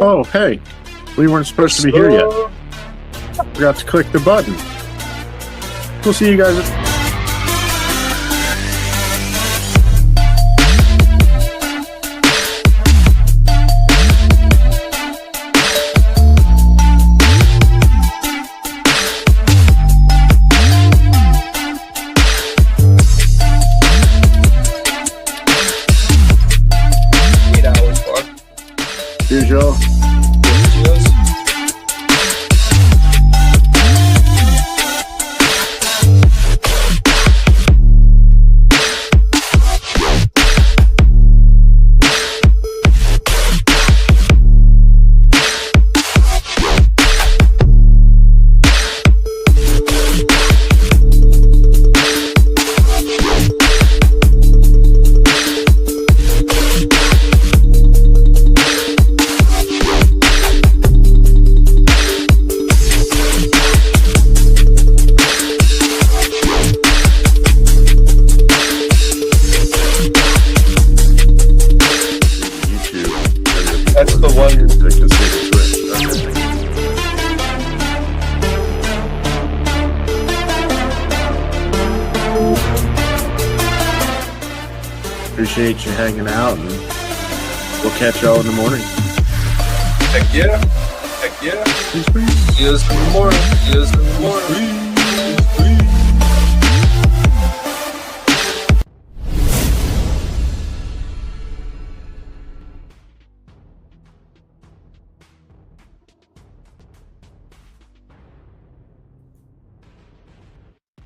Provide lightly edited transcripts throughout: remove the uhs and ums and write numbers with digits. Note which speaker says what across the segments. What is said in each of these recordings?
Speaker 1: Oh, hey. We weren't supposed to be here yet. Forgot to click the button. We'll see you guys. Here's y'all.
Speaker 2: That's the one.
Speaker 1: Appreciate you hanging out, and we'll catch y'all in the morning.
Speaker 2: Heck yeah. Heck yeah.
Speaker 1: Peace.
Speaker 2: See us in the morning. See us in the morning.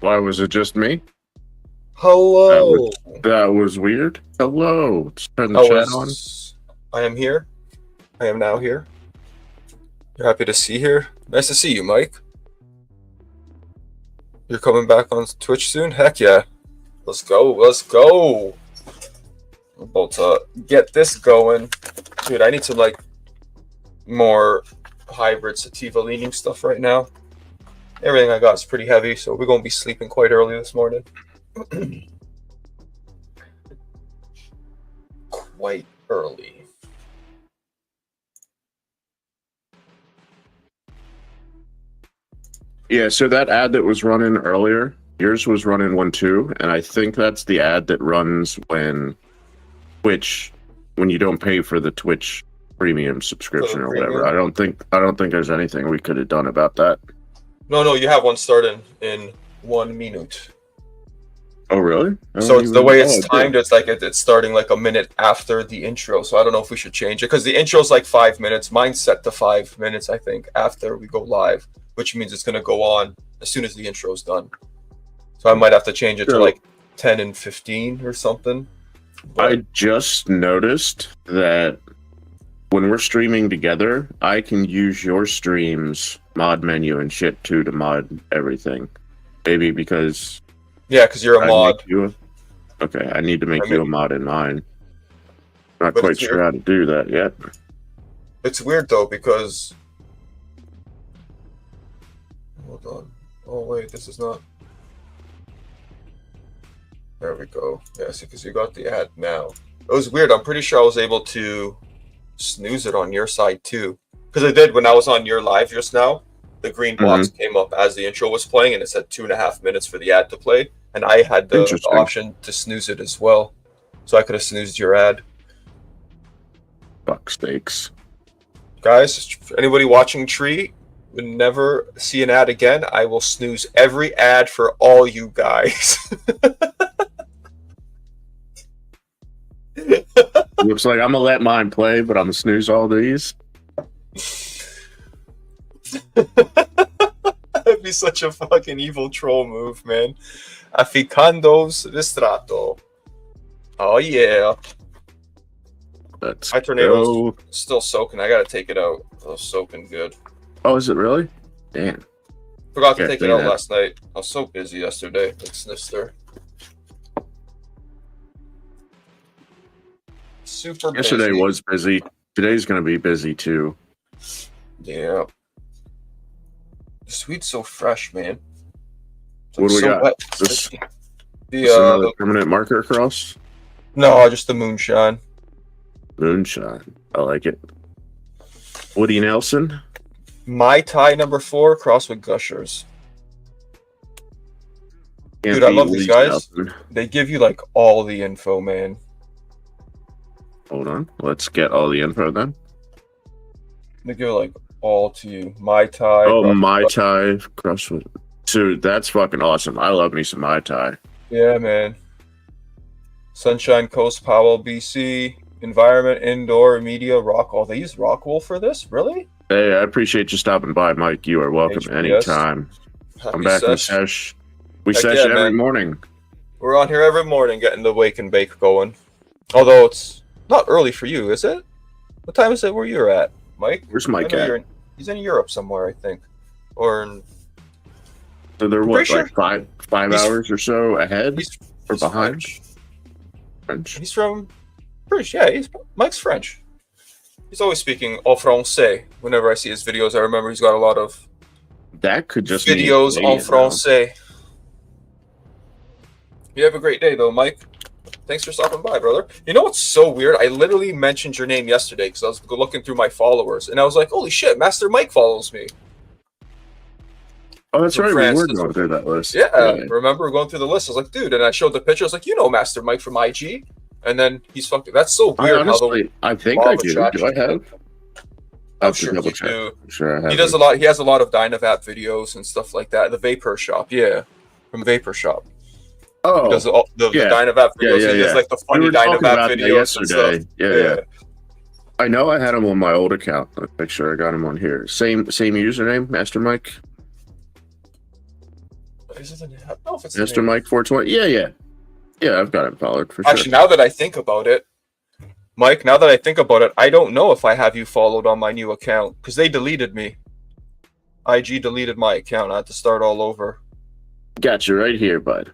Speaker 1: Why was it just me?
Speaker 2: Hello.
Speaker 1: That was weird. Hello. Let's turn the chat on.
Speaker 2: I am here. I am now here. You're happy to see here. Nice to see you, Mike. You're coming back on Twitch soon? Heck yeah. Let's go. Let's go. I'm about to get this going. Dude, I need some like more hybrid sativa leaning stuff right now. Everything I got is pretty heavy, so we're going to be sleeping quite early this morning. Quite early.
Speaker 1: Yeah, so that ad that was running earlier, yours was running one too, and I think that's the ad that runs when you don't pay for the Twitch premium subscription or whatever. I don't think there's anything we could have done about that.
Speaker 2: No, you have one starting in 1 minute.
Speaker 1: Oh, really?
Speaker 2: So it's the way it's timed, it's like it's starting like a minute after the intro. So I don't know if we should change it because the intro's like 5 minutes. Mine's set to 5 minutes, I think, after we go live, which means it's going to go on as soon as the intro's done. So I might have to change it to like 10 and 15 or something. But
Speaker 1: I just noticed that when we're streaming together, I can use your stream's mod menu and shit too to mod everything. Maybe because...
Speaker 2: Yeah, because you're a mod.
Speaker 1: Okay, I need to make you a mod in mine. Not quite sure how to do that yet.
Speaker 2: It's weird though because... Hold on. Oh wait, this is not... There we go. Yeah, see, because you got the ad now. It was weird. I'm pretty sure I was able to snooze it on your side too. Because I did when I was on your live just now. The green box came up as the intro was playing, and it said 2.5 minutes for the ad to play. And I had the option to snooze it as well. So I could have snoozed your ad.
Speaker 1: Fuck steaks.
Speaker 2: Guys, anybody watching Tree would never see an ad again. I will snooze every ad for all you guys.
Speaker 1: Looks like I'm gonna let mine play, but I'm gonna snooze all these.
Speaker 2: That'd be such a fucking evil troll move, man. Afficando's Ristrato. Oh yeah.
Speaker 1: My
Speaker 2: tornado's still soaking. I gotta take it out. It was soaking good.
Speaker 1: Oh, is it really? Damn.
Speaker 2: Forgot to take it out last night. I was so busy yesterday with Snister. Super busy.
Speaker 1: Yesterday was busy. Today's gonna be busy too.
Speaker 2: Yeah. The sweet's so fresh, man.
Speaker 1: What do we got?
Speaker 2: Wet.
Speaker 1: The permanent marker across?
Speaker 2: No, just the moonshine.
Speaker 1: Moonshine. I like it. Woody Nelson.
Speaker 2: Mai Tai number 4, cross with Gushers.
Speaker 1: Can't
Speaker 2: Dude, I
Speaker 1: beat
Speaker 2: love these
Speaker 1: Woody
Speaker 2: guys.
Speaker 1: Nelson.
Speaker 2: They give you like all the info, man.
Speaker 1: Hold on. Let's get all the info then.
Speaker 2: They give like all to you. Mai Tai.
Speaker 1: Oh,
Speaker 2: cross with
Speaker 1: Mai
Speaker 2: Gushers.
Speaker 1: Tai. Cross with... Dude, that's fucking awesome. I love me some Mai Tai.
Speaker 2: Yeah, man. Sunshine Coast, Powell, BC. Environment, Indoor, Media, Rock. Oh, they use Rockwool for this? Really?
Speaker 1: Hey, I appreciate you stopping by, Mike. You are welcome
Speaker 2: HBS.
Speaker 1: anytime.
Speaker 2: Happy
Speaker 1: I'm back in
Speaker 2: sesh.
Speaker 1: sesh. We
Speaker 2: Heck
Speaker 1: sesh
Speaker 2: yeah,
Speaker 1: every
Speaker 2: man.
Speaker 1: morning.
Speaker 2: We're on here every morning getting the wake and bake going. Although it's not early for you, is it? What time is it where you're at, Mike?
Speaker 1: Where's
Speaker 2: I
Speaker 1: Mike
Speaker 2: know
Speaker 1: at?
Speaker 2: he's in Europe somewhere, I think. Or in,
Speaker 1: So they're what,
Speaker 2: pretty
Speaker 1: like five
Speaker 2: He's-
Speaker 1: hours or so ahead
Speaker 2: he's,
Speaker 1: or
Speaker 2: he's
Speaker 1: behind?
Speaker 2: French.
Speaker 1: French.
Speaker 2: He's from British, yeah. Mike's French. He's always speaking en français. Whenever I see his videos, I remember he's got a lot of
Speaker 1: That could just mean
Speaker 2: videos en
Speaker 1: Canadian, though.
Speaker 2: français. You have a great day, though, Mike. Thanks for stopping by, brother. You know what's so weird? I literally mentioned your name yesterday because I was looking through my followers, and I was like, "Holy shit, Master Mike follows me."
Speaker 1: Oh, that's
Speaker 2: From
Speaker 1: right.
Speaker 2: France,
Speaker 1: We were
Speaker 2: that's
Speaker 1: going through that list.
Speaker 2: Yeah, remember going through the list? I was like, "Dude," and I showed the picture. I was like, "You know, Master Mike from IG," and then he's fucking. That's so
Speaker 1: I
Speaker 2: weird.
Speaker 1: honestly, I think
Speaker 2: law
Speaker 1: I
Speaker 2: of
Speaker 1: do.
Speaker 2: attraction-
Speaker 1: Do I have? I
Speaker 2: I'm
Speaker 1: have to
Speaker 2: sure
Speaker 1: double
Speaker 2: you
Speaker 1: check.
Speaker 2: do.
Speaker 1: I'm sure I have.
Speaker 2: He does a lot. He has a lot of Dynavap videos and stuff like that. The Vapor Shop, yeah, from Vapor Shop.
Speaker 1: Oh,
Speaker 2: He does all the
Speaker 1: yeah.
Speaker 2: Dynavap videos.
Speaker 1: Yeah,
Speaker 2: he does
Speaker 1: yeah.
Speaker 2: like the
Speaker 1: we
Speaker 2: funny
Speaker 1: were talking
Speaker 2: Dynavap
Speaker 1: about that
Speaker 2: videos and
Speaker 1: yesterday.
Speaker 2: stuff.
Speaker 1: Yeah. I know I had him on my old account. I'll make sure I got him on here. Same username, Master Mike.
Speaker 2: Is it the name? I don't know if it's
Speaker 1: Master
Speaker 2: the name.
Speaker 1: Mike 420. Yeah. I've got him followed for
Speaker 2: Actually,
Speaker 1: sure.
Speaker 2: now that I think about it, Mike, I don't know if I have you followed on my new account because they deleted me. IG deleted my account. I had to start all over.
Speaker 1: Got you right here, bud.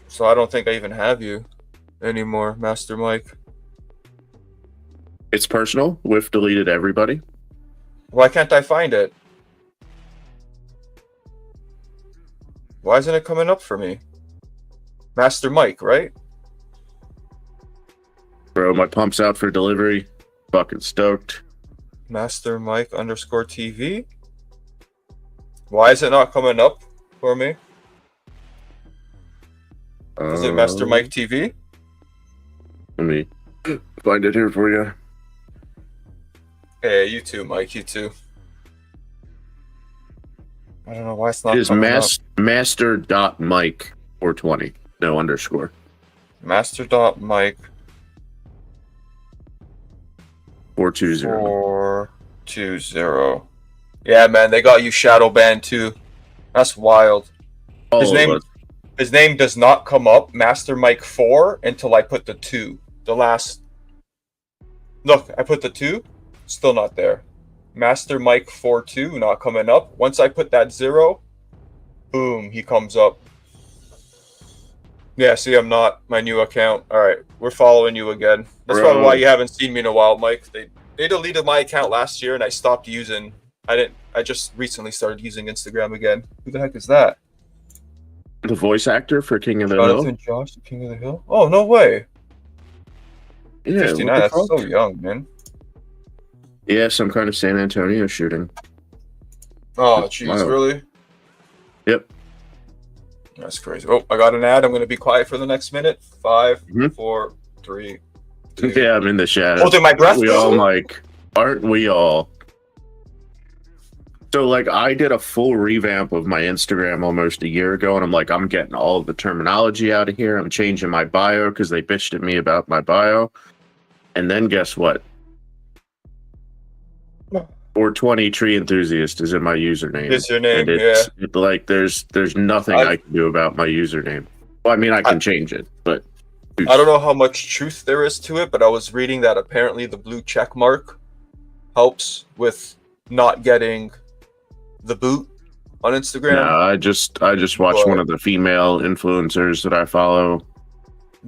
Speaker 2: So I don't think I even have you anymore, Master Mike.
Speaker 1: It's personal. Whiff deleted everybody.
Speaker 2: Why can't I find it? Why isn't it coming up for me? Master Mike, right?
Speaker 1: Bro, my pump's out for delivery. Fucking stoked.
Speaker 2: Master Mike _ TV. Why is it not coming up for me? Is it Master Mike TV?
Speaker 1: Let me find it here for you.
Speaker 2: Hey, you too, Mike. You too. I don't know why it's not
Speaker 1: It is
Speaker 2: coming up.
Speaker 1: master.mike 420. No underscore.
Speaker 2: Master.Mike
Speaker 1: 420.
Speaker 2: 420. Yeah, man, they got you shadow banned too. That's wild.
Speaker 1: All
Speaker 2: His
Speaker 1: of
Speaker 2: name
Speaker 1: us.
Speaker 2: His name does not come up, Master Mike 4, until I put the 2. The last. Look, I put the 2, still not there. Master Mike 42, not coming up. Once I put that 0, boom, he comes up. Yeah, see, I'm not my new account. All right, we're following you again. That's
Speaker 1: Bro.
Speaker 2: probably why you haven't seen me in a while, Mike. They deleted my account last year, and I stopped using. I just recently started using Instagram again. Who the heck is that?
Speaker 1: The voice actor for King of the Hill.
Speaker 2: Jonathan Josh, the King of the Hill? Oh, no way.
Speaker 1: Yeah,
Speaker 2: 59,
Speaker 1: what the
Speaker 2: that's
Speaker 1: fuck?
Speaker 2: so young, man.
Speaker 1: Yeah, some kind of San Antonio shooting.
Speaker 2: Oh, jeez,
Speaker 1: Wow.
Speaker 2: really?
Speaker 1: Yep.
Speaker 2: That's crazy. Oh, I got an ad. I'm going to be quiet for the next minute. 5,
Speaker 1: Mhm.
Speaker 2: 4, 3, 2.
Speaker 1: Yeah, I'm in the shadow.
Speaker 2: Holding my breath.
Speaker 1: We all like, aren't we all? So like, I did a full revamp of my Instagram almost a year ago, and I'm like, I'm getting all of the terminology out of here. I'm changing my bio because they bitched at me about my bio. And then guess what? 420 Tree Enthusiast is in my username.
Speaker 2: Is your name,
Speaker 1: And
Speaker 2: yeah.
Speaker 1: it's like there's nothing I can do about my username. Well, I mean, I can change it, but
Speaker 2: I don't know how much truth there is to it, but I was reading that apparently the blue check mark helps with not getting the boot on Instagram.
Speaker 1: no, I just watched one of the female influencers that I follow.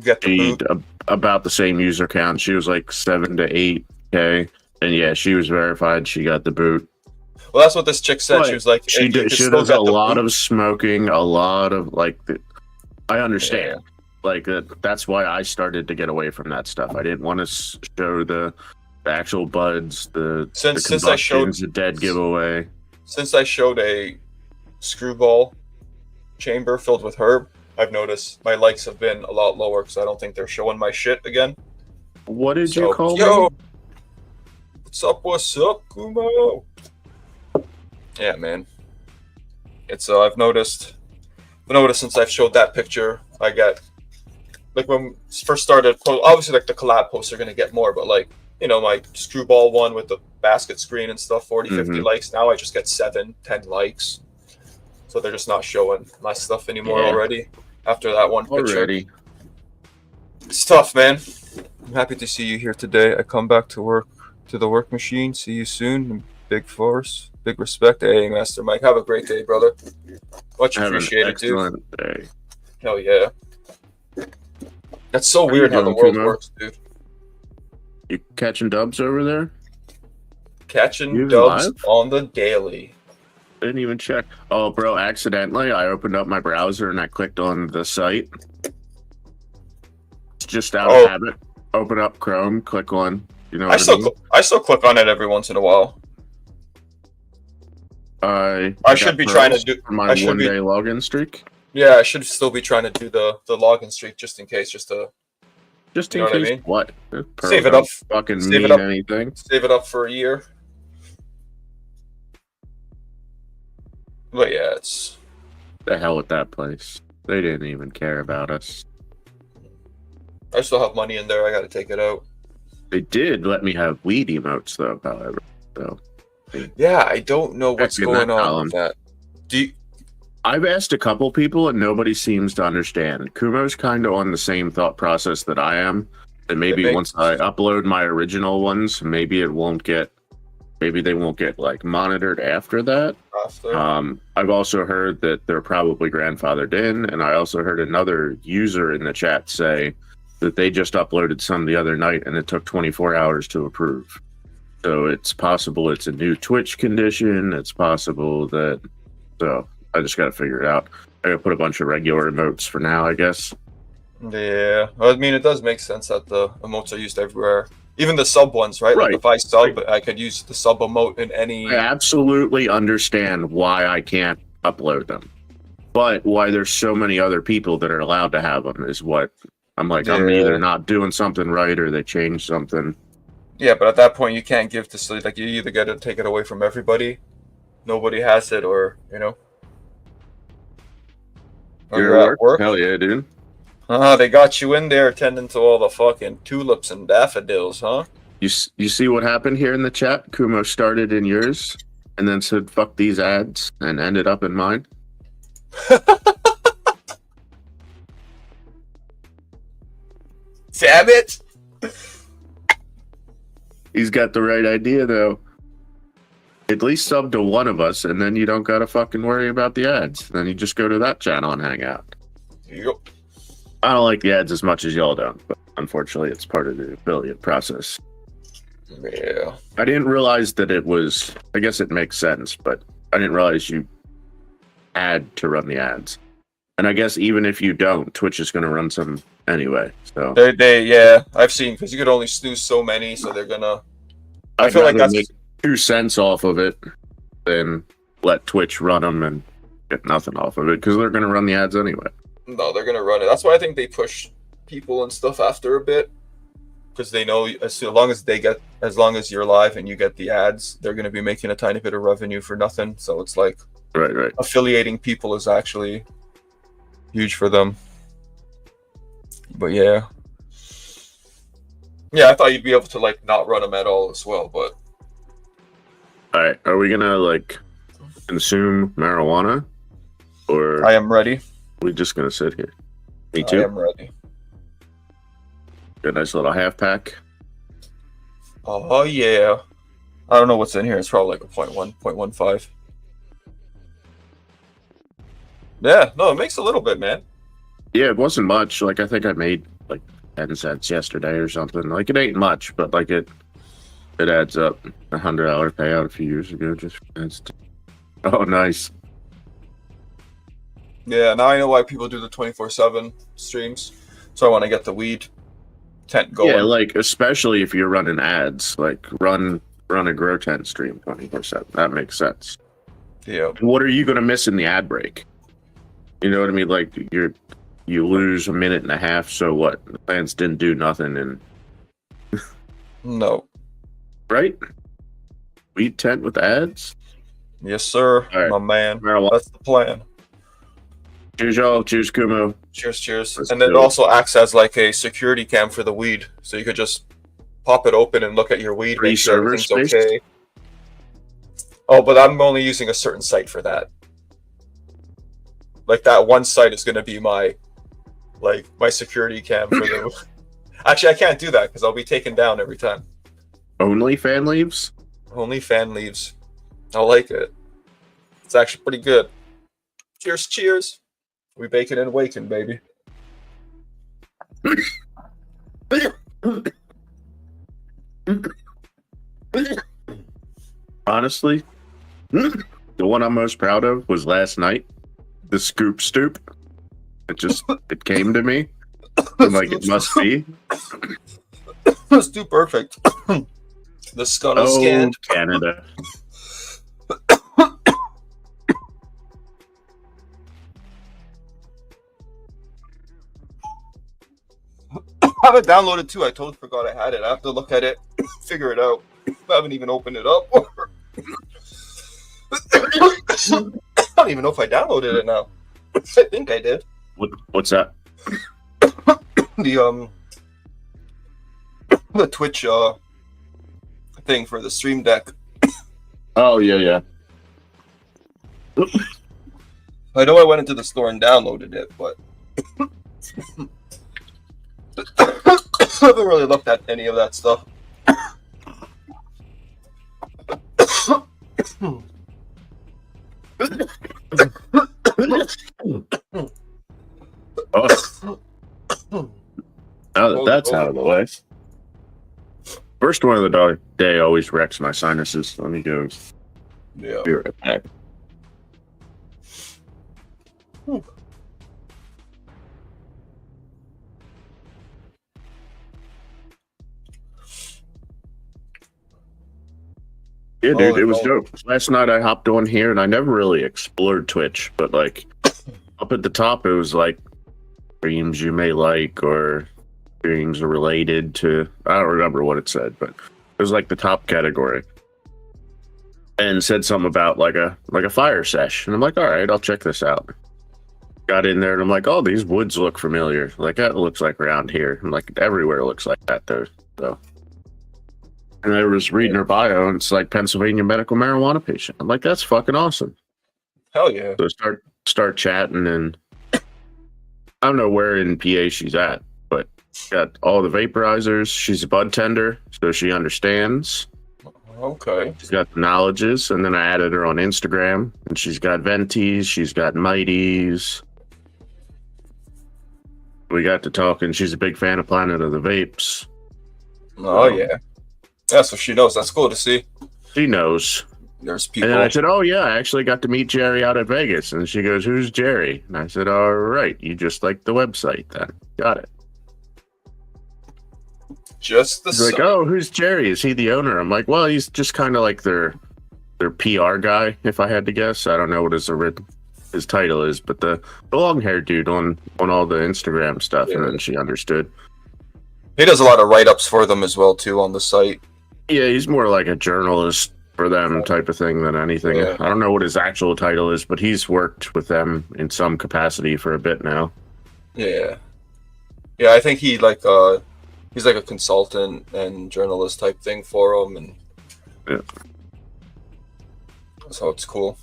Speaker 2: Get the
Speaker 1: She
Speaker 2: boot.
Speaker 1: about the same user count. She was like 7 to 8K, and yeah, she was verified. She got the boot.
Speaker 2: Well, that's what this chick said.
Speaker 1: But
Speaker 2: She was like,
Speaker 1: She
Speaker 2: "You can
Speaker 1: she
Speaker 2: still
Speaker 1: does
Speaker 2: get
Speaker 1: a
Speaker 2: the
Speaker 1: lot
Speaker 2: boot."
Speaker 1: of smoking, a lot of like. I understand.
Speaker 2: Yeah.
Speaker 1: Like that's why I started to get away from that stuff. I didn't want to show the the actual buds, the
Speaker 2: Since I showed
Speaker 1: the dead giveaway.
Speaker 2: since I showed a screwball chamber filled with herb, I've noticed my likes have been a lot lower because I don't think they're showing my shit again.
Speaker 1: What did you
Speaker 2: So,
Speaker 1: call
Speaker 2: yo,
Speaker 1: me?
Speaker 2: what's up, Kumo? Yeah, man. It's I've noticed since I've showed that picture, I get like when we first started. Obviously, like the collab posts are gonna get more, but like my screwball one with the basket screen and stuff, 40, 50 likes. Now I just get 7, 10 likes. So they're just not showing my stuff anymore already. After that one picture,
Speaker 1: Already.
Speaker 2: it's tough, man. I'm happy to see you here today. I come back to the work machine. See you soon. Big force, big respect. Hey, Master Mike, have a great day, brother. Much
Speaker 1: Have an
Speaker 2: appreciated, dude.
Speaker 1: excellent day.
Speaker 2: Hell yeah. That's so
Speaker 1: you
Speaker 2: weird how the
Speaker 1: doing,
Speaker 2: world
Speaker 1: Kumo?
Speaker 2: works, dude.
Speaker 1: You catching dubs over there?
Speaker 2: Catching
Speaker 1: You
Speaker 2: dubs
Speaker 1: live?
Speaker 2: on the daily.
Speaker 1: Didn't even check. Oh, bro, accidentally, I opened up my browser and I clicked on the site. Just out of habit. Open up Chrome, click on. You know what I mean?
Speaker 2: I still click on it every once in a while.
Speaker 1: I
Speaker 2: should be trying to do
Speaker 1: my one-day login streak.
Speaker 2: Yeah, I should still be trying to do the login streak just in case, just in
Speaker 1: case
Speaker 2: what I mean?
Speaker 1: What?
Speaker 2: Save it up.
Speaker 1: Fucking
Speaker 2: save
Speaker 1: mean
Speaker 2: it up.
Speaker 1: anything.
Speaker 2: Save it up for a year. But yeah, it's
Speaker 1: The hell with that place. They didn't even care about us.
Speaker 2: I still have money in there. I got to take it out.
Speaker 1: They did let me have weed emotes though, however. So
Speaker 2: yeah, I don't know what's going on with that.
Speaker 1: I've asked a couple people and nobody seems to understand. Kumo's kind of on the same thought process that I am. And maybe once I upload my original ones, maybe they won't get like monitored after that. I've also heard that they're probably grandfathered in, and I also heard another user in the chat say that they just uploaded some the other night and it took 24 hours to approve. So it's possible it's a new Twitch condition. It's possible that, so I just got to figure it out. I got to put a bunch of regular emotes for now, I guess.
Speaker 2: Yeah, I mean, it does make sense that the emotes are used everywhere. Even the sub ones, right? Like if I sub, I could use the sub emote in any...
Speaker 1: I absolutely understand why I can't upload them. But why there's so many other people that are allowed to have them is what I'm like, I'm either not doing something right or they changed something.
Speaker 2: Yeah, but at that point, you can't give to sleep. Like, you either got to take it away from everybody, nobody has it, or,
Speaker 1: You're at work? Hell yeah, dude.
Speaker 2: They got you in there attending to all the fucking tulips and daffodils, huh?
Speaker 1: You see what happened here in the chat? Kumo started in yours and then said, fuck these ads, and ended up in mine.
Speaker 2: Damn it!
Speaker 1: He's got the right idea, though. At least sub to one of us, and then you don't gotta fucking worry about the ads. Then you just go to that channel and hang out.
Speaker 2: Yep.
Speaker 1: I don't like the ads as much as y'all don't, but unfortunately it's part of the affiliate process.
Speaker 2: Yeah.
Speaker 1: I didn't realize that it was, I guess it makes sense, but I didn't realize you had to run the ads. And I guess even if you don't, Twitch is going to run some anyway. So
Speaker 2: yeah, I've seen, because you could only snooze so many, so they're gonna. I feel like that's
Speaker 1: make 2 cents off of it, then let Twitch run them and get nothing off of it because they're going to run the ads anyway.
Speaker 2: No, they're gonna run it. That's why I think they push people and stuff after a bit, because they know as long as you're live and you get the ads, they're gonna be making a tiny bit of revenue for nothing. So it's like
Speaker 1: right.
Speaker 2: Affiliating people is actually huge for them. But yeah, I thought you'd be able to like not run them at all as well. But
Speaker 1: all right, are we gonna like consume marijuana, or
Speaker 2: I am ready.
Speaker 1: We're just gonna sit here. Me too.
Speaker 2: I am ready.
Speaker 1: Got a nice little half pack.
Speaker 2: Oh yeah. I don't know what's in here. It's probably like a 0.1.15. Yeah, no, it makes a little bit, man.
Speaker 1: Yeah, it wasn't much. Like I think I made like 10 cents yesterday or something. Like it ain't much, but like it adds up. $100 payout a few years ago. Oh, nice.
Speaker 2: Yeah, now I know why people do the 24/7 streams. So I want to get the weed tent going.
Speaker 1: Yeah, like especially if you're running ads, like run a grow tent stream 24/7. That makes sense.
Speaker 2: Yeah.
Speaker 1: What are you gonna miss in the ad break? You know what I mean? Like you lose a minute and a half. So what? The fans didn't do nothing, and
Speaker 2: No.
Speaker 1: right? Wheat tent with ads.
Speaker 2: Yes, sir,
Speaker 1: All right.
Speaker 2: my man.
Speaker 1: Marijuana.
Speaker 2: That's the plan.
Speaker 1: Cheers, y'all. Cheers, Kumo.
Speaker 2: Cheers.
Speaker 1: Let's
Speaker 2: And then it
Speaker 1: go.
Speaker 2: also acts as like a security cam for the weed. So you could just pop it open and look at your weed,
Speaker 1: Free
Speaker 2: make sure
Speaker 1: server
Speaker 2: everything's
Speaker 1: space?
Speaker 2: okay. Oh, but I'm only using a certain site for that. Like that one site is gonna be my security cam for the Actually I can't do that because I'll be taken down every time.
Speaker 1: Only fan leaves.
Speaker 2: Only fan leaves. I like it. It's actually pretty good. Cheers. We baking and waking, baby.
Speaker 1: Honestly, the one I'm most proud of was last night. The scoop stoop. It came to me. I'm like, it must be.
Speaker 2: Let's do perfect. The scuttle scan.
Speaker 1: Canada.
Speaker 2: I have it downloaded too. I totally forgot I had it. I have to look at it, figure it out. I haven't even opened it up. I don't even know if I downloaded it now. I think I did.
Speaker 1: What's that?
Speaker 2: The Twitch thing for the stream deck.
Speaker 1: Oh yeah.
Speaker 2: I know I went into the store and downloaded it, but I haven't really looked at any of that stuff.
Speaker 1: Oh. Now that that's out of the way. First one of the day always wrecks my sinuses. Let me go.
Speaker 2: Yeah.
Speaker 1: Be right back. Yeah, dude, it was dope. Last night I hopped on here and I never really explored Twitch, but like up at the top it was like streams you may like or streams are related to, I don't remember what it said, but it was like the top category. And said something about like a fire sesh. And I'm like, all right, I'll check this out. Got in there and I'm like, oh, these woods look familiar. Like that looks like around here. I'm like, everywhere looks like that though. So and I was reading her bio, and it's like Pennsylvania medical marijuana patient. I'm like, that's fucking awesome.
Speaker 2: Hell yeah.
Speaker 1: So start chatting, and I don't know where in PA she's at, but got all the vaporizers. She's a bud tender, so she understands.
Speaker 2: Okay.
Speaker 1: She's got the knowledges, and then I added her on Instagram, and she's got Venties, she's got Mighties. We got to talking. She's a big fan of Planet of the Vapes.
Speaker 2: Oh yeah. Yeah, so she knows. That's cool to see.
Speaker 1: She knows.
Speaker 2: There's people.
Speaker 1: And then I said, oh, yeah, I actually got to meet Jerry out at Vegas. And she goes, who's Jerry? And I said, all right, you just like the website then. Got it.
Speaker 2: Just the
Speaker 1: She's like, oh, who's Jerry? Is he the owner? I'm like, well, he's just kind of like their PR guy, if I had to guess. I don't know what his title is, but the long-haired dude on all the Instagram stuff. Yeah. And then she understood.
Speaker 2: He does a lot of write-ups for them as well, too, on the site.
Speaker 1: Yeah, he's more like a journalist for them type of thing than anything. Yeah. I don't know what his actual title is, but he's worked with them in some capacity for a bit now.
Speaker 2: Yeah. Yeah, I think he's like a consultant and journalist type thing for them, and
Speaker 1: yeah.
Speaker 2: So it's cool.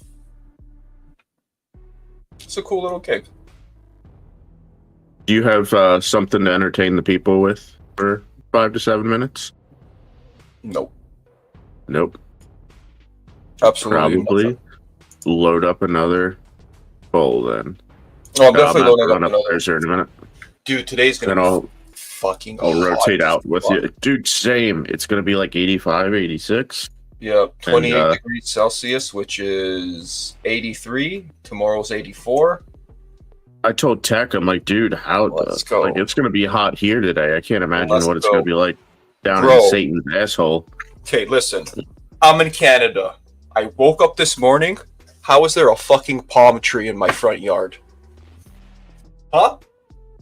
Speaker 2: It's a cool little gig.
Speaker 1: Do you have something to entertain the people with for 5 to 7 minutes?
Speaker 2: Nope. Absolutely.
Speaker 1: Probably load up another bowl then.
Speaker 2: Oh, I'm definitely loading up another.
Speaker 1: In a minute.
Speaker 2: Dude, today's gonna be fucking
Speaker 1: I'll rotate out with you. Dude, same. It's gonna be like 85, 86.
Speaker 2: Yeah, 28 degrees Celsius, which is 83. Tomorrow's 84.
Speaker 1: I told Tech, I'm like, dude,
Speaker 2: Let's go.
Speaker 1: like it's gonna be hot here today. I can't imagine
Speaker 2: Let's
Speaker 1: what it's
Speaker 2: go.
Speaker 1: gonna be like down
Speaker 2: Bro.
Speaker 1: in Satan's asshole.
Speaker 2: Okay, listen. I'm in Canada. I woke up this morning. How is there a fucking palm tree in my front yard? Huh?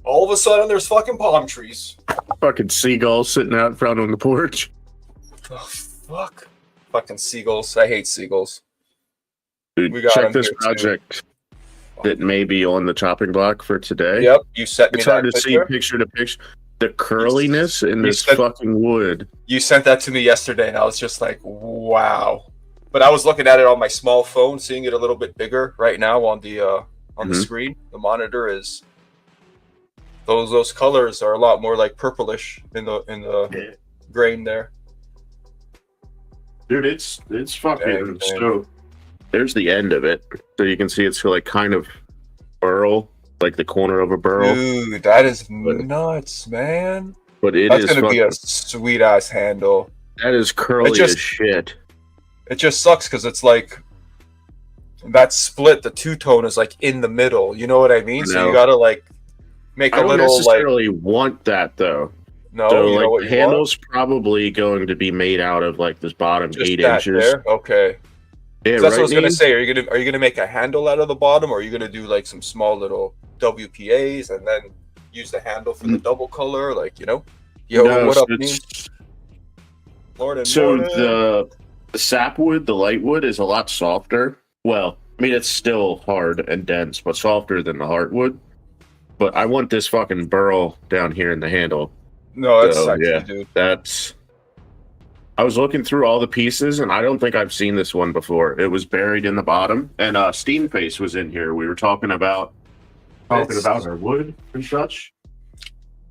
Speaker 2: All of a sudden, there's fucking palm trees.
Speaker 1: Fucking seagulls sitting out front on the porch.
Speaker 2: Oh, fuck. Fucking seagulls. I hate seagulls.
Speaker 1: Dude,
Speaker 2: We got
Speaker 1: check
Speaker 2: them
Speaker 1: this
Speaker 2: here, too.
Speaker 1: project that may be on the chopping block for today.
Speaker 2: Yep, you sent me
Speaker 1: It's
Speaker 2: that
Speaker 1: hard to
Speaker 2: picture.
Speaker 1: see picture to picture. The curliness in
Speaker 2: you
Speaker 1: this
Speaker 2: said-
Speaker 1: fucking wood.
Speaker 2: You sent that to me yesterday, and I was just like, wow. But I was looking at it on my small phone, seeing it a little bit bigger right now on the screen. The monitor is those colors are a lot more like purplish in the grain there.
Speaker 1: Dude, it's fucking
Speaker 2: Dang.
Speaker 1: so. There's the end of it, so you can see it's like kind of burl, like the corner of a burl.
Speaker 2: Dude, that is nuts, man.
Speaker 1: But
Speaker 2: That's
Speaker 1: is
Speaker 2: gonna be a sweet ass handle.
Speaker 1: that is curly as shit.
Speaker 2: It just sucks because it's like that split, the two tone is like in the middle. You know what I mean? So you gotta like make
Speaker 1: I
Speaker 2: a
Speaker 1: don't
Speaker 2: little
Speaker 1: necessarily want that though.
Speaker 2: no.
Speaker 1: So
Speaker 2: You know
Speaker 1: like
Speaker 2: what
Speaker 1: the
Speaker 2: you want?
Speaker 1: handle's probably going to be made out of like this bottom
Speaker 2: Just
Speaker 1: 8
Speaker 2: that
Speaker 1: inches.
Speaker 2: there? Okay.
Speaker 1: Yeah,
Speaker 2: So that's
Speaker 1: right,
Speaker 2: what I was gonna
Speaker 1: Nate?
Speaker 2: say. Are you gonna make a handle out of the bottom, or are you gonna do like some small little WPAs and then use the handle for the double color? Like, you know, yo,
Speaker 1: No,
Speaker 2: what
Speaker 1: so
Speaker 2: up, Dean?
Speaker 1: it's-
Speaker 2: Morning,
Speaker 1: So
Speaker 2: morning.
Speaker 1: the sapwood, the light wood, is a lot softer. Well, I mean it's still hard and dense, but softer than the heartwood. But I want this fucking burl down here in the handle.
Speaker 2: No, that's
Speaker 1: So,
Speaker 2: sexy,
Speaker 1: yeah.
Speaker 2: dude.
Speaker 1: That's. I was looking through all the pieces, and I don't think I've seen this one before. It was buried in the bottom, and Steamface was in here. We were talking about our wood and such.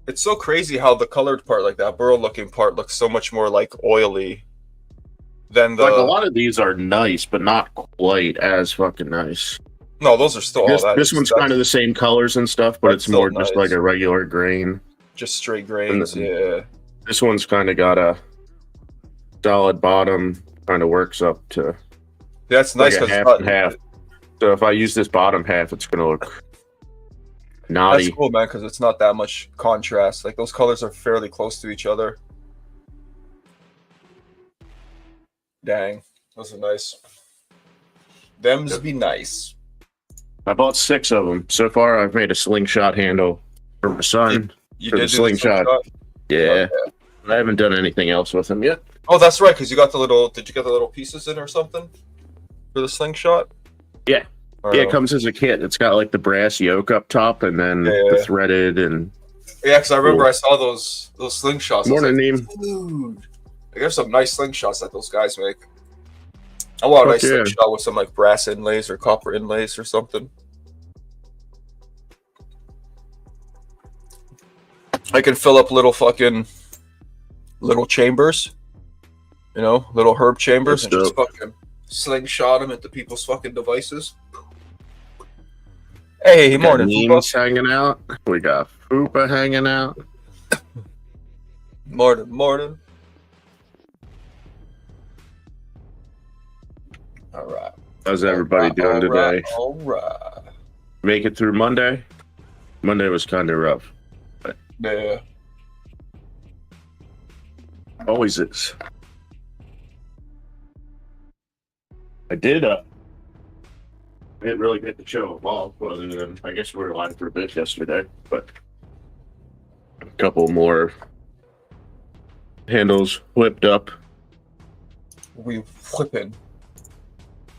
Speaker 2: It's so crazy how the colored part, like that burl looking part, looks so much more like oily than the.
Speaker 1: Like a lot of these are nice, but not quite as fucking nice.
Speaker 2: No, those are still all that.
Speaker 1: This one's kind of the same colors and stuff, but
Speaker 2: That's
Speaker 1: it's more
Speaker 2: still
Speaker 1: just
Speaker 2: nice.
Speaker 1: like a regular grain.
Speaker 2: just straight grains. Yeah.
Speaker 1: This one's kind of got a solid bottom, kind of works up to
Speaker 2: That's nice
Speaker 1: like a
Speaker 2: because
Speaker 1: half and half. So if I use this bottom half, it's gonna look naughty.
Speaker 2: That's cool, man, because it's not that much contrast. Like those colors are fairly close to each other. Dang, those are nice. Them's be nice.
Speaker 1: I bought 6 of them so far. I've made a slingshot handle for my son.
Speaker 2: You
Speaker 1: For
Speaker 2: did
Speaker 1: the
Speaker 2: do
Speaker 1: slingshot. Yeah,
Speaker 2: Okay.
Speaker 1: I haven't done anything else with them yet.
Speaker 2: Oh, that's right, because you got the little. Did you get the little pieces in or something for the slingshot?
Speaker 1: Yeah.
Speaker 2: Or
Speaker 1: Yeah,
Speaker 2: no?
Speaker 1: it comes as a kit. It's got like the brass yoke up top, and then
Speaker 2: Yeah.
Speaker 1: the threaded and.
Speaker 2: Yeah, because I remember
Speaker 1: Cool.
Speaker 2: I saw those slingshots. I was
Speaker 1: Morning,
Speaker 2: like,
Speaker 1: Neem.
Speaker 2: dude, like, there's some nice slingshots that those guys make. I want a nice
Speaker 1: Fuck yeah.
Speaker 2: slingshot with some like brass inlays or copper inlays or something. I can fill up little chambers, you know, little herb chambers,
Speaker 1: That's
Speaker 2: and just fucking slingshot them into people's fucking devices. Hey,
Speaker 1: We got
Speaker 2: morning, Fupa.
Speaker 1: Neem's hanging out. We got Fupa hanging out.
Speaker 2: Morning. All right.
Speaker 1: How's everybody doing today?
Speaker 2: All right.
Speaker 1: Make it through Monday? Monday was kind of rough.
Speaker 2: Yeah.
Speaker 1: Always is. I didn't really get the show involved, other than I guess we were live for a bit yesterday, but a couple more handles whipped up,
Speaker 2: We flipping.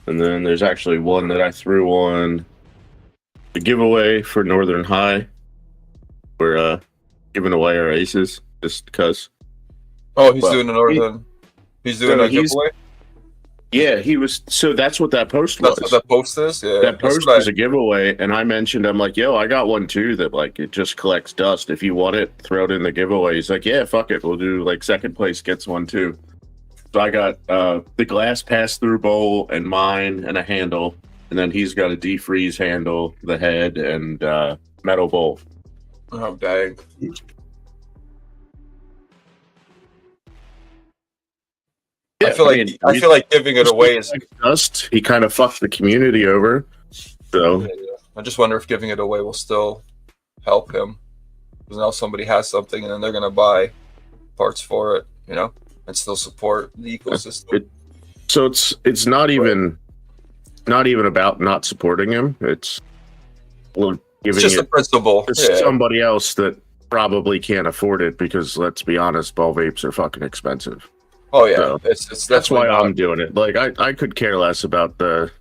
Speaker 1: and then there's actually one that I threw on the giveaway for Northern High. We're giving away our aces just because.
Speaker 2: Oh, he's
Speaker 1: Well,
Speaker 2: doing another. He's doing
Speaker 1: so
Speaker 2: a
Speaker 1: he's-
Speaker 2: giveaway.
Speaker 1: Yeah, he was. So that's what that post was.
Speaker 2: That's what that post is. Yeah.
Speaker 1: That
Speaker 2: that's
Speaker 1: post
Speaker 2: what
Speaker 1: was a giveaway, and I mentioned, I'm like, yo, I got one too that like it just collects dust. If you want it, throw it in the giveaway. He's like, yeah, fuck it, we'll do like second place gets one too. So I got the glass pass through bowl and mine and a handle, and then he's got a defreeze handle, the head, and metal bowl.
Speaker 2: Oh dang.
Speaker 1: Yeah,
Speaker 2: I feel like giving it
Speaker 1: just
Speaker 2: away is.
Speaker 1: dust. He kind of fucked the community over. So
Speaker 2: Yeah. I just wonder if giving it away will still help him, because now somebody has something and then they're gonna buy parts for it, you know, and still support the ecosystem.
Speaker 1: So it's not even about not supporting him. It's giving
Speaker 2: It's just a
Speaker 1: it
Speaker 2: principle.
Speaker 1: to somebody else that probably can't afford it, because let's be honest, ball vapes are fucking expensive.
Speaker 2: Oh yeah,
Speaker 1: So that's why I'm doing it. Like I could care less about the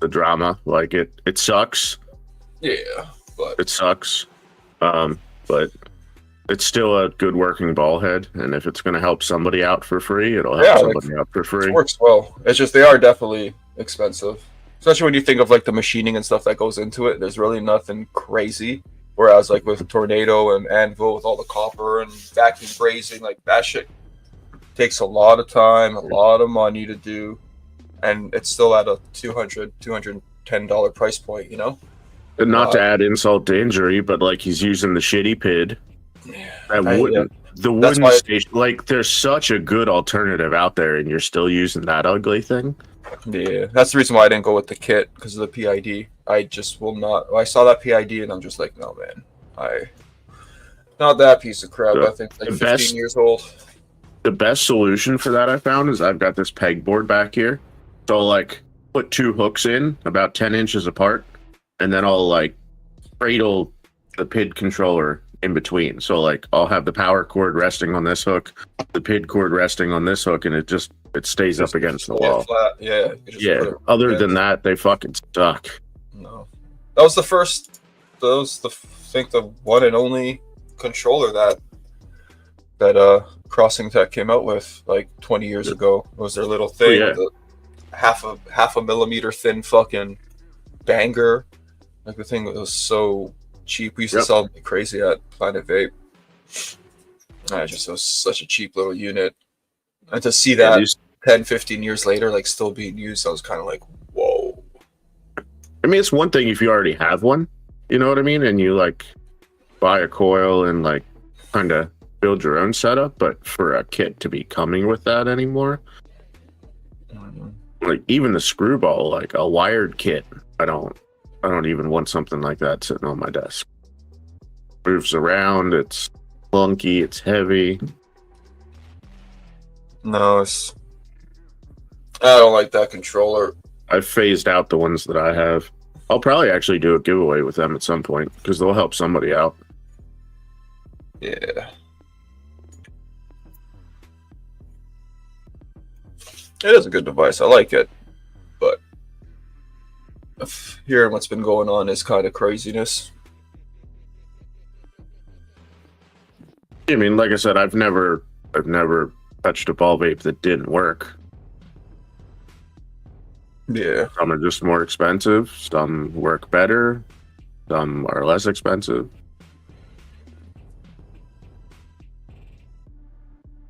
Speaker 1: drama. Like it sucks.
Speaker 2: Yeah, but
Speaker 1: It sucks. But it's still a good working ball head, and if it's going to help somebody out for free, it'll help somebody out for free.
Speaker 2: It works well. It's just they are definitely expensive, especially when you think of like the machining and stuff that goes into it. There's really nothing crazy. Whereas like with Tornado and Anvil, with all the copper and vacuum brazing, like that shit takes a lot of time, a lot of money to do, and it's still at a $210 price point, you know.
Speaker 1: And not to add insult to injury, but like he's using the shitty PID. The wooden station, like there's such a good alternative out there, and you're still using that ugly thing.
Speaker 2: Yeah, that's the reason why I didn't go with the kit, because of the PID. I just will not. I saw that PID and I'm just like, no, man, not that piece of crap. I think like 15 years old.
Speaker 1: The best solution for that I found is I've got this pegboard back here, so I'll like put two hooks in about 10 inches apart, and then I'll like cradle the PID controller in between. So like I'll have the power cord resting on this hook, the PID cord resting on this hook, and it stays up against the wall.
Speaker 2: Flat. Yeah.
Speaker 1: Yeah. Other than that, they fucking suck.
Speaker 2: No, that was the first. That was I think the one and only controller that Crossing Tech came out with like 20 years ago. It was their little thing with the half a millimeter thin fucking banger. Like the thing was so cheap. We used to sell them like crazy at Planet Vape. It was such a cheap little unit. And to see that 10, 15 years later, like still being used, I was kind of like, whoa.
Speaker 1: I mean, it's one thing if you already have one, you know what I mean? And you like buy a coil and like kind of build your own setup, but for a kit to be coming with that anymore, like even the screwball, like a wired kit, I don't even want something like that sitting on my desk. Moves around, it's clunky, it's heavy.
Speaker 2: No, I don't like that controller.
Speaker 1: I've phased out the ones that I have. I'll probably actually do a giveaway with them at some point, because they'll help somebody out.
Speaker 2: Yeah. It is a good device. I like it. But hearing what's been going on is kind of craziness.
Speaker 1: I mean, like I said, I've never touched a ball vape that didn't work.
Speaker 2: Yeah.
Speaker 1: Some are just more expensive. Some work better. Some are less expensive.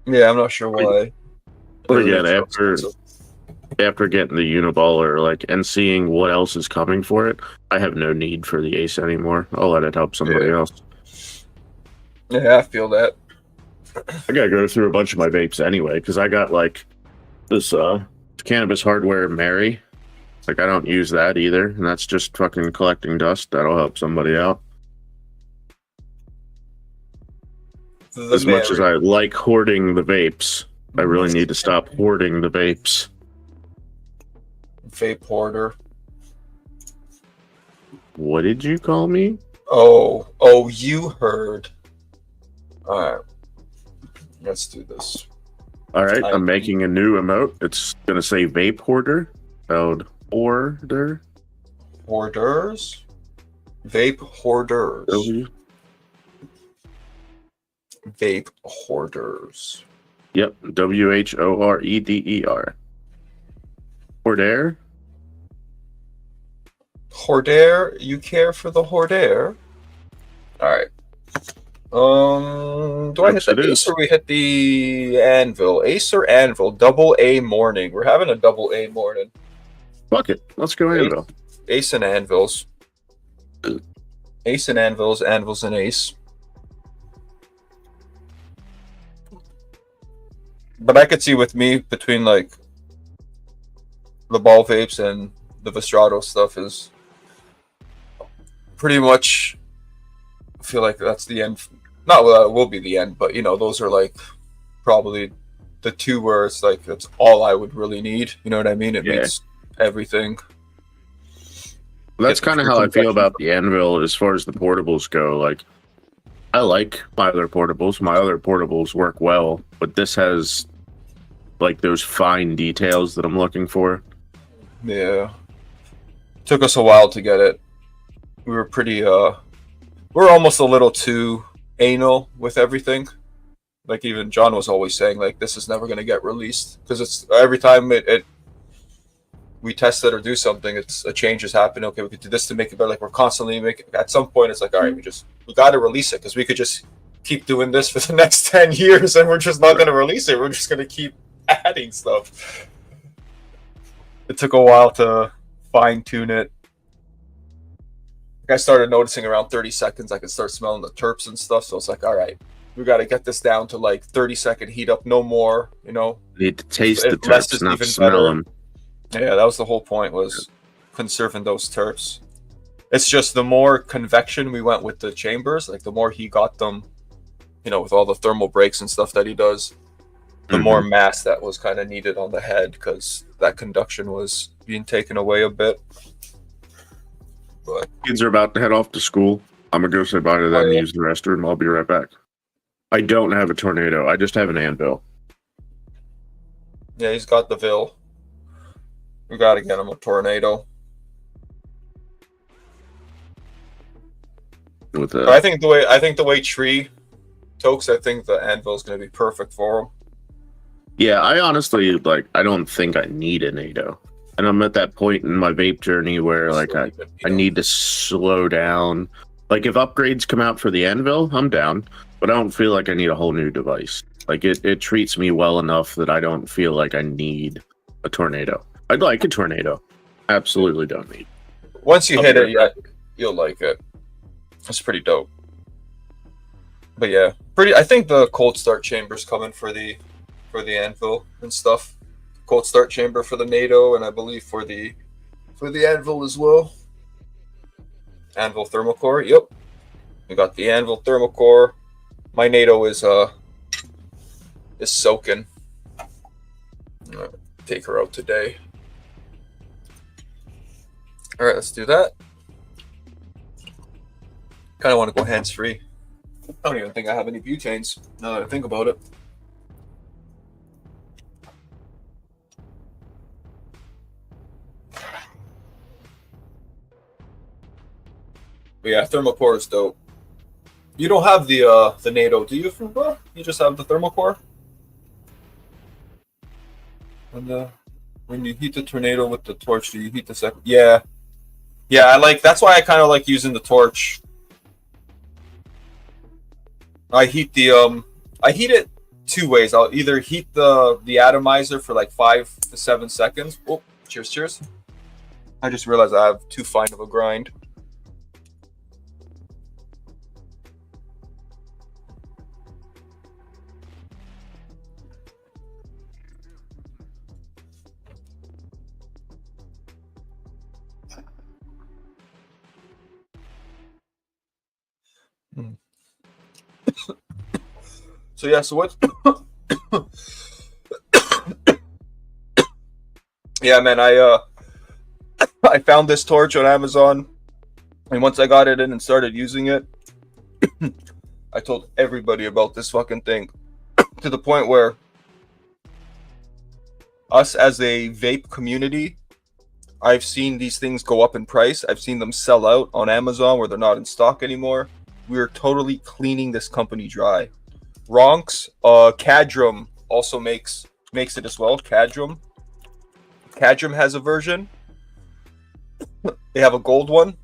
Speaker 2: Yeah, I'm not sure why.
Speaker 1: But again, after getting the Uniballer, and seeing what else is coming for it, I have no need for the Ace anymore. I'll let it help somebody else.
Speaker 2: Yeah, I feel that.
Speaker 1: I gotta go through a bunch of my vapes anyway, because I got like this Cannabis Hardware Mary. Like I don't use that either, and that's just fucking collecting dust. That'll help somebody out. As much as I like hoarding the vapes, I really need to stop hoarding the vapes.
Speaker 2: Vape hoarder.
Speaker 1: What did you call me?
Speaker 2: Oh, you heard. Alright. Let's do this.
Speaker 1: Alright, I'm making a new emote. It's gonna say vape hoarder. Spelled hoarder.
Speaker 2: Hoarders? Vape hoarders. Vape hoarders.
Speaker 1: Yep, WHOREDER. Hoarder?
Speaker 2: Hoarder? You care for the hoarder? Alright. Do I hit the Ace or we hit the Anvil? Ace or Anvil? Double A morning. We're having a double A morning.
Speaker 1: Fuck it. Let's go Anvil.
Speaker 2: Ace and Anvils. Ace and Anvils. Anvils and Ace. But I could see with me between like the ball vapes and the Vestrado stuff is pretty much feel like that's the end. Not well, it will be the end, but you know, those are like probably the two where it's like that's all I would really need. You know what I mean? It
Speaker 1: Yeah.
Speaker 2: meets everything.
Speaker 1: That's
Speaker 2: Get the
Speaker 1: kind of how I feel
Speaker 2: convection.
Speaker 1: about the Anvil as far as the portables go. Like, I like my other portables. My other portables work well, but this has like those fine details that I'm looking for.
Speaker 2: Yeah. Took us a while to get it. We were pretty we're almost a little too anal with everything. Like even John was always saying like this is never gonna get released. Because it's every time it we test it or do something, it's a change has happened. Okay, we could do this to make it better. Like we're constantly making. At some point, it's like, all right, we got to release it because we could just keep doing this for the next 10 years, and we're just not going to release it. We're just going to keep adding stuff. It took a while to fine tune it. Like I started noticing around 30 seconds, I could start smelling the terps and stuff. So it's like, all right, we got to get this down to like 30-second heat up, no more. You know,
Speaker 1: Need to taste the
Speaker 2: less
Speaker 1: terps,
Speaker 2: is
Speaker 1: not
Speaker 2: even
Speaker 1: smell
Speaker 2: better.
Speaker 1: them.
Speaker 2: Yeah, that was the whole point, was conserving those terps. It's just the more convection we went with the chambers, like the more he got them, you know, with all the thermal breaks and stuff that he does, the more mass that was kind of needed on the head because that conduction was being taken away a bit. But
Speaker 1: Kids are about to head off to school. I'm gonna go say bye to them and use the restroom. I'll be right back. I don't have a tornado. I just have an anvil.
Speaker 2: yeah, he's got the Vil. We got to get him a tornado.
Speaker 1: With
Speaker 2: But I think the way Tree tokes, I think the anvil is going to be perfect for him.
Speaker 1: yeah, I honestly like. I don't think I need a NATO, and I'm at that point in my vape journey where like I need to slow down. Like if upgrades come out for the anvil, I'm down, but I don't feel like I need a whole new device. Like it treats me well enough that I don't feel like I need a tornado. I'd like a tornado. Absolutely don't need.
Speaker 2: Once you
Speaker 1: I'll
Speaker 2: hit
Speaker 1: be
Speaker 2: it,
Speaker 1: right
Speaker 2: yeah, you'll like it. It's pretty dope. But yeah, I think the cold start chamber's coming for the anvil and stuff. Cold start chamber for the NATO, and I believe for the anvil as well. Anvil thermal core. Yep, we got the anvil thermal core. My NATO is soaking. Take her out today. All right, let's do that. Kind of want to go hands-free. I don't even think I have any butanes now that I think about it. But yeah, thermal core is dope. You don't have the NATO, do you, bro? You just have the thermal core? And when you heat the tornado with the torch, do you heat the second? Yeah. Yeah, I like. That's why I kind of like using the torch. I heat it two ways. I'll either heat the atomizer for like 5 to 7 seconds. Oh, cheers. I just realized I have too fine of a grind. So yeah, so what? Yeah, man, I found this torch on Amazon, and once I got it in and started using it, I told everybody about this fucking thing, to the point where us as a vape community, I've seen these things go up in price. I've seen them sell out on Amazon where they're not in stock anymore. We're totally cleaning this company dry. Ronks, Cadrum also makes it as well. Cadrum has a version. They have a gold one,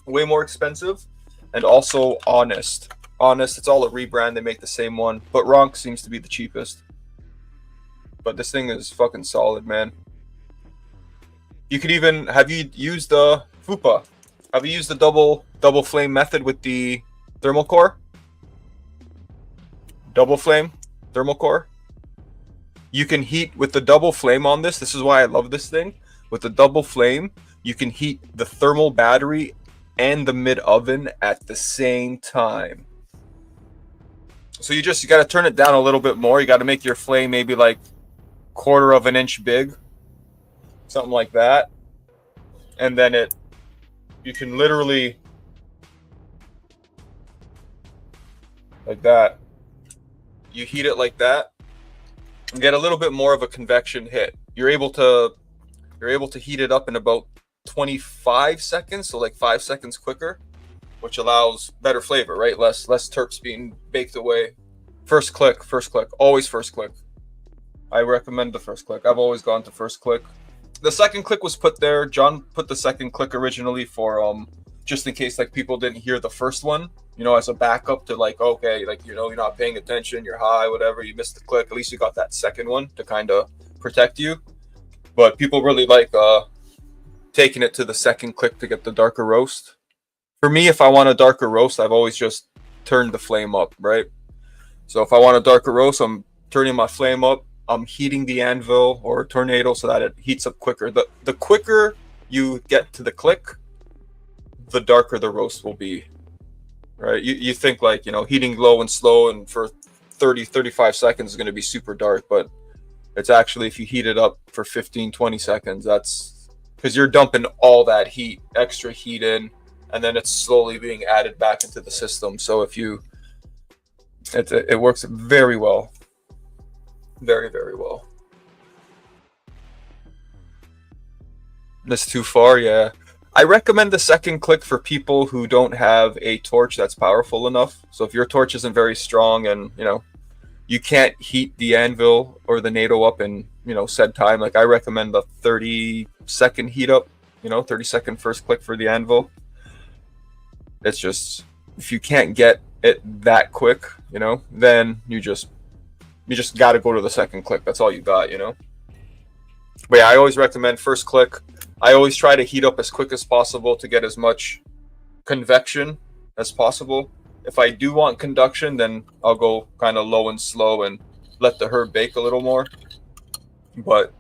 Speaker 2: way more expensive, and also Honest. It's all a rebrand. They make the same one, but Ronk seems to be the cheapest. But this thing is fucking solid, man. You could even have you used the Fupa? Have you used the double flame method with the thermal core? Double flame thermal core. You can heat with the double flame on this. This is why I love this thing. With the double flame, you can heat the thermal battery and the mid oven at the same time. So you got to turn it down a little bit more. You got to make your flame maybe like 1/4 of an inch big, something like that. And then you can literally, like that, you heat it like that and get a little bit more of a convection hit. You're able to heat it up in about 25 seconds, so like 5 seconds quicker, which allows better flavor, right? Less terps being baked away. First click, always first click. I recommend the first click. I've always gone to first click. The second click was put there. John put the second click originally for just in case like people didn't hear the first one, you know, as a backup to like, okay, like, you know, you're not paying attention, you're high, whatever, you missed the click. At least you got that second one to kind of protect you. But people really like taking it to the second click to get the darker roast. For me, if I want a darker roast, I've always just turned the flame up, right? So if I want a darker roast, I'm turning my flame up. I'm heating the anvil or tornado so that it heats up quicker. The quicker you get to the click, the darker the roast will be, right? You think like, you know, heating low and slow and for 30-35 seconds is going to be super dark, but it's actually, if you heat it up for 15-20 seconds, that's because you're dumping all that heat, extra heat in, and then it's slowly being added back into the system. So if you, it works very well. Very, very well. This too far, yeah. I recommend the second click for people who don't have a torch that's powerful enough. So if your torch isn't very strong and, you know, you can't heat the anvil or the NATO up in, you know, said time, like I recommend the 30-second heat up, you know, 30-second first click for the anvil. It's just, if you can't get it that quick, you know, then you just got to go to the second click. That's all you got, you know. But yeah, I always recommend first click. I always try to heat up as quick as possible to get as much convection as possible. If I do want conduction, then I'll go kind of low and slow and let the herb bake a little more. But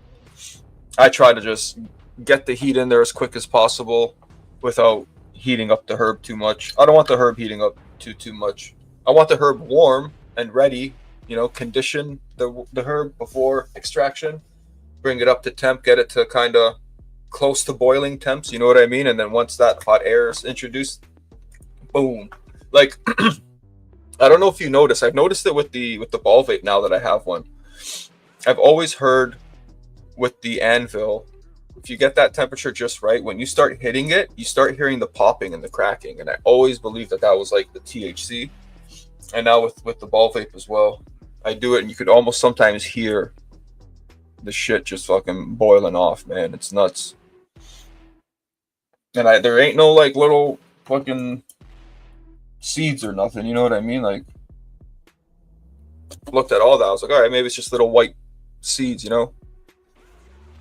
Speaker 2: I try to just get the heat in there as quick as possible without heating up the herb too much. I don't want the herb heating up too much. I want the herb warm and ready. You know, condition the herb before extraction, bring it up to temp, get it to kind of close to boiling temps, you know what I mean? And then once that hot air is introduced, boom. Like, I don't know if you notice, I've noticed it with the ball vape now that I have one. I've always heard with the anvil, if you get that temperature just right, when you start hitting it, you start hearing the popping and the cracking. And I always believed that was like the THC. And now with the ball vape as well, I do it and you could almost sometimes hear the shit just fucking boiling off, man. It's nuts. And there ain't no like little fucking seeds or nothing, you know what I mean? Like, looked at all that, I was like, all right, maybe it's just little white seeds, you know?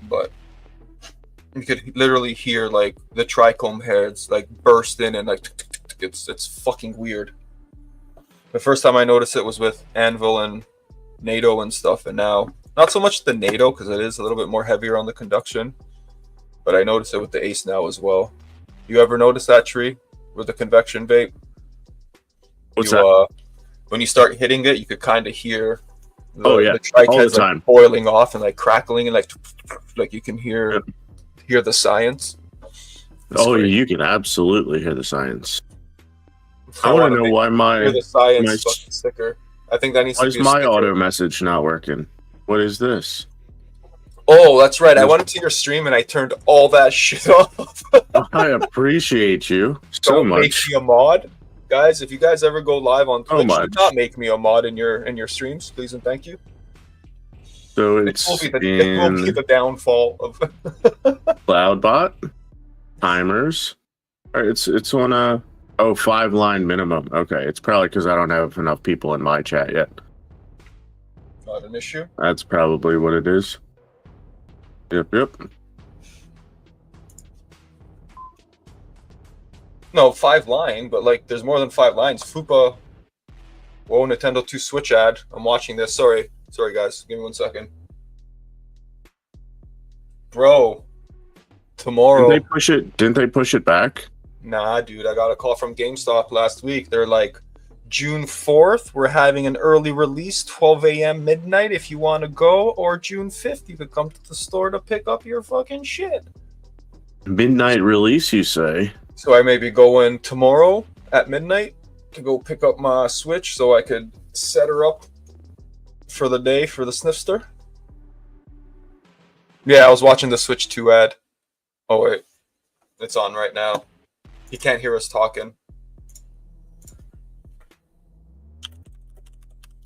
Speaker 2: But you could literally hear like the trichome heads like burst in and like it's fucking weird. The first time I noticed it was with anvil and NATO and stuff, and now not so much the NATO because it is a little bit more heavier on the conduction, but I noticed it with the Ace now as well. You ever notice that, Tree, with the convection vape?
Speaker 1: What's that?
Speaker 2: When you start hitting it, you could kind of hear the
Speaker 1: all the
Speaker 2: heads
Speaker 1: time,
Speaker 2: like boiling off and like crackling and like you can hear the science.
Speaker 1: Crazy. You can absolutely hear the science. I want to know why my
Speaker 2: fucking sticker. I think that needs to be.
Speaker 1: Why is my auto message not working? What is this?
Speaker 2: Oh, that's right. I went into your stream and I turned all that shit off.
Speaker 1: I appreciate you so much.
Speaker 2: Make me a mod, guys. If you guys ever go live on Twitch, do not make me a mod in your streams, please and thank you.
Speaker 1: So
Speaker 2: it will be the downfall of
Speaker 1: Cloudbot timers. All right, it's on a 5-line minimum. Okay, it's probably because I don't have enough people in my chat yet.
Speaker 2: Not an issue.
Speaker 1: That's probably what it is. Yep.
Speaker 2: No, 5-line, but like there's more than 5 lines. Fupa. Whoa, Nintendo 2 Switch ad. I'm watching this. Sorry guys. Give me 1 second. Bro. Tomorrow.
Speaker 1: Didn't they push it back?
Speaker 2: Nah, dude, I got a call from GameStop last week. They're like, June 4th, we're having an early release, 12 a.m. midnight if you want to go, or June 5th, you could come to the store to pick up your fucking shit.
Speaker 1: Midnight release, you say?
Speaker 2: So I may be going tomorrow at midnight to go pick up my Switch so I could set her up for the day for the Snifster. Yeah, I was watching the Switch 2 ad. Oh, wait. It's on right now. You can't hear us talking.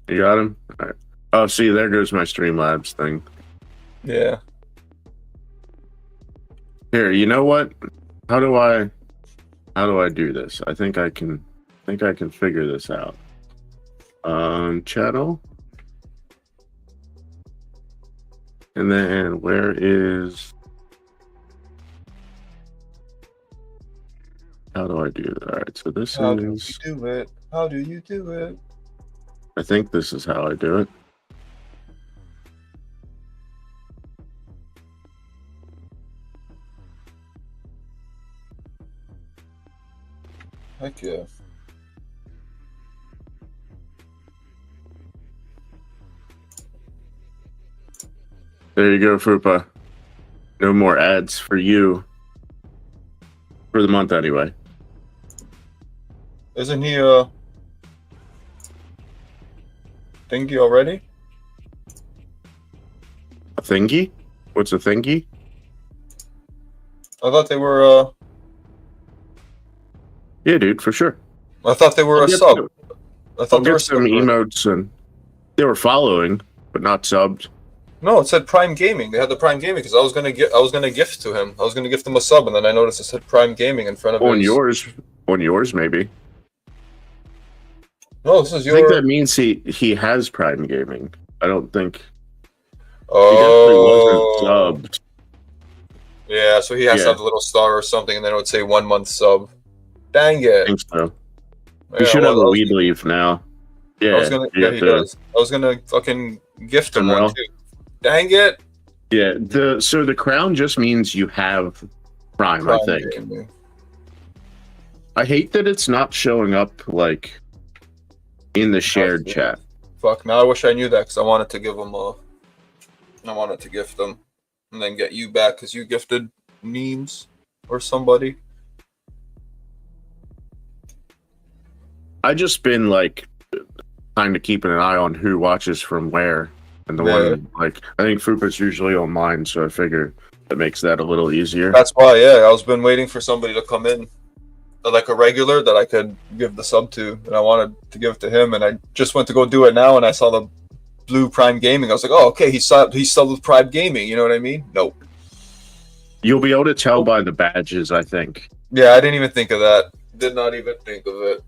Speaker 1: You got him? All right. Oh, see, there goes my Streamlabs thing.
Speaker 2: Yeah.
Speaker 1: Here, you know what? How do I do this? I think I can figure this out. Channel. And then where is... How do I do that? All right, so this
Speaker 2: How
Speaker 1: is...
Speaker 2: do you do it? How do you do it?
Speaker 1: I think this is how I do it.
Speaker 2: Heck yeah.
Speaker 1: There you go, Fupa. No more ads for you. For the month, anyway.
Speaker 2: Isn't he thingy already?
Speaker 1: A thingy? What's a thingy?
Speaker 2: I thought they were
Speaker 1: Yeah, dude, for sure.
Speaker 2: I thought they were
Speaker 1: I'll
Speaker 2: a
Speaker 1: get
Speaker 2: sub.
Speaker 1: some-
Speaker 2: I
Speaker 1: I'll
Speaker 2: thought they were
Speaker 1: get some
Speaker 2: sub.
Speaker 1: emotes, and they were following, but not subbed.
Speaker 2: No, it said Prime Gaming. They had the Prime Gaming because I was gonna gift to him. I was gonna gift him a sub, and then I noticed it said Prime Gaming in front of
Speaker 1: On
Speaker 2: his...
Speaker 1: yours, maybe.
Speaker 2: No, this is
Speaker 1: I think
Speaker 2: your...
Speaker 1: that means he has Prime Gaming. I don't think he
Speaker 2: Oh,
Speaker 1: definitely wasn't subbed.
Speaker 2: yeah. So he has to
Speaker 1: Yeah.
Speaker 2: have the little star or something, and then it would say 1 month sub. Dang
Speaker 1: I
Speaker 2: it!
Speaker 1: think so.
Speaker 2: Yeah,
Speaker 1: He should
Speaker 2: well,
Speaker 1: have a
Speaker 2: I was-
Speaker 1: weed leaf now. Yeah,
Speaker 2: I was gonna.
Speaker 1: you
Speaker 2: Yeah,
Speaker 1: have
Speaker 2: he
Speaker 1: to-
Speaker 2: does. I was gonna fucking gift him one
Speaker 1: Sunrail.
Speaker 2: too. Dang it!
Speaker 1: Yeah, so the crown just means you have Prime, I
Speaker 2: Prime
Speaker 1: think.
Speaker 2: Gaming.
Speaker 1: I hate that it's not showing up like in the shared
Speaker 2: yeah.
Speaker 1: chat.
Speaker 2: Fuck. Now I wish I knew that because I wanted to give him a. I wanted to gift them, and then get you back because you gifted memes or somebody.
Speaker 1: I just been like kind of keeping an eye on who watches from where, and the
Speaker 2: Yeah.
Speaker 1: one like I think Fupa's usually on mine, so I figure that makes that a little easier.
Speaker 2: That's why. Yeah, I was been waiting for somebody to come in, like a regular that I could give the sub to, and I wanted to give it to him, and I just went to go do it now, and I saw the blue Prime Gaming. I was like, oh, okay, he's subbed with Prime Gaming. You know what I mean? Nope.
Speaker 1: You'll be able to tell by the badges, I think.
Speaker 2: Yeah, I didn't even think of that. Did not even think of it.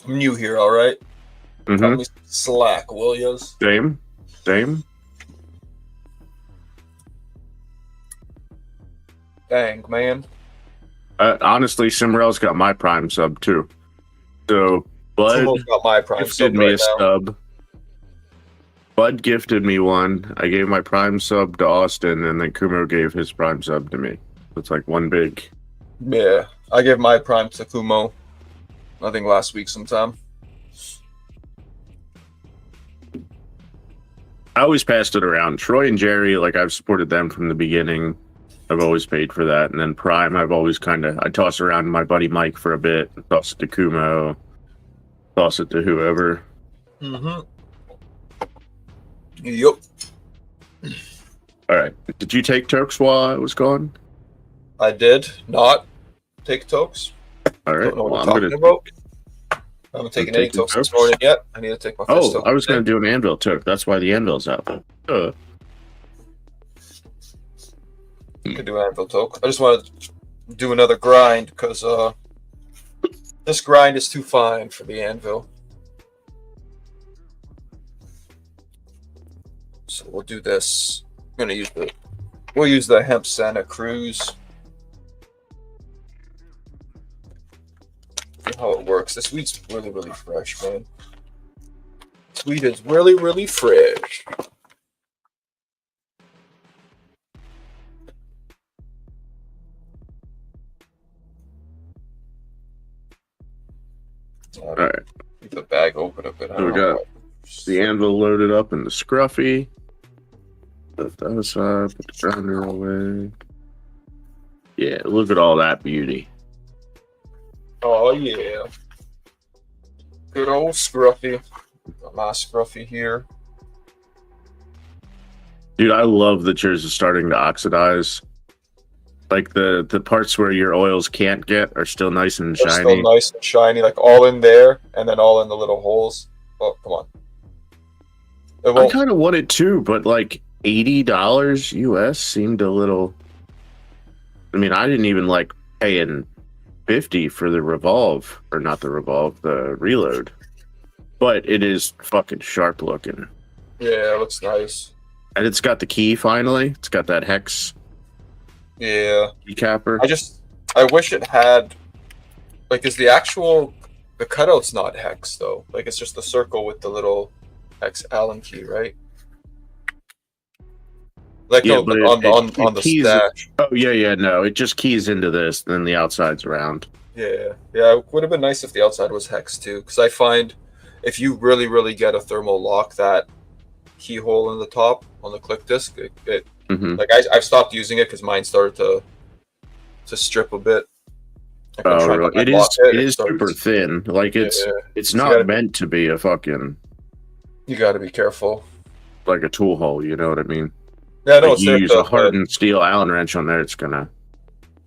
Speaker 2: I'm new here, all right?
Speaker 1: Mm-hmm.
Speaker 2: Cut me some slack, will yas?
Speaker 1: Same.
Speaker 2: Dang, man.
Speaker 1: Honestly, Simrel's got my Prime sub too. So Bud
Speaker 2: Kumo's got my Prime
Speaker 1: gifted
Speaker 2: sub
Speaker 1: me
Speaker 2: right
Speaker 1: a
Speaker 2: now.
Speaker 1: sub. Bud gifted me one. I gave my Prime sub to Austin, and then Kumo gave his Prime sub to me. It's like one big.
Speaker 2: Yeah, I gave my Prime to Kumo. I think last week sometime.
Speaker 1: I always passed it around. Troy and Jerry, like I've supported them from the beginning. I've always paid for that. And then Prime, I've always I toss around to my buddy Mike for a bit, toss it to Kumo, toss it to whoever.
Speaker 2: Mm-hmm. Yup.
Speaker 1: All right. Did you take Turks while I was gone?
Speaker 2: I did not take tokes.
Speaker 1: All right.
Speaker 2: Don't know what
Speaker 1: Well,
Speaker 2: I'm
Speaker 1: I'm
Speaker 2: talking
Speaker 1: gonna.
Speaker 2: about. I haven't taken any
Speaker 1: taking
Speaker 2: tokes this
Speaker 1: tokes?
Speaker 2: morning yet. I need to take my first
Speaker 1: Oh,
Speaker 2: toke
Speaker 1: I was
Speaker 2: today.
Speaker 1: going to do an anvil toke. That's why the anvil's out.
Speaker 2: I could do an anvil toke. I just want to do another grind because this grind is too fine for the anvil. So we'll do this. I'm gonna we'll use the hemp Santa Cruz. See how it works. This weed's really, really fresh, man. This weed is really, really fresh. gotta
Speaker 1: All right.
Speaker 2: keep the bag open a bit. I
Speaker 1: So we
Speaker 2: don't know
Speaker 1: got
Speaker 2: why.
Speaker 1: the anvil loaded up in the scruffy. Put that aside. Put the grinder away. Yeah, look at all that beauty.
Speaker 2: Oh yeah. Good old Scruffy. Got my Scruffy here.
Speaker 1: Dude, I love that yours is starting to oxidize. Like the parts where your oils can't get are still nice and
Speaker 2: They're still
Speaker 1: shiny.
Speaker 2: nice and shiny, like all in there, and then all in the little holes. Oh, come on. It
Speaker 1: I
Speaker 2: won't.
Speaker 1: kind of want it too, but like $80 US seemed a little. I mean, I didn't even like paying 50 for the revolve, or not the revolve, the reload. But it is fucking sharp looking.
Speaker 2: Yeah, it looks nice.
Speaker 1: And it's got the key finally. It's got that hex
Speaker 2: Yeah.
Speaker 1: keycapper.
Speaker 2: I wish it had, like, is the cutout's not hex though. Like, it's just the circle with the little hex Allen key, right? Like,
Speaker 1: Yeah,
Speaker 2: no,
Speaker 1: but
Speaker 2: on the
Speaker 1: keys.
Speaker 2: stash.
Speaker 1: Oh yeah, no, it just keys into this, then the outside's round.
Speaker 2: Yeah, it would have been nice if the outside was hex too, because I find if you really get a thermal lock, that keyhole in the top on the click disc, like I've stopped using it because mine started to strip a bit. Like,
Speaker 1: Oh, really? It is super
Speaker 2: starts,
Speaker 1: thin. Like it's
Speaker 2: So
Speaker 1: not meant to be a fucking
Speaker 2: you got to be careful.
Speaker 1: like a tool hole. You know what I mean?
Speaker 2: Yeah, no,
Speaker 1: Like
Speaker 2: it's
Speaker 1: you
Speaker 2: there
Speaker 1: use
Speaker 2: to,
Speaker 1: a hardened steel Allen wrench on there, it's gonna.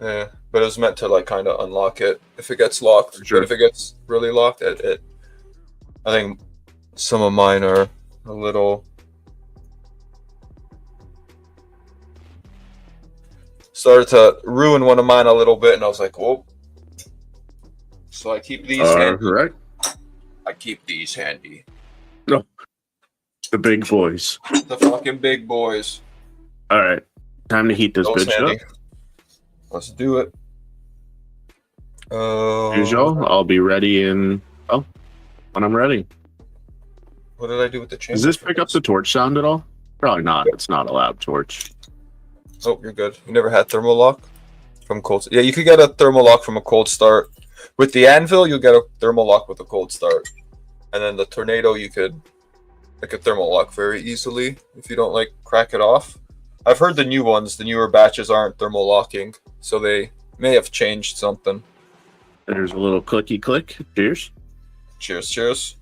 Speaker 2: yeah, but it was meant to like kind of unlock it if it gets locked.
Speaker 1: Sure.
Speaker 2: But if it gets really locked, I think some of mine are a little. Started to ruin one of mine a little bit, and I was like, "Whoa!" So I keep these handy.
Speaker 1: Right.
Speaker 2: I keep these handy.
Speaker 1: No, the big boys.
Speaker 2: The fucking big boys.
Speaker 1: All right, time to heat this
Speaker 2: Those
Speaker 1: bitch
Speaker 2: handy.
Speaker 1: up.
Speaker 2: Let's do it.
Speaker 1: Usual. I'll be ready when I'm ready.
Speaker 2: What did I do with the chamber?
Speaker 1: Does this pick up the torch sound at all? Probably not. It's not a loud torch.
Speaker 2: Oh, you're good. You never had thermal lock from cold. Yeah, you could get a thermal lock from a cold start. With the anvil, you'll get a thermal lock with a cold start, and then the tornado, you could like a thermal lock very easily if you don't like crack it off. I've heard the newer batches aren't thermal locking, so they may have changed something.
Speaker 1: There's a little clicky click. Cheers.
Speaker 2: Cheers.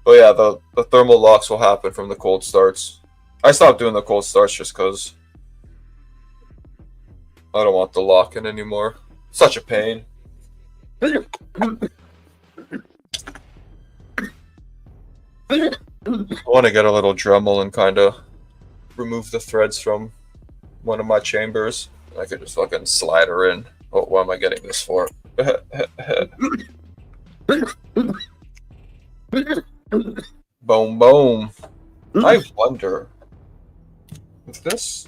Speaker 2: But yeah, the thermal locks will happen from the cold starts. I stopped doing the cold starts just because I don't want the lock-in anymore. Such a pain. I want to get a little Dremel and kind of remove the threads from one of my chambers. I could just fucking slide her in. Oh, what am I getting this for? Boom, boom. I wonder if this.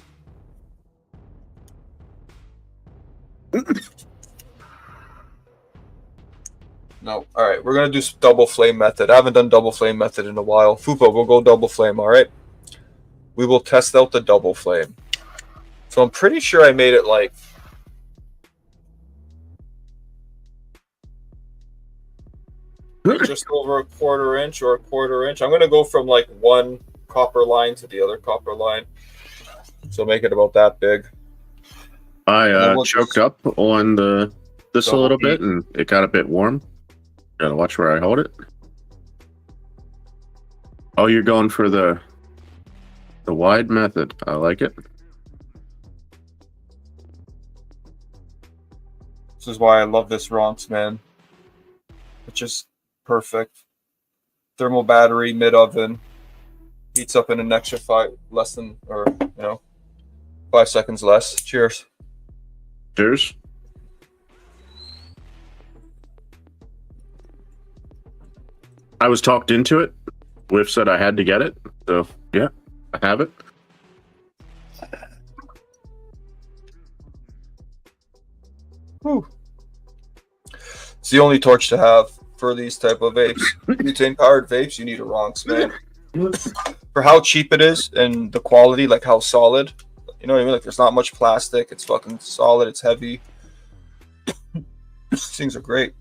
Speaker 2: No. All right, we're gonna do double flame method. I haven't done double flame method in a while. Fupa, we'll go double flame. All right. We will test out the double flame. So I'm pretty sure I made it like. Just over a quarter inch or a quarter inch. I'm gonna go from like one copper line to the other copper line. So make it about that big.
Speaker 1: I choked up on this a little bit, and it got a bit warm. Gotta watch where I hold it. Oh, you're going for the wide method. I like it.
Speaker 2: This is why I love this Ronx, man. It's just perfect. Thermal battery, mid oven. Heats up in an extra 5 seconds less. Cheers.
Speaker 1: Cheers. I was talked into it. Whiff said I had to get it. So, yeah, I have it.
Speaker 2: Whew. It's the only torch to have for these type of vapes. Butane powered vapes, you need a Ronx, man. For how cheap it is and the quality, like how solid. You know what I mean? Like there's not much plastic. It's fucking solid. It's heavy. These things are great.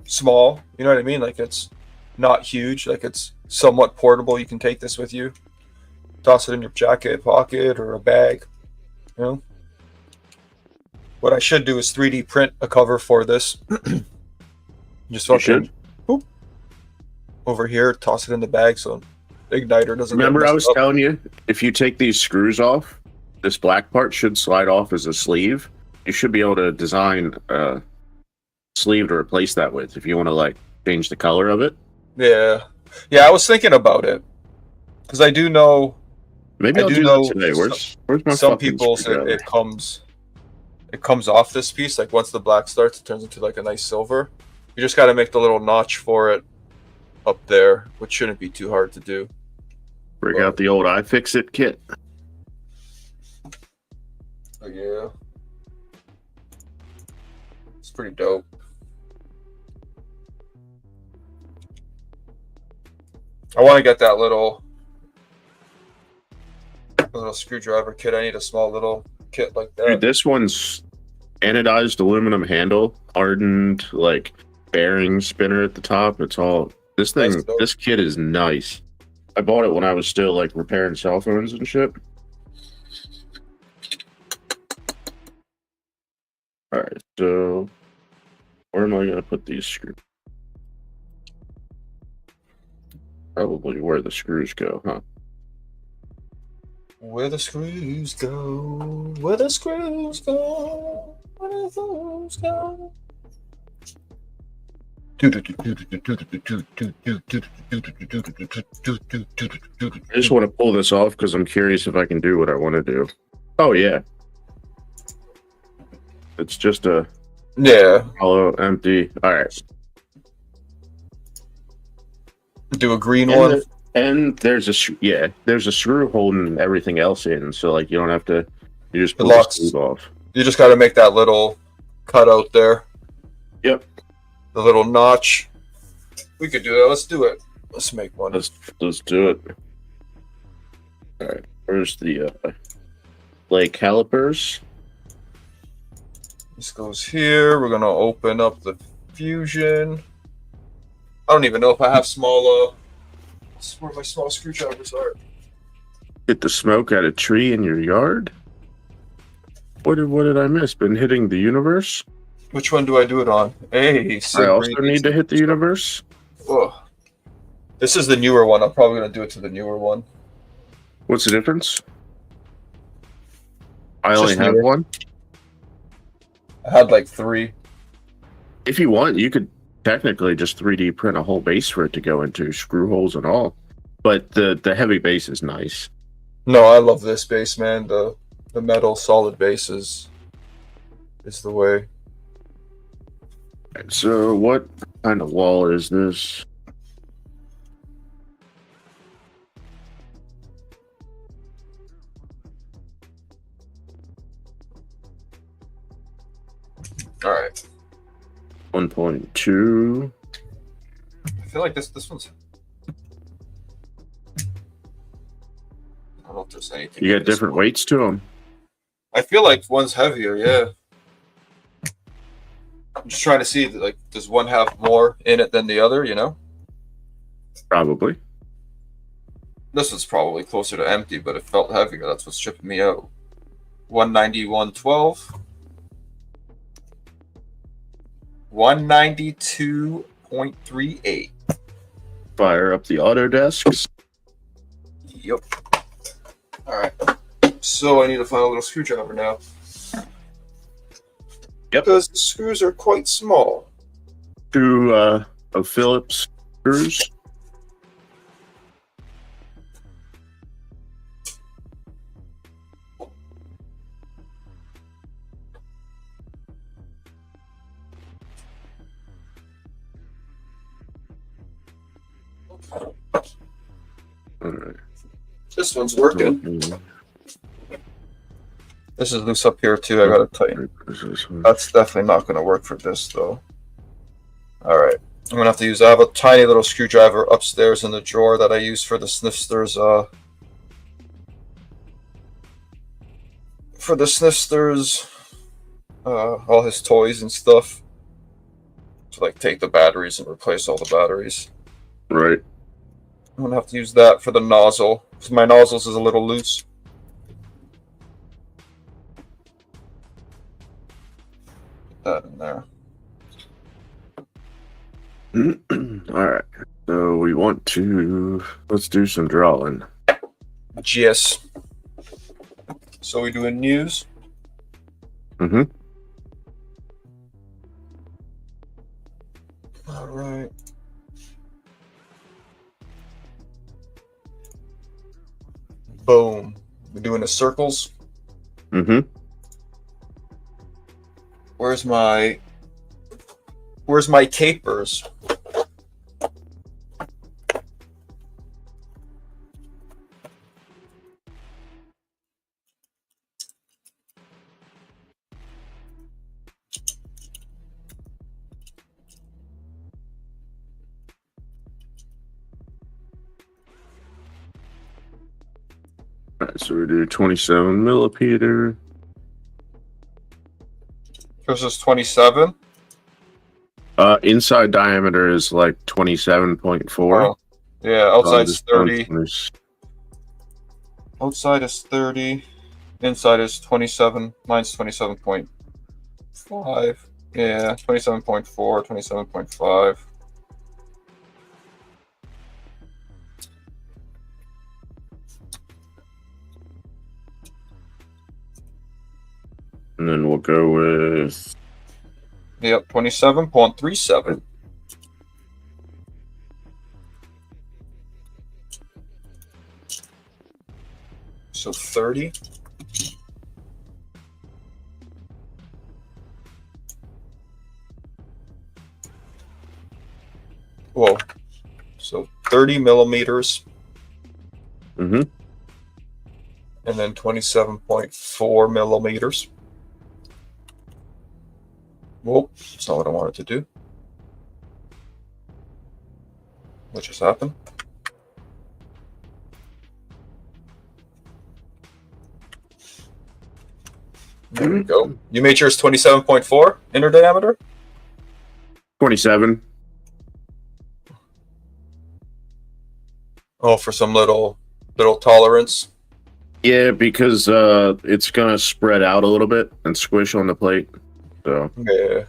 Speaker 2: small. You know what I mean? Like it's not huge. Like it's somewhat portable. You can take this with you, toss it in your jacket pocket or a bag. You know. What I should do is 3D print a cover for this. Just fucking boop, over here, toss it in the bag so the igniter doesn't.
Speaker 1: Remember, I was telling you, if you take these screws off, this black part should slide off as a sleeve. You should be able to design a sleeve to replace that with if you want to like change the color of it.
Speaker 2: Yeah, yeah. I was thinking about it because I do know.
Speaker 1: Maybe I'll do that today. Where's my
Speaker 2: some people say it comes off this piece. Like once the black starts, it turns into like a nice silver. You just got to make the little notch for it up there, which shouldn't be too hard to do.
Speaker 1: Bring out the old iFixit kit.
Speaker 2: Yeah, it's pretty dope. I want to get that little screwdriver kit. I need a small little kit like that.
Speaker 1: Dude, this one's anodized aluminum handle, hardened like bearing spinner at the top. It's all this thing. Nice, this kit is nice. I bought it when I was still like repairing cell phones and shit. All right, so where am I gonna put these screws? Probably where the screws go, huh?
Speaker 2: Where the screws go, where the screws go, where the screws go.
Speaker 1: I just want to pull this off because I'm curious if I can do what I want to do. Oh yeah, it's just a hollow, empty. All right.
Speaker 2: Do a green one.
Speaker 1: And there's a screw holding everything else in, so like you don't have to. You just pull
Speaker 2: the
Speaker 1: screws off.
Speaker 2: You just got to make that little cutout there.
Speaker 1: Yep.
Speaker 2: The little notch. We could do that. Let's do it. Let's make one.
Speaker 1: Let's do it. All right. Where's the leg calipers?
Speaker 2: This goes here. We're gonna open up the fusion. I don't even know if I have small. Where my small screwdrivers are.
Speaker 1: Hit the smoke at a tree in your yard? What did I miss? Been hitting the universe?
Speaker 2: Which one do I do it on? Hey,
Speaker 1: I also need to hit the universe.
Speaker 2: Oh. This is the newer one. I'm probably gonna do it to the newer one.
Speaker 1: What's the difference? I only have one.
Speaker 2: I had like 3.
Speaker 1: If you want, you could technically just 3D print a whole base for it to go into, screw holes and all. But the heavy base is nice.
Speaker 2: No, I love this base, man. The metal solid base is the way.
Speaker 1: So what kind of wall is this?
Speaker 2: All right.
Speaker 1: 1.2.
Speaker 2: I feel like this one's. I don't know if there's anything.
Speaker 1: You got different weights to them.
Speaker 2: I feel like one's heavier. Yeah. I'm just trying to see, like, does one have more in it than the other? You know.
Speaker 1: Probably.
Speaker 2: This was probably closer to empty, but it felt heavier. That's what's tripping me out. 190, 112. 192.38.
Speaker 1: Fire up the Autodesks.
Speaker 2: Yep. Alright. So I need to find a little screwdriver now.
Speaker 1: Yep.
Speaker 2: Because the screws are quite small.
Speaker 1: 2 of Phillips screws. Alright.
Speaker 2: This one's working. This is loose up here too. I gotta tighten. That's definitely not gonna work for this though. Alright. I'm gonna have to use. I have a tiny little screwdriver upstairs in the drawer that I use for the Sniffster's all his toys and stuff. to like take the batteries and replace all the batteries.
Speaker 1: Right.
Speaker 2: I'm gonna have to use that for the nozzle because my nozzles is a little loose. Put that in there.
Speaker 1: All right. So we want to let's do some drawing.
Speaker 2: Yes. So we doing news?
Speaker 1: Mm-hmm.
Speaker 2: All right. Boom. We're doing the circles.
Speaker 1: Mm-hmm.
Speaker 2: Where's my capers?
Speaker 1: All right, so we do 27 millimeter.
Speaker 2: Yours is 27.
Speaker 1: Inside diameter is like 27.4.
Speaker 2: Oh, yeah. Outside's 30.
Speaker 1: 20.
Speaker 2: Outside is 30. Inside is 27. Mine's 27.5. Yeah, 27.4, 27.5.
Speaker 1: And then we'll go with
Speaker 2: Yep, 27.37. So 30. Whoa. So 30 millimeters.
Speaker 1: mm-hmm.
Speaker 2: And then 27.4 millimeters. Whoa, that's not what I wanted to do. What just happened? There we go. You made yours 27.4 inner diameter?
Speaker 1: 27.
Speaker 2: Oh, for some little tolerance.
Speaker 1: Yeah, because it's gonna spread out a little bit and squish on the plate. So
Speaker 2: Yeah.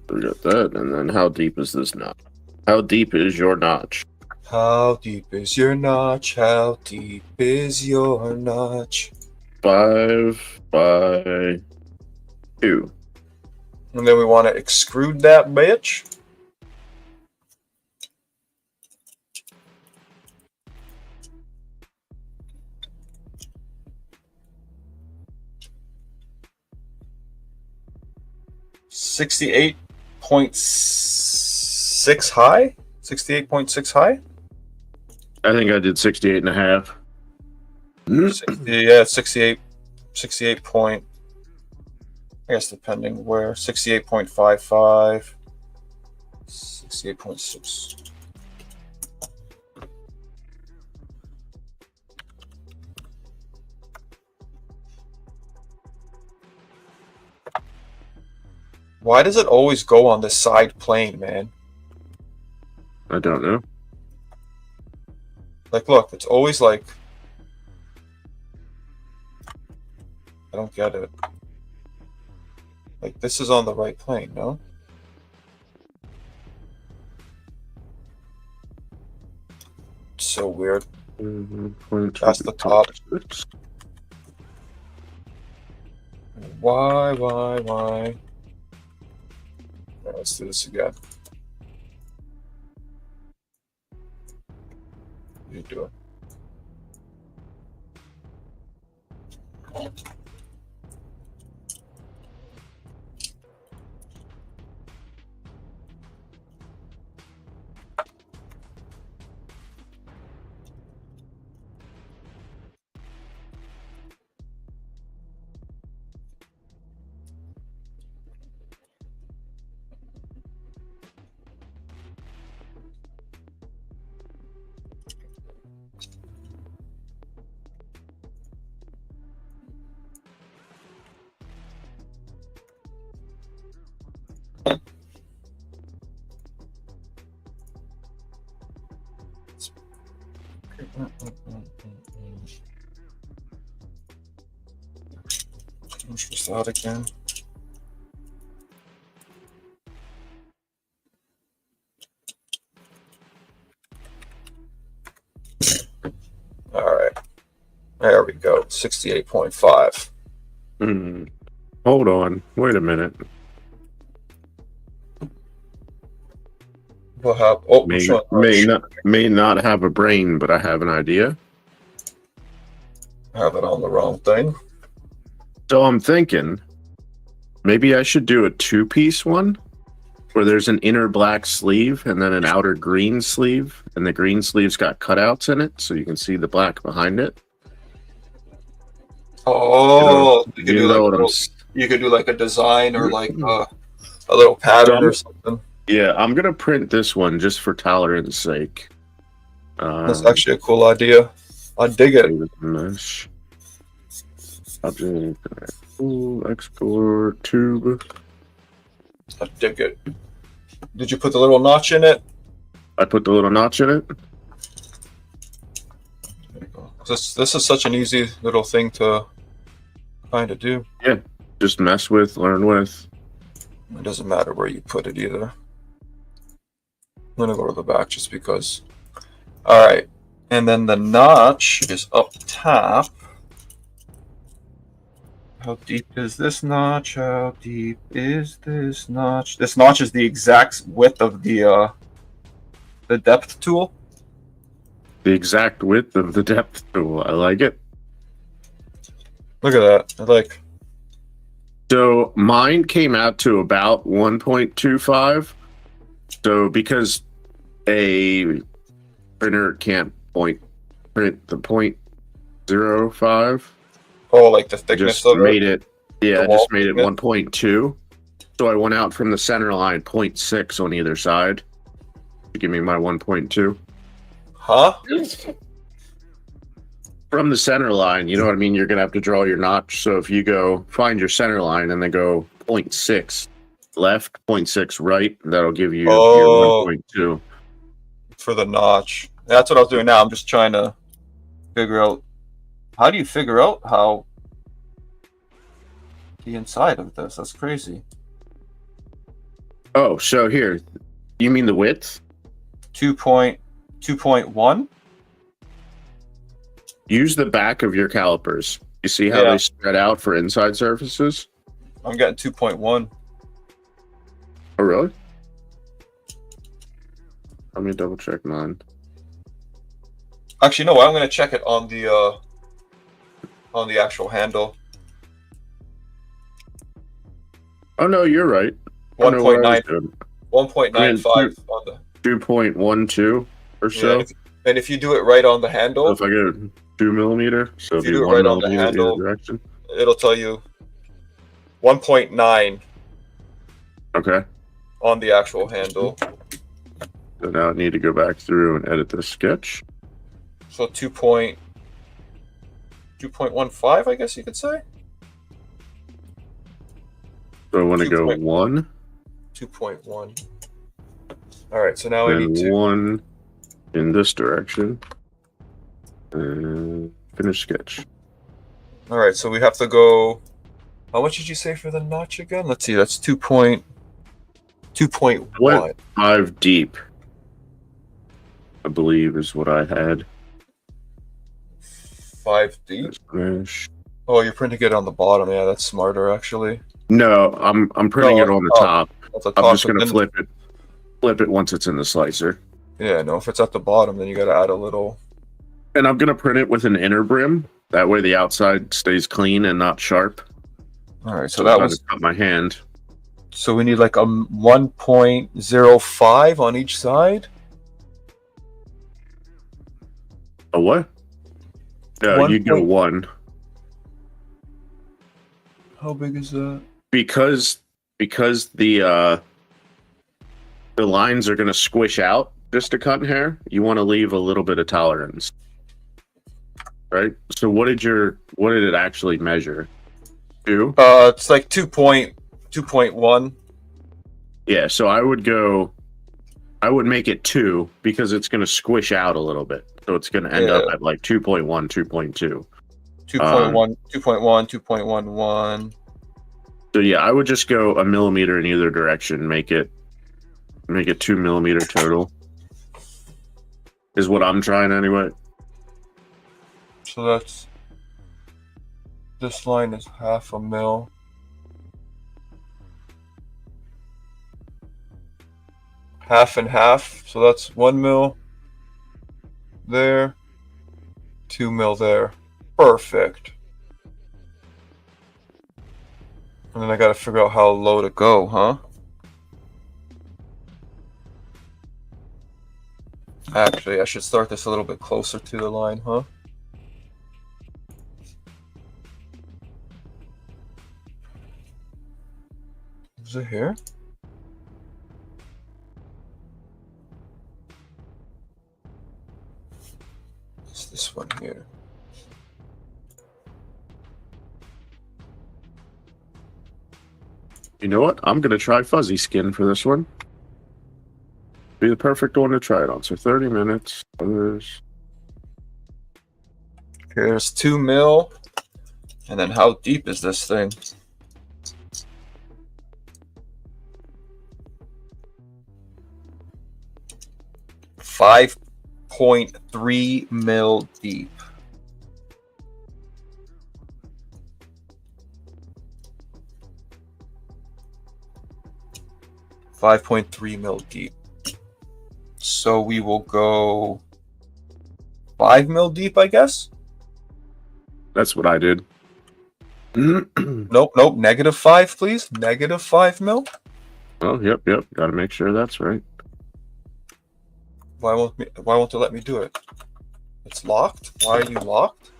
Speaker 1: we got that. And then how deep is this notch? How deep is your notch?
Speaker 2: How deep is your notch? How deep is your notch?
Speaker 1: 5 by 2.
Speaker 2: And then we want to extrude that bitch. .6 high? 68.6 high?
Speaker 1: I think I did 68 and a half.
Speaker 2: 60, yeah, 68 point, I guess depending where, 68.55, 68.6. Why does it always go on the side plane, man?
Speaker 1: I don't know.
Speaker 2: Like, look, it's always like, I don't get it. Like, this is on the right plane, no? It's so weird. That's the top. Why? Let's do this again. You do it. Push this out again. All right. There we go. 68.5.
Speaker 1: Hold on. Wait a minute.
Speaker 2: What happened? Oh,
Speaker 1: May not have a brain, but I have an idea.
Speaker 2: Have it on the wrong thing.
Speaker 1: So I'm thinking maybe I should do a two-piece one where there's an inner black sleeve and then an outer green sleeve, and the green sleeve's got cutouts in it so you can see the black behind it.
Speaker 2: Oh, you could do like a design or like a little pattern or something.
Speaker 1: Yeah, I'm gonna print this one just for tolerance sake.
Speaker 2: That's actually a cool idea. I dig it.
Speaker 1: Mesh. Object. Export tube.
Speaker 2: I dig it. Did you put the little notch in it?
Speaker 1: I put the little notch in it.
Speaker 2: There you go. This is such an easy little thing to kind of do.
Speaker 1: Yeah, just mess with, learn with.
Speaker 2: It doesn't matter where you put it either. I'm gonna go to the back just because. All right, and then the notch is up top. How deep is this notch? How deep is this notch? This notch is the exact width of the depth tool.
Speaker 1: The exact width of the depth tool. I like it.
Speaker 2: Look at that. I like.
Speaker 1: So mine came out to about 1.25. So because a printer can't print the 0.05.
Speaker 2: Oh, like the thickness
Speaker 1: Just
Speaker 2: of
Speaker 1: made it. Yeah, just made it
Speaker 2: thickness?
Speaker 1: 1.2. So I went out from the center line 0.6 on either side to give me my 1.2.
Speaker 2: Huh?
Speaker 1: From the center line, you know what I mean? You're going to have to draw your notch. So if you go find your center line and then go 0.6 left, 0.6 right, that'll give you your 1.2.
Speaker 2: For the notch. That's what I was doing now. I'm just trying to figure out. How do you figure out how the inside of this? That's crazy.
Speaker 1: Oh, so here. You mean the width?
Speaker 2: 2.1?
Speaker 1: Use the back of your calipers. You see how they spread out for inside surfaces?
Speaker 2: I'm getting 2.1.
Speaker 1: Oh, really? Let me double check mine.
Speaker 2: Actually, no. I'm going to check it on the actual handle.
Speaker 1: Oh no, you're right.
Speaker 2: 1.9, 1.95 on the
Speaker 1: 2.12 or so.
Speaker 2: And if you do it right on the handle,
Speaker 1: So if I go 2 millimeter, so
Speaker 2: if you do it right on the handle,
Speaker 1: direction.
Speaker 2: It'll tell you 1.9.
Speaker 1: Okay.
Speaker 2: On the actual handle.
Speaker 1: So now I need to go back through and edit this sketch.
Speaker 2: So 2.15, I guess you could say.
Speaker 1: So I want to go 1.
Speaker 2: 2.1. All right, so now I need to
Speaker 1: 1 in this direction. And finish sketch.
Speaker 2: All right, so we have to go. How much did you say for the notch again? Let's see. That's 2.1.
Speaker 1: 5 deep, I believe, is what I had.
Speaker 2: 5 deep.
Speaker 1: Finish.
Speaker 2: Oh, you're printing it on the bottom. Yeah, that's smarter actually.
Speaker 1: No, I'm printing it on the top. I'm just gonna flip it once it's in the slicer.
Speaker 2: Yeah, no, if it's at the bottom, then you got to add a little.
Speaker 1: And I'm gonna print it with an inner brim. That way, the outside stays clean and not sharp.
Speaker 2: All right, so that was
Speaker 1: cut my hand.
Speaker 2: So we need like a 1.05 on each side.
Speaker 1: A what? No, you go 1.
Speaker 2: How big is that?
Speaker 1: Because the lines are gonna squish out just a cut in hair. You want to leave a little bit of tolerance, right? So what did it actually measure? 2?
Speaker 2: It's like 2.1.
Speaker 1: Yeah, so I would go I would make it 2 because it's going to squish out a little bit. So it's going to end up at like 2.1, 2.2.
Speaker 2: 2.1, 2.1, 2.11.
Speaker 1: So yeah, I would just go a millimeter in either direction. Make it 2 millimeter total. Is what I'm trying anyway.
Speaker 2: So that's, this line is 0.5 mil. Half and half, so that's 1 mil there, 2 mil there. Perfect. And then I gotta figure out how low to go, huh? Actually, I should start this a little bit closer to the line, huh? Is it here? It's this one here.
Speaker 1: You know what? I'm going to try fuzzy skin for this one. Be the perfect one to try it on. So 30 minutes. Others.
Speaker 2: Here's 2 mil. And then how deep is this thing? .3 mil deep. .3 mil deep. So we will go 5 mil deep, I guess.
Speaker 1: That's what I did.
Speaker 2: Nope. -5, please. -5 mil.
Speaker 1: Oh, yep. Got to make sure that's right.
Speaker 2: Why won't it let me do it? It's locked? Why are you locked?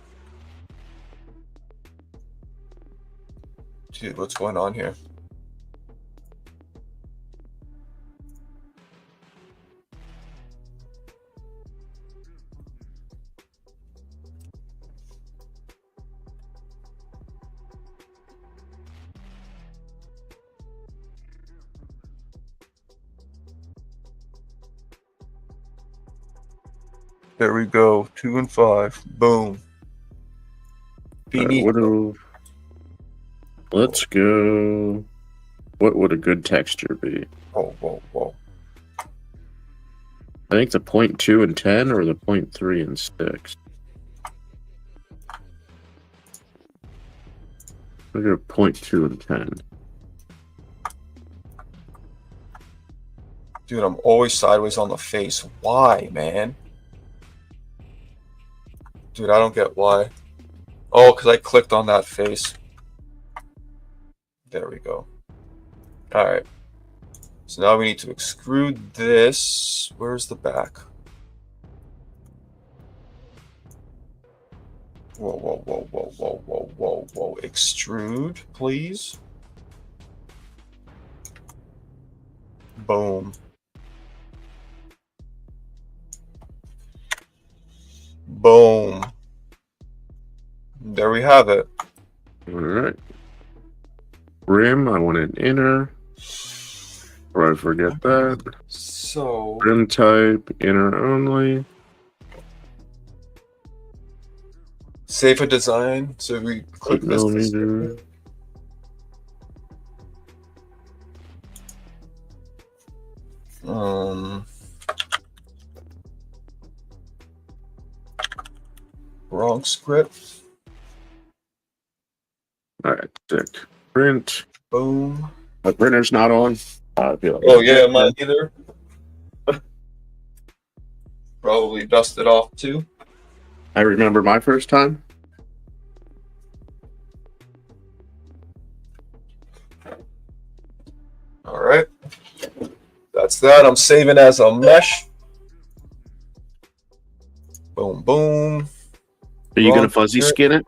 Speaker 2: Dude, what's going on here? There we go. 2 and 5. Boom.
Speaker 1: Let's go. What would a good texture be?
Speaker 2: Whoa.
Speaker 1: I think the 0.2 and 10 or the 0.3 and 6. Look at 0.2 and 10.
Speaker 2: Dude, I'm always sideways on the face. Why, man? Dude, I don't get why. Oh, because I clicked on that face. There we go. Alright. So now we need to extrude this. Where's the back? Whoa. Extrude, please. Boom. Boom. There we have it.
Speaker 1: All right. Rim, I want an inner. Or I forget that.
Speaker 2: So
Speaker 1: Rim type, inner only.
Speaker 2: save a design. So we click this.
Speaker 1: Millimeter.
Speaker 2: Wrong script.
Speaker 1: All right, sick. Print.
Speaker 2: Boom.
Speaker 1: My printer's not on. I feel like
Speaker 2: Oh yeah, mine either. Probably dusted off too.
Speaker 1: I remember my first time.
Speaker 2: All right. That's that. I'm saving as a mesh. Boom, boom.
Speaker 1: Are you gonna fuzzy skin it?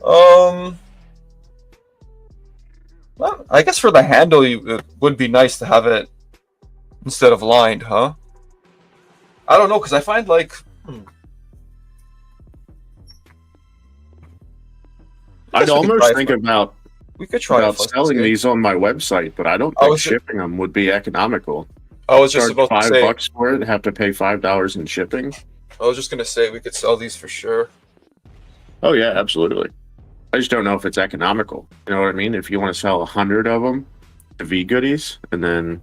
Speaker 2: Well, I guess for the handle, it would be nice to have it instead of lined, huh? I don't know, because I find like...
Speaker 1: I'd almost think about
Speaker 2: we could try
Speaker 1: selling these on my website, but I don't think shipping them would be economical.
Speaker 2: I was just
Speaker 1: Charge
Speaker 2: about to say.
Speaker 1: $5 for it, have to pay $5 in shipping.
Speaker 2: I was just gonna say we could sell these for sure.
Speaker 1: Oh yeah, absolutely. I just don't know if it's economical. You know what I mean? If you want to sell 100 of them to V goodies, and then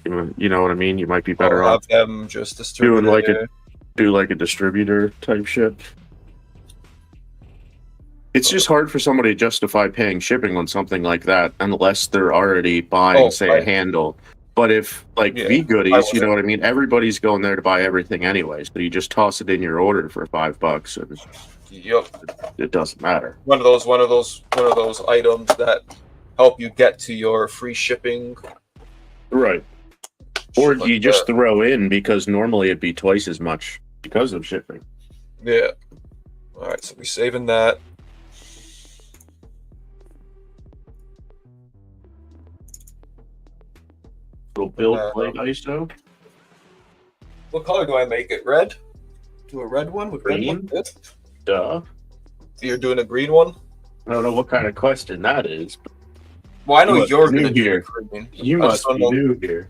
Speaker 1: you know what I mean, you might be better
Speaker 2: I'll
Speaker 1: off
Speaker 2: have them just
Speaker 1: doing
Speaker 2: distributed.
Speaker 1: like a distributor type shit. It's just hard for somebody to justify paying shipping on something like that unless they're already buying, a handle. But if V goodies, you know what I mean, everybody's going there to buy everything anyway, so you just toss it in your order for $5 and
Speaker 2: Yep.
Speaker 1: it doesn't matter.
Speaker 2: One of those items that help you get to your free shipping.
Speaker 1: Right. Or you just throw in because normally it'd be twice as much because of shipping.
Speaker 2: Yeah. All right, so we're saving that.
Speaker 1: Little build plate ISO.
Speaker 2: What color do I make it? Red? Do a red one with
Speaker 1: green?
Speaker 2: Red
Speaker 1: Duh.
Speaker 2: You're doing a green one?
Speaker 1: I don't know what kind of question that is.
Speaker 2: Well, I know you're going to do green.
Speaker 1: You must be new here.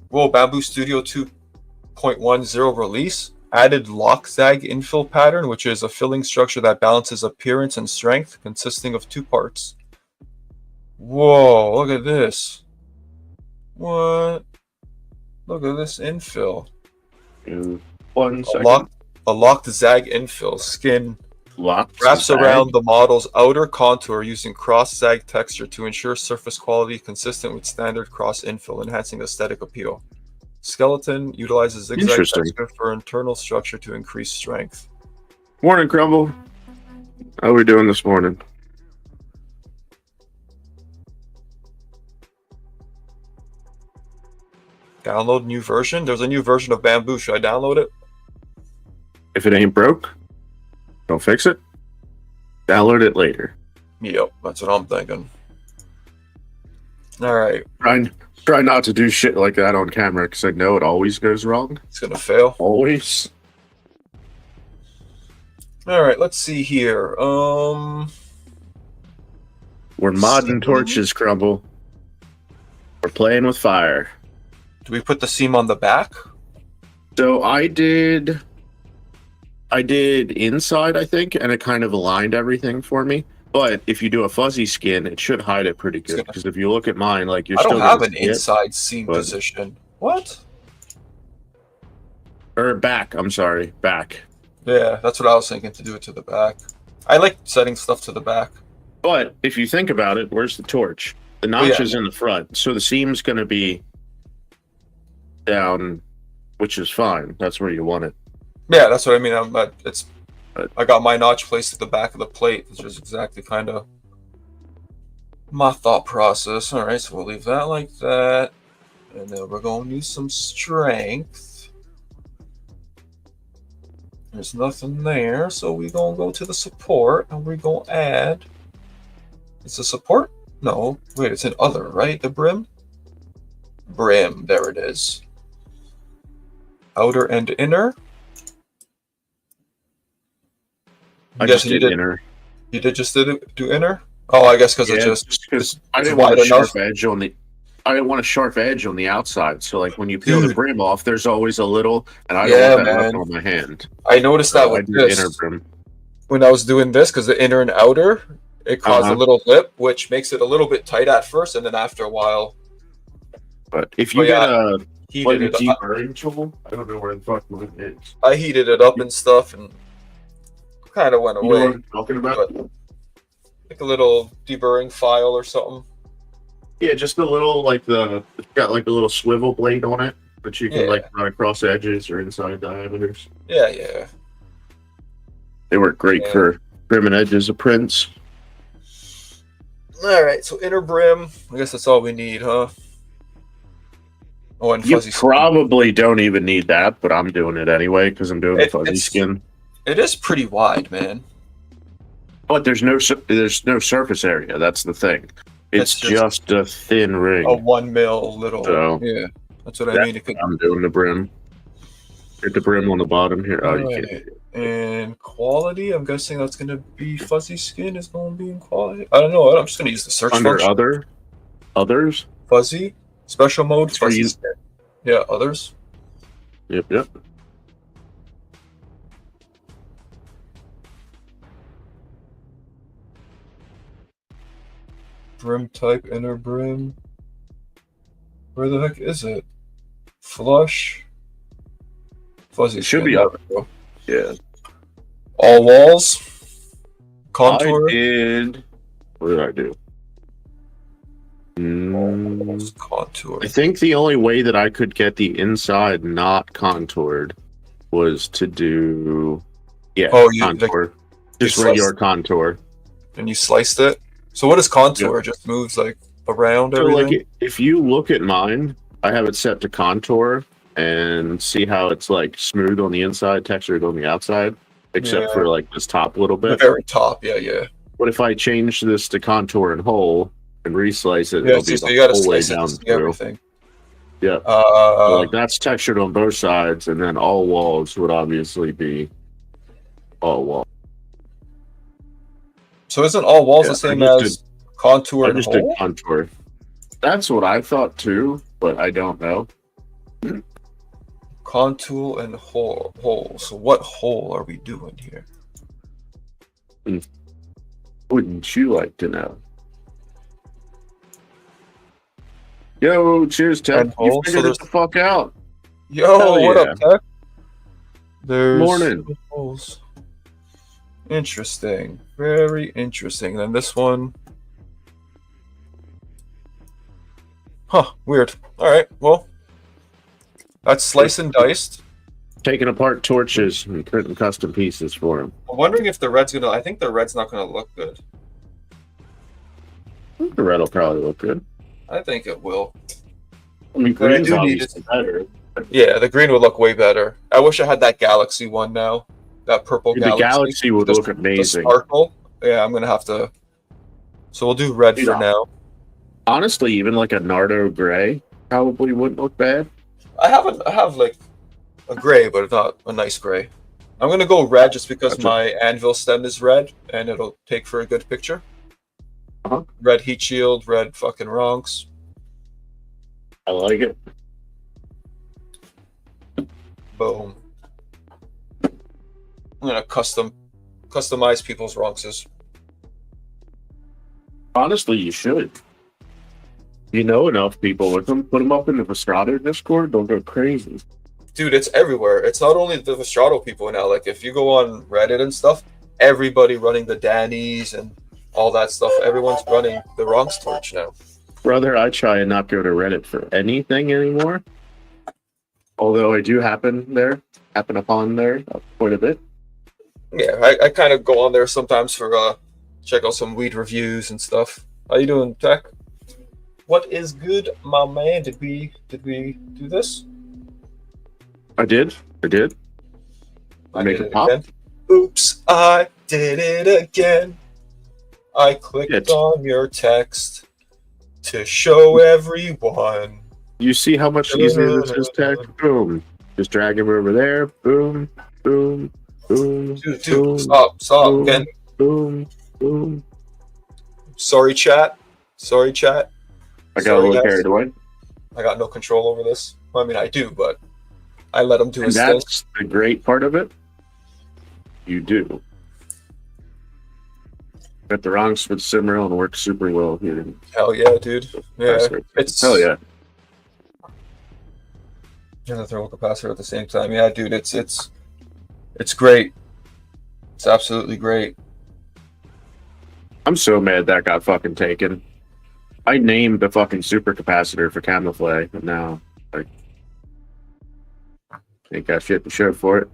Speaker 2: Whoa, Bamboo Studio 2.10 release. Added lock zag infill pattern, which is a filling structure that balances appearance and strength, consisting of 2 parts. Whoa, look at this. What? Look at this infill.
Speaker 1: 1 second.
Speaker 2: A locked zag infill skin
Speaker 1: wraps
Speaker 2: around the model's outer contour using cross zag texture to ensure surface quality consistent with standard cross infill, enhancing aesthetic appeal. Skeleton utilizes zigzag texture for internal structure to increase strength.
Speaker 1: Morning, Crumble. How are we doing this morning?
Speaker 2: Download new version. There's a new version of Bamboo. Should I download it?
Speaker 1: If it ain't broke, don't fix it. Download it later.
Speaker 2: Yep, that's what I'm thinking. All right.
Speaker 1: Try not to do shit like that on camera because I know it always goes wrong.
Speaker 2: It's gonna fail.
Speaker 1: Always.
Speaker 2: All right. Let's see here.
Speaker 1: We're modding torches, Crumble. We're playing with fire.
Speaker 2: Do we put the seam on the back?
Speaker 1: So I did inside, I think, and it kind of aligned everything for me. But if you do a fuzzy skin, it should hide it pretty good. Because if you look at mine, like you're still.
Speaker 2: I don't have an inside seam position. What?
Speaker 1: Or back. I'm sorry, back.
Speaker 2: Yeah, that's what I was thinking, to do it to the back. I like setting stuff to the back.
Speaker 1: But if you think about it, where's the torch? The notch is in the front, so the seam's going to be down, which is fine. That's where you want it.
Speaker 2: Yeah, that's what I mean. I got my notch placed at the back of the plate, which is exactly kind of my thought process. All right, so we'll leave that like that, and then we're going to use some strength. There's nothing there, so we're going to go to the support, and we're going to add. It's a support? No, wait, it's an other, right? The brim? Brim, there it is. Outer and inner.
Speaker 1: I just did inner.
Speaker 2: You did just do inner? Oh, I guess because
Speaker 1: I didn't want a sharp edge on the. I didn't want a sharp edge on the outside. So like when you peel the brim off, there's always a little, and I don't want that left on my hand.
Speaker 2: I noticed that with this. Inner brim. When I was doing this, because the inner and outer, it caused a little lip, which makes it a little bit tight at first, and then after a while.
Speaker 1: But if you get a deburring tool, I don't know where the fuck mine is.
Speaker 2: I heated it up and stuff, and kind of went away.
Speaker 1: You know what I'm talking about?
Speaker 2: Like a little deburring file or something.
Speaker 1: Yeah, just a little, it's got like a little swivel blade on it, but you can run across edges or inside diameters.
Speaker 2: Yeah.
Speaker 1: They work great for trimming edges of prints.
Speaker 2: All right, so inner brim. I guess that's all we need, huh? Oh, and fuzzy
Speaker 1: skin. Probably don't even need that, but I'm doing it anyway because I'm doing the fuzzy skin.
Speaker 2: It is pretty wide, man.
Speaker 1: But there's no surface area. That's the thing. It's just a thin ring.
Speaker 2: A 1 mil little. So, yeah, that's what I mean.
Speaker 1: I'm doing the brim. Get the brim on the bottom here. Oh, you can't.
Speaker 2: And quality, I'm guessing that's going to be fuzzy skin is going to be in quality. I don't know. I'm just going to use the search
Speaker 1: under
Speaker 2: function.
Speaker 1: Others?
Speaker 2: Fuzzy? Special mode? Fuzzy skin. Yeah, others.
Speaker 1: Yep.
Speaker 2: Brim type, inner brim. Where the heck is it? Flush. Fuzzy
Speaker 1: It should
Speaker 2: skin.
Speaker 1: be
Speaker 2: There
Speaker 1: up.
Speaker 2: we go.
Speaker 1: Yeah.
Speaker 2: All walls.
Speaker 1: I
Speaker 2: Contour.
Speaker 1: did. What did I do?
Speaker 2: Walls, contour.
Speaker 1: I think the only way that I could get the inside not contoured was to do, contour. Just regular contour.
Speaker 2: And you sliced it. So what is contour? It just moves like around
Speaker 1: So
Speaker 2: everything.
Speaker 1: like, if you look at mine, I have it set to contour and see how it's like smooth on the inside, textured on the outside, except for like this top little
Speaker 2: The
Speaker 1: bit.
Speaker 2: very top, yeah.
Speaker 1: But if I change this to contour and whole and reslice it,
Speaker 2: Yeah,
Speaker 1: it'll be
Speaker 2: so
Speaker 1: the
Speaker 2: you gotta
Speaker 1: whole way
Speaker 2: slice it
Speaker 1: down
Speaker 2: to see
Speaker 1: through.
Speaker 2: everything.
Speaker 1: Yeah. So like that's textured on both sides, and then all walls would obviously be all walls.
Speaker 2: So isn't all walls the same as contour
Speaker 1: I
Speaker 2: and
Speaker 1: just
Speaker 2: hole?
Speaker 1: did contour. That's what I thought too, but I don't know.
Speaker 2: Contour and hole. So what hole are we doing here?
Speaker 1: Wouldn't you like to know? Yo, cheers, Tech.
Speaker 2: And
Speaker 1: You
Speaker 2: hole,
Speaker 1: figured it the fuck out.
Speaker 2: Yo,
Speaker 1: Hell
Speaker 2: what up, Tech? There's
Speaker 1: Morning.
Speaker 2: holes. Interesting. Very interesting. Then this one. Huh, weird. Alright, well. That's sliced and diced.
Speaker 1: Taking apart torches and printing custom pieces for him.
Speaker 2: I'm wondering if the red's gonna. I think the red's not gonna look good.
Speaker 1: The red will probably look good.
Speaker 2: I think it will.
Speaker 1: I mean,
Speaker 2: But I
Speaker 1: green's
Speaker 2: do need
Speaker 1: obviously better.
Speaker 2: Yeah, the green would look way better. I wish I had that galaxy one now. That purple
Speaker 1: The
Speaker 2: galaxy.
Speaker 1: galaxy would look
Speaker 2: The
Speaker 1: amazing.
Speaker 2: sparkle. Yeah, I'm gonna have to. So we'll do red for now.
Speaker 1: Honestly, even like a Nardo gray probably wouldn't look bad.
Speaker 2: I have like a gray, but not a nice gray. I'm gonna go red just because my anvil stem is red and it'll take for a good picture. Red heat shield, red fucking ronks.
Speaker 1: I like it.
Speaker 2: Boom. I'm gonna customize people's ronxes.
Speaker 1: Honestly, you should. You know enough people with them. Put them up in the Vestrado Discord. Don't go crazy.
Speaker 2: Dude, it's everywhere. It's not only the Vestrado people now. Like, if you go on Reddit and stuff, everybody running the Dannies and all that stuff. Everyone's running the Ronks torch now.
Speaker 1: Brother, I try and not go to Reddit for anything anymore. Although I do happen upon there quite a bit.
Speaker 2: Yeah, I kind of go on there sometimes for check out some weed reviews and stuff. How you doing, Tech? What is good, my man? Did we do this?
Speaker 1: I did.
Speaker 2: I
Speaker 1: Make
Speaker 2: did
Speaker 1: it pop.
Speaker 2: again. Oops, I did it again. I clicked on your text to show everyone.
Speaker 1: You see how much easier this is, Tech? Boom. Just drag him over there. Boom. Boom. Boom.
Speaker 2: Dude,
Speaker 1: boom,
Speaker 2: stop
Speaker 1: boom,
Speaker 2: again.
Speaker 1: Boom. Boom.
Speaker 2: Sorry, chat.
Speaker 1: I got a little carried away.
Speaker 2: I got no control over this. Well, I mean, I do, but I let him do his thing.
Speaker 1: That's the great part of it. You do. Got the wrongs with Cimmeral and works super well here.
Speaker 2: Hell yeah, dude. Yeah, it's
Speaker 1: hell yeah.
Speaker 2: And the thermal capacitor at the same time. Yeah, dude, it's great. It's absolutely great.
Speaker 1: I'm so mad that got fucking taken. I named the fucking super capacitor for camouflage, but now like ain't got shit to show for it.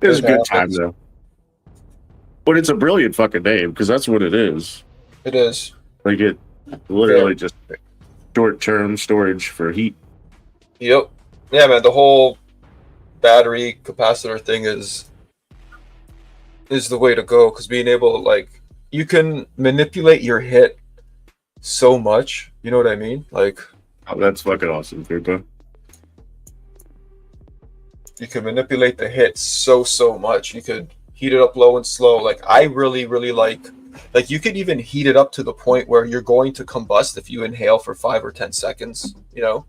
Speaker 1: It was a good time though. But it's a brilliant fucking name because that's what it is.
Speaker 2: It is.
Speaker 1: Like it literally just short-term storage for heat.
Speaker 2: Yep. Yeah, man. The whole battery capacitor thing is the way to go because being able to like you can manipulate your hit so much. You know what I mean? Like,
Speaker 1: oh, that's fucking awesome, dude.
Speaker 2: You can manipulate the hit so much. You could heat it up low and slow. Like I really like Like you could even heat it up to the point where you're going to combust if you inhale for 5 or 10 seconds, you know.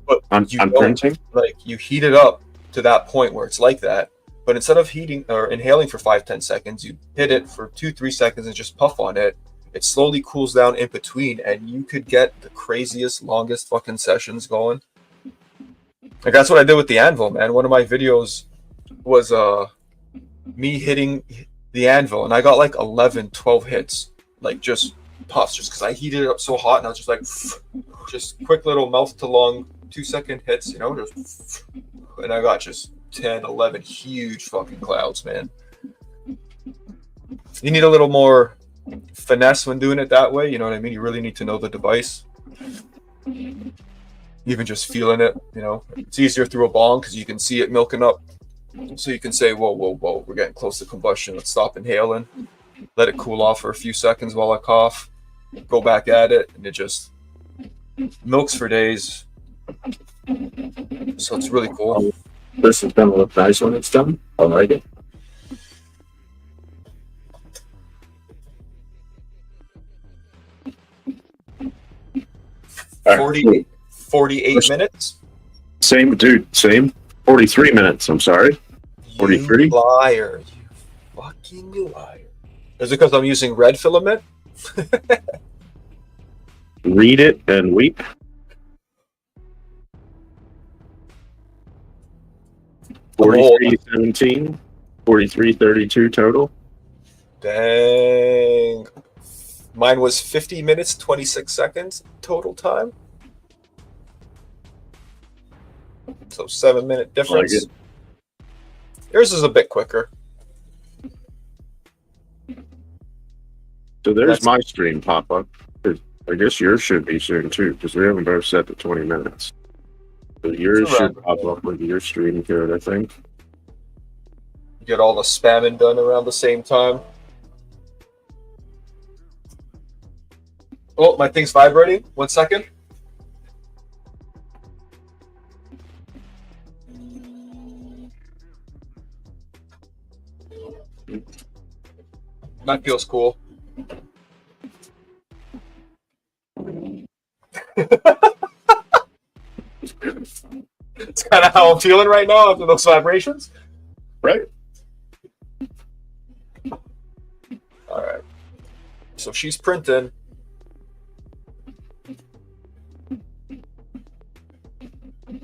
Speaker 2: But
Speaker 1: On
Speaker 2: you don't,
Speaker 1: printing.
Speaker 2: like you heat it up to that point where it's like that. But instead of heating or inhaling for 5-10 seconds, you hit it for 2-3 seconds and just puff on it. It slowly cools down in between, and you could get the craziest, longest fucking sessions going. Like that's what I did with the anvil, man. One of my videos was me hitting the anvil, and I got like 11, 12 hits, like just puffs, just because I heated it up so hot, and I was just like, just quick little mouth to lung, 2-second hits, you know, just, and I got just 10, 11 huge fucking clouds, man. You need a little more finesse when doing it that way, you know what I mean? You really need to know the device. Even just feeling it, you know, it's easier through a bong because you can see it milking up. So you can say, whoa, whoa, whoa, we're getting close to combustion. Let's stop inhaling. Let it cool off for a few seconds while I cough. Go back at it, and it just milks for days. So it's really cool.
Speaker 1: This is going to look nice when it's done. I like it. All right.
Speaker 2: 48 minutes?
Speaker 1: Same, dude. Same. 43 minutes. I'm sorry. 43?
Speaker 2: You liar. You fucking liar. Is it because I'm using red filament?
Speaker 1: Read it and weep. 43:17, 43:32 total.
Speaker 2: Dang. Mine was 50 minutes, 26 seconds total time. So 7-minute difference.
Speaker 1: Like
Speaker 2: Yours is a bit quicker.
Speaker 1: So there's my stream pop up. I guess yours should be soon too, because we haven't both set to 20 minutes. So yours should pop up with your stream code, I think.
Speaker 2: Get all the spamming done around the same time. Oh, my thing's vibrating. 1 second. That feels cool. It's kind of how I'm feeling right now after those vibrations.
Speaker 1: Right?
Speaker 2: All right. So she's printing.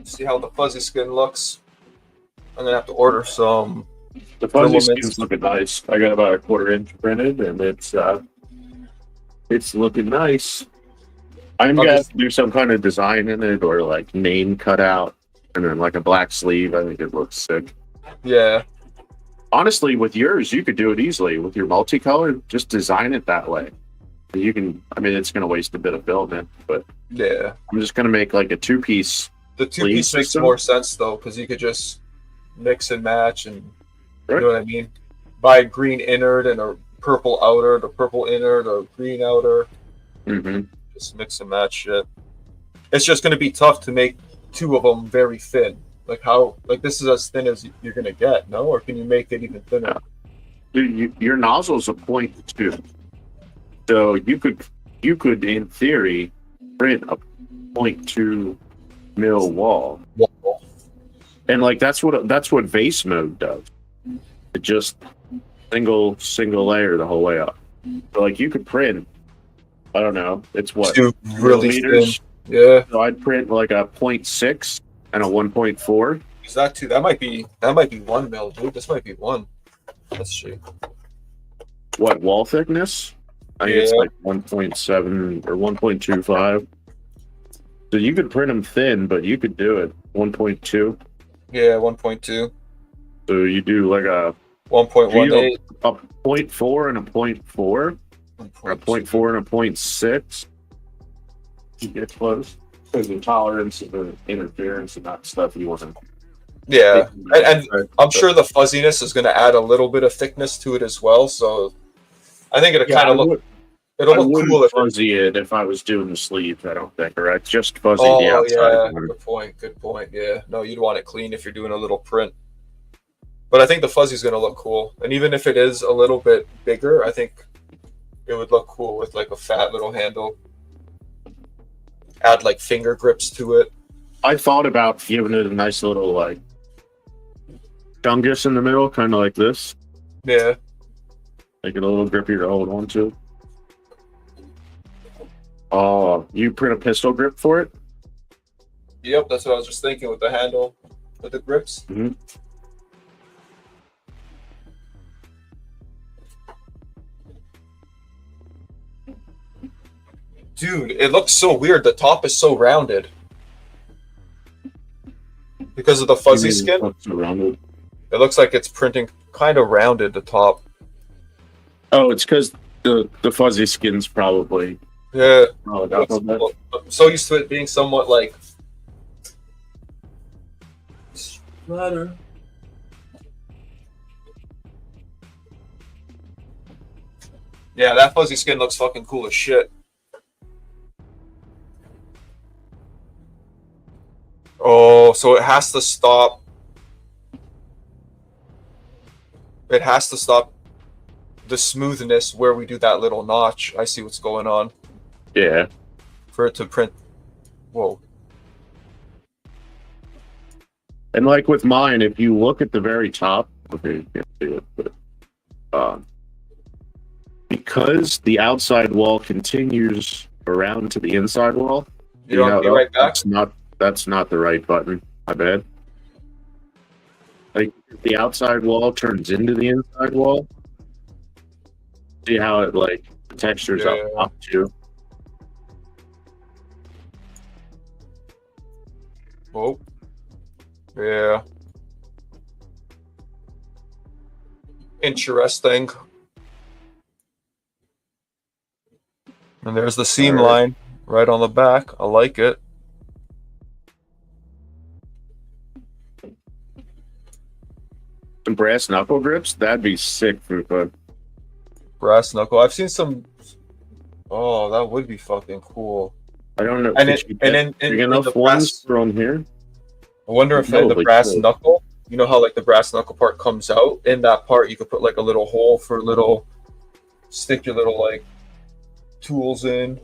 Speaker 2: See how the fuzzy skin looks. I'm gonna have to order some.
Speaker 1: The fuzzy skin's looking nice. I got about a 1/4 inch printed, and it's looking nice. I'm gonna have to do some kind of design in it, or like name cutout, and then like a black sleeve. I think it looks sick.
Speaker 2: Yeah.
Speaker 1: Honestly, with yours, you could do it easily with your multicolor. Just design it that way. You can. I mean, it's gonna waste a bit of filament, but
Speaker 2: yeah,
Speaker 1: I'm just gonna make like a 2-piece.
Speaker 2: The 2-piece makes more sense though, because you could just mix and match, and you know what I mean. Buy a green innard and a purple outer, the purple innard, or green outer. Just mix and match shit. It's just gonna be tough to make 2 of them very thin. Like how? Like this is as thin as you're gonna get, no? Or can you make it even thinner?
Speaker 1: Dude, your nozzle's a 0.2, so you could in theory print a 0.2 mil wall, and like that's what vase mode does. It just single layer the whole way up. So like you could print, I don't know, it's what,
Speaker 2: 2 really thin. Yeah.
Speaker 1: So I'd print like a 0.6 and a 1.4.
Speaker 2: Is that 2? That might be 1 mil, dude. This might be 1. Let's see.
Speaker 1: What wall thickness? I think it's like 1.7 or 1.25. So you could print them thin, but you could do it 1.2.
Speaker 2: Yeah, 1.2.
Speaker 1: So you do like a
Speaker 2: 1.18,
Speaker 1: a 0.4 and a 0.4, or a 0.4 and a 0.6. You get close because the tolerance and the interference and that stuff you want to.
Speaker 2: Yeah, and I'm sure the fuzziness is going to add a little bit of thickness to it as well. So I think it'll kind of look. It'll look cool
Speaker 1: fuzzy it if I was doing the sleeves. I don't think, right? Just fuzzy the outside.
Speaker 2: Oh yeah, good point. Good point. Yeah, no, you'd want it clean if you're doing a little print. But I think the fuzzy's going to look cool, and even if it is a little bit bigger, I think it would look cool with like a fat little handle. Add like finger grips to it.
Speaker 1: I thought about giving it a nice little like dungus in the middle, kind of like this.
Speaker 2: Yeah.
Speaker 1: Make it a little grippier to hold on to. Oh, you print a pistol grip for it?
Speaker 2: Yep, that's what I was just thinking with the handle, with the grips.
Speaker 1: Mm-hmm.
Speaker 2: Dude, it looks so weird. The top is so rounded. Because of the fuzzy skin?
Speaker 1: So rounded.
Speaker 2: It looks like it's printing kind of rounded, the top.
Speaker 1: Oh, it's because the fuzzy skin's probably...
Speaker 2: Yeah.
Speaker 1: Oh,
Speaker 2: I'm so used to it being somewhat like... Splatter. Yeah, that fuzzy skin looks fucking cool as shit. Oh, so it has to stop. It has to stop the smoothness where we do that little notch. I see what's going on.
Speaker 1: Yeah.
Speaker 2: For it to print. Whoa.
Speaker 1: And like with mine, if you look at the very top, okay, you can't see it, but because the outside wall continues around to the inside wall,
Speaker 2: You don't have to be right back?
Speaker 1: That's not the right button. My bad. Like the outside wall turns into the inside wall. See how it like the texture's up too.
Speaker 2: Oh. Yeah. Interesting. And there's the seam line right on the back. I like it.
Speaker 1: Some brass knuckle grips? That'd be sick for fun.
Speaker 2: Brass knuckle. I've seen some. Oh, that would be fucking cool.
Speaker 1: I don't know.
Speaker 2: And in
Speaker 1: enough
Speaker 2: the
Speaker 1: ones
Speaker 2: brass,
Speaker 1: from here?
Speaker 2: I wonder if in the brass knuckle, you know how like the brass knuckle part comes out. In that part, you could put like a little hole for stick your little like tools in.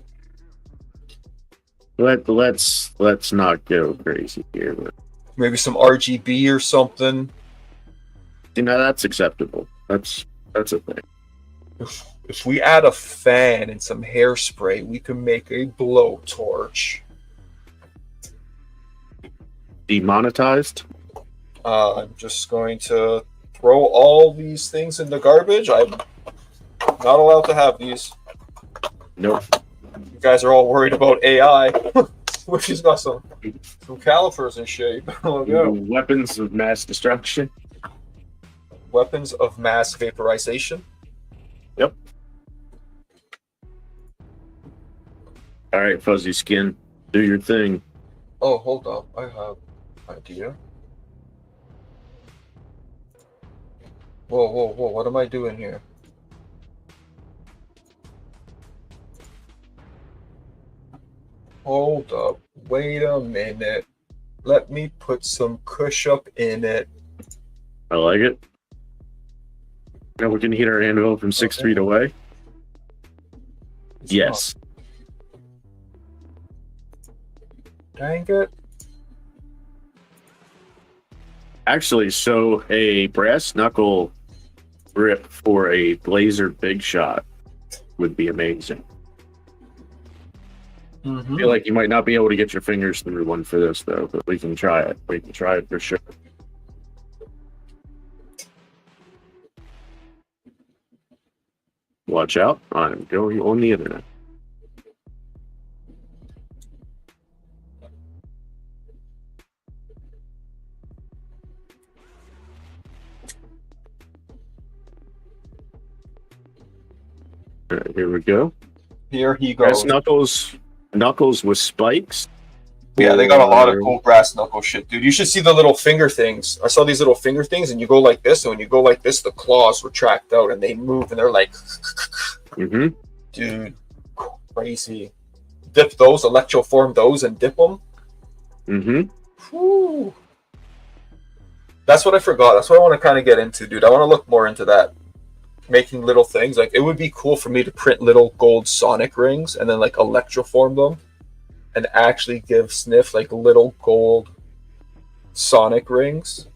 Speaker 1: Let's not go crazy here. But...
Speaker 2: Maybe some RGB or something.
Speaker 1: You know, that's acceptable. That's a thing.
Speaker 2: If we add a fan and some hairspray, we can make a blowtorch.
Speaker 1: Demonetized?
Speaker 2: I'm just going to throw all these things in the garbage. I'm not allowed to have these.
Speaker 1: Nope.
Speaker 2: You guys are all worried about AI. Whiffy's got some calipers and shit.
Speaker 1: Weapons of mass destruction.
Speaker 2: Weapons of mass vaporization.
Speaker 1: Yep. All right, fuzzy skin, do your thing.
Speaker 2: Oh, hold up. I have an idea. Whoa, whoa, whoa. What am I doing here? Hold up. Wait a minute. Let me put some cush up in it.
Speaker 1: I like it. Now we can heat our anvil from 6 feet away. Yes.
Speaker 2: Dang it.
Speaker 1: Actually, so a brass knuckle grip for a laser big shot would be amazing. I feel like you might not be able to get your fingers through one for this, though, but we can try it. We can try it for sure. Watch out. I'm going on the internet. All right, here we go.
Speaker 2: Here he goes.
Speaker 1: Brass knuckles with spikes.
Speaker 2: Yeah, they got a lot of cool brass knuckle shit, dude. You should see the little finger things. I saw these little finger things, and you go like this, and when you go like this, the claws retract out, and they move, and they're like... Dude, crazy. Dip those, electroform those, and dip them. Whew. That's what I forgot. That's what I want to kind of get into, dude. I want to look more into that. making little things. Like it would be cool for me to print little gold Sonic rings and then like electroform them and actually give Sniff like little gold Sonic rings.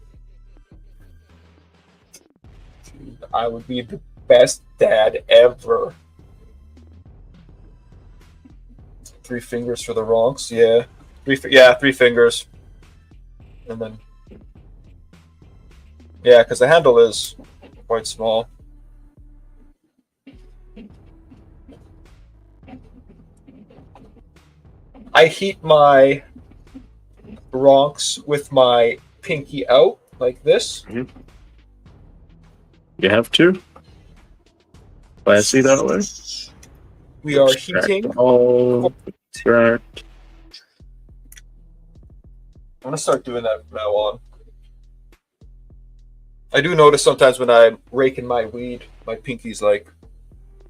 Speaker 2: Dude, I would be the best dad ever. 3 fingers for the Ronks, yeah. 3 fingers. And then yeah, because the handle is quite small. I heat my Ronks with my pinky out like this.
Speaker 1: You have to. Classy that way.
Speaker 2: We are
Speaker 1: Extract
Speaker 2: heating.
Speaker 1: all. Extract.
Speaker 2: I'm gonna start doing that from now on. I do notice sometimes when I'm raking my weed, my pinky's like,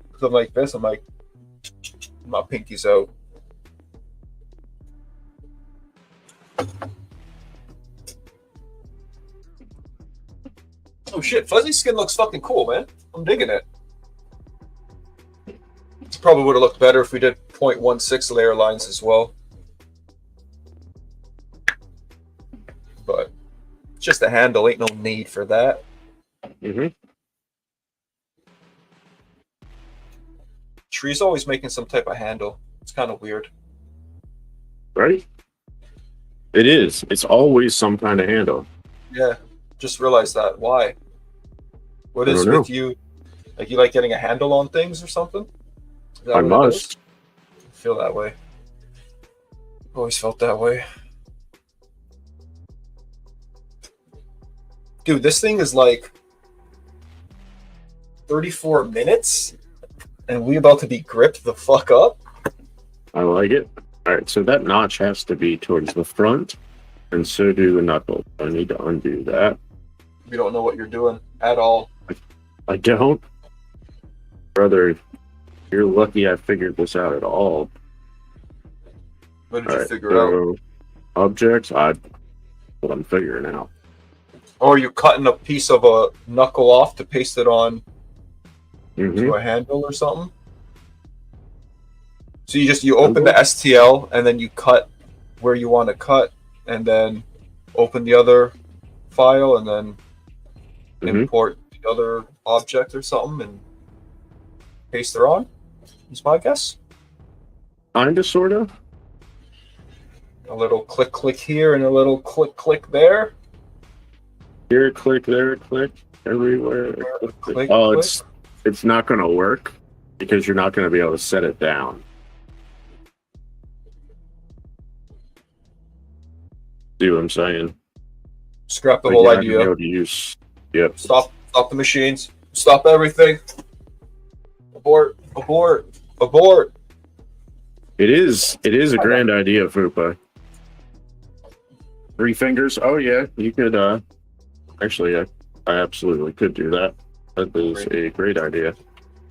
Speaker 2: because I'm like this, I'm like, my pinky's out. Oh shit, fuzzy skin looks fucking cool, man. I'm digging it. Probably would have looked better if we did 0.16 layer lines as well. But it's just a handle, ain't no need for that. Tree's always making some type of handle. It's kind of weird.
Speaker 1: Right? It is. It's always some kind of handle.
Speaker 2: Yeah, just realized that. Why? What is with you? Like you like getting a handle on things or something?
Speaker 1: I must.
Speaker 2: I feel that way. Always felt that way. Dude, this thing is like 34 minutes and we about to be gripped the fuck up.
Speaker 1: I like it. All right, so that notch has to be towards the front, and so do the knuckles. I need to undo that.
Speaker 2: You don't know what you're doing at all.
Speaker 1: I don't. Brother, you're lucky I figured this out at all.
Speaker 2: What did you figure out?
Speaker 1: Objects, what I'm figuring out.
Speaker 2: Or you're cutting a piece of a knuckle off to paste it on to a handle or something? So you open the STL and then you cut where you want to cut and then open the other file and then import the other object or something and paste it on? Is my guess.
Speaker 1: Kinda, sorta.
Speaker 2: A little click here and a little click there.
Speaker 1: Here, click there, click everywhere.
Speaker 2: Click,
Speaker 1: oh,
Speaker 2: click.
Speaker 1: It's not gonna work because you're not gonna be able to set it down. See what I'm saying?
Speaker 2: Scrap the whole idea.
Speaker 1: Be able to use. Yep.
Speaker 2: Stop the machines. Stop everything. Abort.
Speaker 1: It is a grand idea, Fupa. 3 fingers. Oh yeah, you could. Actually, I absolutely could do that. That is a great idea.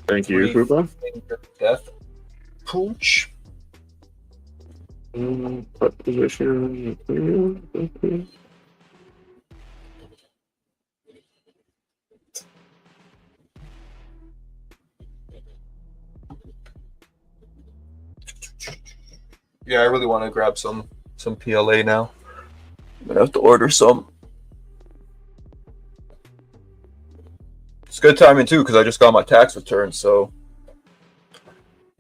Speaker 1: Thank you, Fupa.
Speaker 2: Death. Pooch.
Speaker 1: What position? Okay.
Speaker 2: Yeah, I really want to grab some PLA now. I'm gonna have to order some. It's good timing too because I just got my tax return, so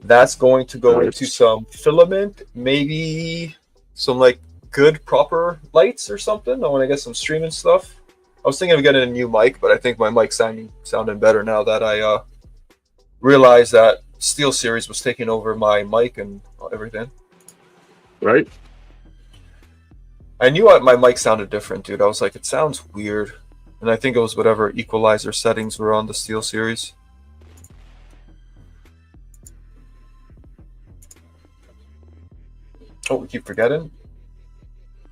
Speaker 2: that's going to go into some filament, maybe some like good proper lights or something. I want to get some streaming stuff. I was thinking of getting a new mic, but I think my mic's sounding better now that I realized that SteelSeries was taking over my mic and everything.
Speaker 1: Right.
Speaker 2: I knew my mic sounded different, dude. I was like, it sounds weird. And I think it was whatever equalizer settings were on the SteelSeries. Oh, we keep forgetting.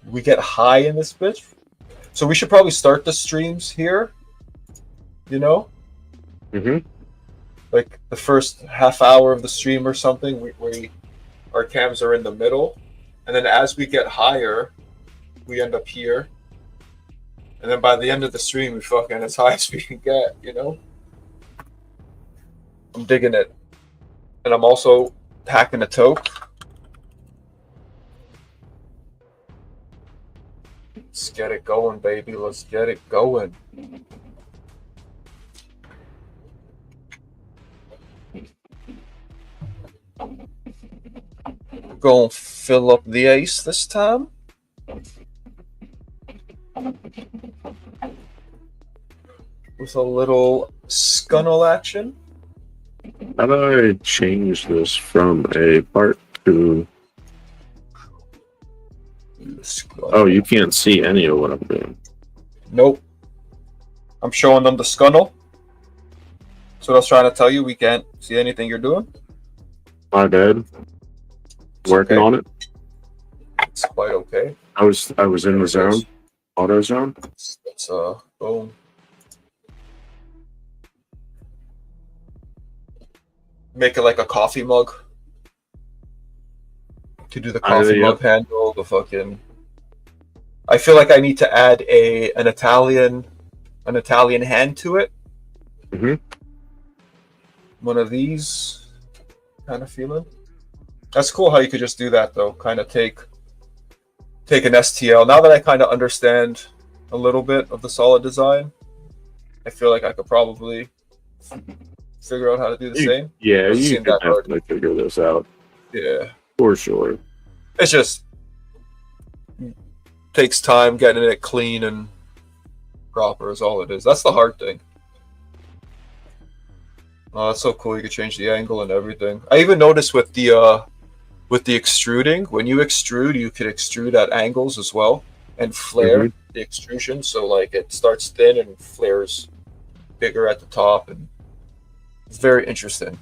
Speaker 2: We get high in this bitch. So we should probably start the streams here. You know? Like the first half hour of the stream or something, our cams are in the middle. And then as we get higher, we end up here. And then by the end of the stream, we fucking as high as we can get, you know? I'm digging it. And I'm also packing a tote. Let's get it going, baby. Let's get it going. We're gonna fill up the ace this time. With a little scuttle action.
Speaker 1: How do I change this from a part to... Oh, you can't see any of what I'm doing.
Speaker 2: Nope. I'm showing them the scuttle. That's what I was trying to tell you. We can't see anything you're doing.
Speaker 1: My bad. Working on it.
Speaker 2: It's quite okay.
Speaker 1: I was in the zone. Auto zone.
Speaker 2: Let's boom. Make it like a coffee mug. To do the coffee mug handle, the fucking. I feel like I need to add an Italian hand to it.
Speaker 1: Mm-hmm.
Speaker 2: One of these kind of feeling. That's cool how you could just do that though. Kind of take an STL. Now that I kind of understand a little bit of the solid design, I feel like I could probably figure out how to do the same.
Speaker 1: Yeah, you can definitely figure this out.
Speaker 2: Yeah,
Speaker 1: for sure.
Speaker 2: It's just takes time getting it clean and proper is all it is. That's the hard thing. Oh, that's so cool. You can change the angle and everything. I even noticed with the extruding, when you extrude, you can extrude at angles as well and flare the extrusion. So like it starts thin and flares bigger at the top, and it's very interesting.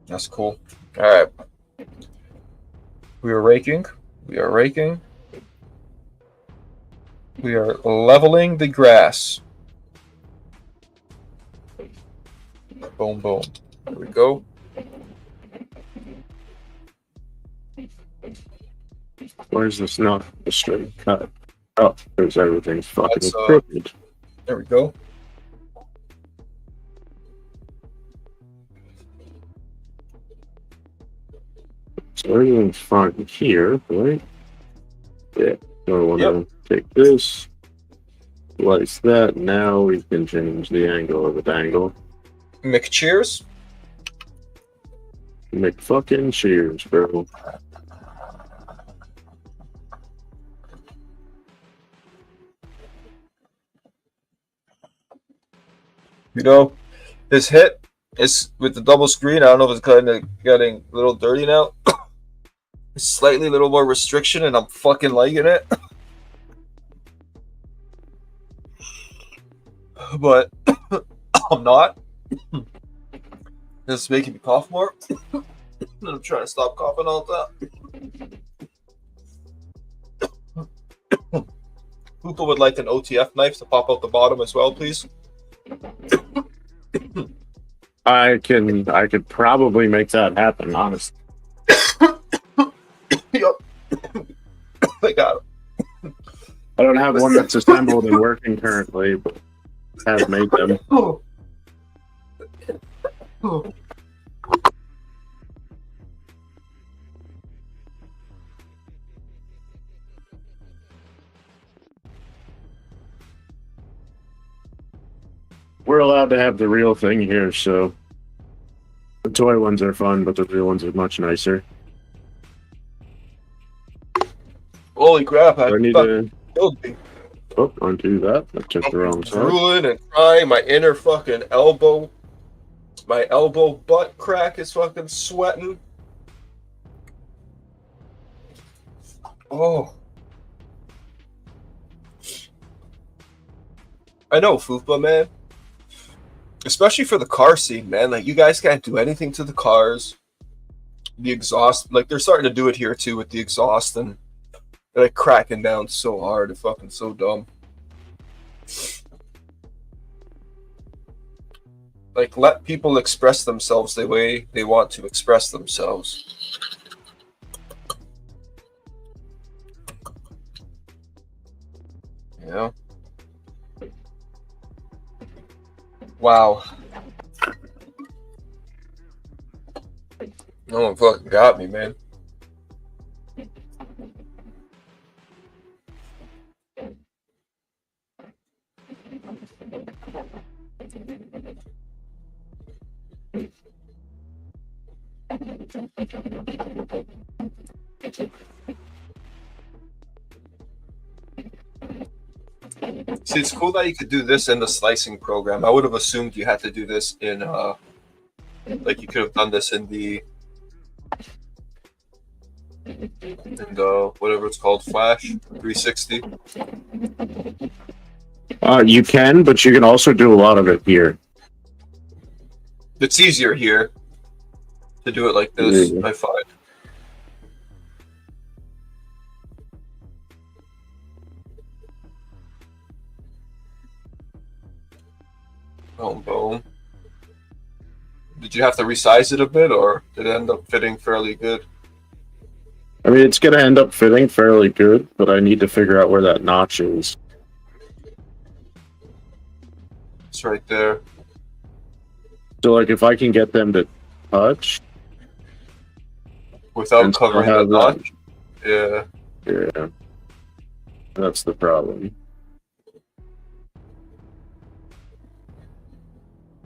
Speaker 2: That's cool. All right. We are raking. We are raking. We are leveling the grass. Boom, boom. There we go.
Speaker 1: Why is this not a straight cut? Oh, there's everything's fucking crooked.
Speaker 2: There we go.
Speaker 1: So everything's fine here, right? Yeah. So I want to take this, slice that. Now we can change the angle of the dangle.
Speaker 2: McCheers.
Speaker 1: McFucking cheers, bro.
Speaker 2: You know, this hit is with the double screen. I don't know if it's kind of getting a little dirty now. It's slightly a little more restriction, and I'm fucking liking it. But I'm not. This is making me cough more. I'm trying to stop coughing all the time. Hoopa would like an OTF knife to pop out the bottom as well, please.
Speaker 1: I could probably make that happen, honestly.
Speaker 2: Yep. I got it.
Speaker 1: I don't have one that's assembled and working currently, but have made them. We're allowed to have the real thing here, so the toy ones are fun, but the real ones are much nicer.
Speaker 2: Holy crap!
Speaker 1: I need to
Speaker 2: killed me.
Speaker 1: undo that. I took the wrong side.
Speaker 2: Drooling and crying. My inner fucking elbow, my elbow butt crack is fucking sweating. Oh, I know, Fupa, man. Especially for the car scene, man. Like, you guys can't do anything to the cars. The exhaust, like, they're starting to do it here too with the exhaust, and they're like cracking down so hard. It's fucking so dumb. Like, let people express themselves the way they want to express themselves. You know? Wow. No one fucking got me, man. See, it's cool that you could do this in the slicing program. I would have assumed you had to do this in, like you could have done this in the whatever it's called, Flash 360.
Speaker 1: You can, but you can also do a lot of it here.
Speaker 2: It's easier here to do it like this, I find. Boom, boom. Did you have to resize it a bit, or did it end up fitting fairly good?
Speaker 1: I mean, it's going to end up fitting fairly good, but I need to figure out where that notch is.
Speaker 2: It's right there.
Speaker 1: So, like, if I can get them to touch
Speaker 2: without covering the notch. Yeah.
Speaker 1: Yeah. That's the problem.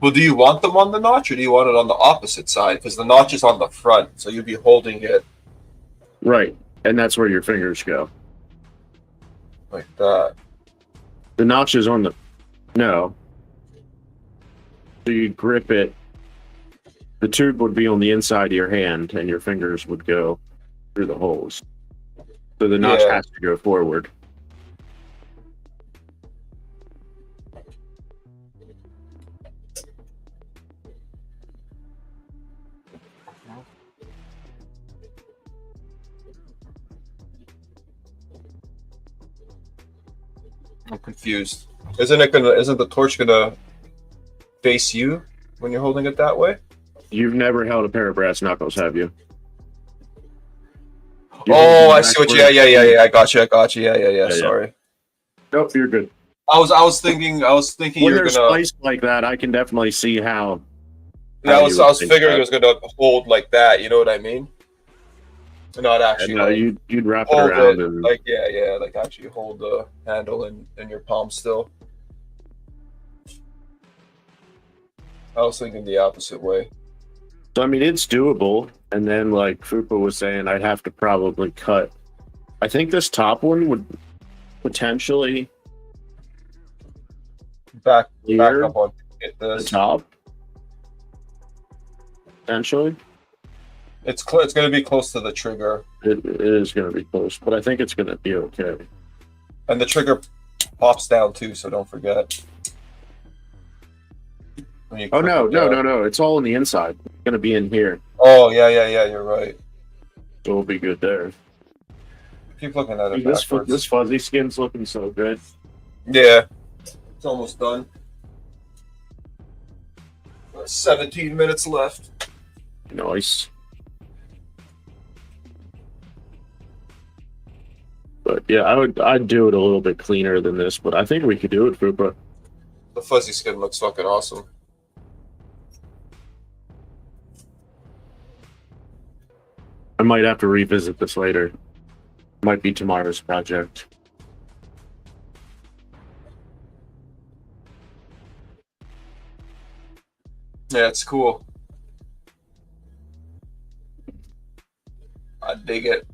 Speaker 2: Well, do you want them on the notch, or do you want it on the opposite side? Because the notch is on the front, so you'd be holding it.
Speaker 1: Right. And that's where your fingers go.
Speaker 2: Like that.
Speaker 1: The notch is on the... No. So you grip it. The tube would be on the inside of your hand, and your fingers would go through the holes. So the notch has to go forward.
Speaker 2: I'm confused. Isn't the torch gonna face you when you're holding it that way?
Speaker 1: You've never held a pair of brass knuckles, have you?
Speaker 2: Oh, I see what you. Yeah. I got you. Yeah. Sorry.
Speaker 1: Nope, you're good.
Speaker 2: I was thinking
Speaker 1: When
Speaker 2: you're
Speaker 1: they're
Speaker 2: gonna
Speaker 1: spliced like that, I can definitely see how.
Speaker 2: Yeah, I was figuring it was gonna hold like that. You know what I mean? Not actually.
Speaker 1: No,
Speaker 2: like,
Speaker 1: you'd wrap it
Speaker 2: hold
Speaker 1: around
Speaker 2: it,
Speaker 1: and
Speaker 2: like like actually hold the handle in your palm still. I was thinking the opposite way.
Speaker 1: So I mean, it's doable. And then, like Fupa was saying, I'd have to probably cut. I think this top one would potentially
Speaker 2: back up on
Speaker 1: the top. Potentially,
Speaker 2: it's going to be close to the trigger.
Speaker 1: It is going to be close, but I think it's going to be okay.
Speaker 2: And the trigger pops down too, so don't forget.
Speaker 1: Oh no! It's all on the inside. It's going to be in here.
Speaker 2: Oh yeah. You're right.
Speaker 1: So we'll be good there.
Speaker 2: Keep looking at it.
Speaker 1: This fuzzy skin's looking so good.
Speaker 2: Yeah, it's almost done. 17 minutes left.
Speaker 1: Nice. But yeah, I'd do it a little bit cleaner than this, but I think we could do it, Fupa.
Speaker 2: The fuzzy skin looks fucking awesome.
Speaker 1: I might have to revisit this later. Might be tomorrow's project.
Speaker 2: Yeah, it's cool. I dig it.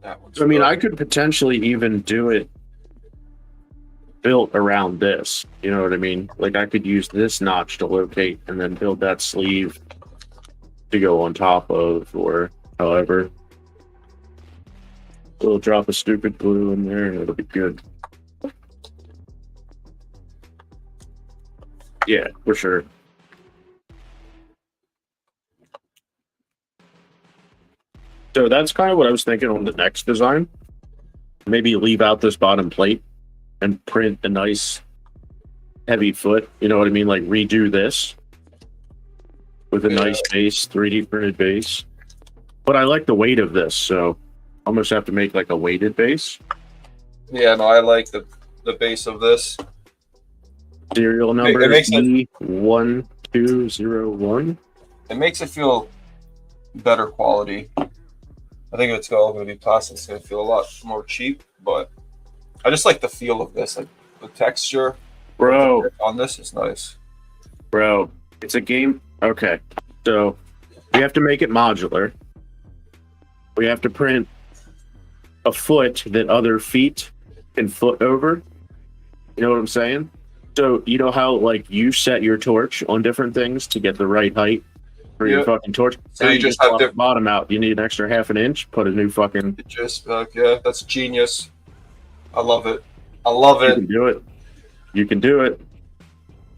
Speaker 1: I mean, I could potentially even do it built around this. You know what I mean? Like, I could use this notch to locate and then build that sleeve to go on top of, or however. We'll drop a stupid glue in there and it'll be good. Yeah, for sure. So that's kind of what I was thinking on the next design. Maybe leave out this bottom plate and print a nice heavy foot. You know what I mean? Like redo this with a nice base, 3D printed base. But I like the weight of this, so almost have to make like a weighted base.
Speaker 2: Yeah, no, I like the base of this.
Speaker 1: Serial number
Speaker 2: It makes
Speaker 1: E1201.
Speaker 2: It makes it feel better quality. I think if it's all going to be plastic, it's going to feel a lot more cheap. But I just like the feel of this, like the texture.
Speaker 1: Bro,
Speaker 2: on this is nice.
Speaker 1: Bro, it's a game. Okay, so we have to make it modular. We have to print a foot that other feet can foot over. You know what I'm saying? So you know how like you set your torch on different things to get the right height for your fucking torch.
Speaker 2: So
Speaker 1: now
Speaker 2: you just have
Speaker 1: the bottom out. You need an extra half an inch. Put a new fucking.
Speaker 2: Yeah, that's genius. I love it. I love it.
Speaker 1: You can do it. You can do it.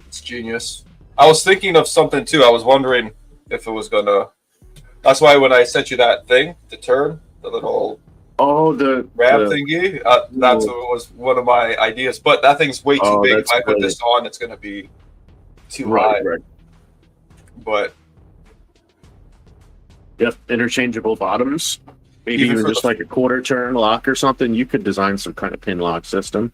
Speaker 2: It's genius. I was thinking of something too. I was wondering if it was gonna. That's why when I sent you that thing to turn the little
Speaker 1: the
Speaker 2: ram thingy, that's what was one of my ideas. But that thing's way too big. If I put this on, it's gonna be too high. Right. But
Speaker 1: yep, interchangeable bottoms. Maybe even just like a quarter turn lock or something. You could design some kind of pin lock system.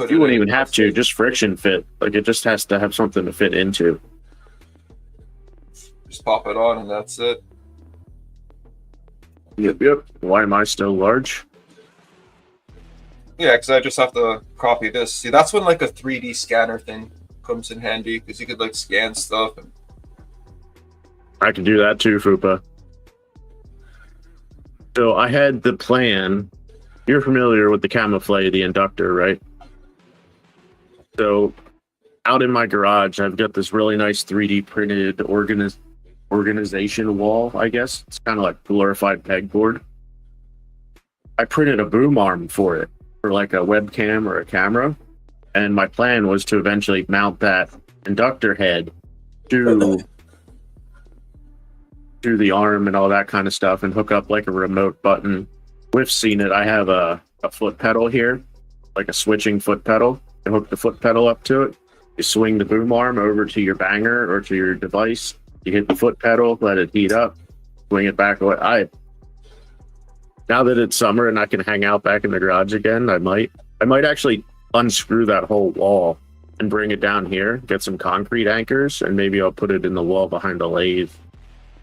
Speaker 1: You wouldn't even have to, just friction fit. Like it just has to have something to fit into.
Speaker 2: Just pop it on and that's it.
Speaker 1: Yep. Why am I still large?
Speaker 2: Yeah, because I just have to copy this. See, that's when like a 3D scanner thing comes in handy because you could like scan stuff. And...
Speaker 1: I can do that too, Fupa. So I had the plan. You're familiar with the camouflage, the inductor, right? So out in my garage, I've got this really nice 3D printed organization wall, I guess. It's kind of like glorified pegboard. I printed a boom arm for it, for like a webcam or a camera. And my plan was to eventually mount that inductor head to the arm and all that kind of stuff and hook up like a remote button. We've seen it. I have a foot pedal here, like a switching foot pedal. You hook the foot pedal up to it. You swing the boom arm over to your banger or to your device. You hit the foot pedal, let it heat up, swing it back away. Now that it's summer and I can hang out back in the garage again, I might actually unscrew that whole wall and bring it down here, get some concrete anchors, and maybe I'll put it in the wall behind the lathe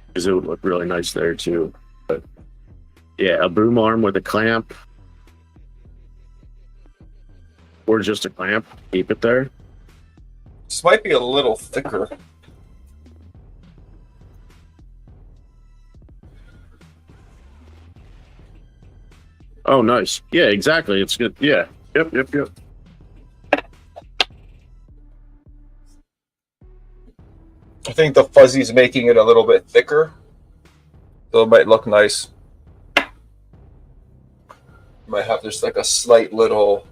Speaker 1: because it would look really nice there too. But yeah, a boom arm with a clamp or just a clamp, keep it there.
Speaker 2: This might be a little thicker.
Speaker 1: Oh, nice. Yeah, exactly. It's good. Yeah. Yep.
Speaker 2: I think the fuzzy's making it a little bit thicker, so it might look nice. Might have just like a slight little.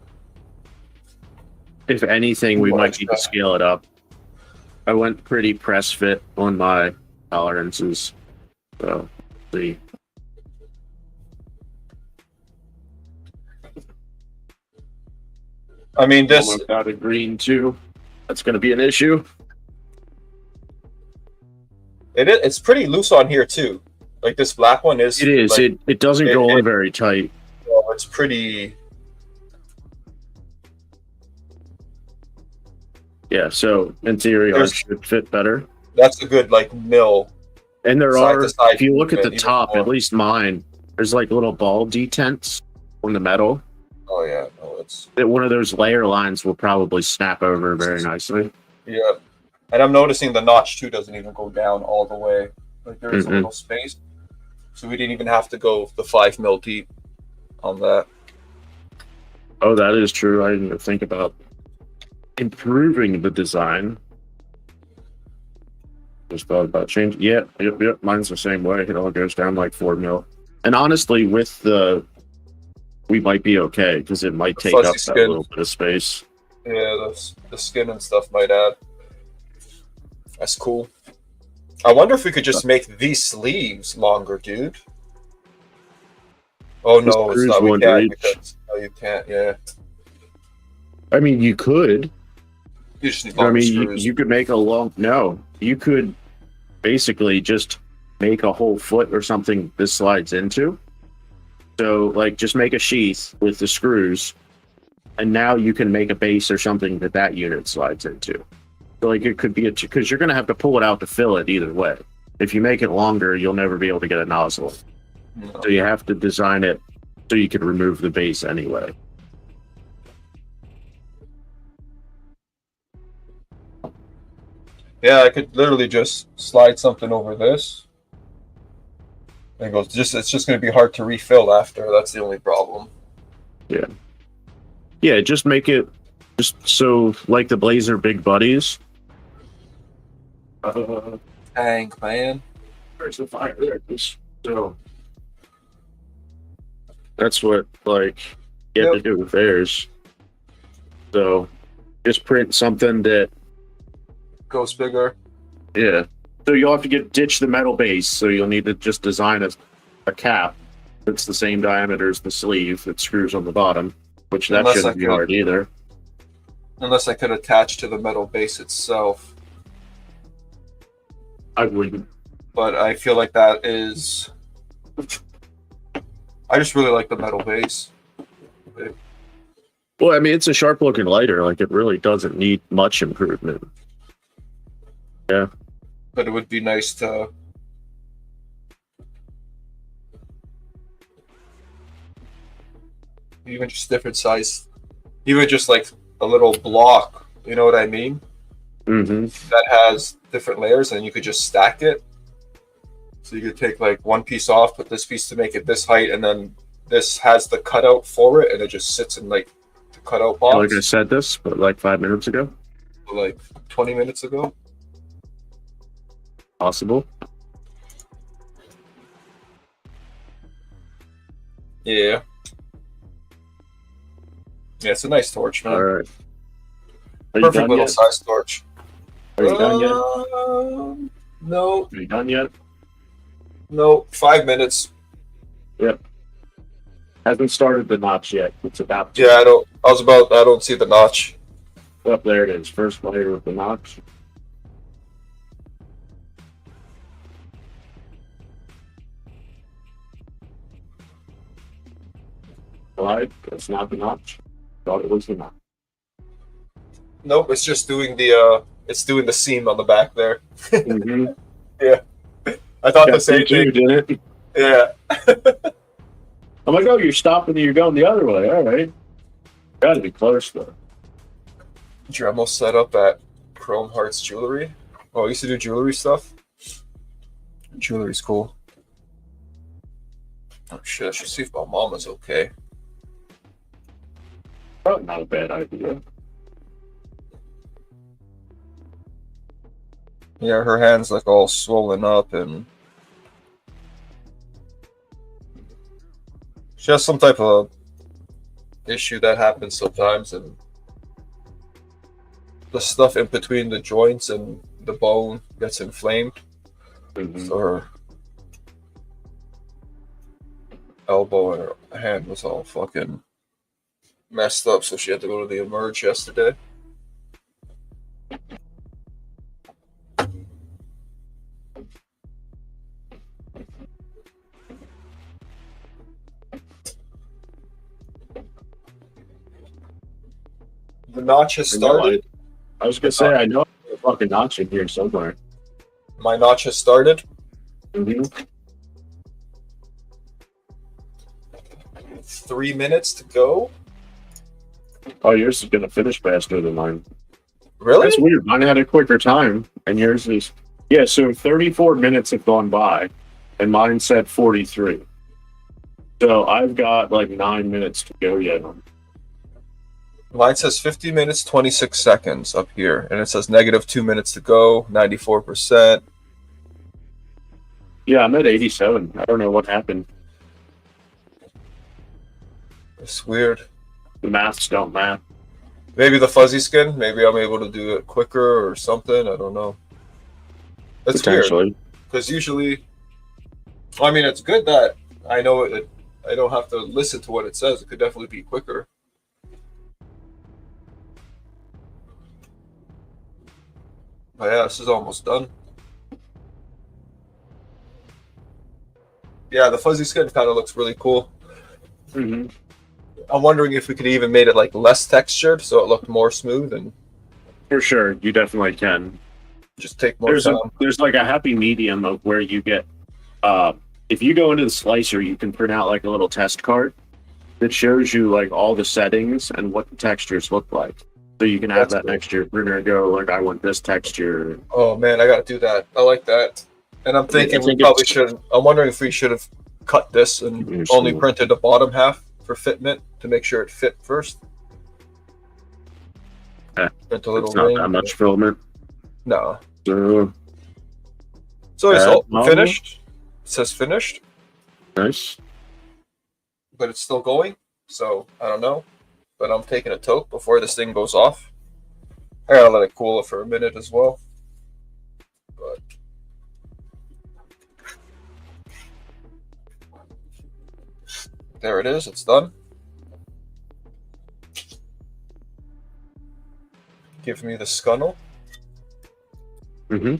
Speaker 1: If anything, we might need to scale it up. I went pretty press fit on my tolerances, so see.
Speaker 2: I mean, this
Speaker 1: got a green too. That's going to be an issue.
Speaker 2: It's pretty loose on here too. Like this black one is.
Speaker 1: It is.
Speaker 2: Like,
Speaker 1: it doesn't go on very tight.
Speaker 2: Well, it's pretty.
Speaker 1: Yeah. So in theory, ours should fit better.
Speaker 2: That's a good like mill.
Speaker 1: And there are. If you look at the top, at least mine, there's like little ball detents on the metal.
Speaker 2: Oh yeah, no, it's.
Speaker 1: One of those layer lines will probably snap over very nicely.
Speaker 2: Yeah. And I'm noticing the notch too doesn't even go down all the way. Like there is a little space. So we didn't even have to go the 5 mil deep on that.
Speaker 1: Oh, that is true. I didn't even think about improving the design. Just thought about changing. Yeah, yep. Mine's the same way. It all goes down like 4 mil. And honestly, with we might be okay because it might take up that little bit of space.
Speaker 2: Yeah, the skin and stuff might add. That's cool. I wonder if we could just make these sleeves longer, dude. Oh no, it's not. We can't. Because, no, you can't. Yeah.
Speaker 1: I mean, you could.
Speaker 2: You just need longer screws.
Speaker 1: You could make a long. No, you could basically just make a whole foot or something this slides into. So like just make a sheath with the screws, and now you can make a base or something that unit slides into. So like it could be because you're gonna have to pull it out to fill it either way. If you make it longer, you'll never be able to get a nozzle.
Speaker 2: No.
Speaker 1: So you have to design it so you can remove the base anyway.
Speaker 2: Yeah, I could literally just slide something over this. And it goes it's just gonna be hard to refill after. That's the only problem.
Speaker 1: Yeah. Yeah, just make it just so like the Blazer Big Buddies.
Speaker 2: Dang, man.
Speaker 1: Where's the fire? There it is. So that's what like you have to do with theirs. So just print something that
Speaker 2: Goes bigger.
Speaker 1: yeah. So you'll have to ditch the metal base. So you'll need to just design a cap that's the same diameter as the sleeve that screws on the bottom, which that shouldn't be hard either.
Speaker 2: Unless I could attach to the metal base itself.
Speaker 1: I wouldn't.
Speaker 2: But I feel like that is. I just really like the metal base.
Speaker 1: Well, I mean, it's a sharp looking lighter. Like it really doesn't need much improvement. Yeah.
Speaker 2: But it would be nice to. Even just different size. Even just like a little block. You know what I mean?
Speaker 1: Mm-hmm.
Speaker 2: That has different layers, and you could just stack it. So you could take like one piece off, put this piece to make it this height, and then this has the cutout for it, and it just sits in like the cutout box.
Speaker 1: Like I said this, but like 5 minutes ago.
Speaker 2: Like 20 minutes ago.
Speaker 1: Possible.
Speaker 2: Yeah. Yeah, it's a nice torch, man.
Speaker 1: All right. Are you
Speaker 2: Perfect
Speaker 1: done
Speaker 2: little
Speaker 1: yet?
Speaker 2: size torch.
Speaker 1: Are you done yet?
Speaker 2: No,
Speaker 1: Are you done yet?
Speaker 2: no, 5 minutes.
Speaker 1: Yep. Hasn't started the notch yet. It's about to.
Speaker 2: Yeah, I don't see the notch.
Speaker 1: Up there it is. First layer with the notch. Slide. That's not the notch. Thought it was the notch.
Speaker 2: Nope, it's just doing the seam on the back there.
Speaker 1: Mm-hmm.
Speaker 2: Yeah. I thought the same thing.
Speaker 1: You did it.
Speaker 2: Yeah.
Speaker 1: I'm like, oh, you're stopping and you're going the other way. All right. Got to be close though.
Speaker 2: Dremel set up at Chrome Hearts Jewelry. Oh, I used to do jewelry stuff. Jewelry's cool. Oh shit, I should see if my mom is okay.
Speaker 1: Probably not a bad idea.
Speaker 2: Yeah, her hand's like all swollen up and she has some type of issue that happens sometimes, and the stuff in between the joints and the bone gets inflamed.
Speaker 1: Mm-hmm.
Speaker 2: So her elbow and her hand was all fucking messed up, so she had to go to the Emerge yesterday. The notch has started.
Speaker 1: I was gonna say I know there's a fucking notch in here somewhere.
Speaker 2: My notch has started.
Speaker 1: Mm-hmm.
Speaker 2: 3 minutes to go.
Speaker 1: Oh, yours is gonna finish faster than mine.
Speaker 2: Really?
Speaker 1: That's weird. Mine had a quicker time, and yours is yeah. So 34 minutes have gone by, and mine said 43. So I've got like 9 minutes to go yet.
Speaker 2: Mine says 50 minutes, 26 seconds up here, and it says negative 2 minutes to go, 94%.
Speaker 1: Yeah, I'm at 87. I don't know what happened.
Speaker 2: It's weird.
Speaker 1: The maths don't math.
Speaker 2: Maybe the fuzzy skin. Maybe I'm able to do it quicker or something. I don't know. It's weird. Because usually, I mean, it's good that I know it. I don't have to listen to what it says. It could definitely be quicker. But yeah, this is almost done. Yeah, the fuzzy skin kind of looks really cool.
Speaker 1: Mm-hmm.
Speaker 2: I'm wondering if we could even made it like less textured so it looked more smooth and
Speaker 1: For sure, you definitely can.
Speaker 2: just take more time.
Speaker 1: There's like a happy medium of where you get if you go into the slicer, you can print out like a little test card that shows you like all the settings and what the textures look like. So you can have
Speaker 2: That's
Speaker 1: that
Speaker 2: cool.
Speaker 1: next to your printer and go like, I want this texture.
Speaker 2: Oh man, I gotta do that. I like that. And I'm thinking
Speaker 1: I
Speaker 2: we
Speaker 1: think
Speaker 2: probably
Speaker 1: it's-
Speaker 2: should. I'm wondering if we should have cut this and
Speaker 1: Here's
Speaker 2: only
Speaker 1: some-
Speaker 2: printed the bottom half for fitment to make sure it fit first. Print a little
Speaker 1: It's not
Speaker 2: ring.
Speaker 1: that much filament.
Speaker 2: No.
Speaker 1: So
Speaker 2: So it's all
Speaker 1: model.
Speaker 2: finished. It says finished,
Speaker 1: nice.
Speaker 2: but it's still going. So I don't know. But I'm taking a toke before this thing goes off. I gotta let it cool for a minute as well. But there it is. It's done. Give me the scuttle.
Speaker 1: Mm-hmm.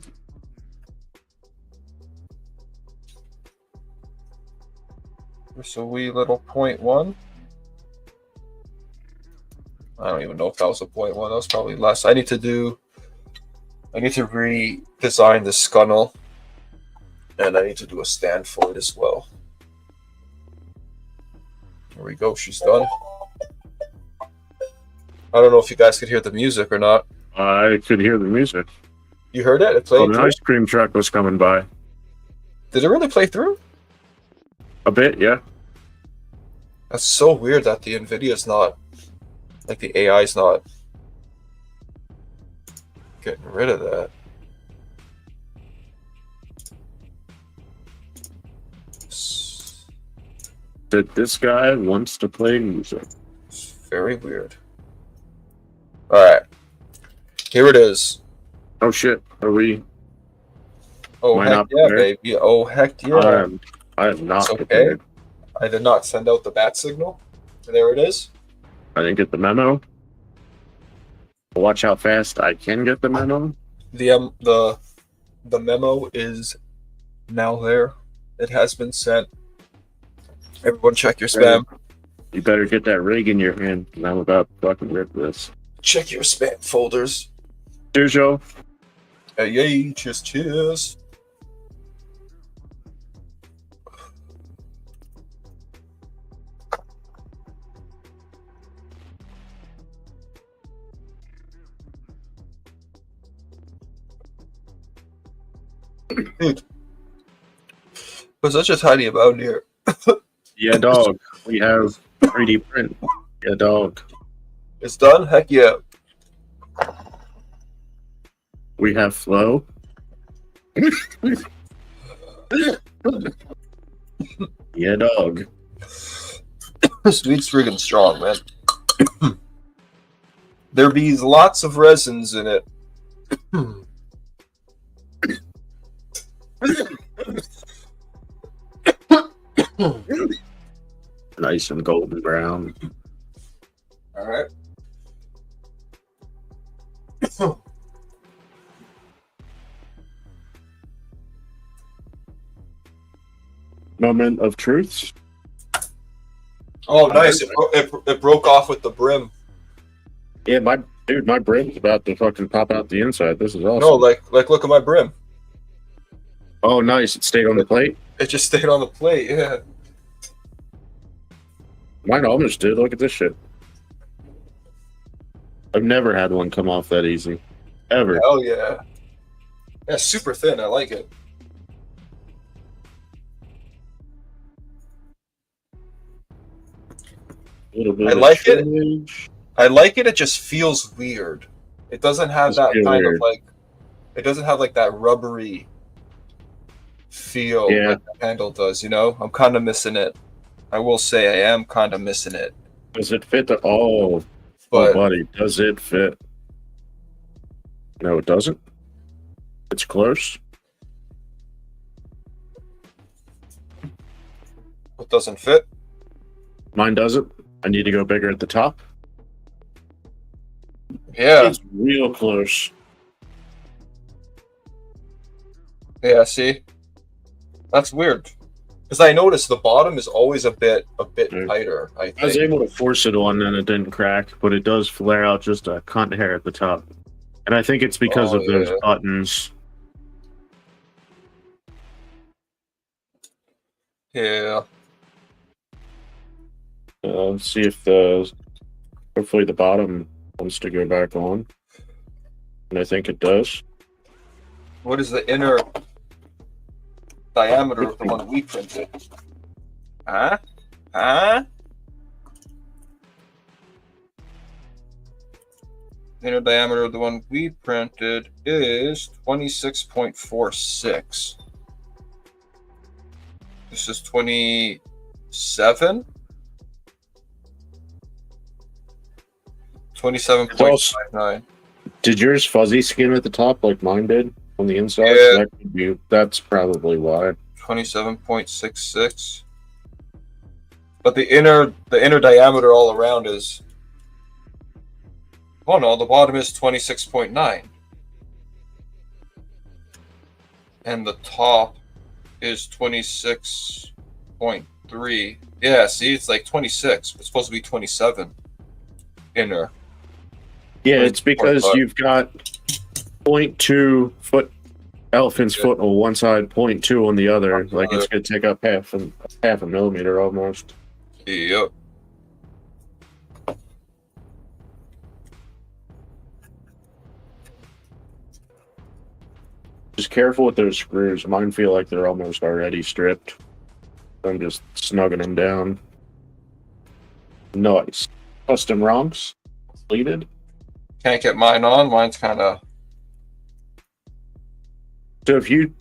Speaker 2: Just a wee little 0.1. I don't even know if that was a 0.1. That was probably less. I need to redesign the scuttle, and I need to do a stand for it as well. There we go. She's done. I don't know if you guys could hear the music or not.
Speaker 1: I could hear the music.
Speaker 2: You heard it? It played
Speaker 1: Oh, an
Speaker 2: through?
Speaker 1: ice cream truck was coming by.
Speaker 2: Did it really play through?
Speaker 1: A bit, yeah.
Speaker 2: That's so weird that the NVIDIA's not, like the AI's not getting rid of that.
Speaker 1: That this guy wants to play music.
Speaker 2: It's very weird. Alright. Here it is.
Speaker 1: Oh shit, are we?
Speaker 2: Oh,
Speaker 1: Why
Speaker 2: heck
Speaker 1: not
Speaker 2: yeah,
Speaker 1: prepared?
Speaker 2: baby. Oh, heck yeah.
Speaker 1: I am not
Speaker 2: It's okay.
Speaker 1: prepared.
Speaker 2: I did not send out the bat signal. There it is.
Speaker 1: I didn't get the memo. Watch how fast I can get the memo.
Speaker 2: The memo is now there. It has been sent. Everyone check your spam.
Speaker 1: You better get that rig in your hand, 'cause I'm about to fucking rip this.
Speaker 2: Check your spam folders.
Speaker 1: Cheers, Joe.
Speaker 2: Hey, yay, cheers, cheers. Dude, there's such a tiny amount here.
Speaker 1: Yeah, dog. We have 3D print. Yeah, dog.
Speaker 2: It's done? Heck yeah.
Speaker 1: We have flow. Yeah, dog.
Speaker 2: Sweet's friggin' strong, man. There be lots of resins in it.
Speaker 1: Nice and golden brown.
Speaker 2: All right.
Speaker 1: Moment of truth.
Speaker 2: Oh, nice. It broke off with the brim.
Speaker 1: Yeah, my brim's about to fucking pop out the inside. This is awesome.
Speaker 2: No, like look at my brim.
Speaker 1: Oh, nice. It stayed on the plate.
Speaker 2: It just stayed on the plate. Yeah.
Speaker 1: Mine almost did. Look at this shit. I've never had one come off that easy. Ever.
Speaker 2: Hell yeah. Yeah, super thin. I like it.
Speaker 1: Little bit
Speaker 2: I
Speaker 1: of
Speaker 2: like it.
Speaker 1: shrinkage.
Speaker 2: I like it. It just feels weird. It doesn't have
Speaker 1: Just
Speaker 2: that
Speaker 1: feel
Speaker 2: kind
Speaker 1: weird.
Speaker 2: of like. It doesn't have like that rubbery feel
Speaker 1: Yeah.
Speaker 2: like the handle does. You know, I'm kind of missing it. I will say I am kind of missing it.
Speaker 1: Does it fit the? Oh,
Speaker 2: But
Speaker 1: buddy, does it fit? No, it doesn't. It's close.
Speaker 2: it doesn't fit.
Speaker 1: Mine doesn't. I need to go bigger at the top.
Speaker 2: Yeah.
Speaker 1: It's real close.
Speaker 2: Yeah. See, that's weird. Because I noticed the bottom is always a bit
Speaker 1: Yeah.
Speaker 2: tighter. I
Speaker 1: I was
Speaker 2: think.
Speaker 1: able to force it on and it didn't crack, but it does flare out just a cunt hair at the top. And I think it's because
Speaker 2: Oh
Speaker 1: of those
Speaker 2: yeah.
Speaker 1: buttons.
Speaker 2: Yeah.
Speaker 1: Let's see if the hopefully the bottom wants to go back on. And I think it does.
Speaker 2: What is the inner diameter of the one we printed? Huh? Huh? The inner diameter of the one we printed is 26.46. This is 27? 27.59.
Speaker 1: Did yours fuzzy skin at the top like mine did on the inside?
Speaker 2: Yeah.
Speaker 1: That could be, that's probably why.
Speaker 2: 27.66. But the inner diameter all around is, oh no, the bottom is 26.9. And the top is 26.3. Yeah, see, it's like 26. It's supposed to be 27 inner.
Speaker 1: Yeah, it's because
Speaker 2: 0.5.
Speaker 1: you've got 0.2 foot elephant's foot on one side, 0.2 on the other. Like it's gonna take up half a millimeter almost.
Speaker 2: Yep.
Speaker 1: Just careful with those screws. Mine feel like they're almost already stripped. I'm just snugging them down. Nice. Custom ROMs completed.
Speaker 2: Can't get mine on. Mine's kind of.
Speaker 1: So if you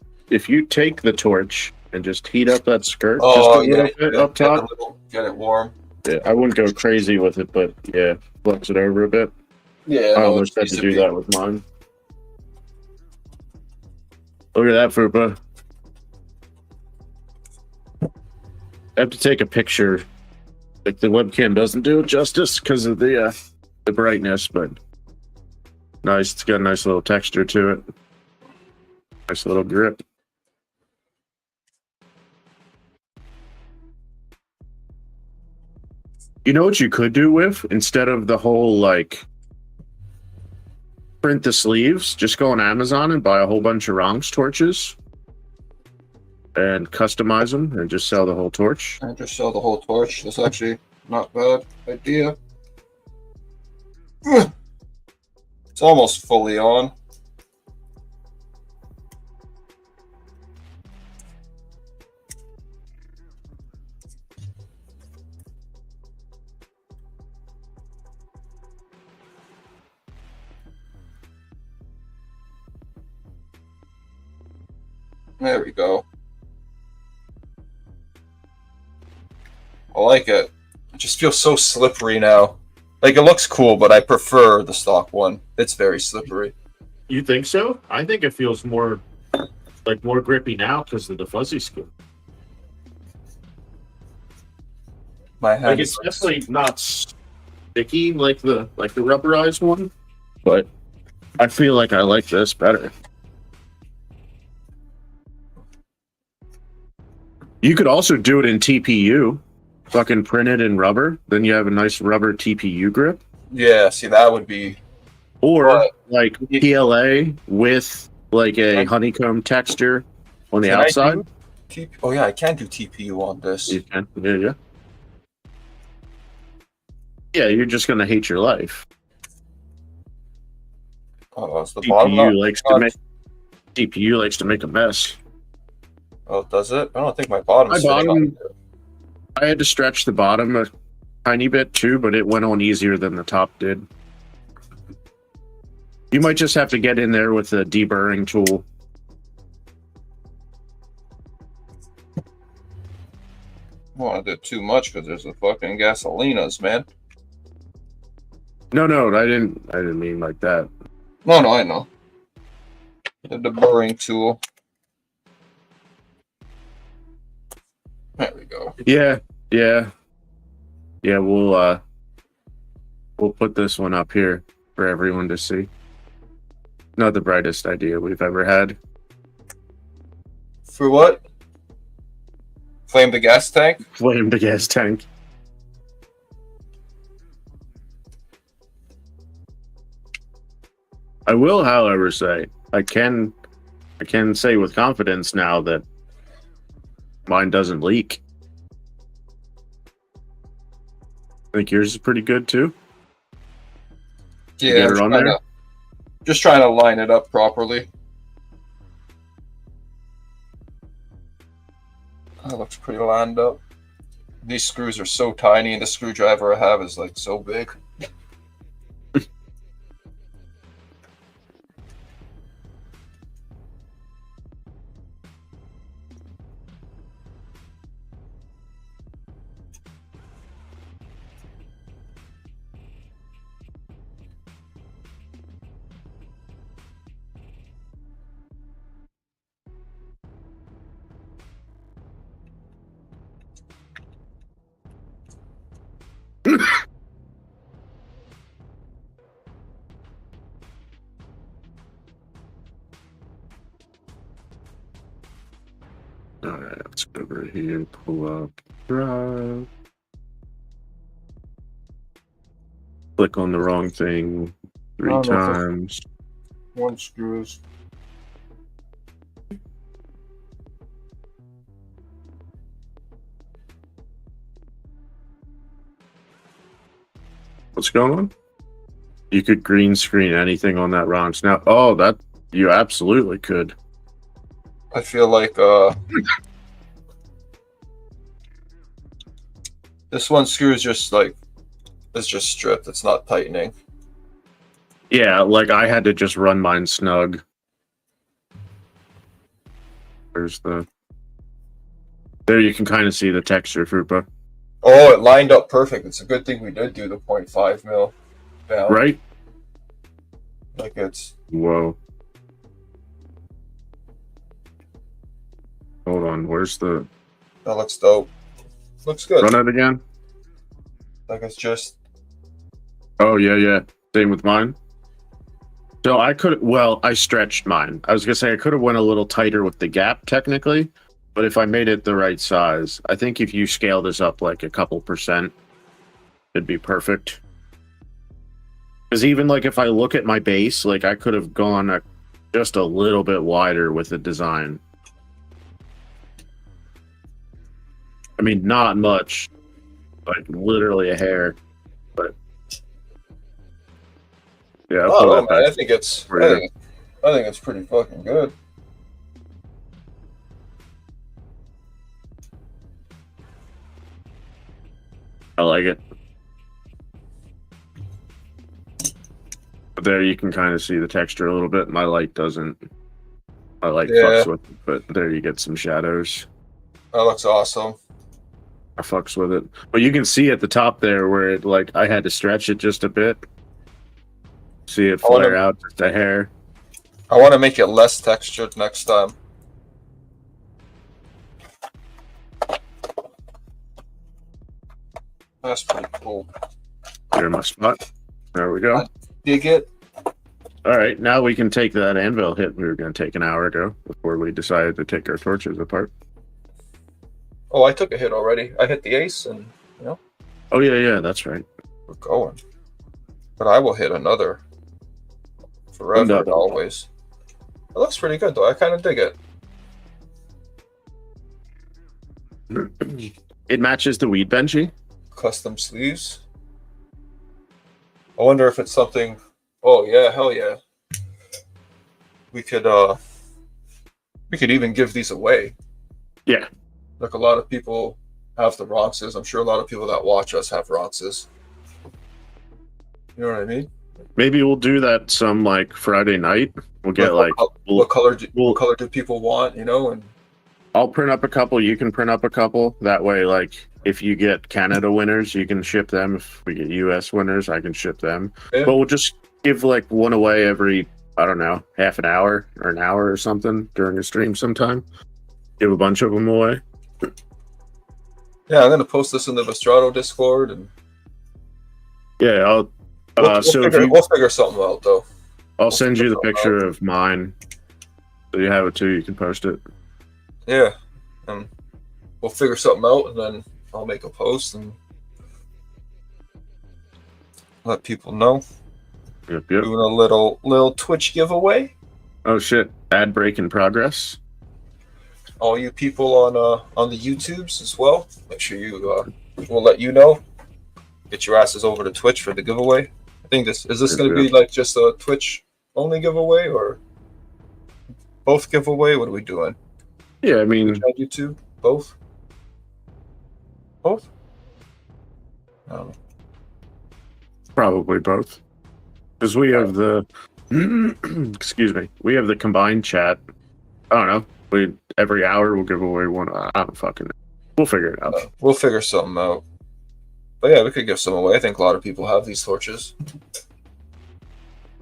Speaker 1: take the torch and just heat up that skirt just
Speaker 2: Oh
Speaker 1: a little bit up top,
Speaker 2: get it warm.
Speaker 1: yeah, I wouldn't go crazy with it, but yeah, flex it over a bit.
Speaker 2: Yeah,
Speaker 1: I almost had to do that with mine. Look at that, Fupa. I have to take a picture. Like the webcam doesn't do it justice because of the brightness, but nice. It's got a nice little texture to it. Nice little grip. You know what you could do with instead of the whole like print the sleeves? Just go on Amazon and buy a whole bunch of Rongs torches and customize them and just sell the whole torch.
Speaker 2: And just sell the whole torch. That's actually not a bad idea. It's almost fully on. There we go. I like it. It just feels so slippery now. Like, it looks cool, but I prefer the stock one. It's very slippery.
Speaker 1: You think so? I think it feels more grippy now because of the fuzzy skin.
Speaker 2: My hand
Speaker 1: Like it's definitely not sticky like the rubberized one, but I feel like I like this better. You could also do it in TPU. Fucking print it in rubber. Then you have a nice rubber TPU grip.
Speaker 2: Yeah, see, that would be.
Speaker 1: Or like PLA with like a honeycomb texture on the outside.
Speaker 2: Oh yeah, I can do TPU on this.
Speaker 1: You can. Yeah. Yeah, you're just gonna hate your life.
Speaker 2: Oh, it's the bottom.
Speaker 1: TPU likes to make a mess.
Speaker 2: Oh, does it? I don't think my bottom.
Speaker 1: I had to stretch the bottom a tiny bit too, but it went on easier than the top did. You might just have to get in there with a deburring tool.
Speaker 2: I don't want to do too much because there's the fucking gasolinas, man.
Speaker 1: No, I didn't mean like that.
Speaker 2: No, I know. The deburring tool. There we go.
Speaker 1: Yeah. We'll put this one up here for everyone to see. Not the brightest idea we've ever had.
Speaker 2: For what? Flame the gas tank.
Speaker 1: Flame the gas tank. I will, however, say I can say with confidence now that mine doesn't leak. I think yours is pretty good too.
Speaker 2: Yeah,
Speaker 1: get her on there?
Speaker 2: Just trying to line it up properly. That looks pretty lined up. These screws are so tiny, and the screwdriver I have is like so big.
Speaker 1: Alright, let's go over here, pull up drive. Click on the wrong thing 3 times.
Speaker 2: One screws.
Speaker 1: What's going on? You could green screen anything on that Ronx now. Oh, that you absolutely could.
Speaker 2: I feel like this one screw is just stripped. It's not tightening.
Speaker 1: Yeah, like I had to just run mine snug. There's the. There you can kind of see the texture, Fupa.
Speaker 2: Oh, it lined up perfect. It's a good thing we did do the 0.5 mil down.
Speaker 1: Right?
Speaker 2: Like it's.
Speaker 1: Whoa. Hold on, where's the.
Speaker 2: That looks dope. Looks good.
Speaker 1: Run it again?
Speaker 2: Like it's just.
Speaker 1: Oh, yeah. Same with mine. So I stretched mine. I was going to say I could have went a little tighter with the gap, technically. But if I made it the right size, I think if you scale this up like a couple percent, it'd be perfect. Because even like if I look at my base, like I could have gone just a little bit wider with the design. I mean, not much, like literally a hair, but yeah.
Speaker 2: Oh man, I think it's pretty fucking good.
Speaker 1: I like it. But there you can kind of see the texture a little bit. My light doesn't. My light fucks with it, but there you get some shadows.
Speaker 2: That looks awesome.
Speaker 1: I fucks with it. But you can see at the top there where it, like, I had to stretch it just a bit. See it flare out just a hair.
Speaker 2: I want to make it less textured next time. That's pretty cool.
Speaker 1: Here my spot. There we go.
Speaker 2: I dig it.
Speaker 1: All right, now we can take that anvil hit we were going to take an hour ago before we decided to take our torches apart.
Speaker 2: Oh, I took a hit already. I hit the ace and, you know.
Speaker 1: Oh, yeah, that's right.
Speaker 2: We're going. But I will hit another. Forever and always. It looks pretty good, though. I kind of dig it.
Speaker 1: It matches the weed benchy.
Speaker 2: Custom sleeves. I wonder if it's something. Oh yeah, hell yeah. We could even give these away.
Speaker 1: Yeah.
Speaker 2: Like a lot of people have the Ronxes. I'm sure a lot of people that watch us have Ronxes. You know what I mean?
Speaker 1: Maybe we'll do that some like Friday night. We'll get
Speaker 2: what color do people want, you know? And
Speaker 1: I'll print up a couple, you can print up a couple. That way, like, if you get Canada winners, you can ship them. If we get US winners, I can ship them. Yeah. But we'll just give like one away every, I don't know, half an hour or an hour or something during a stream sometime. Give a bunch of them away.
Speaker 2: Yeah, I'm going to post this in the Vestrado Discord. And
Speaker 1: yeah, I'll...
Speaker 2: we'll figure something out, though.
Speaker 1: I'll send you the picture of mine. So you have it too, you can post it.
Speaker 2: Yeah. we'll figure something out, and then I'll make a post and let people know.
Speaker 1: Yep.
Speaker 2: Doing a little Twitch giveaway.
Speaker 1: Oh shit! Ad break in progress.
Speaker 2: All you people on the YouTubes as well. Make sure you we'll let you know. Get your asses over to Twitch for the giveaway. I think this going to be like just a Twitch only giveaway or both giveaway? What are we doing?
Speaker 1: Yeah, I mean,
Speaker 2: YouTube, both. Both. No.
Speaker 1: Probably both, because we have the excuse me, we have the combined chat. I don't know. Every hour we'll give away one. I don't fucking know. We'll figure it out.
Speaker 2: We'll figure something out. But yeah, we could give some away. I think a lot of people have these torches.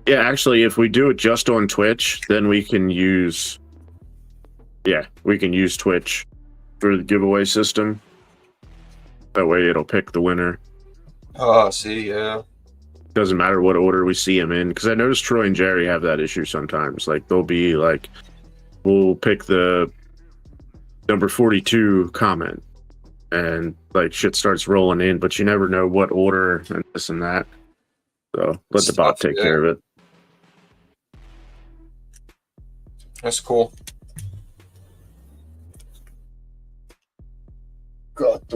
Speaker 1: Yeah, actually, if we do it just on Twitch, then we can use. Yeah, we can use Twitch for the giveaway system. That way, it'll pick the winner.
Speaker 2: See, yeah.
Speaker 1: Doesn't matter what order we see them in, because I noticed Troy and Jerry have that issue sometimes. Like, they'll be like, we'll pick the number 42 comment, and like shit starts rolling in, but you never know what order and this and that. So let the bot take care of it.
Speaker 2: That's cool.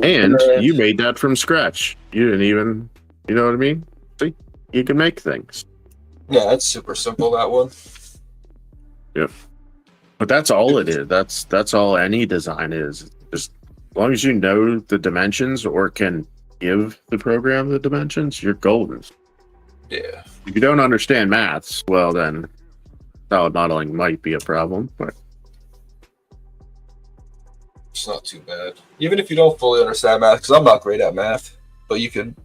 Speaker 1: And you made that from scratch. You didn't even, you know what I mean? See, you can make things.
Speaker 2: Yeah, that's super simple, that one.
Speaker 1: Yep. But that's all it is. That's all any design is. Just as long as you know the dimensions or can give the program the dimensions, you're golden.
Speaker 2: Yeah.
Speaker 1: If you don't understand maths, well then solid modeling might be a problem, but
Speaker 2: it's not too bad. Even if you don't fully understand math, because I'm not great at math, but you can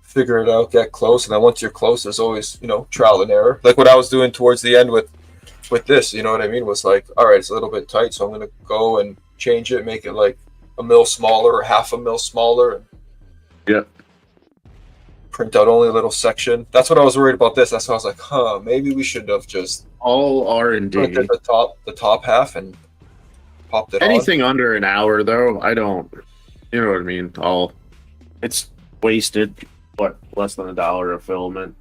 Speaker 2: figure it out, get close, and then once you're close, there's always, trial and error. Like what I was doing towards the end with this, you know what I mean? Was like, all right, it's a little bit tight, so I'm going to go and change it, make it like a mil smaller or half a mil smaller. And
Speaker 1: yep.
Speaker 2: Print out only a little section. That's what I was worried about this. That's why I was like, maybe we should have just
Speaker 1: all R&D.
Speaker 2: Printed the top half and popped it
Speaker 1: Anything under an hour, though, I don't, you know what I mean? It's wasted, less than $1 of filament.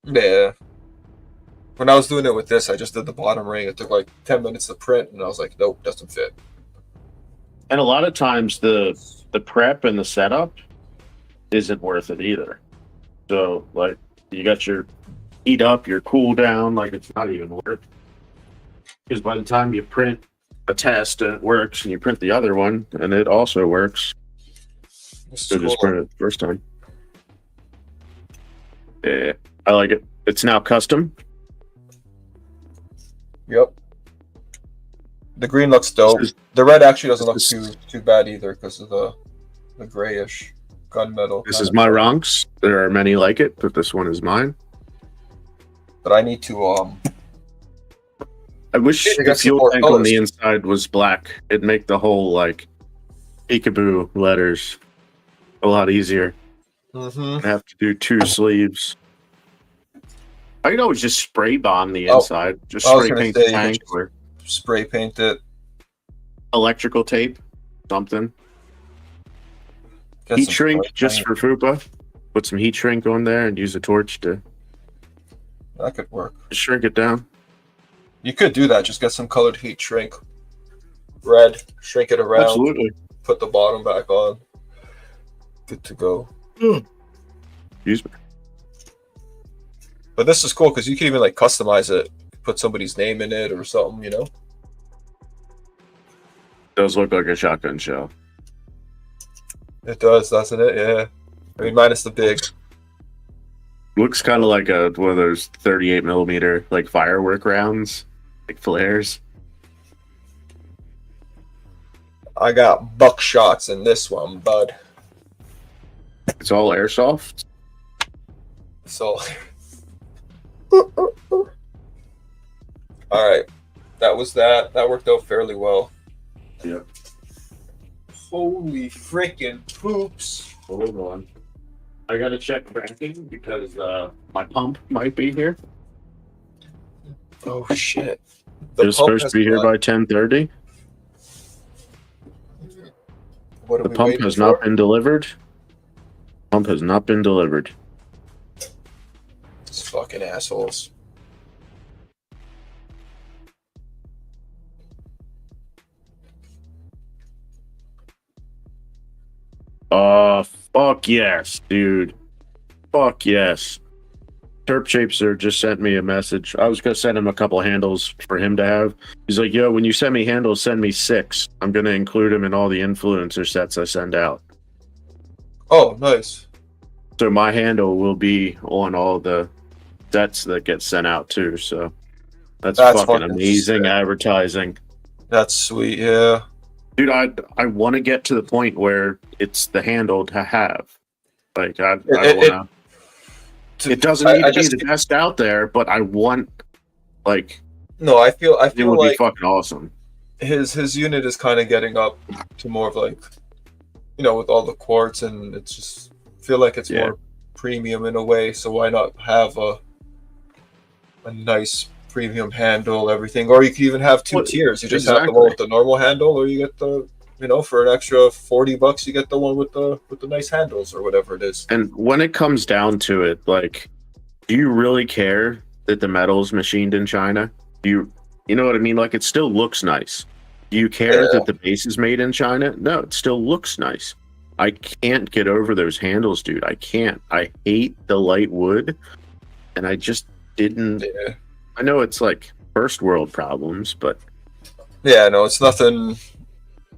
Speaker 2: Yeah. When I was doing it with this, I just did the bottom ring. It took like 10 minutes to print, and I was like, nope, doesn't fit.
Speaker 1: And a lot of times the prep and the setup isn't worth it either. So, like, you got your heat up, your cool down, like, it's not even worth it. Because by the time you print a test and it works, and you print the other one, and it also works, so just print it first time. Yeah, I like it. It's now custom.
Speaker 2: Yep. The green looks dope. The red actually doesn't look too bad either because of the grayish gunmetal.
Speaker 1: This is my Ronks. There are many like it, but this one is mine.
Speaker 2: But I need to
Speaker 1: I wish the fuel tank on the inside was black. It'd make the whole like peekaboo letters a lot easier.
Speaker 2: Mm-hmm.
Speaker 1: I have to do 2 sleeves. I can always just spray bomb the inside. Just spray paint the tank or
Speaker 2: spray paint it.
Speaker 1: Electrical tape, something. Heat shrink just for FUPA. Put some heat shrink on there and use a torch to.
Speaker 2: That could work.
Speaker 1: Shrink it down.
Speaker 2: You could do that. Just get some colored heat shrink. Red. Shrink it around.
Speaker 1: Absolutely.
Speaker 2: Put the bottom back on. Good to go.
Speaker 1: Excuse me.
Speaker 2: But this is cool because you can even like customize it. Put somebody's name in it or something,
Speaker 1: Does look like a shotgun shell.
Speaker 2: It does, doesn't it? Yeah. I mean, minus the big.
Speaker 1: Looks kind of like one of those 38 millimeter like firework rounds, like flares.
Speaker 2: I got buckshots in this one, bud.
Speaker 1: It's all airsoft.
Speaker 2: So, all right, that was that. That worked out fairly well.
Speaker 1: Yep.
Speaker 2: Holy freaking poops!
Speaker 1: Hold on. I gotta check cracking because my pump might be here.
Speaker 2: Oh shit!
Speaker 1: It was supposed to be here by 10:30.
Speaker 2: What are
Speaker 1: The
Speaker 2: we
Speaker 1: pump
Speaker 2: waiting
Speaker 1: has
Speaker 2: for?
Speaker 1: not been delivered. Pump has not been delivered.
Speaker 2: These fucking assholes.
Speaker 1: Fuck yes, dude. Fuck yes. Terp Shapeser just sent me a message. I was gonna send him a couple handles for him to have. He's like, yo, when you send me handles, send me 6. I'm gonna include him in all the influencer sets I send out.
Speaker 2: Oh, nice.
Speaker 1: So my handle will be on all the sets that get sent out too. So that's fucking
Speaker 2: fucking
Speaker 1: amazing
Speaker 2: sick.
Speaker 1: advertising.
Speaker 2: That's sweet, yeah.
Speaker 1: Dude, I want to get to the point where it's the handle to have. Like I don't want to. It doesn't need to be the best out there, but I want like.
Speaker 2: No, I feel
Speaker 1: it would
Speaker 2: like
Speaker 1: be fucking awesome.
Speaker 2: His unit is kind of getting up to more of like, with all the quartz, and it's just feel like it's more premium in a way. So why not have a nice premium handle, everything? Or you can even have two tiers. You just have the one with the normal handle, or you get the for an extra $40 you get the one with the nice handles or whatever it is.
Speaker 1: And when it comes down to it, like, do you really care that the metal's machined in China? You know what I mean? Like, it still looks nice. Do you care that the base is made in China? No, it still looks nice. I can't get over those handles, dude. I can't. I hate the light wood, and I just didn't.
Speaker 2: Yeah.
Speaker 1: I know it's like first world problems, but
Speaker 2: yeah, no, it's nothing.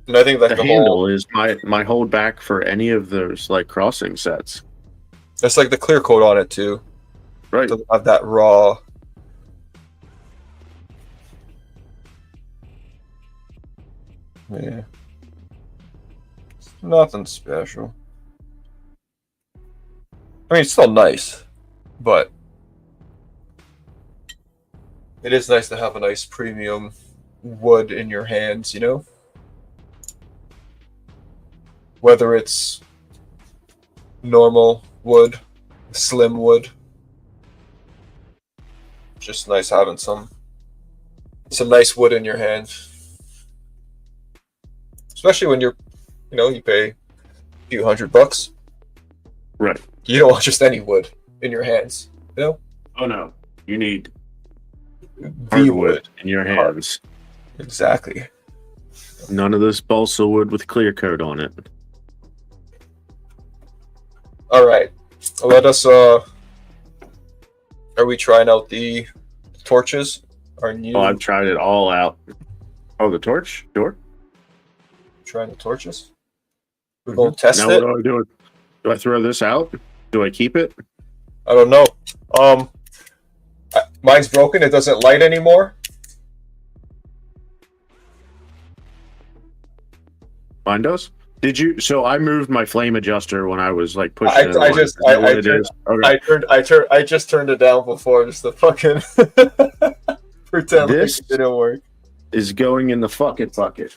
Speaker 2: And I think like
Speaker 1: the handle is my holdback for any of those like crossing sets.
Speaker 2: It's like the clear coat on it too,
Speaker 1: right?
Speaker 2: To have that raw. Yeah, it's nothing special. I mean, it's still nice, but it is nice to have a nice premium wood in your hands, Whether it's normal wood, slim wood. Just nice having some nice wood in your hands. Especially when you pay a few $100.
Speaker 1: Right.
Speaker 2: You don't want just any wood in your hands,
Speaker 1: Oh no. You need
Speaker 2: the wood
Speaker 1: in your hands.
Speaker 2: Exactly.
Speaker 1: None of this balsa wood with clear coat on it.
Speaker 2: All right. Let us are we trying out the torches? Our new
Speaker 1: Oh, I've tried it all out. Oh, the torch? Sure.
Speaker 2: Trying the torches? We're going to test it?
Speaker 1: Now what do I do? Do I throw this out? Do I keep it?
Speaker 2: I don't know. Mine's broken. It doesn't light anymore.
Speaker 1: Mine does? Did you? So I moved my flame adjuster when I was like pushing it.
Speaker 2: I just turned it down before just to fucking pretend
Speaker 1: this
Speaker 2: like it didn't work.
Speaker 1: Is going in the fucking bucket.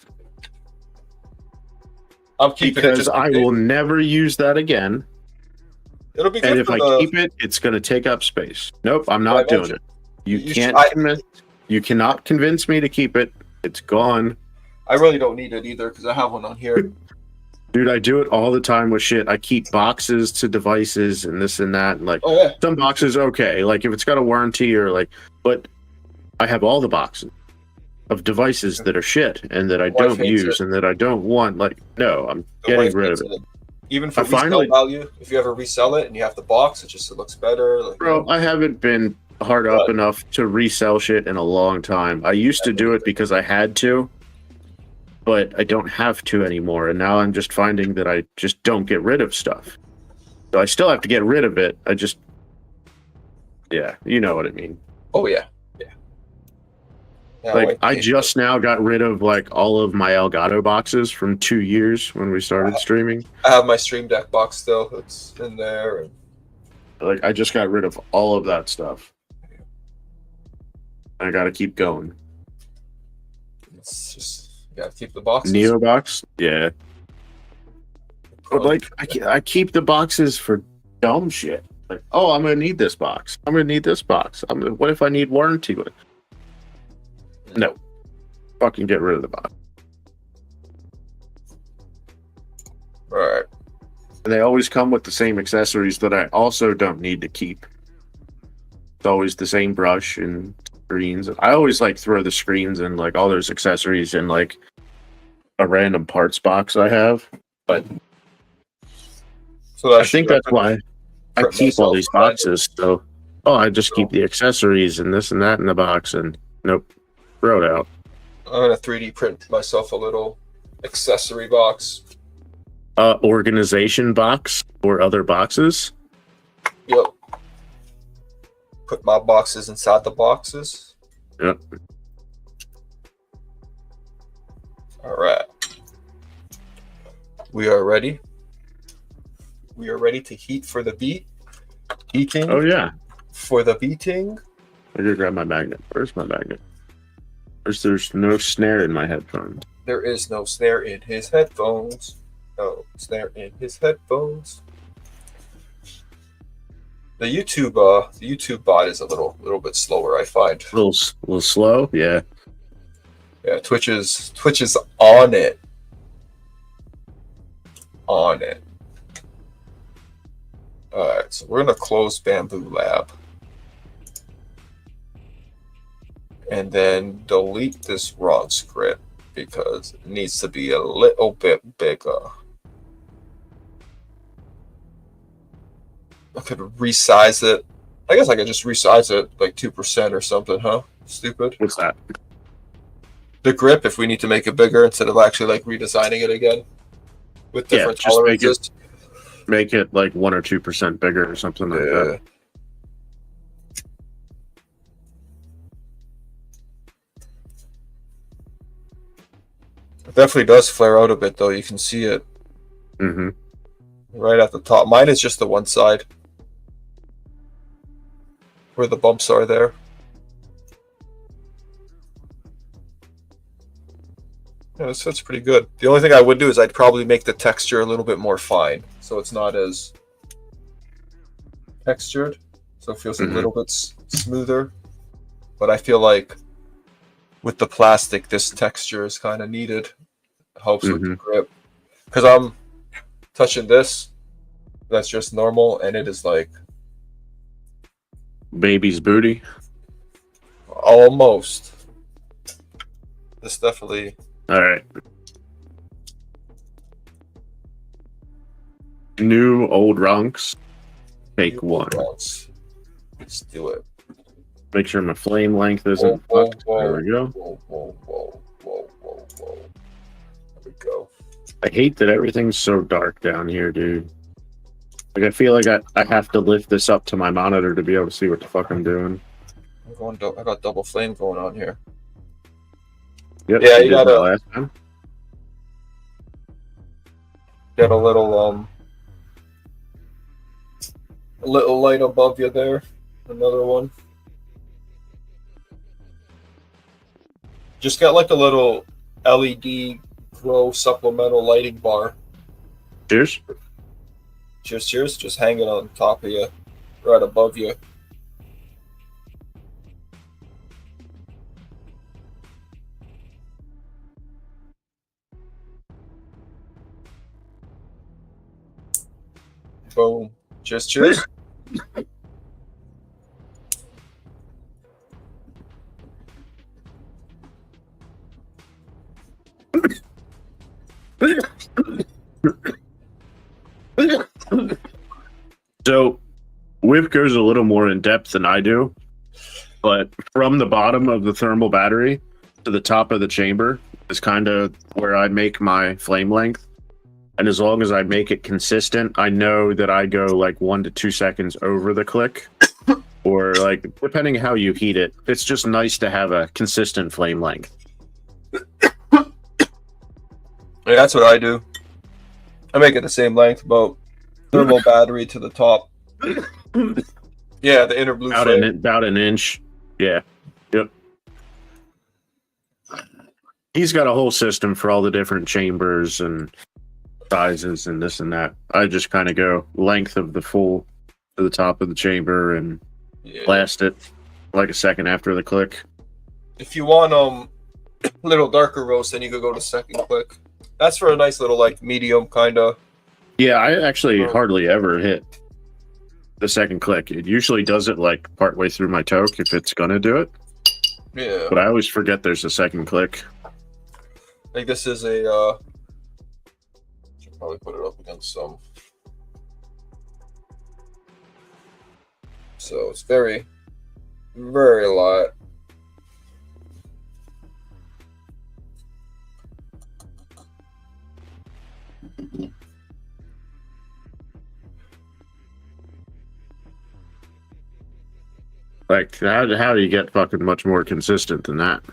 Speaker 2: I'm keeping
Speaker 1: because
Speaker 2: it just
Speaker 1: I will never use that again.
Speaker 2: It'll be good.
Speaker 1: And if I keep it, it's going to take up space. Nope, I'm not doing it. You cannot convince me to keep it. It's gone.
Speaker 2: I really don't need it either because I have one on here.
Speaker 1: Dude, I do it all the time with shit. I keep boxes to devices and this and that. And like some boxes, okay. Like if it's got a warranty or like, but I have all the boxes of devices that are shit and that I don't use and that I don't want. Like, no, I'm getting rid of it.
Speaker 2: Even for resale value, if you ever resell it and you have the box, it looks better. Like,
Speaker 1: bro, I haven't been hard up enough to resell shit in a long time. I used to do it because I had to, but I don't have to anymore. And now I'm just finding that I just don't get rid of stuff. So I still have to get rid of it. Yeah, you know what I mean.
Speaker 2: Oh, yeah.
Speaker 1: Like I just now got rid of like all of my Elgato boxes from 2 years when we started streaming.
Speaker 2: I have my Stream Deck box still. It's in there. And
Speaker 1: like I just got rid of all of that stuff. I got to keep going.
Speaker 2: It's just you got to keep the boxes.
Speaker 1: Neo box, yeah. But like I keep the boxes for dumb shit. Like, oh, I'm gonna need this box. I'm gonna need this box. What if I need warranty with it? No. Fucking get rid of the box. And they always come with the same accessories that I also don't need to keep. It's always the same brush and screens. I always like throw the screens and like all those accessories in like a random parts box I have. But
Speaker 2: So
Speaker 1: I think that's why I keep all these boxes. So, I just keep the accessories and this and that in the box, and nope, throw it out.
Speaker 2: I'm gonna 3D print myself a little accessory box.
Speaker 1: Organization box or other boxes.
Speaker 2: Yep. Put my boxes inside the boxes.
Speaker 1: Yep.
Speaker 2: All right. We are ready. We are ready to heat for the beat. Heating.
Speaker 1: Oh yeah.
Speaker 2: For the beating.
Speaker 1: I gotta grab my magnet. Where's my magnet? There's no snare in my headphones.
Speaker 2: There is no snare in his headphones. No snare in his headphones. The YouTube bot is a little bit slower, I find.
Speaker 1: A little slow, yeah.
Speaker 2: Yeah, Twitch is on it. On it. Alright, so we're gonna close Bamboo Lab. And then delete this wrong script because it needs to be a little bit bigger. I could resize it. I guess I could just resize it like 2% or something, huh? Stupid.
Speaker 1: What's that?
Speaker 2: The grip, if we need to make it bigger instead of actually like redesigning it again with different tolerances.
Speaker 1: Make it like 1 or 2% bigger or something like that.
Speaker 2: It definitely does flare out a bit though. You can see it right at the top. Mine is just the one side where the bumps are there. Yeah, this fits pretty good. The only thing I would do is I'd probably make the texture a little bit more fine, so it's not as textured, so it feels a little bit smoother. But I feel like with the plastic, this texture is kind of needed. It helps with the grip. Because I'm touching this, that's just normal, and it is like
Speaker 1: baby's booty.
Speaker 2: Almost. This definitely.
Speaker 1: All right. New old runks. Take one.
Speaker 2: Let's do it.
Speaker 1: Make sure my flame length isn't fucked. There we go.
Speaker 2: Whoa. There we go.
Speaker 1: I hate that everything's so dark down here, dude. Like, I feel like I have to lift this up to my monitor to be able to see what the fuck I'm doing.
Speaker 2: I got double flame going on here.
Speaker 1: Yep,
Speaker 2: yeah, you got
Speaker 1: last time.
Speaker 2: Get a little light above you there. Another one. Just got like a little LED glow supplemental lighting bar.
Speaker 1: Cheers.
Speaker 2: Cheers. Just hanging on top of you, right above you. Boom. Cheers.
Speaker 1: So, Whip goes a little more in depth than I do, but from the bottom of the thermal battery to the top of the chamber is kind of where I make my flame length. And as long as I make it consistent, I know that I go like 1 to 2 seconds over the click, or like depending how you heat it. It's just nice to have a consistent flame length.
Speaker 2: Yeah, that's what I do. I make it the same length, about thermal battery to the top. Yeah, the inner blue flame.
Speaker 1: About an inch. Yeah. Yep. He's got a whole system for all the different chambers and sizes and this and that. I just kind of go length of the full to the top of the chamber and blast it like a second after the click.
Speaker 2: If you want a little darker roast, then you could go to second click. That's for a nice little like medium kind of
Speaker 1: Yeah, I actually hardly ever hit the second click. It usually does it like partway through my toke if it's gonna do it.
Speaker 2: Yeah.
Speaker 1: But I always forget there's a second click.
Speaker 2: I think this is a should probably put it up against some. So it's very, very light.
Speaker 1: Like, how do you get fucking much more consistent than that?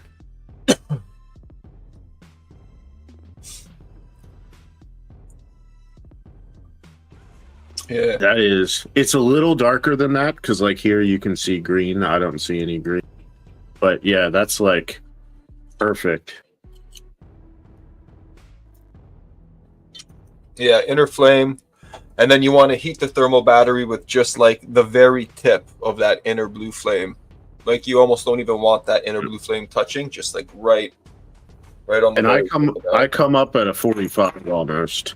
Speaker 2: Yeah.
Speaker 1: That is, it's a little darker than that because, like, here you can see green. I don't see any green. But yeah, that's like perfect.
Speaker 2: Yeah, inner flame. And then you want to heat the thermal battery with just like the very tip of that inner blue flame. Like you almost don't even want that inner blue flame touching, just like right on the.
Speaker 1: And I come up at a 45 almost.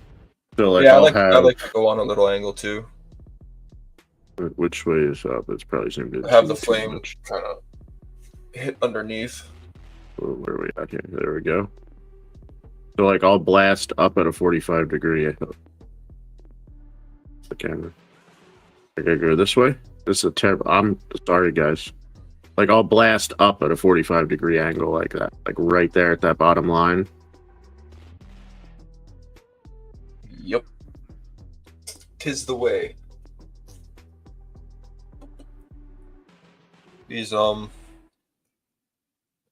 Speaker 1: So like
Speaker 2: yeah,
Speaker 1: I
Speaker 2: like to go on a little angle too.
Speaker 1: Which way is up? It's probably seemed to
Speaker 2: have the flame kind of hit underneath.
Speaker 1: Where are we at here? There we go. So like I'll blast up at a 45 degree. The camera. I gotta go this way. This is a terrible. I'm sorry, guys. Like I'll blast up at a 45 degree angle like that, like right there at that bottom line.
Speaker 2: Yep. 'Tis the way. These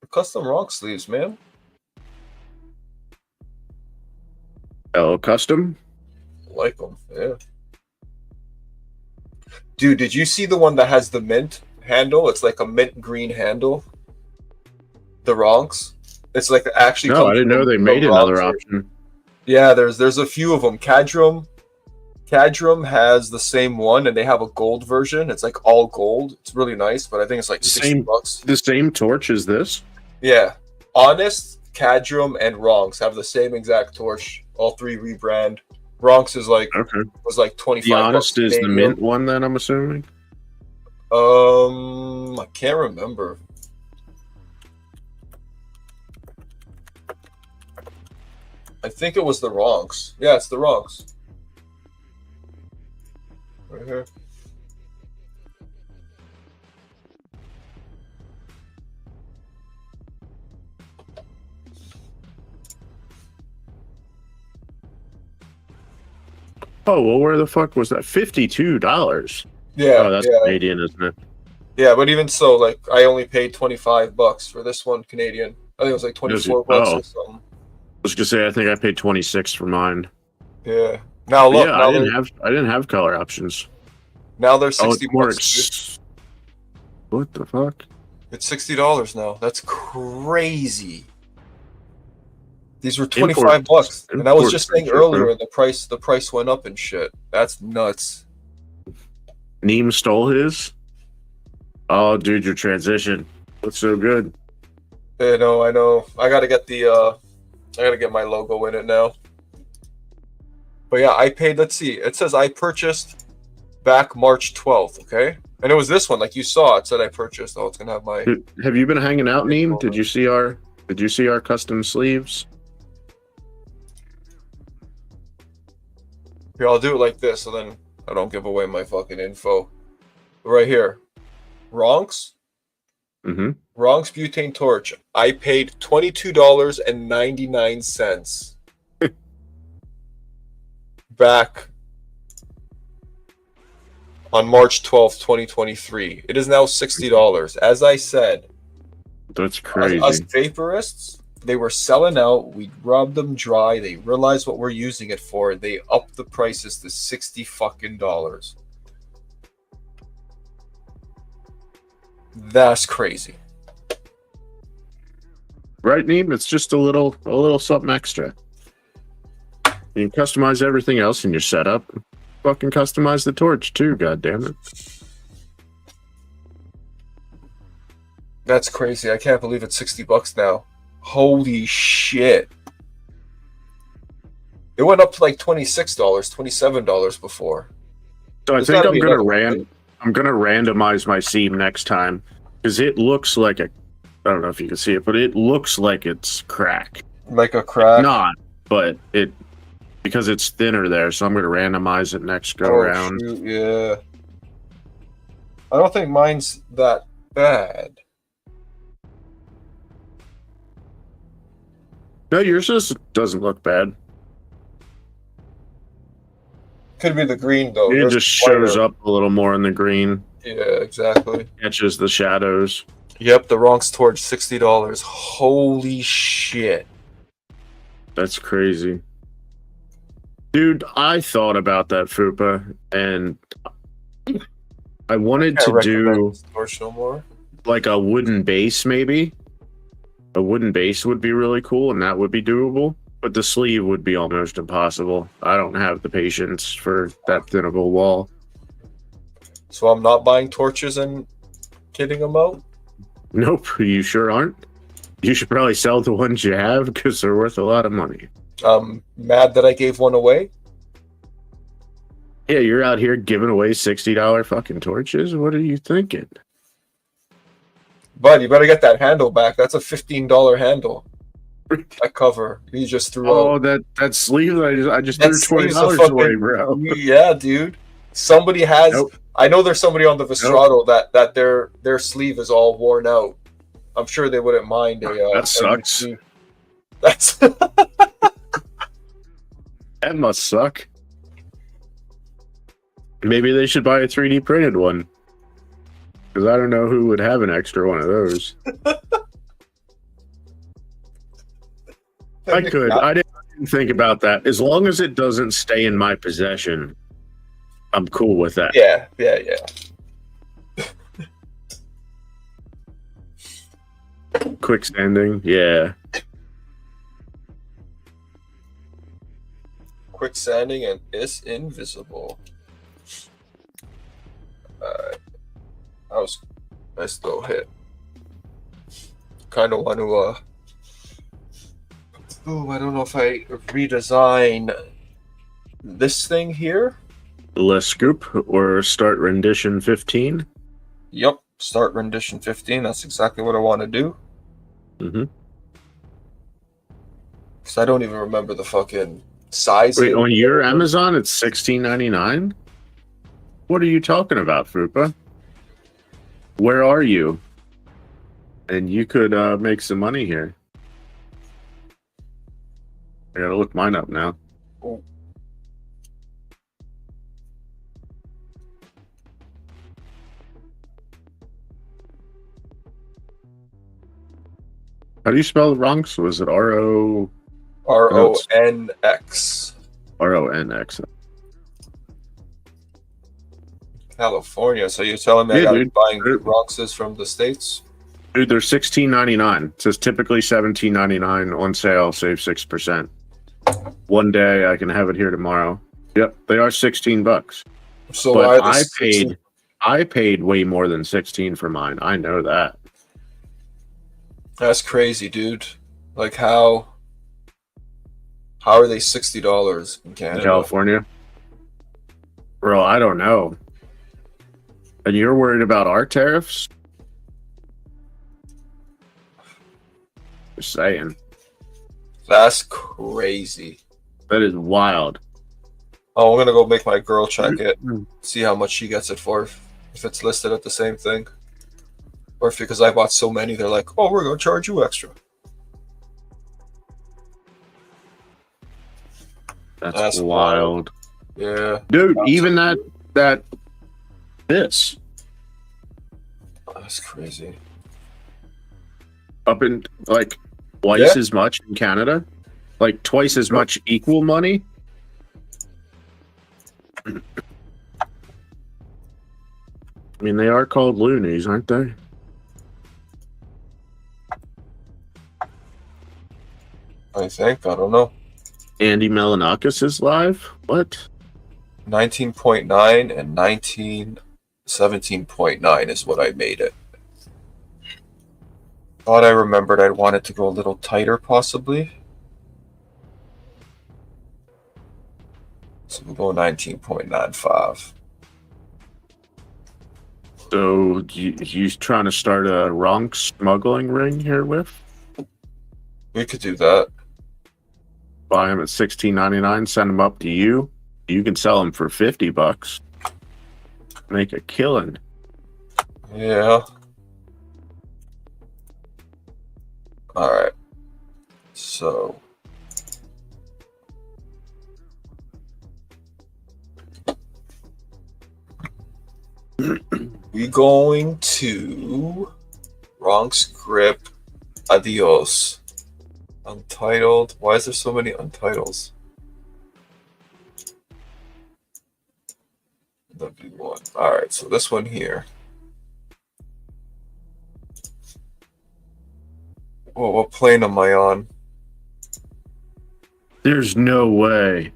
Speaker 2: custom rock sleeves, man.
Speaker 1: Oh, custom?
Speaker 2: Like them, yeah. Dude, did you see the one that has the mint handle? It's like a mint green handle. The Ronks. It's like actually.
Speaker 1: No, I didn't know they made another option.
Speaker 2: Yeah, there's a few of them. Cadrum has the same one, and they have a gold version. It's like all gold. It's really nice, but I think it's like $60.
Speaker 1: The same torch as this?
Speaker 2: Yeah. Honest, Cadrum, and Ronks have the same exact torch. All three rebrand. Ronks is like was like 25.
Speaker 1: The Honest is the mint one, then I'm assuming.
Speaker 2: I can't remember. I think it was the Ronks. Yeah, it's the Ronks. Right here.
Speaker 1: Oh, well, where the fuck was that? $52.
Speaker 2: Yeah.
Speaker 1: Oh, that's Canadian, isn't it?
Speaker 2: Yeah, but even so, like, I only paid $25 for this one Canadian. I think it was like $24 or something.
Speaker 1: I was gonna say, I think I paid 26 for mine.
Speaker 2: Yeah. Now look,
Speaker 1: yeah, I didn't have color options.
Speaker 2: Now they're $60.
Speaker 1: What the fuck?
Speaker 2: It's $60 now. That's crazy. These were $25, and I was just saying earlier the price went up and shit. That's nuts.
Speaker 1: Neem stole his. Oh, dude, your transition looks so good.
Speaker 2: I know. I gotta get my logo in it now. But yeah, I paid. Let's see. It says I purchased back March 12th. Okay, and it was this one, like you saw. It said I purchased. Oh, it's gonna have my.
Speaker 1: Have you been hanging out, Neem? Did you see our custom sleeves?
Speaker 2: Here, I'll do it like this, so then I don't give away my fucking info. Right here, Ronks.
Speaker 1: Mm-hmm.
Speaker 2: Ronks butane torch. I paid $22.99 back on March 12th, 2023. It is now $60. As I said,
Speaker 1: that's crazy.
Speaker 2: Us vaporists, they were selling out. We rubbed them dry. They realized what we're using it for. They upped the prices to $60 fucking dollars. That's crazy.
Speaker 1: Right, Neem? It's just a little something extra. You can customize everything else in your setup. Fucking customize the torch too, god damn it.
Speaker 2: That's crazy. I can't believe it's $60 now. Holy shit. It went up to like $26, $27 before.
Speaker 1: So I
Speaker 2: There's
Speaker 1: think
Speaker 2: gotta
Speaker 1: I'm
Speaker 2: be
Speaker 1: gonna
Speaker 2: another way.
Speaker 1: I'm gonna randomize my seam next time because it looks like a. I don't know if you can see it, but it looks like it's cracked.
Speaker 2: Like a crack.
Speaker 1: Not, but it because it's thinner there. So I'm gonna randomize it next go
Speaker 2: Oh
Speaker 1: around.
Speaker 2: shoot, yeah. I don't think mine's that bad.
Speaker 1: No, yours just doesn't look bad.
Speaker 2: Could be the green though.
Speaker 1: It
Speaker 2: Yours
Speaker 1: just
Speaker 2: is
Speaker 1: shows
Speaker 2: whiter.
Speaker 1: up a little more in the green.
Speaker 2: Yeah, exactly.
Speaker 1: Catches the shadows.
Speaker 2: Yep, the wrong's towards $60. Holy shit.
Speaker 1: That's crazy. Dude, I thought about that Fupa and I wanted
Speaker 2: Can't
Speaker 1: to
Speaker 2: recommend
Speaker 1: do
Speaker 2: this torch no more.
Speaker 1: like a wooden base maybe. A wooden base would be really cool and that would be doable, but the sleeve would be almost impossible. I don't have the patience for that thin of a wall.
Speaker 2: So I'm not buying torches and kitting them out?
Speaker 1: Nope, you sure aren't. You should probably sell the ones you have because they're worth a lot of money.
Speaker 2: I'm mad that I gave one away.
Speaker 1: Yeah, you're out here giving away $60 fucking torches. What are you thinking?
Speaker 2: Bud, you better get that handle back. That's a $15 handle. That cover. You just threw out.
Speaker 1: Oh, that sleeve I just
Speaker 2: That
Speaker 1: threw
Speaker 2: sleeve's a
Speaker 1: $20
Speaker 2: fucking-
Speaker 1: away, bro.
Speaker 2: Yeah, dude. Somebody has.
Speaker 1: Nope.
Speaker 2: I know there's somebody on the Vestrato that their sleeve is all worn out. I'm sure they wouldn't mind a.
Speaker 1: That sucks.
Speaker 2: That's.
Speaker 1: That must suck. Maybe they should buy a 3D printed one. Because I don't know who would have an extra one of those. I could. I didn't think about that. As long as it doesn't stay in my possession, I'm cool with that.
Speaker 2: Yeah.
Speaker 1: Quick sanding, yeah.
Speaker 2: Quick sanding and it's invisible. That was a nice little hit. Kind of want to. Oh, I don't know if I redesign this thing here.
Speaker 1: Le scoop or start rendition 15.
Speaker 2: Yep, start rendition 15. That's exactly what I want to do.
Speaker 1: Mm-hmm.
Speaker 2: Because I don't even remember the fucking size.
Speaker 1: Wait, on your Amazon, it's $16.99? What are you talking about, Fupa? Where are you? And you could make some money here. I gotta look mine up now.
Speaker 2: Oh.
Speaker 1: How do you spell Ronx? Was it R-O...
Speaker 2: RONX.
Speaker 1: R-O-N-X?
Speaker 2: California. So you're telling me I
Speaker 1: Yeah,
Speaker 2: gotta be
Speaker 1: dude.
Speaker 2: buying Roxas from the States?
Speaker 1: Dude, they're $16.99. It says typically $17.99 on sale, save 6%. One day I can have it here tomorrow. Yep, they are $16.
Speaker 2: So
Speaker 1: But
Speaker 2: why
Speaker 1: I paid way more than 16 for mine. I know that.
Speaker 2: That's crazy, dude. Like how are they $60 in Canada?
Speaker 1: In California. Bro, I don't know. And you're worried about our tariffs? Just saying.
Speaker 2: That's crazy.
Speaker 1: That is wild.
Speaker 2: Oh, I'm gonna go make my girl check it. See how much she gets it for. If it's listed at the same thing. Or if because I bought so many, they're like, oh, we're gonna charge you extra.
Speaker 1: That's wild.
Speaker 2: Yeah.
Speaker 1: Dude, even this
Speaker 2: That's crazy.
Speaker 1: up in like twice as much in Canada, like twice as much equal money. I mean, they are called loonies, aren't they?
Speaker 2: I think. I don't know.
Speaker 1: Andy Melanakis is live. What?
Speaker 2: 19.9 and 17.9 is what I made it. Thought I remembered I'd want it to go a little tighter, possibly. So we'll go 19.95.
Speaker 1: So you trying to start a wrong smuggling ring here with?
Speaker 2: We could do that.
Speaker 1: Buy them at $16.99, send them up to you. You can sell them for $50. Make a killing.
Speaker 2: Yeah. All right. So. We going to wrong script. Adios. Untitled. Why is there so many untitles? W1. All right, so this one here. Well, what plane am I on?
Speaker 1: There's no way.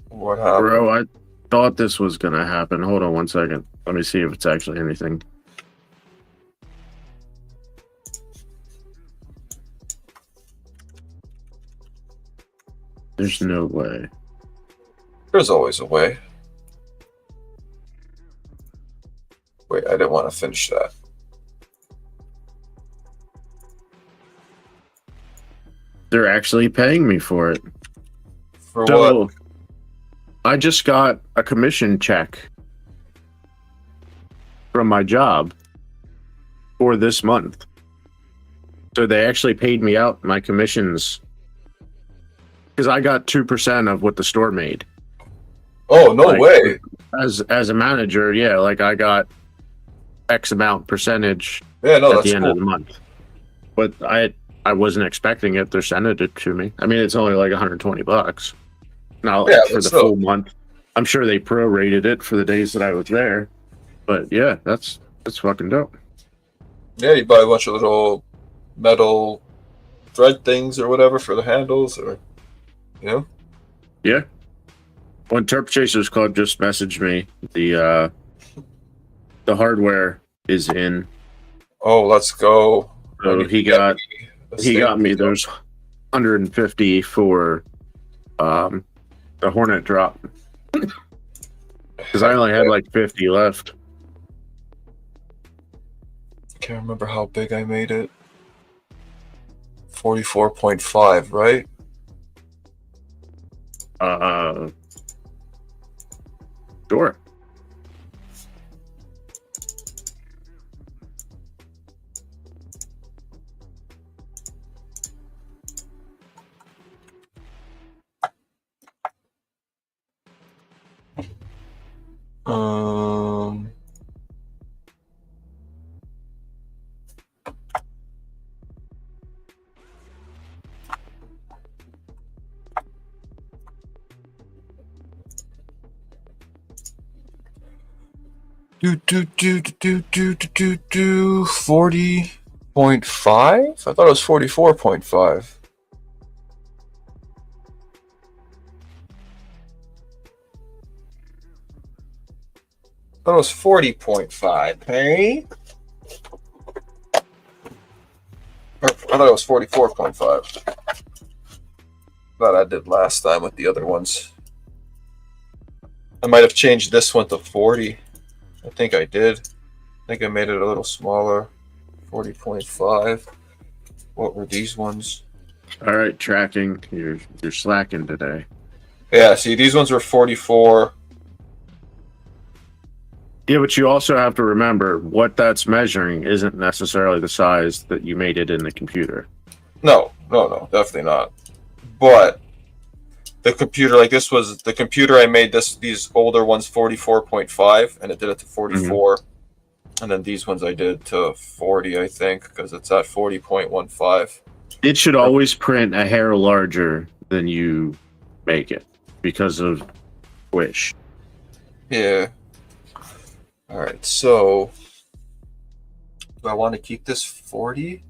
Speaker 2: What happened?
Speaker 1: Bro, I thought this was going to happen. Hold on one second. Let me see if it's actually anything. There's no way.
Speaker 2: There's always a way. Wait, I didn't want to finish that.
Speaker 1: They're actually paying me for it.
Speaker 2: For
Speaker 1: So,
Speaker 2: what?
Speaker 1: I just got a commission check from my job for this month. So they actually paid me out my commissions because I got 2% of what the store made.
Speaker 2: Oh, no way.
Speaker 1: As a manager, yeah, like I got X amount percentage
Speaker 2: Yeah, no,
Speaker 1: at
Speaker 2: that's
Speaker 1: the end
Speaker 2: cool.
Speaker 1: of the month. But I wasn't expecting it. They're sending it to me. I mean, it's only like $120. Not like
Speaker 2: Yeah,
Speaker 1: for
Speaker 2: but
Speaker 1: the
Speaker 2: still.
Speaker 1: full month. I'm sure they prorated it for the days that I was there. But yeah, that's fucking dope.
Speaker 2: Yeah, you buy a bunch of little metal thread things or whatever for the handles, or you know.
Speaker 1: Yeah. When Turp Chasers Club just messaged me, the hardware is in.
Speaker 2: Oh, let's go.
Speaker 1: So he got me those 150 for the Hornet drop. Because I only had like 50 left.
Speaker 2: Can't remember how big I made it. 44.5, right?
Speaker 1: Sure.
Speaker 2: Um. Do 40.5? I thought it was 44.5. I thought it was 40.5. Hey? I thought it was 44.5. That I did last time with the other ones. I might have changed this one to 40. I think I did. I think I made it a little smaller. 40.5. What were these ones?
Speaker 1: All right, tracking. You're slacking today.
Speaker 2: Yeah, see, these ones were 44.
Speaker 1: Yeah, but you also have to remember what that's measuring isn't necessarily the size that you made it in the computer.
Speaker 2: No, definitely not. But the computer, like this was the computer I made these older ones 44.5, and it did it to 44. And then these ones I did to 40, I think, because it's at 40.15.
Speaker 1: It should always print a hair larger than you make it because of Wish.
Speaker 2: Yeah. All right, so do I want to keep this 40?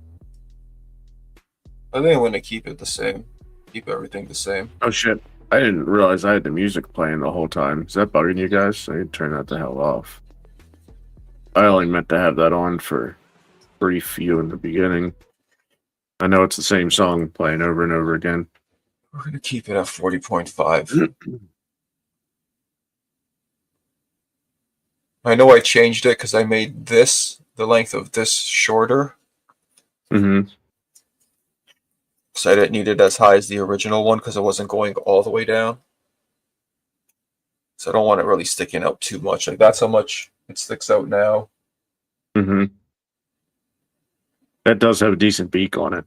Speaker 2: I think I'm going to keep it the same. Keep everything the same.
Speaker 1: Oh shit! I didn't realize I had the music playing the whole time. Is that bugging you guys? I need to turn that the hell off. I only meant to have that on for brief view in the beginning. I know it's the same song playing over and over again.
Speaker 2: We're gonna keep it at 40.5. I know I changed it because I made this, the length of this, shorter.
Speaker 1: Mm-hmm.
Speaker 2: So I didn't need it as high as the original one because it wasn't going all the way down. So I don't want it really sticking out too much. Like that's how much it sticks out now.
Speaker 1: Mm-hmm. That does have a decent beak on it.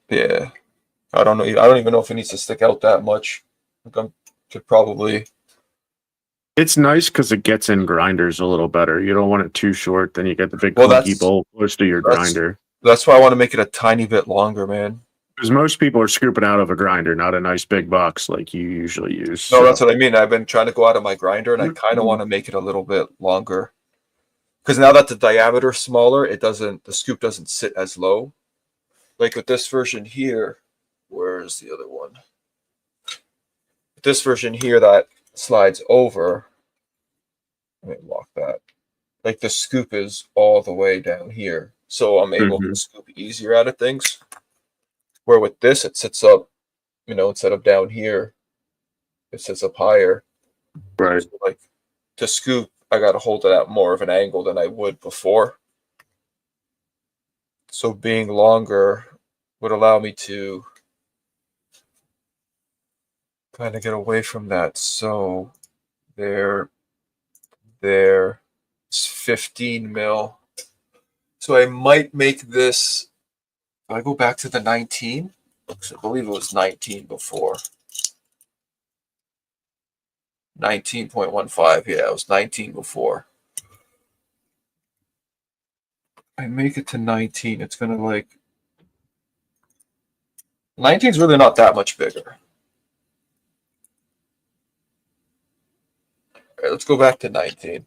Speaker 2: Yeah. I don't know. I don't even know if it needs to stick out that much. Like I could probably.
Speaker 1: It's nice because it gets in grinders a little better. You don't want it too short, then you get the big
Speaker 2: Well,
Speaker 1: clunky bowl close to your
Speaker 2: that's
Speaker 1: grinder.
Speaker 2: that's why I want to make it a tiny bit longer, man.
Speaker 1: Because most people are scooping out of a grinder, not a nice big box like you usually use.
Speaker 2: No,
Speaker 1: So.
Speaker 2: that's what I mean. I've been trying to go out of my grinder, and I kind of want to make it a little bit longer. Because now that the diameter's smaller, the scoop doesn't sit as low. Like with this version here, where's the other one? This version here that slides over. Let me lock that. Like the scoop is all the way down here, so I'm able to scoop easier out of things. Where with this, it sits up, instead of down here, it sits up higher.
Speaker 1: Right.
Speaker 2: So like to scoop, I got to hold it at more of an angle than I would before. So being longer would allow me to kind of get away from that. So there, it's 15 mil. So I might make this. If I go back to the 19, because I believe it was 19 before. 19.15, yeah, it was 19 before. I make it to 19, it's gonna 19 is really not that much bigger. All right, let's go back to 19.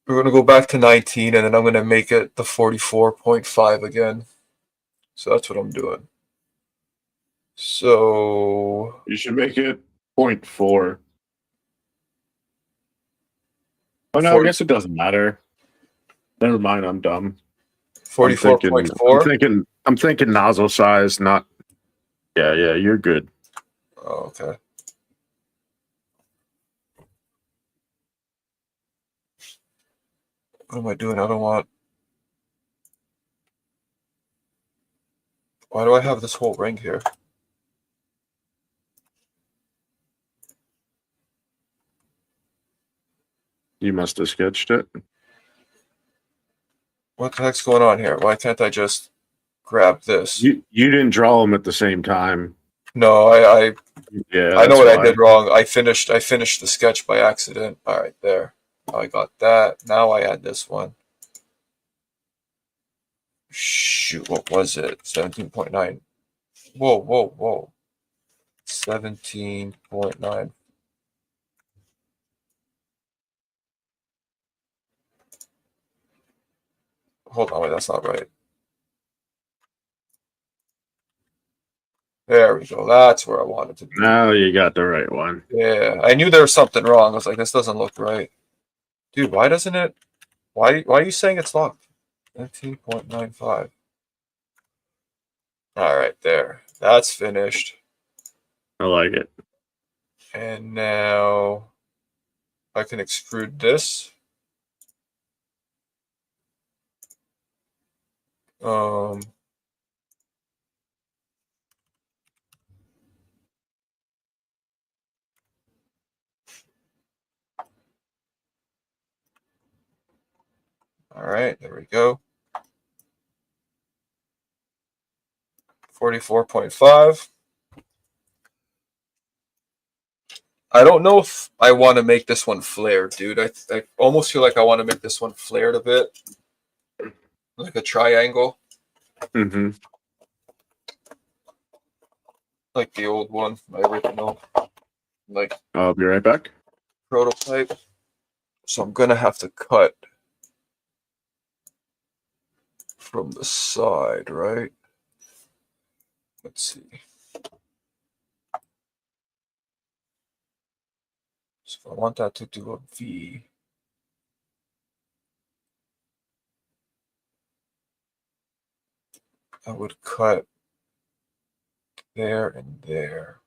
Speaker 2: We're gonna go back to 19, and then I'm gonna make it the 44.5 again. So that's what I'm doing. So
Speaker 1: You should make it 0.4. Oh no,
Speaker 2: 40,
Speaker 1: I guess it doesn't matter. Never mind, I'm dumb.
Speaker 2: 44.4.
Speaker 1: I'm thinking nozzle size, not. Yeah, you're good.
Speaker 2: Oh, okay. What am I doing? I don't want. Why do I have this whole ring here?
Speaker 1: You must have sketched it.
Speaker 2: What the heck's going on here? Why can't I just grab this?
Speaker 1: You didn't draw them at the same time.
Speaker 2: No, I
Speaker 1: Yeah,
Speaker 2: I know what
Speaker 1: that's
Speaker 2: I did wrong. I finished the sketch by accident. All right, there. I got that. Now I add this one. Shoot, what was it? 17.9. Whoa. 17.9. Hold on, wait, that's not right. There we go. That's where I wanted to be.
Speaker 1: Now you got the right one.
Speaker 2: Yeah, I knew there was something wrong. I was like, this doesn't look right. Dude, why doesn't it? Why are you saying it's locked? 19.95. All right, there. That's finished.
Speaker 1: I like it.
Speaker 2: And now I can extrude this. All right, there we go. 44.5. I don't know if I want to make this one flared, dude. I almost feel like I want to make this one flared a bit. Like a triangle.
Speaker 1: Mm-hmm.
Speaker 2: Like the old one, my original.
Speaker 1: I'll be right back.
Speaker 2: Prototype. So I'm gonna have to cut from the side, right? Let's see. So if I want that to do a V, I would cut there and there.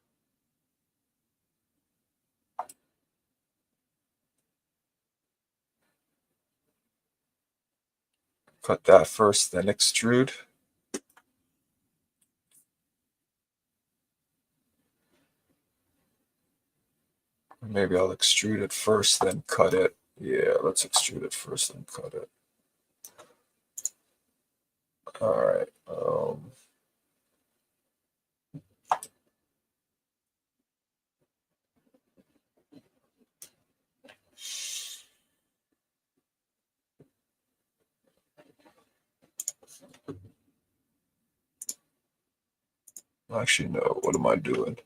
Speaker 2: Cut that first, then extrude. Maybe I'll extrude it first, then cut it. Yeah, let's extrude it first, then cut it. All right. Actually, no. What am I doing?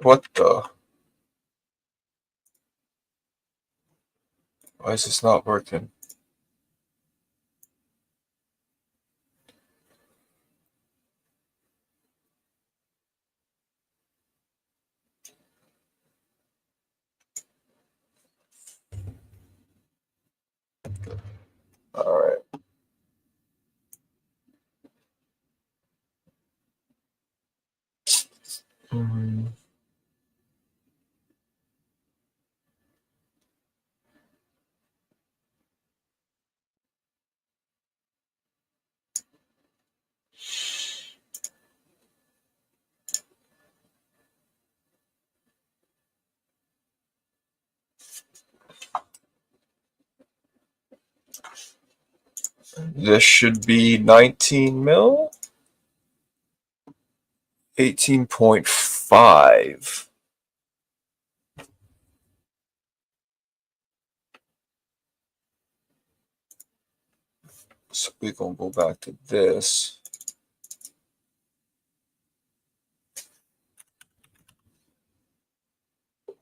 Speaker 2: What the? Why is this not working? All right. This should be 19 mil. 18.5. So we're going to go back to this.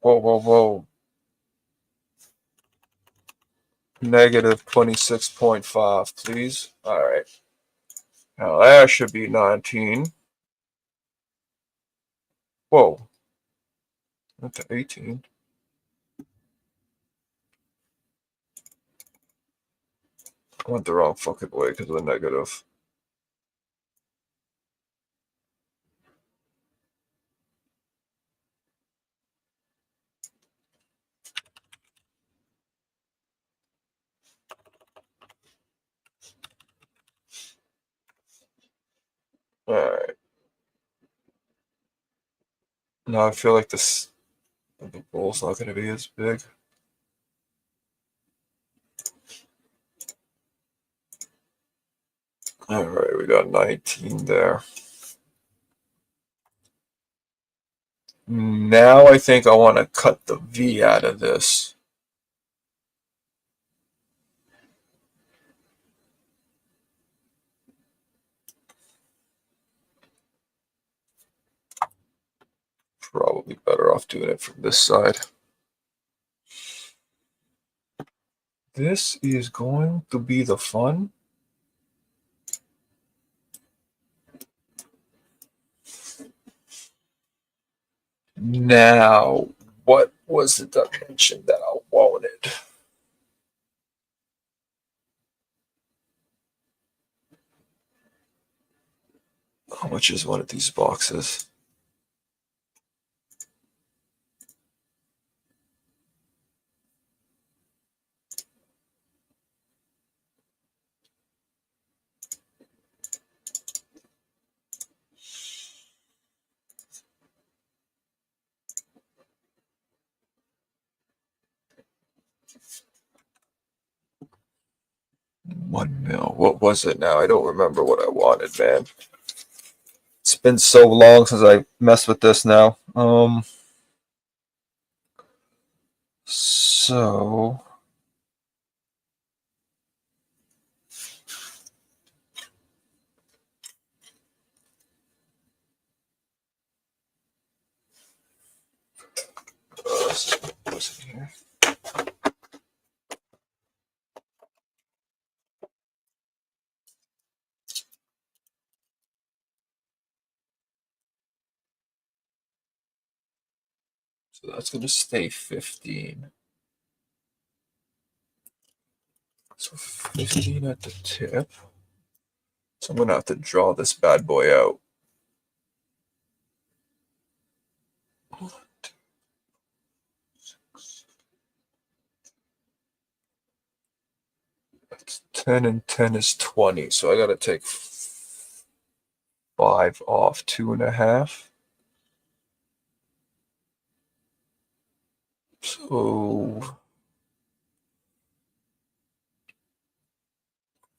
Speaker 2: Whoa, whoa, whoa. Negative 26.5, please. All right. Now that should be 19. Whoa. That's 18. I went the wrong fucking way because of the negative. All right. Now I feel like the bowl's not going to be as big. All right, we got 19 there. Now I think I want to cut the V out of this. Probably better off doing it from this side. This is going to be the fun. Now, what was the dimension that I wanted? How much is one of these boxes? $1 mil. What was it now? I don't remember what I wanted, man. It's been so long since I messed with this now. So What's in here? So that's going to stay 15. So 15 at the tip. So I'm going to have to draw this bad boy out. That's 10 and 10 is 20. So I got to take 5 off 2.5. So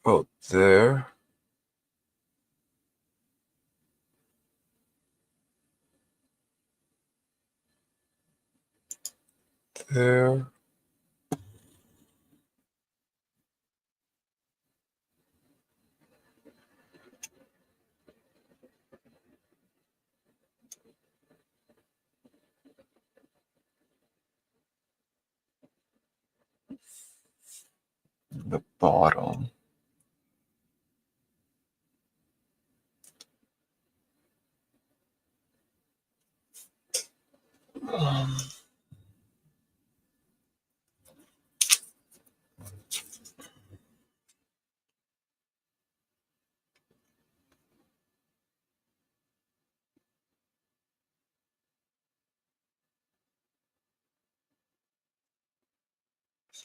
Speaker 2: about there. There. The bottom. Um,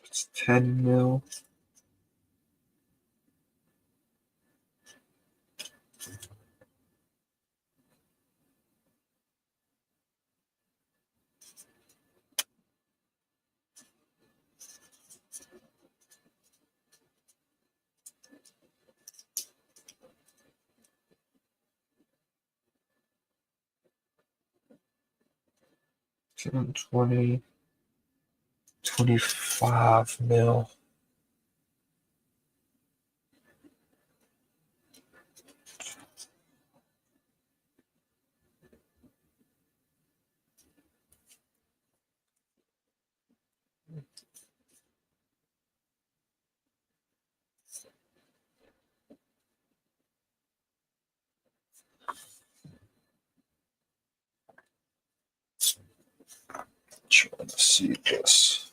Speaker 2: it's 10 mil. Ten, 20, 25 mil. Trying to see this.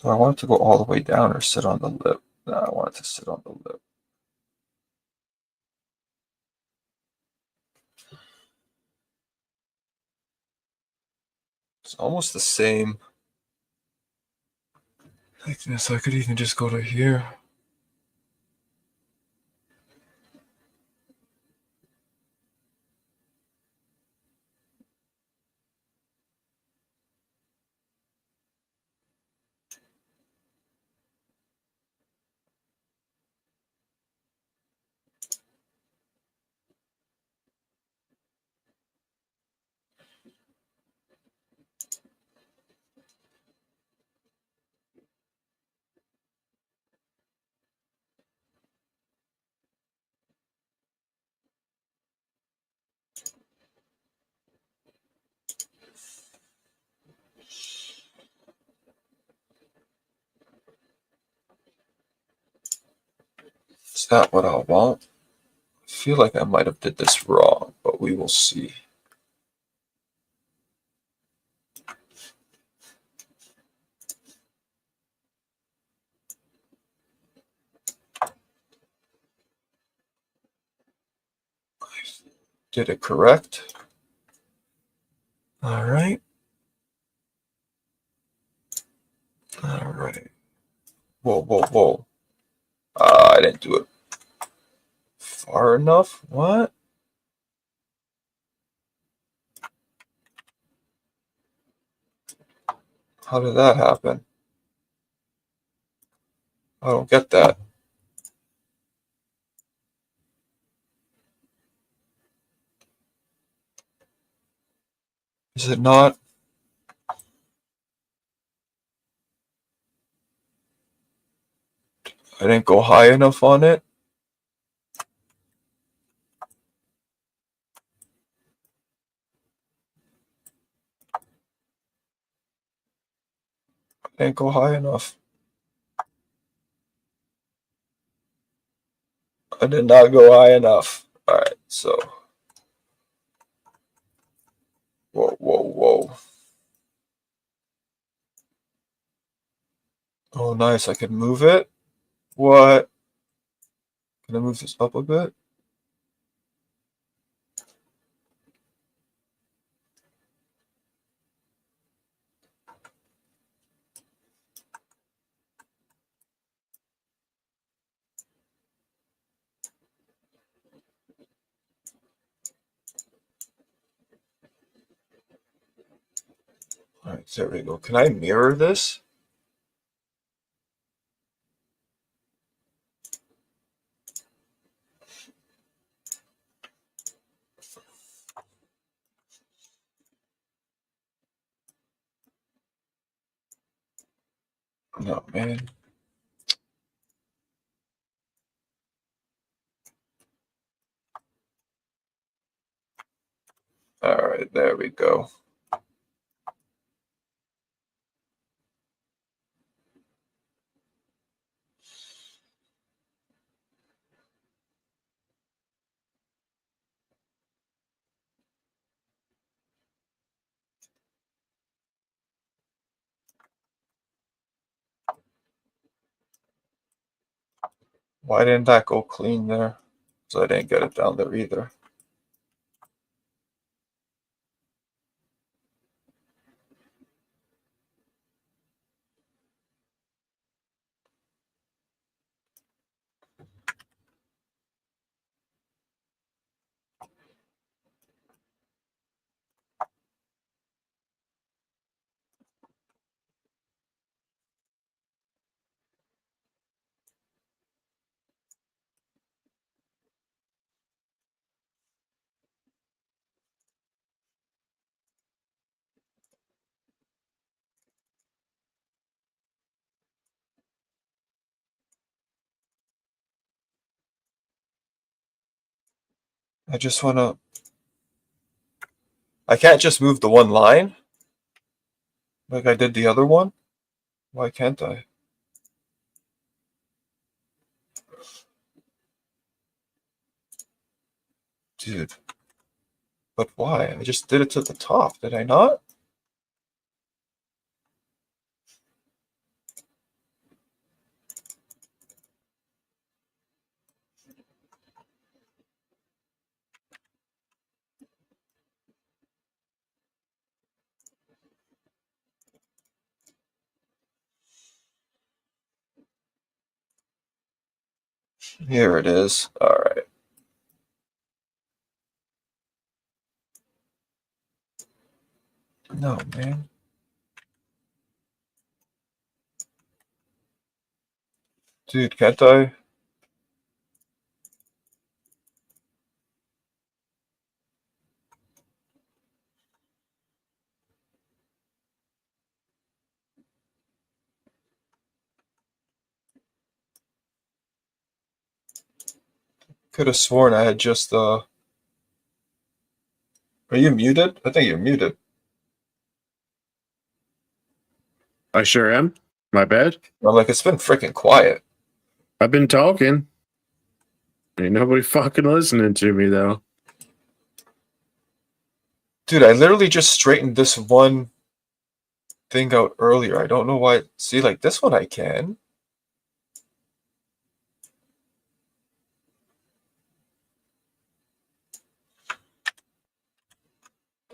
Speaker 2: Do I want it to go all the way down or sit on the lip? No, I want it to sit on the lip. It's almost the same thickness. I could even just go to here. Is that what I want? I feel like I might have did this wrong, but we will see. Did it correct? All right. All right. Whoa, whoa, whoa. I didn't do it far enough. What? How did that happen? I don't get that. Is it not? I didn't go high enough on it. I didn't go high enough. I did not go high enough. All right, so. Whoa, whoa, whoa. Oh, nice. I can move it. What? Can I move this up a bit? All right, there we go. Can I mirror this? No, man. All right, there we go. Why didn't that go clean there? So I didn't get it down there either. I just want to... I can't just move the one line like I did the other one. Why can't I? Dude. But why? I just did it to the top, did I not? Here it is. All right. No, man. Dude, can't I? Could have sworn I had just Are you muted? I think you're muted.
Speaker 1: I sure am. My bad.
Speaker 2: I'm like, it's been freaking quiet.
Speaker 1: I've been talking. Ain't nobody fucking listening to me though.
Speaker 2: Dude, I literally just straightened this one thing out earlier. I don't know why. See, like this one I can.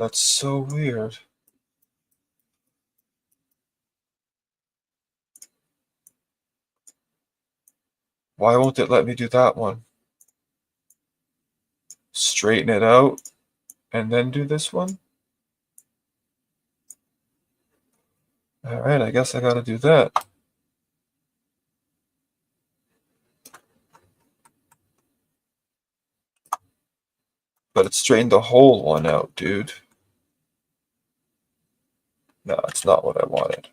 Speaker 2: That's so weird. Why won't it let me do that one? Straighten it out and then do this one? All right, I guess I gotta do that. But it straightened the whole one out, dude. No, it's not what I wanted.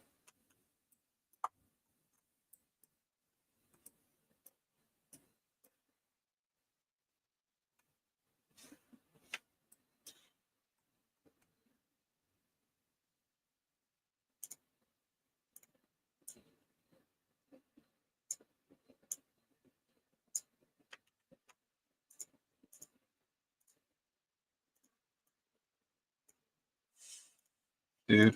Speaker 2: Dude.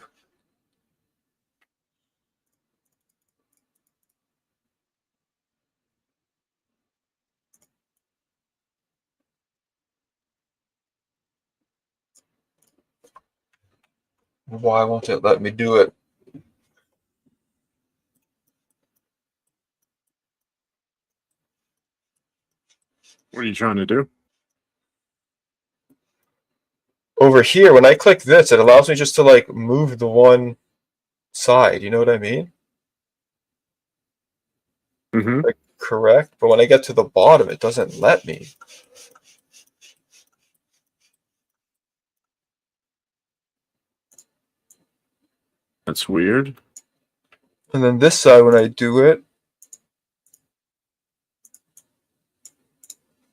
Speaker 2: Why won't it let me do it?
Speaker 1: What are you trying to do?
Speaker 2: Over here, when I click this, it allows me just to like move the one side. You know what I mean?
Speaker 1: Mm-hmm.
Speaker 2: Like, correct? But when I get to the bottom, it doesn't let me.
Speaker 1: That's weird.
Speaker 2: And then this side, when I do it,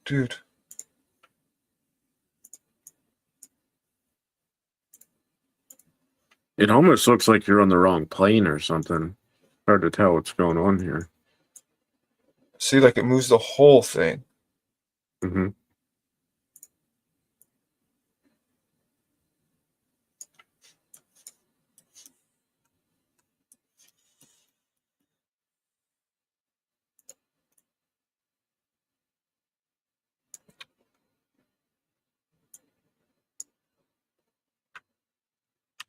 Speaker 2: dude.
Speaker 1: It almost looks like you're on the wrong plane or something. Hard to tell what's going on here.
Speaker 2: See, like it moves the whole thing.
Speaker 1: Mm-hmm.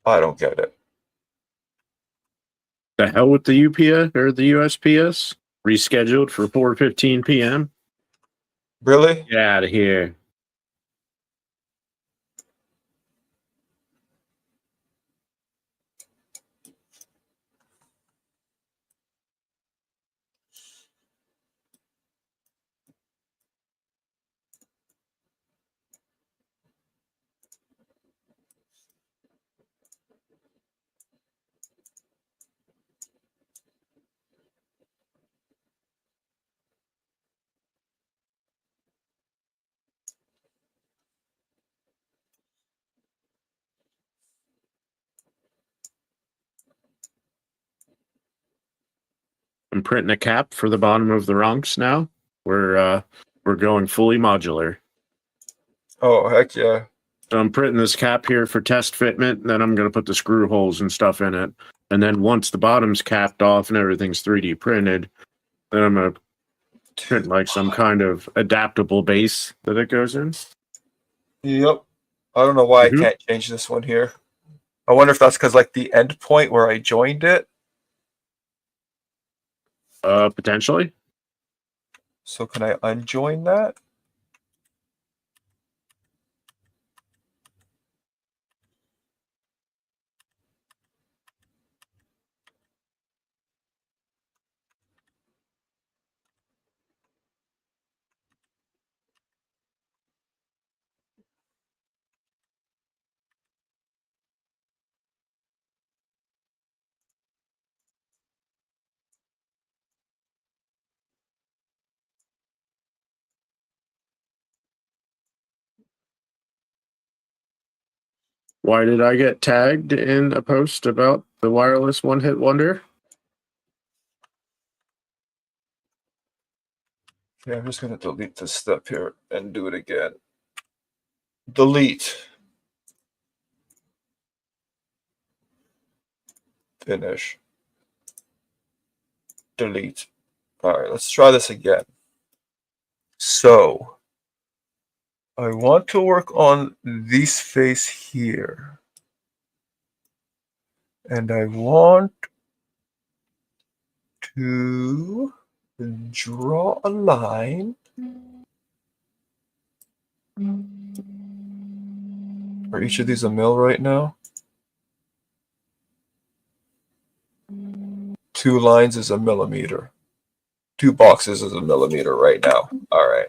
Speaker 2: I don't get it.
Speaker 1: The hell with the UPS or the USPS? Rescheduled for 4:15 p.m.
Speaker 2: Really?
Speaker 1: Get out of here. I'm printing a cap for the bottom of the runks now. We're going fully modular.
Speaker 2: Oh, heck yeah.
Speaker 1: So I'm printing this cap here for test fitment, and then I'm going to put the screw holes and stuff in it. And then once the bottom's capped off and everything's 3D printed, then I'm going to print like some kind of adaptable base that it goes in.
Speaker 2: Yep. I don't know why
Speaker 1: Mhm.
Speaker 2: I can't change this one here. I wonder if that's because like the end point where I joined it.
Speaker 1: Potentially.
Speaker 2: So can I unjoin that?
Speaker 1: Why did I get tagged in a post about the wireless one-hit wonder?
Speaker 2: Okay, I'm just going to delete this step here and do it again. Delete. Finish. Delete. All right, let's try this again. So I want to work on this face here. And I want to draw a line. Are each of these a mil right now? 2 lines is a millimeter. 2 boxes is a millimeter right now. All right.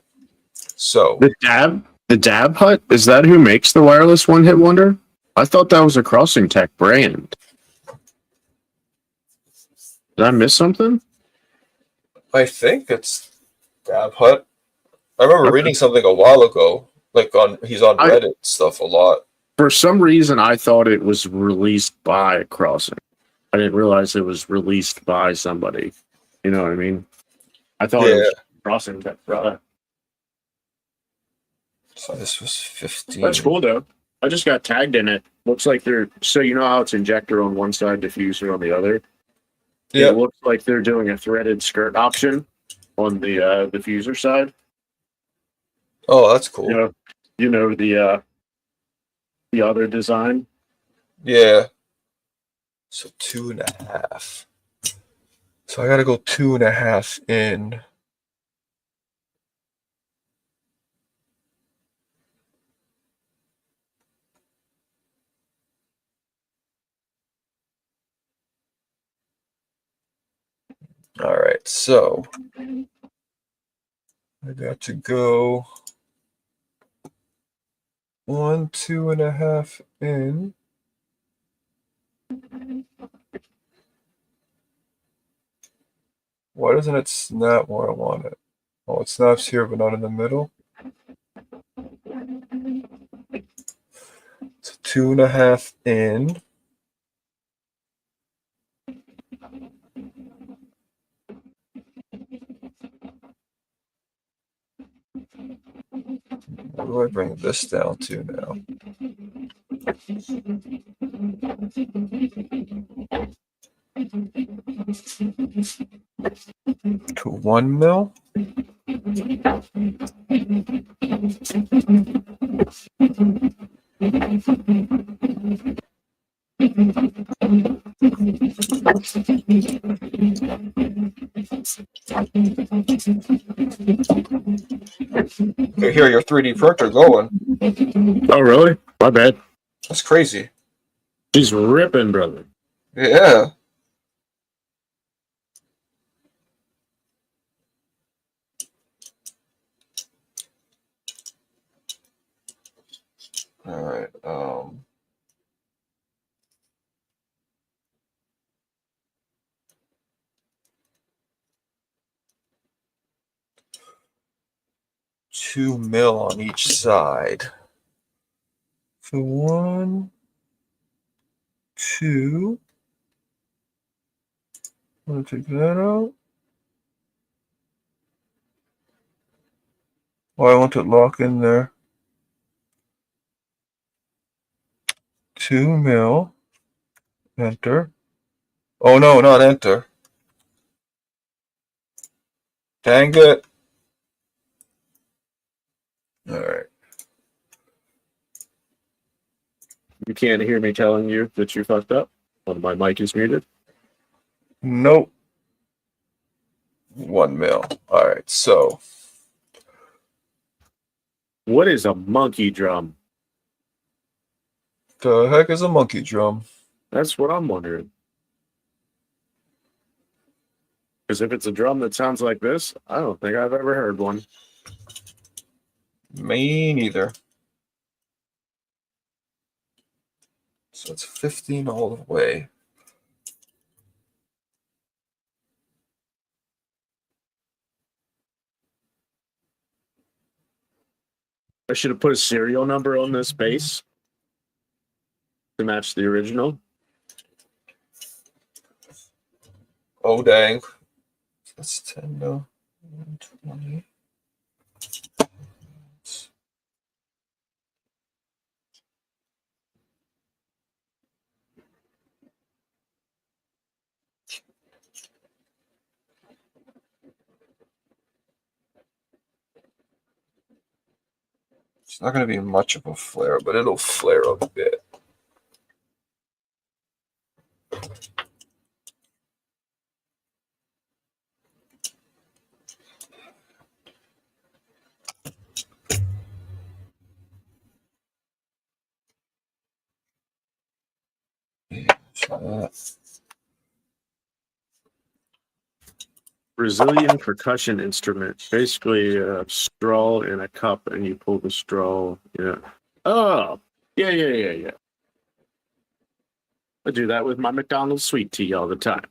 Speaker 2: So
Speaker 1: The dab? The Dab Hut, is that who makes the wireless one hit wonder? I thought that was a Crossing Tech brand. Did I miss something?
Speaker 2: I think it's Dab Hut. I remember
Speaker 1: Okay.
Speaker 2: reading something a while ago, like he's on
Speaker 1: I
Speaker 2: Reddit stuff a lot.
Speaker 1: For some reason I thought it was released by Crossing. I didn't realize it was released by somebody. You know what I mean? I thought it
Speaker 2: Yeah.
Speaker 1: was Crossing Tech product.
Speaker 2: So this was 15.
Speaker 1: That's cool though. I just got tagged in it. Looks like they're so you know how it's injector on one side, diffuser on the other.
Speaker 2: Yeah.
Speaker 1: It looks like they're doing a threaded skirt option on the diffuser side.
Speaker 2: Oh, that's cool.
Speaker 1: You know the other design.
Speaker 2: Yeah. So 2.5. So I gotta go 2.5 in. All right, so I got to go 1, 2.5 in. Why doesn't it snap where I want it? Oh, it snaps here, but not in the middle. So 2.5 in. What do I bring this down to now? To 1 mil? Okay, here, your 3D printer going.
Speaker 1: Oh really? My bad.
Speaker 2: That's crazy.
Speaker 1: She's ripping, brother.
Speaker 2: Yeah. All right. 2 mil on each side. So 1, 2. I'm gonna take that out. Oh, I want to lock in there. 2 mil. Enter. Oh no, not enter. Dang it. All right.
Speaker 1: You can't hear me telling you that you fucked up when my mic is muted.
Speaker 2: Nope. 1 mil. All right. So
Speaker 1: What is a monkey drum?
Speaker 2: the heck is a monkey drum?
Speaker 1: That's what I'm wondering. Because if it's a drum that sounds like this, I don't think I've ever heard one.
Speaker 2: Me neither. So it's 15 all the way.
Speaker 1: I should have put a serial number on this bass to match the original.
Speaker 2: Oh dang. That's 10 now. 20. It's not going to be much of a flare, but it'll flare up a bit. So
Speaker 1: Brazilian percussion instrument. Basically a straw in a cup and you pull the straw. Yeah. Oh, yeah. I do that with my McDonald's sweet tea all the time.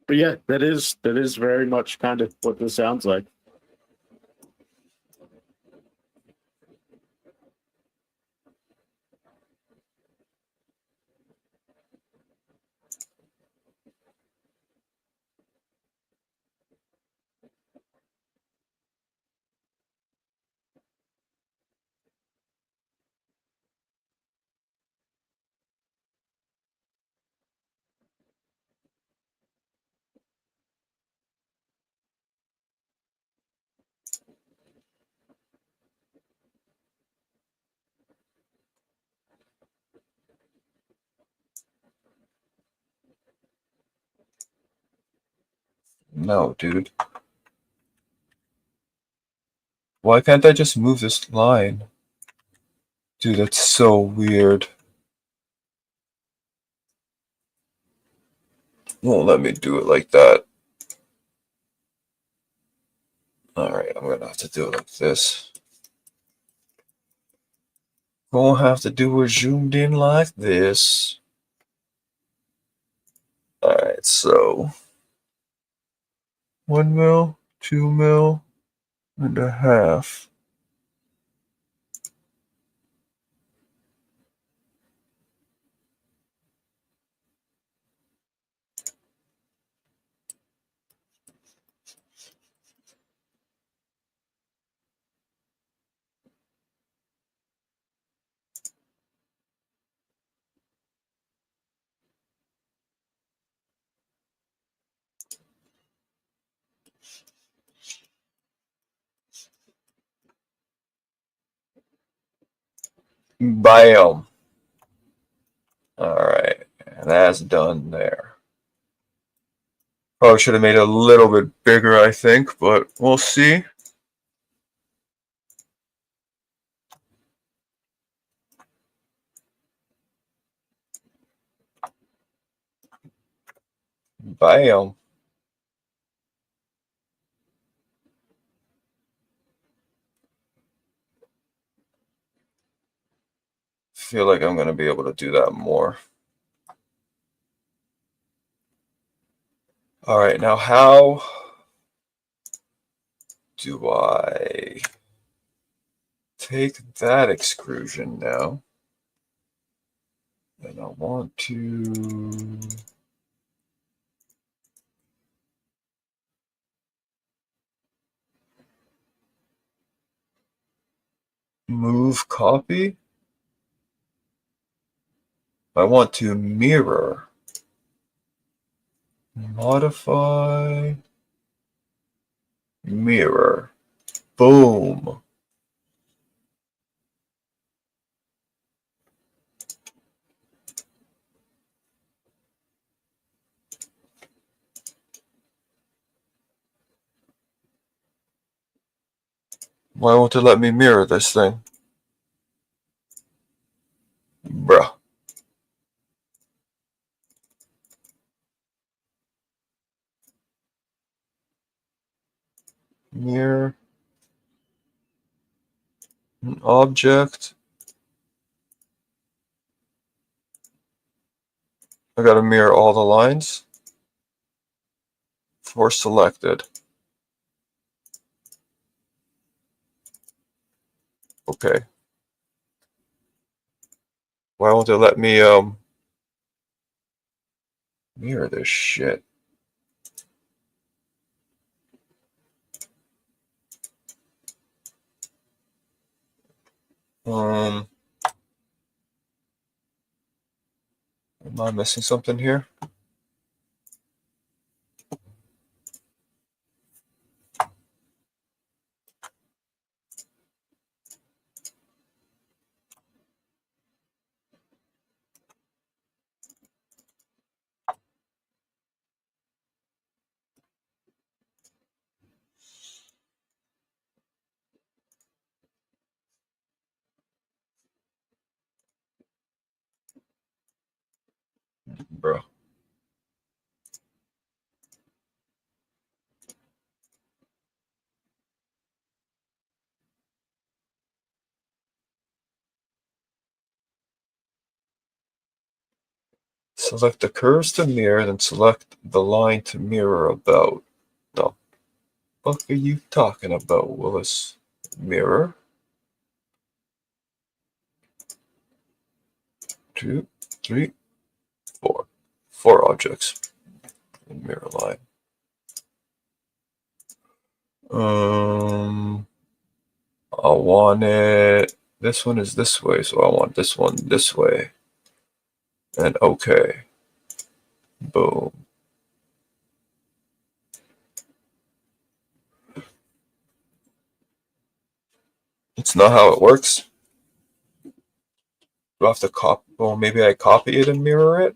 Speaker 1: But yeah, that is very much kind of what this sounds like.
Speaker 2: No, dude. Why can't I just move this line? Dude, that's so weird. Won't let me do it like that. Alright, I'm gonna have to do it like this. Gonna have to do it zoomed in like this. Alright, so 1 mil, 2 mil and a half. Bam. Alright, and that's done there. Probably should have made it a little bit bigger, I think, but we'll see. Bam. Feel like I'm gonna be able to do that more. Alright, now how do I take that extrusion now? And I want to move copy. I want to mirror. Modify. Mirror. Boom. Why won't it let me mirror this thing? Bruh. Mirror. An object. I gotta mirror all the lines. For selected. Okay. Why won't it let me mirror this shit? Am I missing something here? Bro. Select the curves to mirror, then select the line to mirror about. The fuck are you talking about, Willis? Mirror. 2, 3, 4. 4 objects in mirror line. I want it. This one is this way, so I want this one this way. And okay. Boom. It's not how it works. Do I have to copy? Well, maybe I copy it and mirror it.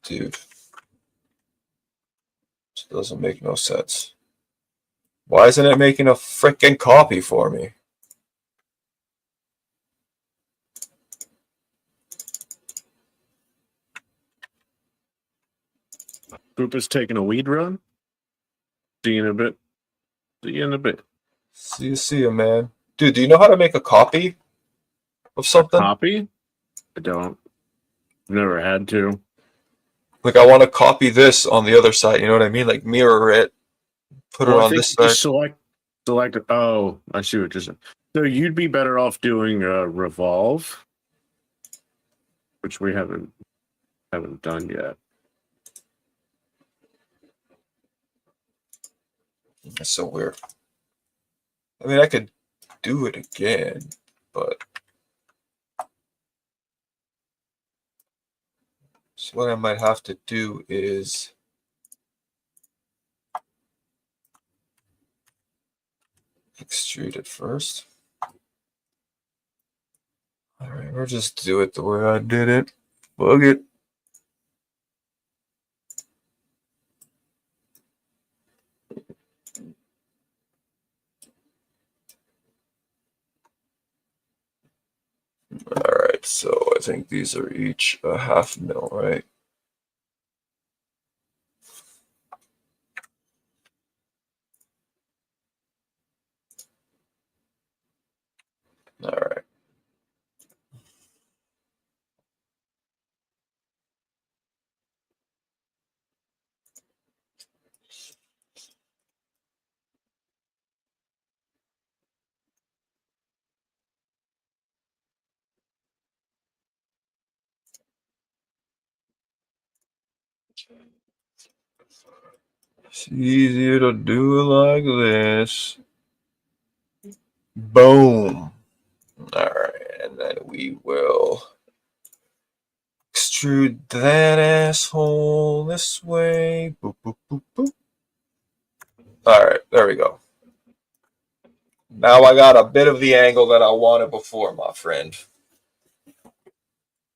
Speaker 2: Dude. This doesn't make no sense. Why isn't it making a freaking copy for me?
Speaker 1: Group is taking a weed run. See you in a bit. See you in a bit.
Speaker 2: See you, man. Dude, do you know how to make a copy of something?
Speaker 1: Copy? I don't. Never had to.
Speaker 2: Like, I want to copy this on the other side. You know what I mean? Like, mirror it, put it
Speaker 1: I
Speaker 2: on
Speaker 1: think
Speaker 2: this
Speaker 1: you
Speaker 2: side.
Speaker 1: just select. Oh, I see what you're saying. So you'd be better off doing revolve, which we haven't done yet.
Speaker 2: That's so weird. I mean, I could do it again, but so what I might have to do is extrude it first. All right, we'll just do it the way I did it. Bug it. All right, so I think these are each a 1/2 mil, right? All right. It's easier to do it like this. Boom. All right, and then we will extrude that asshole this way. Boop, boop, boop, boop. All right, there we go. Now I got a bit of the angle that I wanted before, my friend.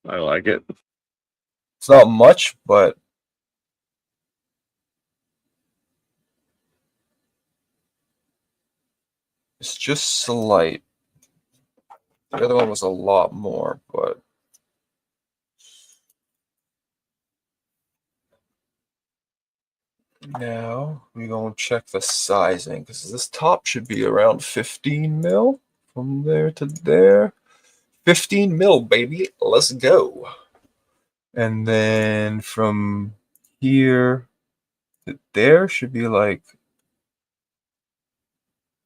Speaker 1: I like it.
Speaker 2: It's not much, but it's just slight. The other one was a lot more, but now we're going to check the sizing because this top should be around 15 mil from there to there. 15 mil, baby. Let's go. And then from here to there should be like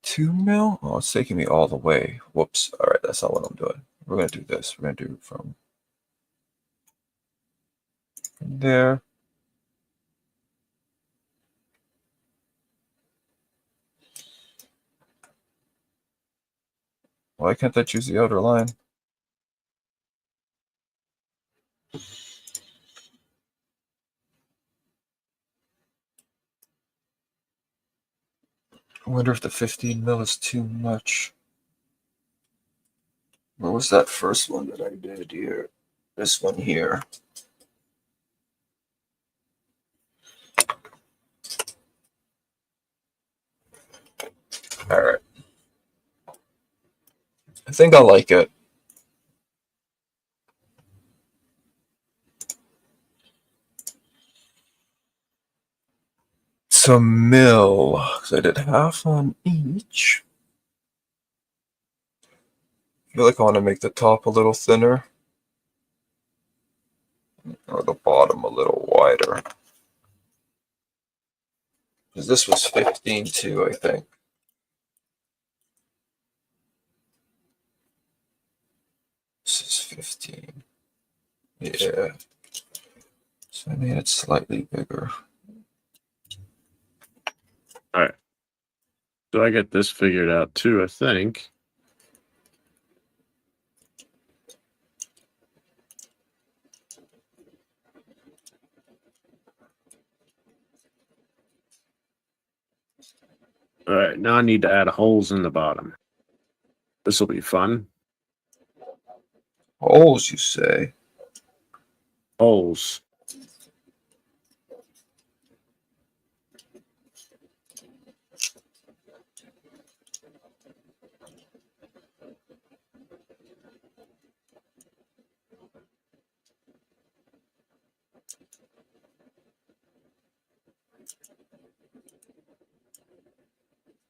Speaker 2: 2 mil. Oh, it's taking me all the way. Whoops. All right, that's not what I'm doing. We're going to do this. We're going to do from there. Why can't I choose the outer line? I wonder if the 15 mil is too much. What was that first one that I did here? This one here. All right. I think I like it. It's a mil, because I did half on each. I feel like I want to make the top a little thinner. Or the bottom a little wider. Because this was 15 too, I think. This is 15. Yeah. So I made it slightly bigger.
Speaker 1: All right. So I get this figured out too, I think. All right, now I need to add holes in the bottom. This will be fun.
Speaker 2: Holes, you say?
Speaker 1: Holes.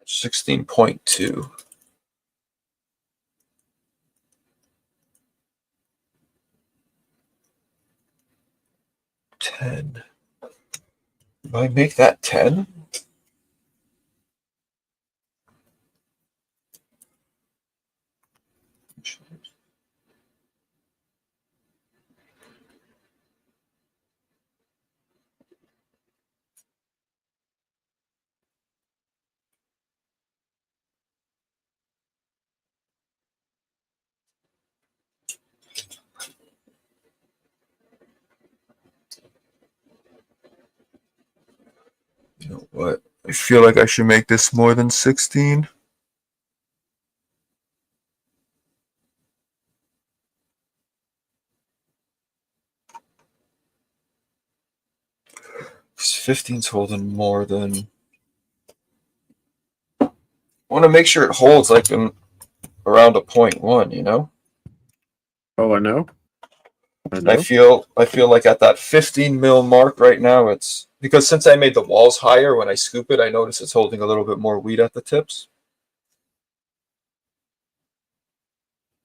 Speaker 2: $16.2. $10. Do I make that 10? You know what? I feel like I should make this more than 16. Because 15's holding more than. I want to make sure it holds like around a 0.1, you know?
Speaker 1: Oh, I know.
Speaker 2: I feel like at that 15 mil mark right now, it's because since I made the walls higher, when I scoop it, I notice it's holding a little bit more wheat at the tips.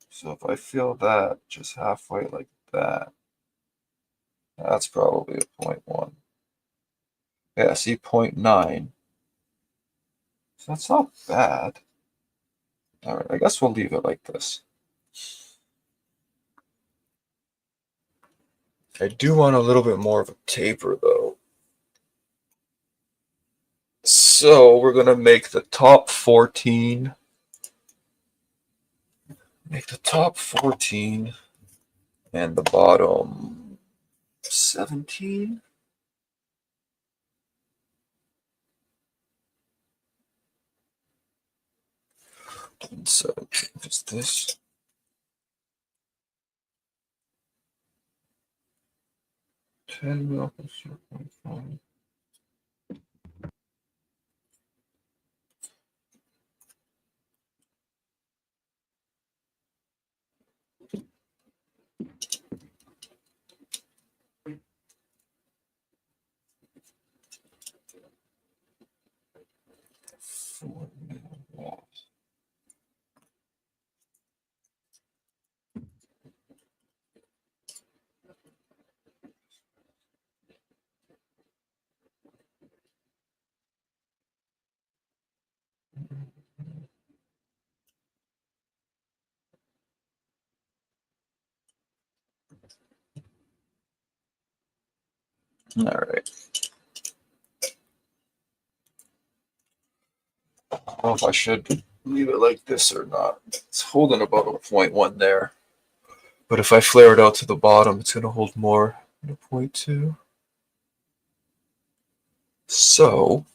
Speaker 2: So if I feel that just halfway like that, that's probably a 0.1. Yeah, see 0.9. So that's not bad. All right, I guess we'll leave it like this. I do want a little bit more of a taper though. So we're gonna make the top 14. Make the top 14 and the bottom 17. And 17 is this. $10 mil plus 0.5. All right. I don't know if I should leave it like this or not. It's holding about a 0.1 there. But if I flare it out to the bottom, it's going to hold more than a 0.2. So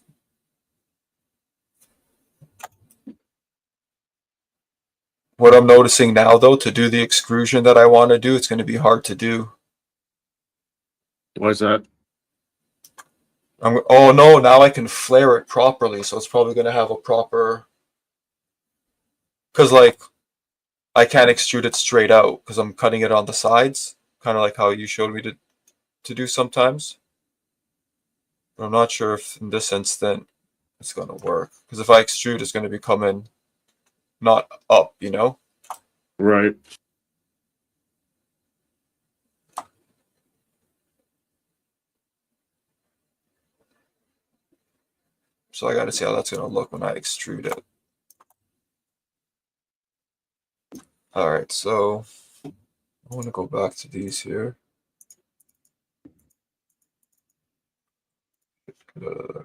Speaker 2: What I'm noticing now, though, to do the extrusion that I want to do, it's going to be hard to do.
Speaker 1: Why is that?
Speaker 2: Oh no, now I can flare it properly, so it's probably going to have a proper. Because, like, I can't extrude it straight out because I'm cutting it on the sides, kind of like how you showed me to do sometimes. But I'm not sure if in this instant it's going to work. Because if I extrude, it's going to be coming not up, you know?
Speaker 1: Right.
Speaker 2: So I got to see how that's going to look when I extrude it. All right, so I want to go back to these here. Uh,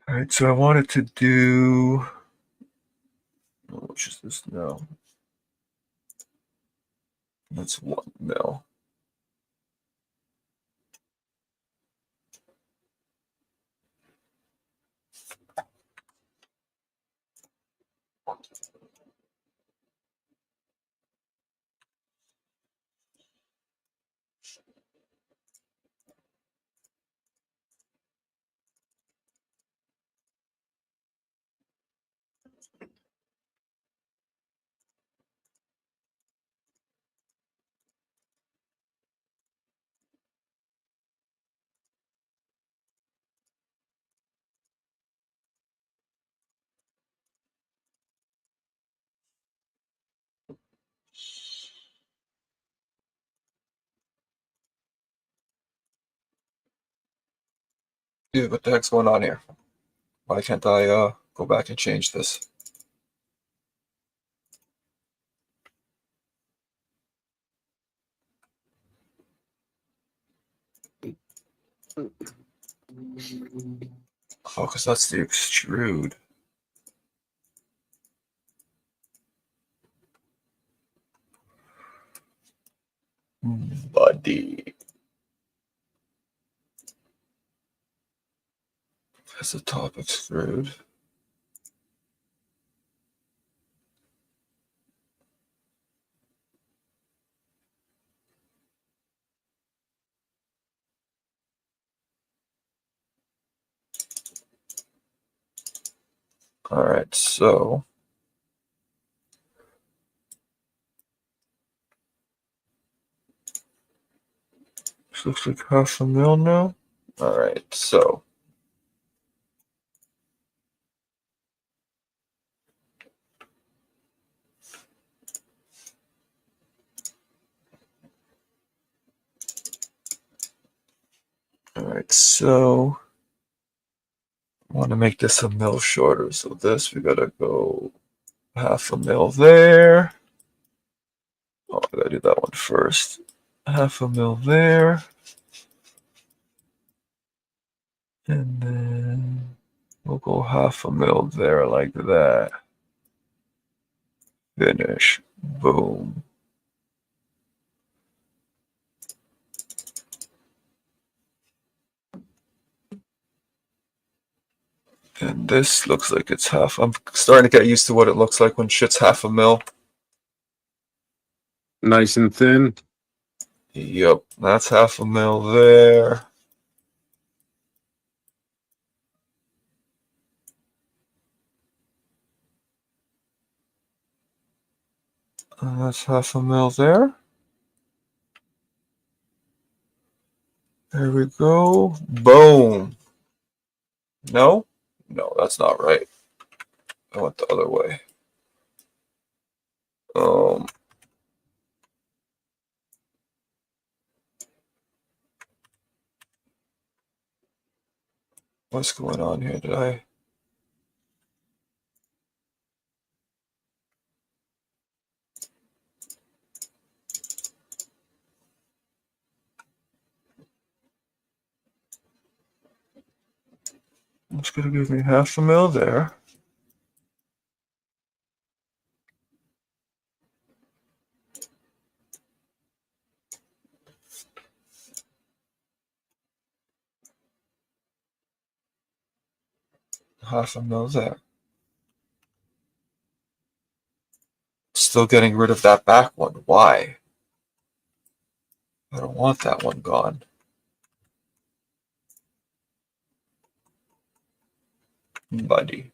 Speaker 2: all right, so I wanted to do. Which is this now? That's 1 mil. Dude, what the heck's going on here? Why can't I go back and change this? Oh, because that's the extrude. Buddy. That's the top extrude. All right, so this looks like 1/2 mil now. All right, so I want to make this a mil shorter. So this we gotta go 1/2 mil there. Oh, I gotta do that one first. 1/2 mil there. And then we'll go 1/2 mil there like that. Finish. Boom. And this looks like it's half. I'm starting to get used to what it looks like when shit's 1/2 mil.
Speaker 1: Nice and thin.
Speaker 2: Yep, that's 1/2 mil there. And that's 1/2 mil there. There we go. Boom. No? No, that's not right. I went the other way. Um, What's going on here? Did I? It's gonna give me half a mil there. Half a mil there. Still getting rid of that back one. Why? I don't want that one gone. Buddy.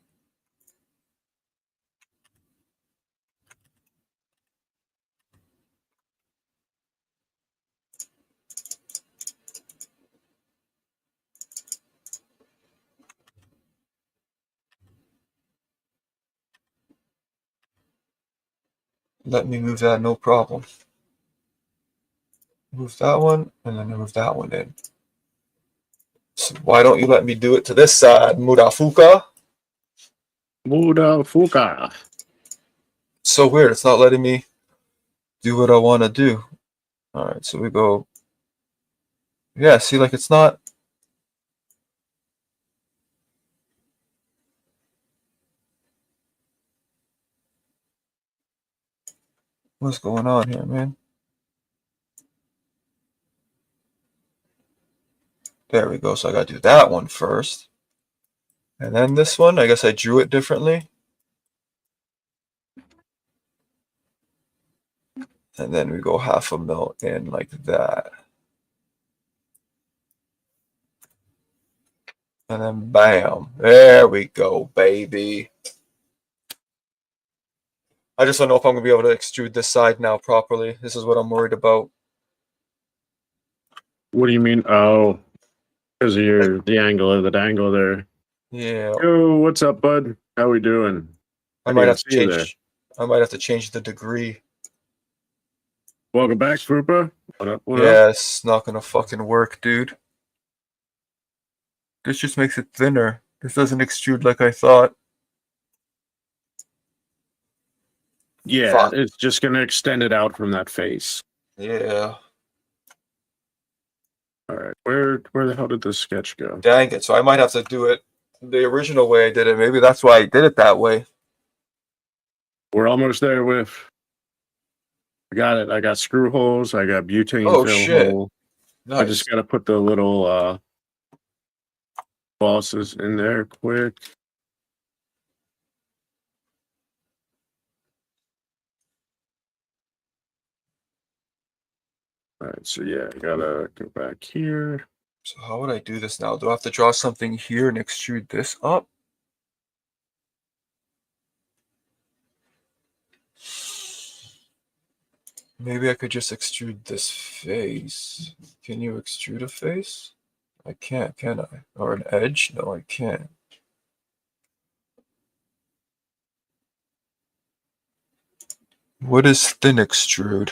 Speaker 2: Let me move that, no problem. Move that one, and then move that one in. So why don't you let me do it to this side, Murafuka?
Speaker 1: Fuka.
Speaker 2: So weird, it's not letting me do what I want to do. Alright, so we go... Yeah, see, like, it's not... What's going on here, man? There we go, so I gotta do that one first. And then this one, I guess I drew it differently. And then we go half a mil in like that. And then bam, there we go, baby. I just don't know if I'm gonna be able to extrude this side now properly. This is what I'm worried about.
Speaker 1: What do you mean? Oh, because of the angle of the dangle there.
Speaker 2: Yeah.
Speaker 1: Yo, what's up, bud? How we doing?
Speaker 2: I might have to change. I might have to change the degree.
Speaker 1: Welcome back, Fupa. What up? What
Speaker 2: Yeah,
Speaker 1: up?
Speaker 2: it's not gonna fucking work, dude. This just makes it thinner. This doesn't extrude like I thought.
Speaker 1: Yeah,
Speaker 2: Fuck.
Speaker 1: it's just gonna extend it out from that face.
Speaker 2: Yeah.
Speaker 1: All right, where the hell did this sketch go?
Speaker 2: Dang it! So I might have to do it the original way I did it. Maybe that's why I did it that way.
Speaker 1: We're almost there with. I got it. I got screw holes. I got butane
Speaker 2: Oh
Speaker 1: fill
Speaker 2: shit!
Speaker 1: hole.
Speaker 2: Nice.
Speaker 1: I just gotta put the little bosses in there quick. All right, so yeah, I gotta go back here.
Speaker 2: So how would I do this now? Do I have to draw something here and extrude this up? Maybe I could just extrude this face. Can you extrude a face? I can't, can I? Or an edge? No, I can't. What is thin extrude?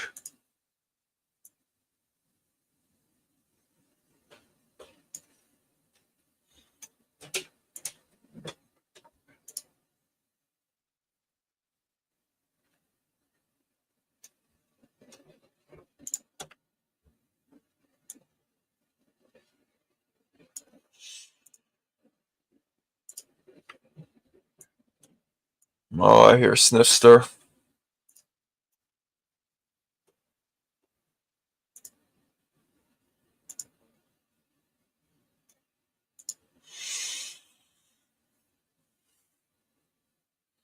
Speaker 2: Oh, I hear Snifster.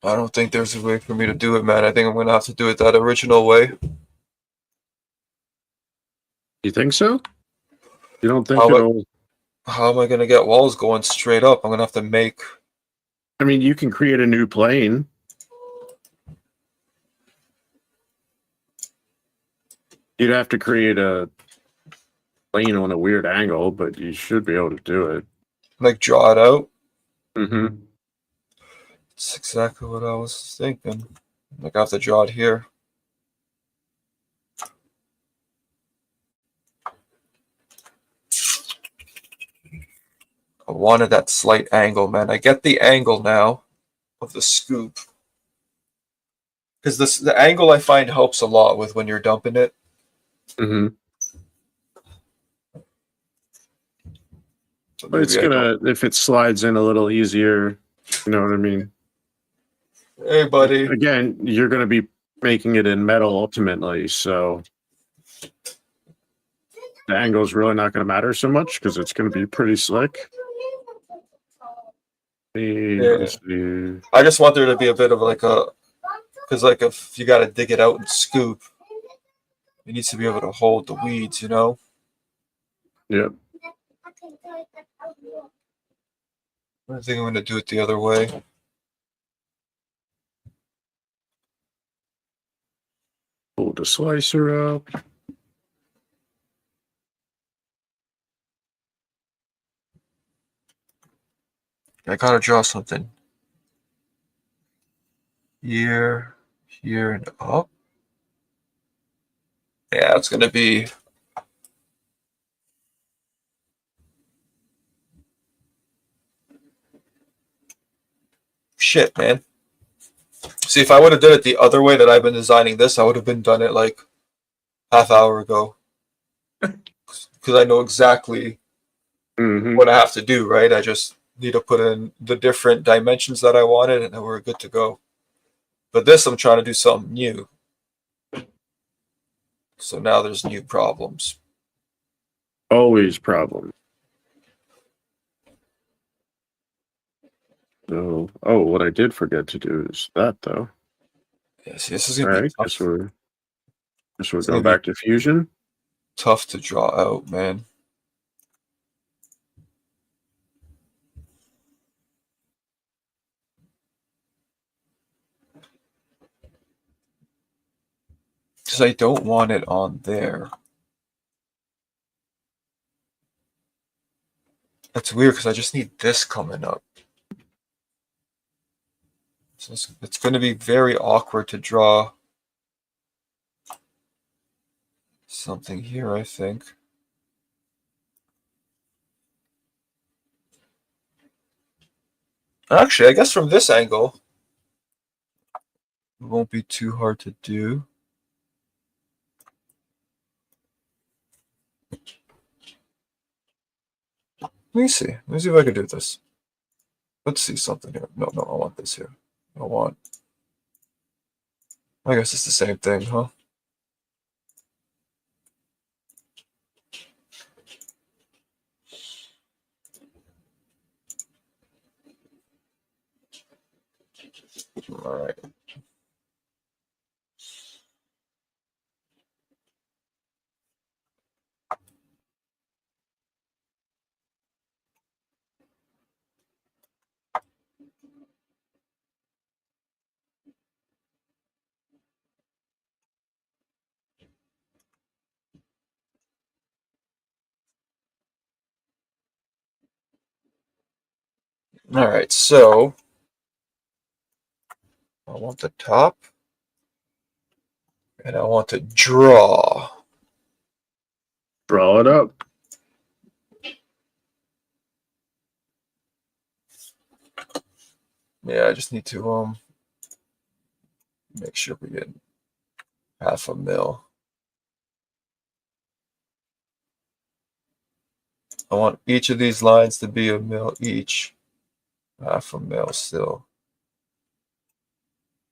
Speaker 2: I don't think there's a way for me to do it, man. I think I'm gonna have to do it that original way.
Speaker 1: You think so? You don't think
Speaker 2: How am I gonna get walls going straight up? I'm gonna have to make.
Speaker 1: I mean, you can create a new plane. You'd have to create a plane on a weird angle, but you should be able to do it.
Speaker 2: Like draw it out.
Speaker 1: Mm-hmm.
Speaker 2: That's exactly what I was thinking. Like I have to draw it here. I wanted that slight angle, man. I get the angle now of the scoop. Because the angle I find helps a lot with when you're dumping it.
Speaker 1: Mm-hmm.
Speaker 2: So
Speaker 1: But it's
Speaker 2: maybe I don't.
Speaker 1: gonna, if it slides in a little easier, you know what I mean?
Speaker 2: Hey, buddy.
Speaker 1: Again, you're gonna be making it in metal ultimately, so the angle is really not gonna matter so much because it's gonna be pretty slick. Let me
Speaker 2: Yeah.
Speaker 1: see.
Speaker 2: I just want there to be a bit of like a, because like if you got to dig it out and scoop, it needs to be able to hold the weeds, you know?
Speaker 1: Yep.
Speaker 2: I think I'm going to do it the other way.
Speaker 1: Pull the slicer up.
Speaker 2: I got to draw something. Here, here, and up. Yeah, it's going to be. Shit, man. See, if I would have done it the other way that I've been designing this, I would have been done it like half hour ago. Because I know exactly
Speaker 1: Mm-hmm.
Speaker 2: what I have to do, right? I just need to put in the different dimensions that I wanted, and then we're good to go. But this, I'm trying to do something new. So now there's new problems.
Speaker 1: Always problem. So, oh, what I did forget to do is that though.
Speaker 2: Yeah, see, this is
Speaker 1: All
Speaker 2: gonna be
Speaker 1: right,
Speaker 2: tough.
Speaker 1: guess we're
Speaker 2: It's gonna
Speaker 1: going
Speaker 2: be
Speaker 1: back to fusion.
Speaker 2: tough to draw out, man. Because I don't want it on there. That's weird because I just need this coming up. So it's going to be very awkward to draw something here, I think. Actually, I guess from this angle, it won't be too hard to do. Let me see. Let me see if I can do this. Let's see something here. No, no, I want this here. I want. I guess it's the same thing, huh? All right. All right. So I want the top, and I want to draw.
Speaker 1: Draw it up.
Speaker 2: Yeah, I just need to make sure we get half a mil. I want each of these lines to be a mil each. Half a mil still.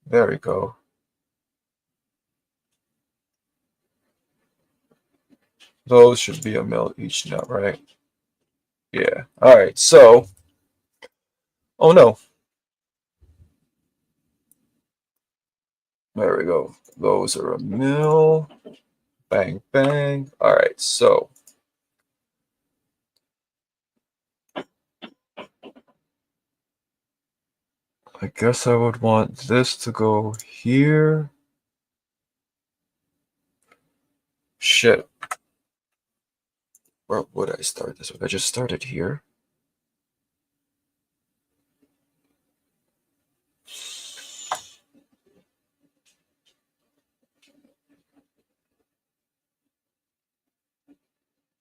Speaker 2: There we go. Those should be a mil each now, right? Yeah. All right. So, oh no. There we go. Those are a mil. Bang, bang. All right. So, I guess I would want this to go here. Shit. Where would I start this with? I just started here.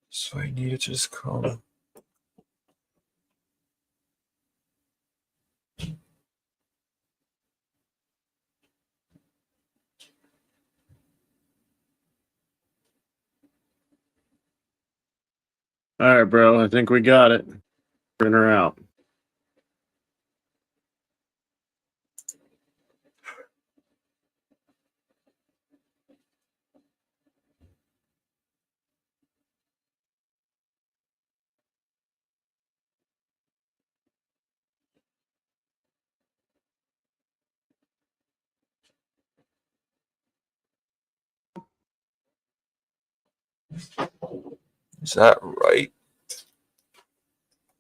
Speaker 2: So I need to just come.
Speaker 1: All right, bro. I think we got it. Printer out.
Speaker 2: Is that right?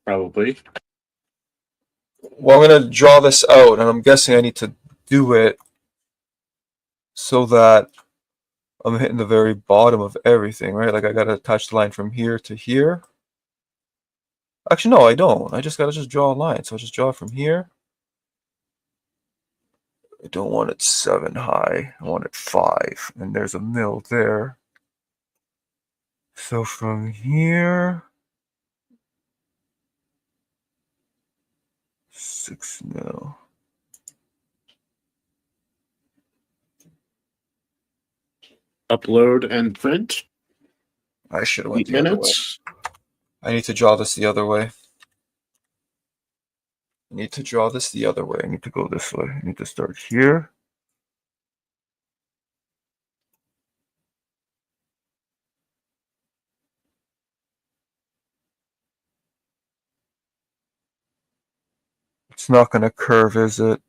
Speaker 1: Probably.
Speaker 2: Well, I'm gonna draw this out, and I'm guessing I need to do it so that I'm hitting the very bottom of everything, right? Like I gotta attach the line from here to here. Actually, no, I don't. I just gotta just draw a line. So I just draw it from here. I don't want it 7 high. I want it 5, and there's a mill there. So from here, 6 mil.
Speaker 1: Upload and print.
Speaker 2: I should have went
Speaker 1: 8
Speaker 2: the other way.
Speaker 1: minutes.
Speaker 2: I need to draw this the other way. I need to draw this the other way. I need to go this way. I need to start here. It's not going to curve, is it?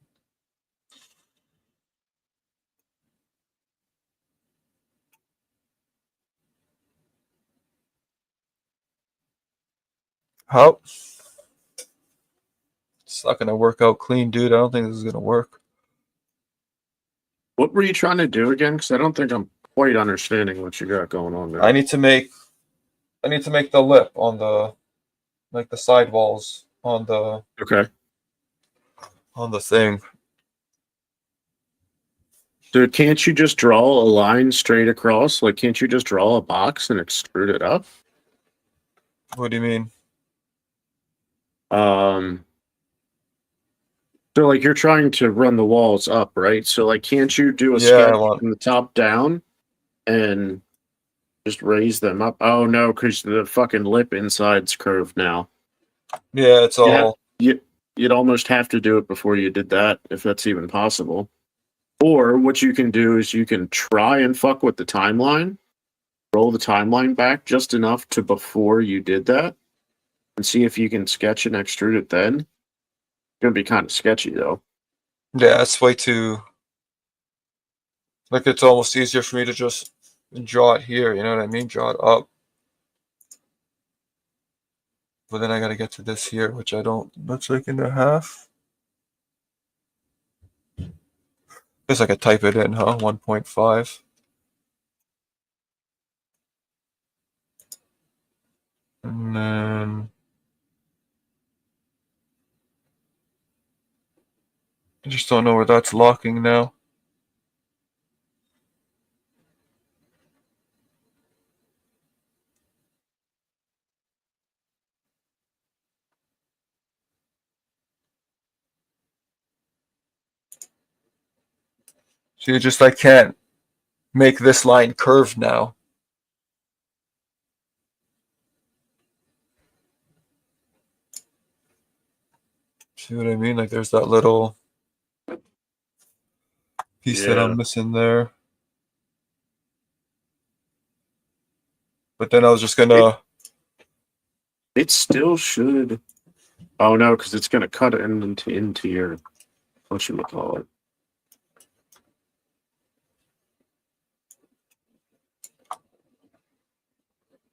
Speaker 2: How? It's not going to work out clean, dude. I don't think this is going to work.
Speaker 1: What were you trying to do again? Because I don't think I'm quite understanding what you got going on there.
Speaker 2: I need to make the lip on the, like the sidewalls on the
Speaker 1: Okay.
Speaker 2: on the thing.
Speaker 1: Dude, can't you just draw a line straight across? Like, can't you just draw a box and extrude it up?
Speaker 2: What do you mean?
Speaker 1: So like you're trying to run the walls up, right? So like, can't you do a
Speaker 2: Yeah,
Speaker 1: sketch from the top down and just raise them up? Oh no, because the fucking lip inside's curved now.
Speaker 2: Yeah, it's all.
Speaker 1: You'd almost have to do it before you did that, if that's even possible. Or what you can do is you can try and fuck with the timeline, roll the timeline back just enough to before you did that, and see if you can sketch and extrude it then. It's gonna be kind of sketchy though.
Speaker 2: Yeah, it's way too. Like it's almost easier for me to just draw it here. You know what I mean? Draw it up. But then I got to get to this here, which I don't. That's like in a half. Guess I could type it in, huh? 1.5. And then I just don't know where that's locking now. So you just, I can't make this line curve now. See what I mean? Like there's that little piece that I'm missing there. But then I was just gonna.
Speaker 1: It still should. Oh no, because it's gonna cut it into your whatchamacallit.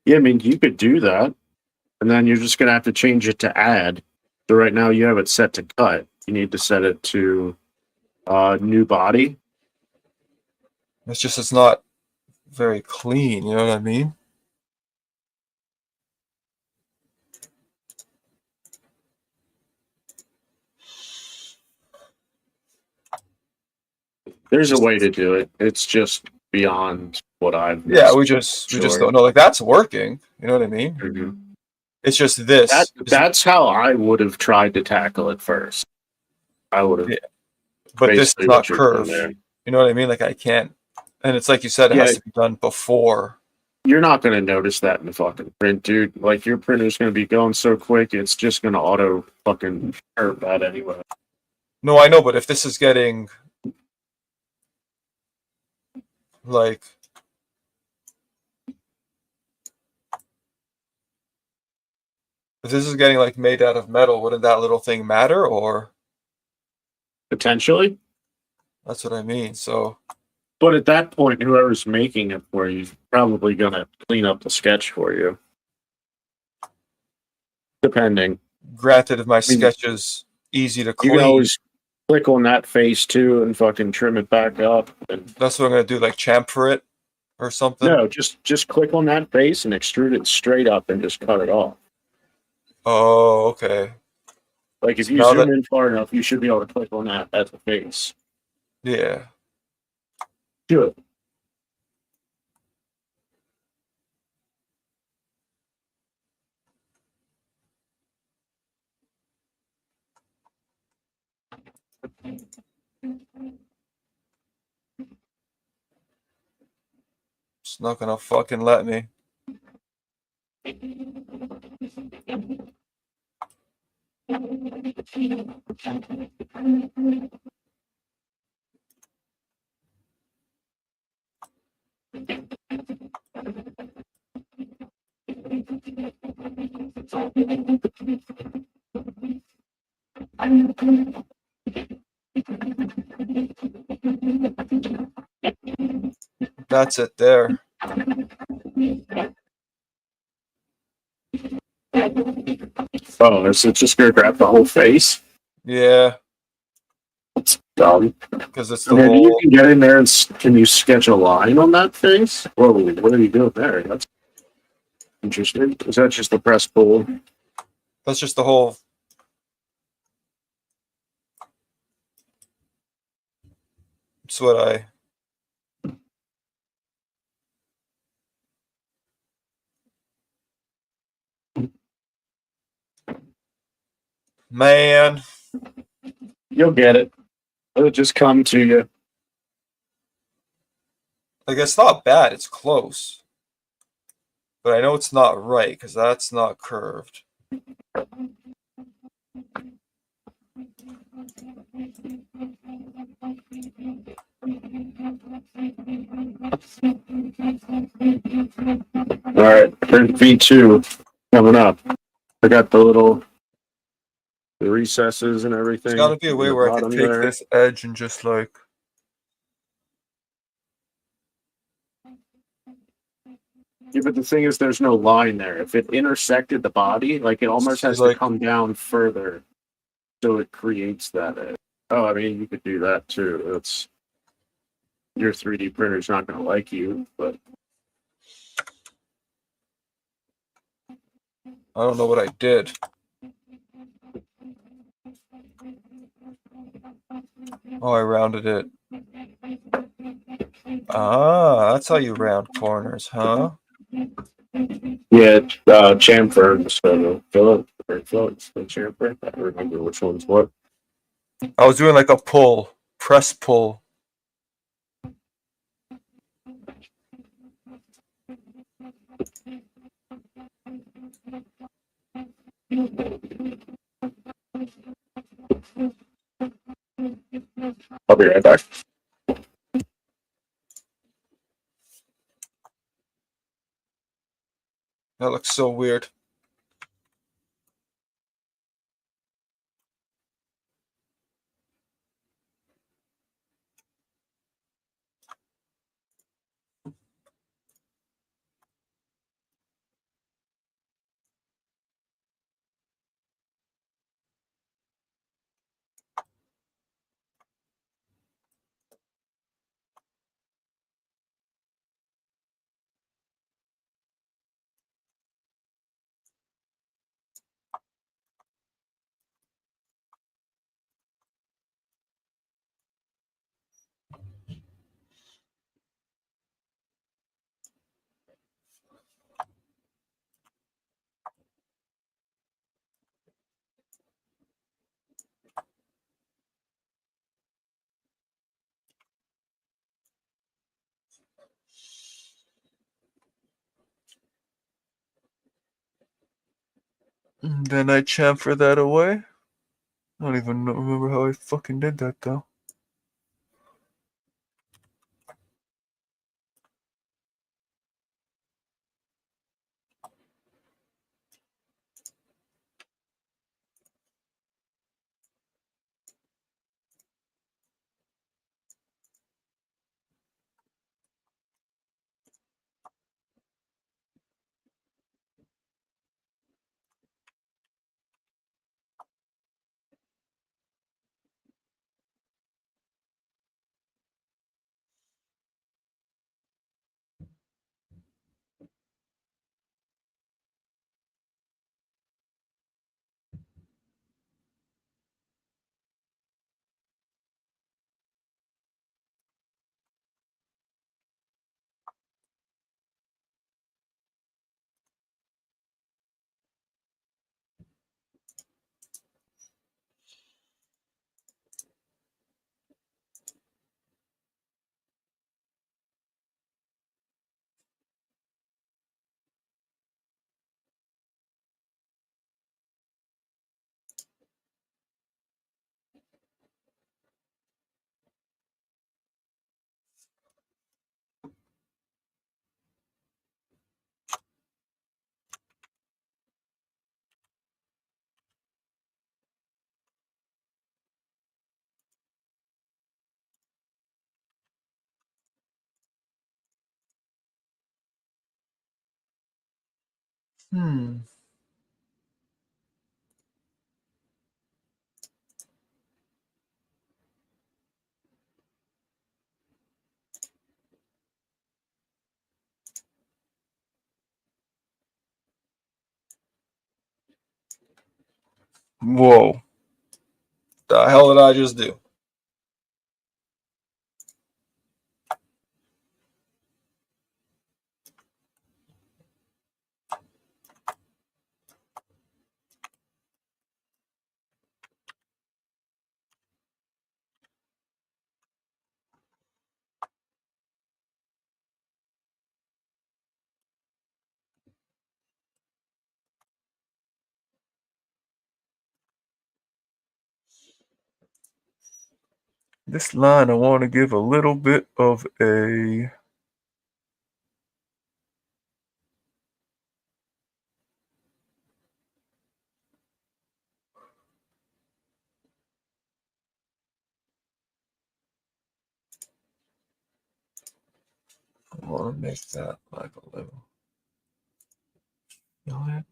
Speaker 1: Yeah, I mean you could do that, and then you're just gonna have to change it to add. So right now you have it set to cut. You need to set it to new body.
Speaker 2: It's just it's not very clean. You know what I mean?
Speaker 1: There's a way to do it. It's just beyond what I've.
Speaker 2: Yeah, we just don't know. Like that's working. You know what I mean?
Speaker 1: Mm-hmm.
Speaker 2: It's just this.
Speaker 1: That's how I would have tried to tackle it first. I would have.
Speaker 2: Yeah. But this is not curved. You know what I mean? Like I can't. And it's like you said, it has to be done before
Speaker 1: You're not going to notice that in the fucking print, dude. Like, your printer's going to be going so quick, it's just going to auto fucking hurt that anyway.
Speaker 2: No, I know, but if this is getting like if this is getting like made out of metal, wouldn't that little thing matter? Or
Speaker 1: Potentially.
Speaker 2: that's what I mean. So
Speaker 1: But at that point, whoever's making it for you is probably going to clean up the sketch for you. Depending.
Speaker 2: granted, if my
Speaker 1: I mean,
Speaker 2: sketch is easy to
Speaker 1: you can
Speaker 2: clean,
Speaker 1: always click on that face too and fucking trim it back up. And
Speaker 2: that's what I'm gonna do, like chamfer it or something.
Speaker 1: no, just click on that face and extrude it straight up and just cut it off.
Speaker 2: Oh, okay.
Speaker 1: Like if
Speaker 2: So
Speaker 1: you
Speaker 2: now
Speaker 1: zoom
Speaker 2: that
Speaker 1: in far enough, you should be able to click on that as a face.
Speaker 2: yeah.
Speaker 1: Do it.
Speaker 2: It's not gonna fucking let me. That's it there.
Speaker 1: Oh, is it just gonna grab the whole face?
Speaker 2: Yeah,
Speaker 1: It's dumb.
Speaker 2: because it's the
Speaker 1: Maybe you
Speaker 2: whole
Speaker 1: can get in there and can you sketch a line on that face? Whoa, what are you doing there? That's interesting. Is that just the press pull?
Speaker 2: that's just the whole it's what I man.
Speaker 1: You'll get it. It'll just come to you.
Speaker 2: Like it's not bad, it's close. But I know it's not right because that's not curved.
Speaker 1: All right, print V2 coming up. I got the recesses and
Speaker 2: There's
Speaker 1: everything
Speaker 2: gotta be a
Speaker 1: in
Speaker 2: way
Speaker 1: the
Speaker 2: where I could
Speaker 1: bottom
Speaker 2: take
Speaker 1: there.
Speaker 2: this edge and just like
Speaker 1: Yeah, but the thing is, there's no line there. If it intersected the body, like it almost
Speaker 2: see
Speaker 1: has to
Speaker 2: like
Speaker 1: come down further, so it creates that edge. Oh, I mean, you could do that too. That's your 3D printer's not going to like you, but
Speaker 2: I don't know what I did. Oh, I rounded it. Ah, that's how you round corners, huh?
Speaker 1: yeah, chamfer, so Philip, or Phillips, the chamfer. I don't remember which one's what.
Speaker 2: I was doing like a pull, press pull.
Speaker 1: I'll be right back.
Speaker 2: That looks so weird.
Speaker 3: And then I chamfer that away. I don't even remember how I fucking did that though. Whoa. The hell did I just do? This line I want to give a little bit of a I want to make that like a little. You know that?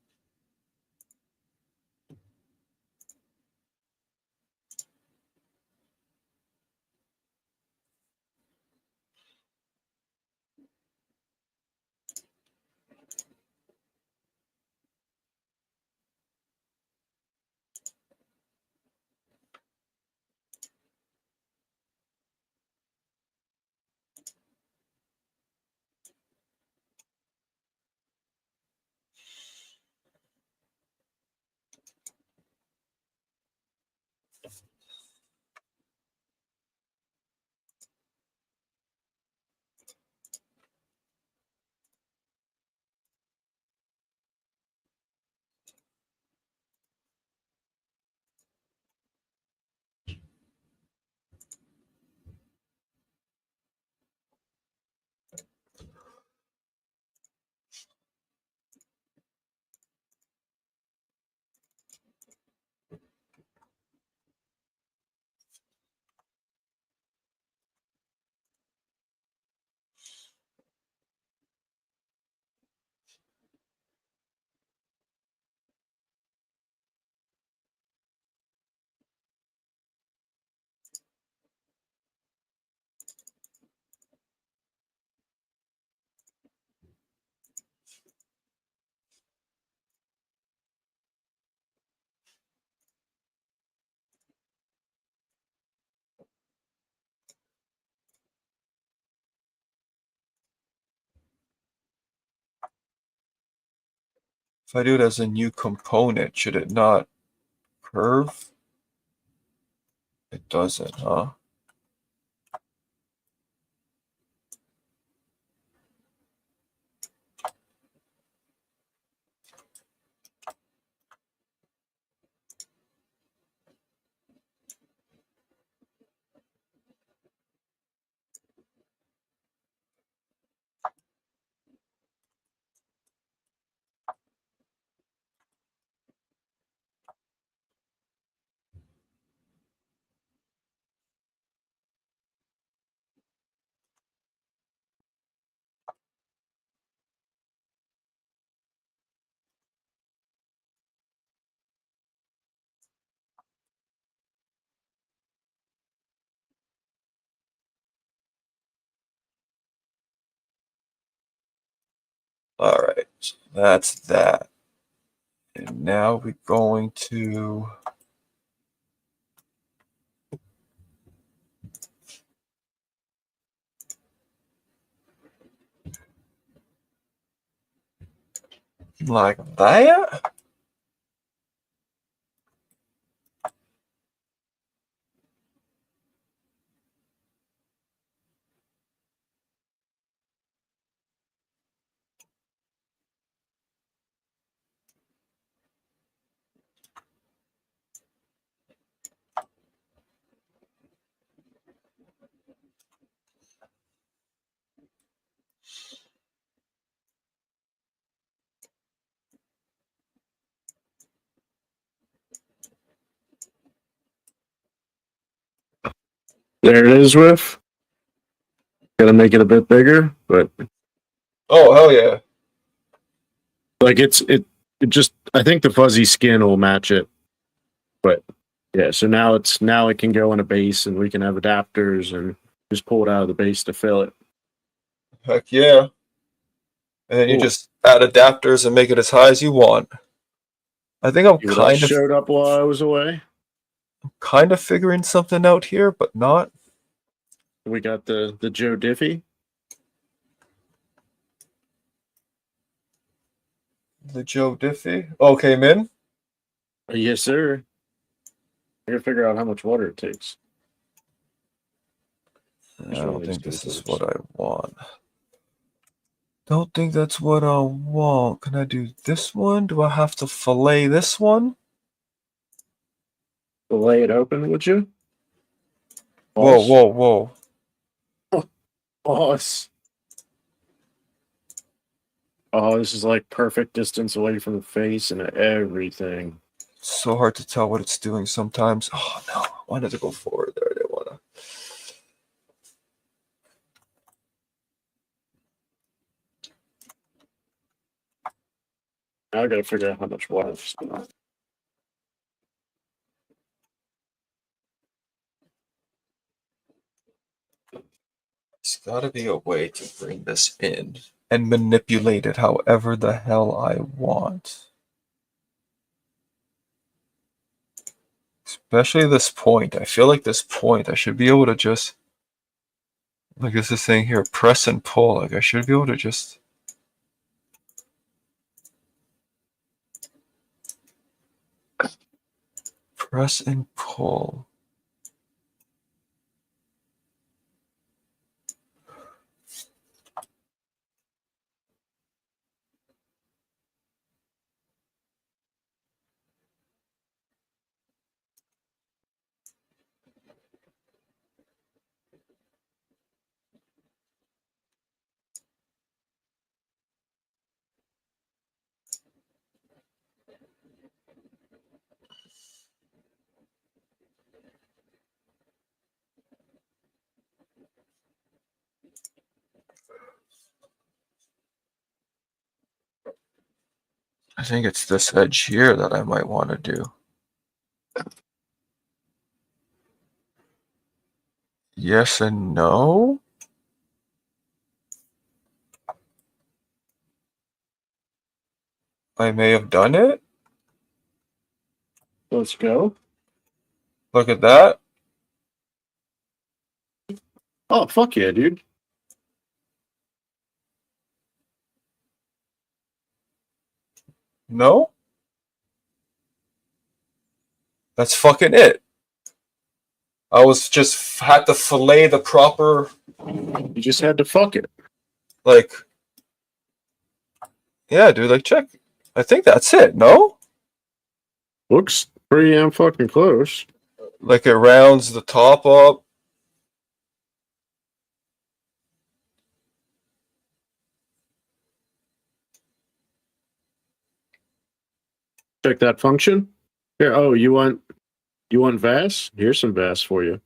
Speaker 3: If I do it as a new component, should it not curve? It doesn't, huh? All right, so that's that. And now we're going to like that.
Speaker 1: There it is, Whiff. Gotta make it a bit bigger, but
Speaker 2: Oh hell yeah!
Speaker 1: like it just I think the fuzzy skin will match it. But yeah, so now it can go in a base and we can have adapters and just pull it out of the base to fill it.
Speaker 2: Heck yeah! And then you
Speaker 1: Cool.
Speaker 2: just add adapters and make it as high as you want. I think I'm
Speaker 1: See what else
Speaker 2: kind of
Speaker 1: showed up while I was away.
Speaker 2: figuring something out here, but not.
Speaker 1: We got the Joe Diffie.
Speaker 2: The Joe Diffie. Oh, came in.
Speaker 1: Yes, sir. I gotta figure out how much water it takes.
Speaker 2: I don't think this is what I want. Don't think that's what I want. Can I do this one? Do I have to fillet this one?
Speaker 1: Lay it open, would you?
Speaker 2: Whoa,
Speaker 1: Pause.
Speaker 2: whoa, whoa.
Speaker 1: Pause. Oh, this is like perfect distance away from the face and everything.
Speaker 2: It's so hard to tell what it's doing sometimes. Oh no, I wanted to go forward there. I didn't want to.
Speaker 1: Now I gotta figure out how much water.
Speaker 2: There's got to be a way to bring this in and manipulate it however the hell I want. Especially this point. I feel like this point, I should be able to just, like this is saying here, press and pull. Like I should be able to just. Press and pull. I think it's this edge here that I might want to do. Yes and no. I may have done it.
Speaker 1: Let's go.
Speaker 2: Look at that.
Speaker 1: Oh, fuck yeah, dude.
Speaker 2: No? That's fucking it. I was just had to fillet the proper,
Speaker 1: You just had to fuck it.
Speaker 2: like, yeah, dude, like, check. I think that's it, no?
Speaker 1: Looks pretty damn fucking close.
Speaker 2: Like, it rounds the top up.
Speaker 1: Check that function. Here, oh, you want VAS? Here's some VAS for you.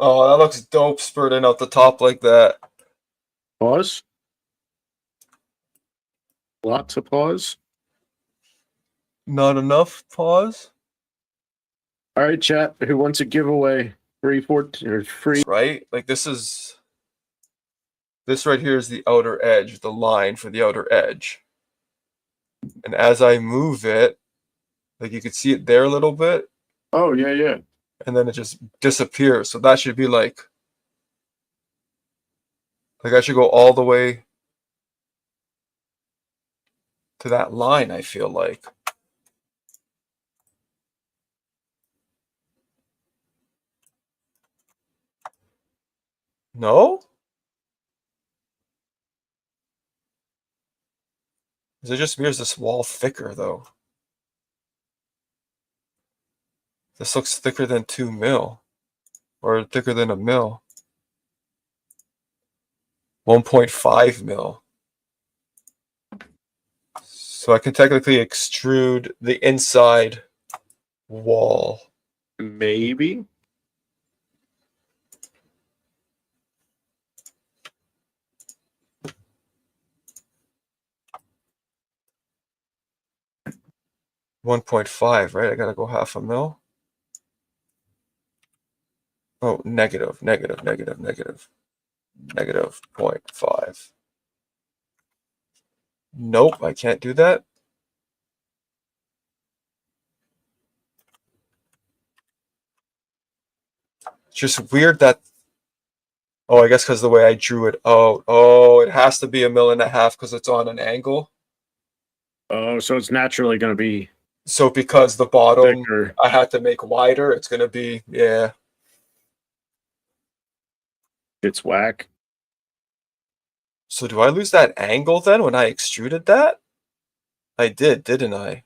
Speaker 2: Oh, that looks dope, spurting out the top like that.
Speaker 1: Pause. Lots of pause.
Speaker 2: Not enough pause.
Speaker 1: All right, chat. Who wants a giveaway? Free 14 or free?
Speaker 2: Right? Like, this is
Speaker 3: this right here is the outer edge, the line for the outer edge. And as I move it, like you can see it there a little bit,
Speaker 1: Oh, yeah, yeah.
Speaker 3: and then it just disappears. So that should be like I should go all the way to that line, I feel like. No? Is it just me or is this wall thicker though? This looks thicker than 2 mil. Or thicker than a mil. 1.5 mil. So I can technically extrude the inside wall.
Speaker 1: Maybe.
Speaker 3: $1.5, right? I gotta go half a mil. Oh, negative, negative, negative, negative. Negative 0.5. Nope, I can't do that. It's just weird that. Oh, I guess because the way I drew it out. Oh, it has to be 1.5 mil because it's on an angle.
Speaker 1: Oh, so it's naturally going to be
Speaker 3: So because the bottom
Speaker 1: thicker.
Speaker 3: I had to make wider, it's gonna be, yeah.
Speaker 1: It's whack.
Speaker 3: So do I lose that angle then when I extruded that? I did, didn't I?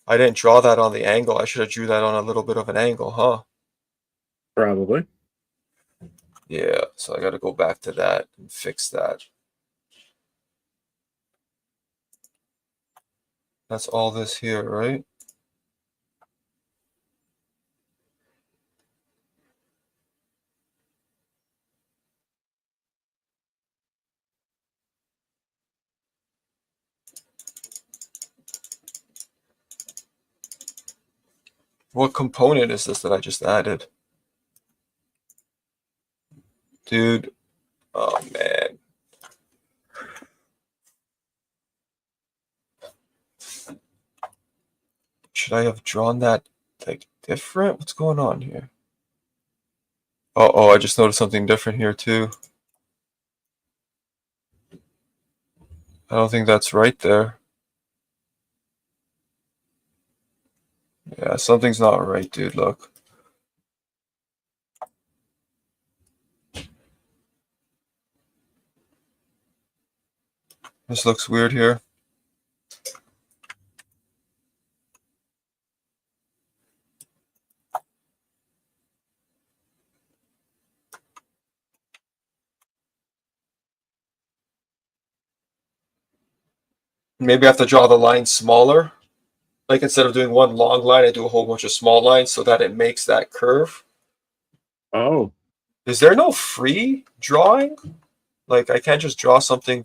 Speaker 3: I didn't draw that on the angle. I should have drew that on a little bit of an angle, huh?
Speaker 1: Probably.
Speaker 3: Yeah, so I got to go back to that and fix that. That's all this here, right? What component is this that I just added? Dude, oh man. Should I have drawn that like different? What's going on here? Oh, I just noticed something different here too. I don't think that's right there. Yeah, something's not right, dude. Look. This looks weird here. Maybe I have to draw the line smaller. Like instead of doing one long line, I do a whole bunch of small lines so that it makes that curve.
Speaker 1: Oh,
Speaker 3: Is there no free drawing? Like I can't just draw something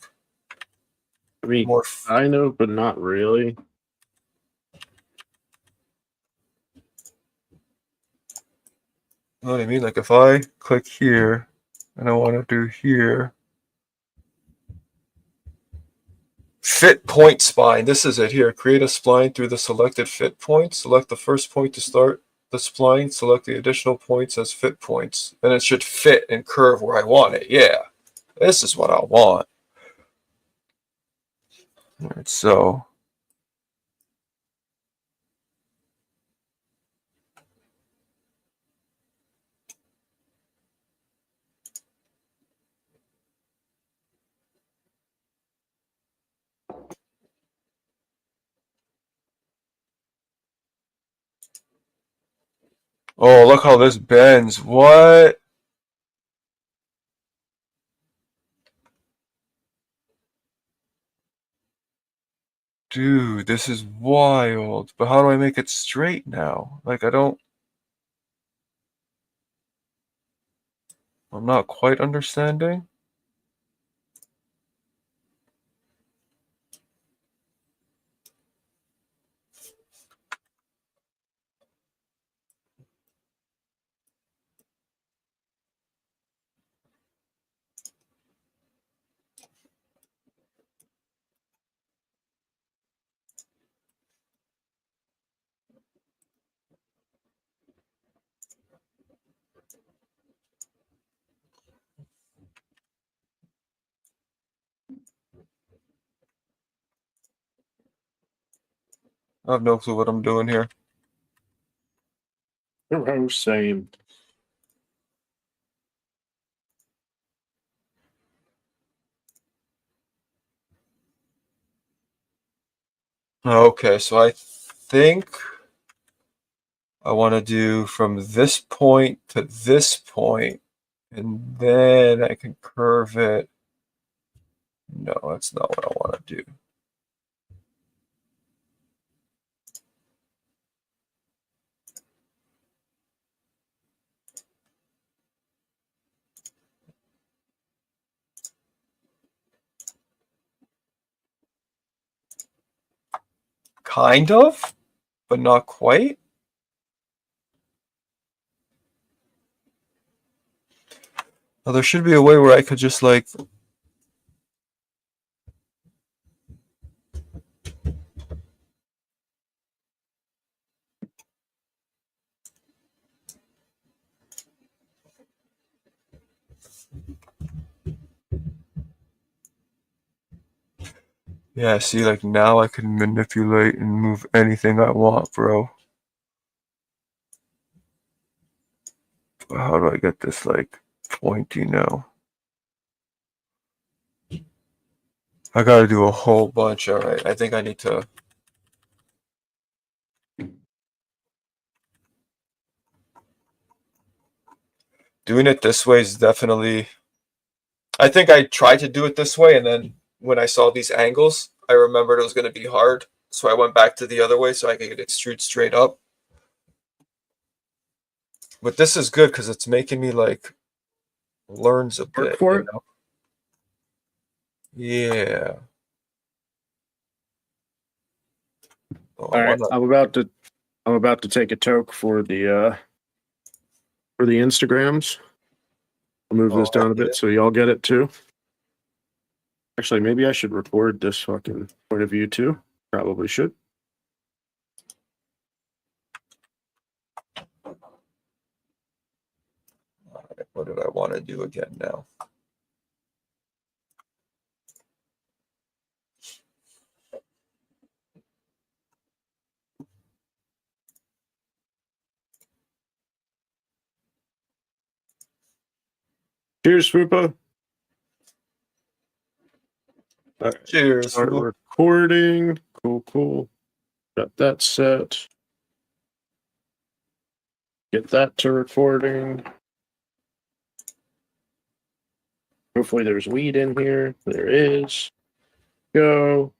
Speaker 1: I mean,
Speaker 3: more.
Speaker 1: kind of, but not really.
Speaker 3: You know what I mean? Like if I click here and I want to do here. Fit point spline. This is it here. Create a spline through the selected fit point. Select the first point to start the spline. Select the additional points as fit points. And it should fit and curve where I want it. Yeah. This is what I want. All right, so. Oh, look how this bends. What? Dude, this is wild. But how do I make it straight now? Like, I'm not quite understanding. I have no clue what I'm doing here.
Speaker 1: Oh, same.
Speaker 3: Okay, so I think I want to do from this point to this point, and then I can curve it. No, that's not what I want to do. Kind of, but not quite. Now, there should be a way where I could just like yeah, see, like now I can manipulate and move anything I want, bro. But how do I get this like pointy now? I gotta do a whole bunch. All right, I think I need to. Doing it this way is definitely. I think I tried to do it this way, and then when I saw these angles, I remembered it was going to be hard. So I went back to the other way so I could extrude straight up. But this is good because it's making me like learns a bit.
Speaker 1: For it?
Speaker 3: Know? Yeah. Oh,
Speaker 1: All right, I'm about to take a toke for the Instagrams. I'll move this down a bit so y'all get it too. Actually, maybe I should record this fucking point of view too. Probably should.
Speaker 3: All right, what did I want to do again now?
Speaker 1: Cheers, Fupa. Right,
Speaker 3: Cheers.
Speaker 1: start recording. Cool. Got that set. Get that to recording. Hopefully there's weed in here. There is. Go.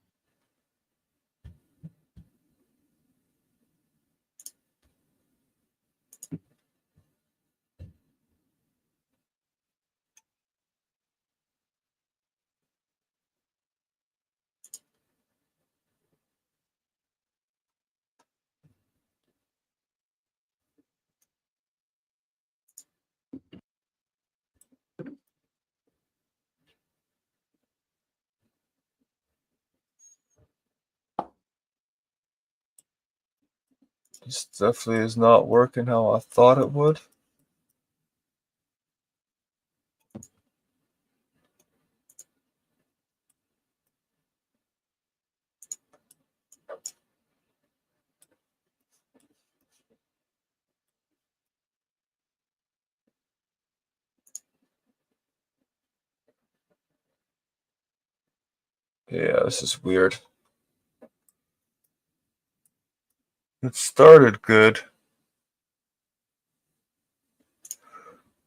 Speaker 3: This definitely is not working how I thought it would. Yeah, this is weird. It started good.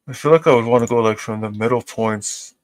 Speaker 3: I feel like I would want to go like from the middle points.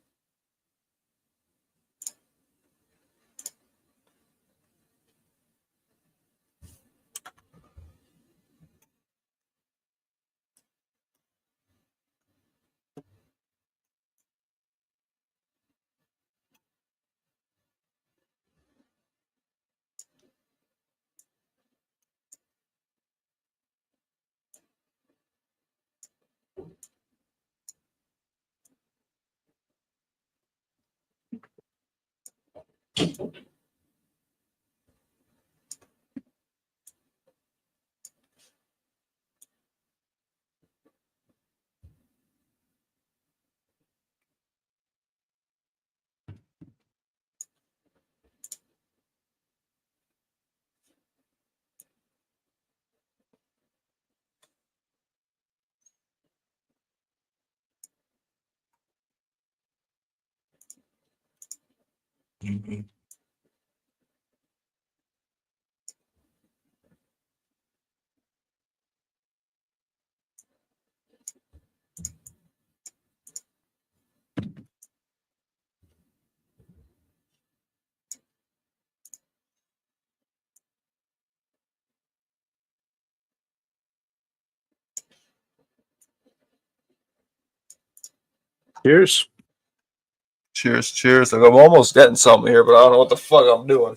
Speaker 1: Cheers.
Speaker 3: Cheers, cheers. Like I'm almost getting something here, but I don't know what the fuck I'm doing.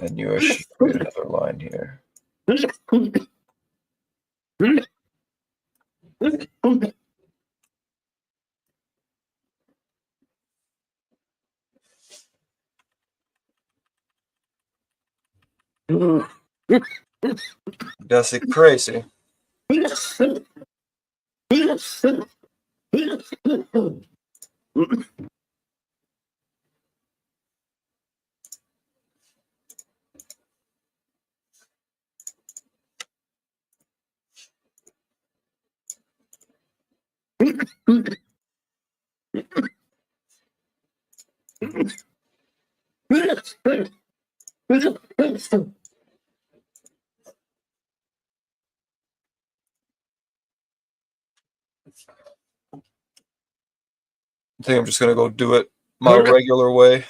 Speaker 3: I knew I should create another line here. That's it crazy. I think I'm just gonna go do it my regular way.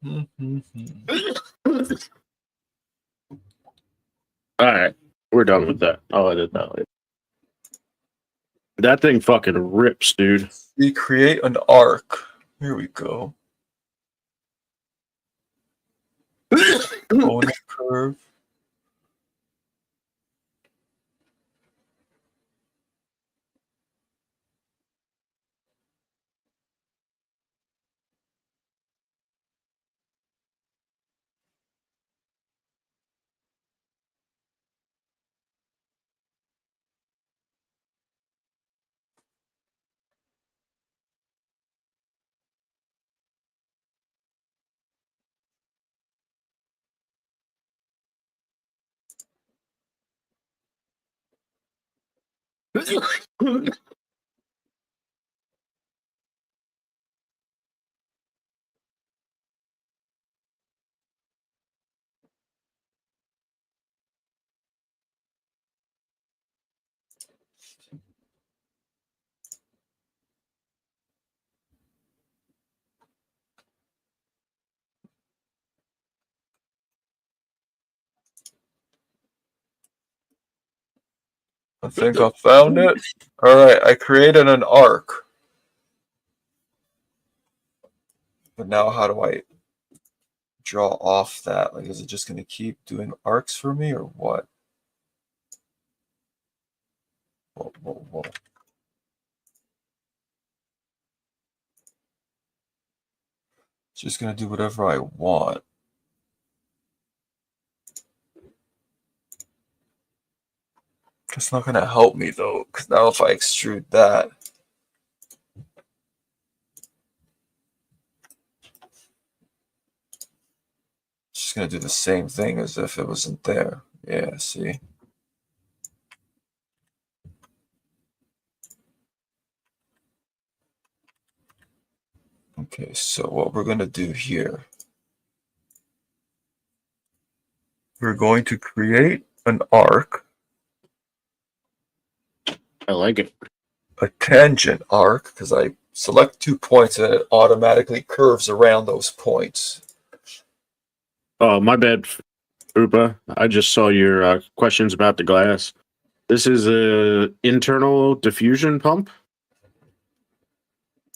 Speaker 1: All right, we're done with that. I'll edit that later. That thing fucking rips, dude.
Speaker 3: We create an arc. Here we go. Bonus curve. I think I found it. All right, I created an arc. But now how do I draw off that? Like, is it just going to keep doing arcs for me or what? Whoa, whoa, whoa. It's just going to do whatever I want. It's not going to help me though, because now if I extrude that, it's just going to do the same thing as if it wasn't there. Yeah, see? Okay, so what we're going to do here, we're going to create an arc.
Speaker 1: I like it.
Speaker 3: A tangent arc, because I select 2 points and it automatically curves around those points.
Speaker 1: Oh, my bad. Upa. I just saw your questions about the glass. This is a internal diffusion pump.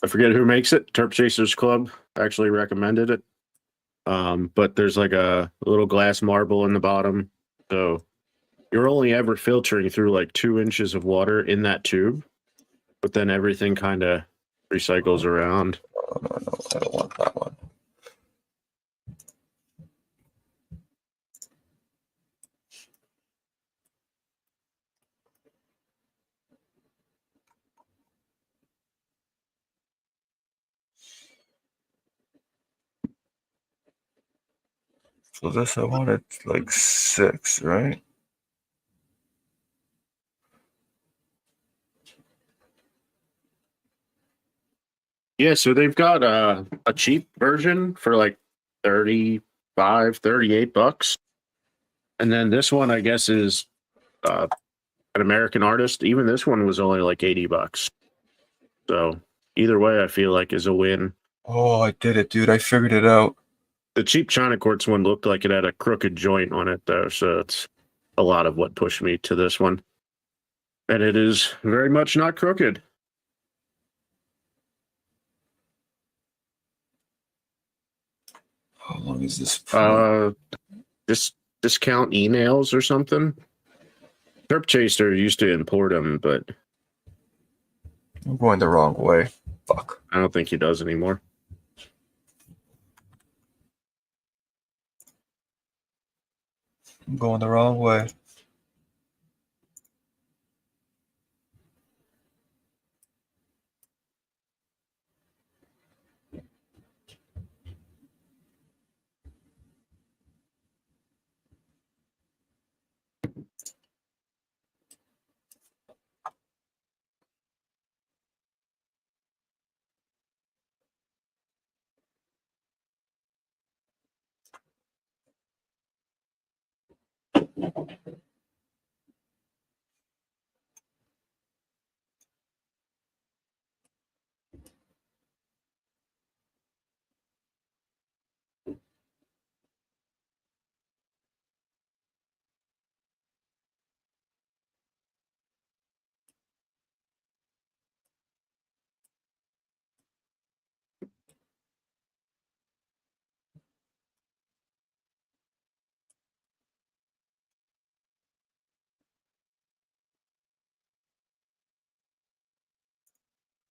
Speaker 1: I forget who makes it. Terp Chasers Club actually recommended it. But there's like a little glass marble in the bottom. So you're only ever filtering through like 2 inches of water in that tube, but then everything kind of recycles around.
Speaker 3: Oh, no, I don't want that one. So this I wanted like 6, right?
Speaker 1: Yeah, so they've got a cheap version for like 35, 38 bucks. And then this one, I guess, is an American artist. Even this one was only like 80 bucks. So either way, I feel like is a win.
Speaker 3: Oh, I did it, dude. I figured it out.
Speaker 1: The cheap China Quartz one looked like it had a crooked joint on it, though. So it's a lot of what pushed me to this one. And it is very much not crooked.
Speaker 3: How long is this for?
Speaker 1: Discount emails or something. Terp Chaser used to import them, but
Speaker 3: I'm going the wrong way. Fuck.
Speaker 1: I don't think he does anymore.
Speaker 3: I'm going the wrong way.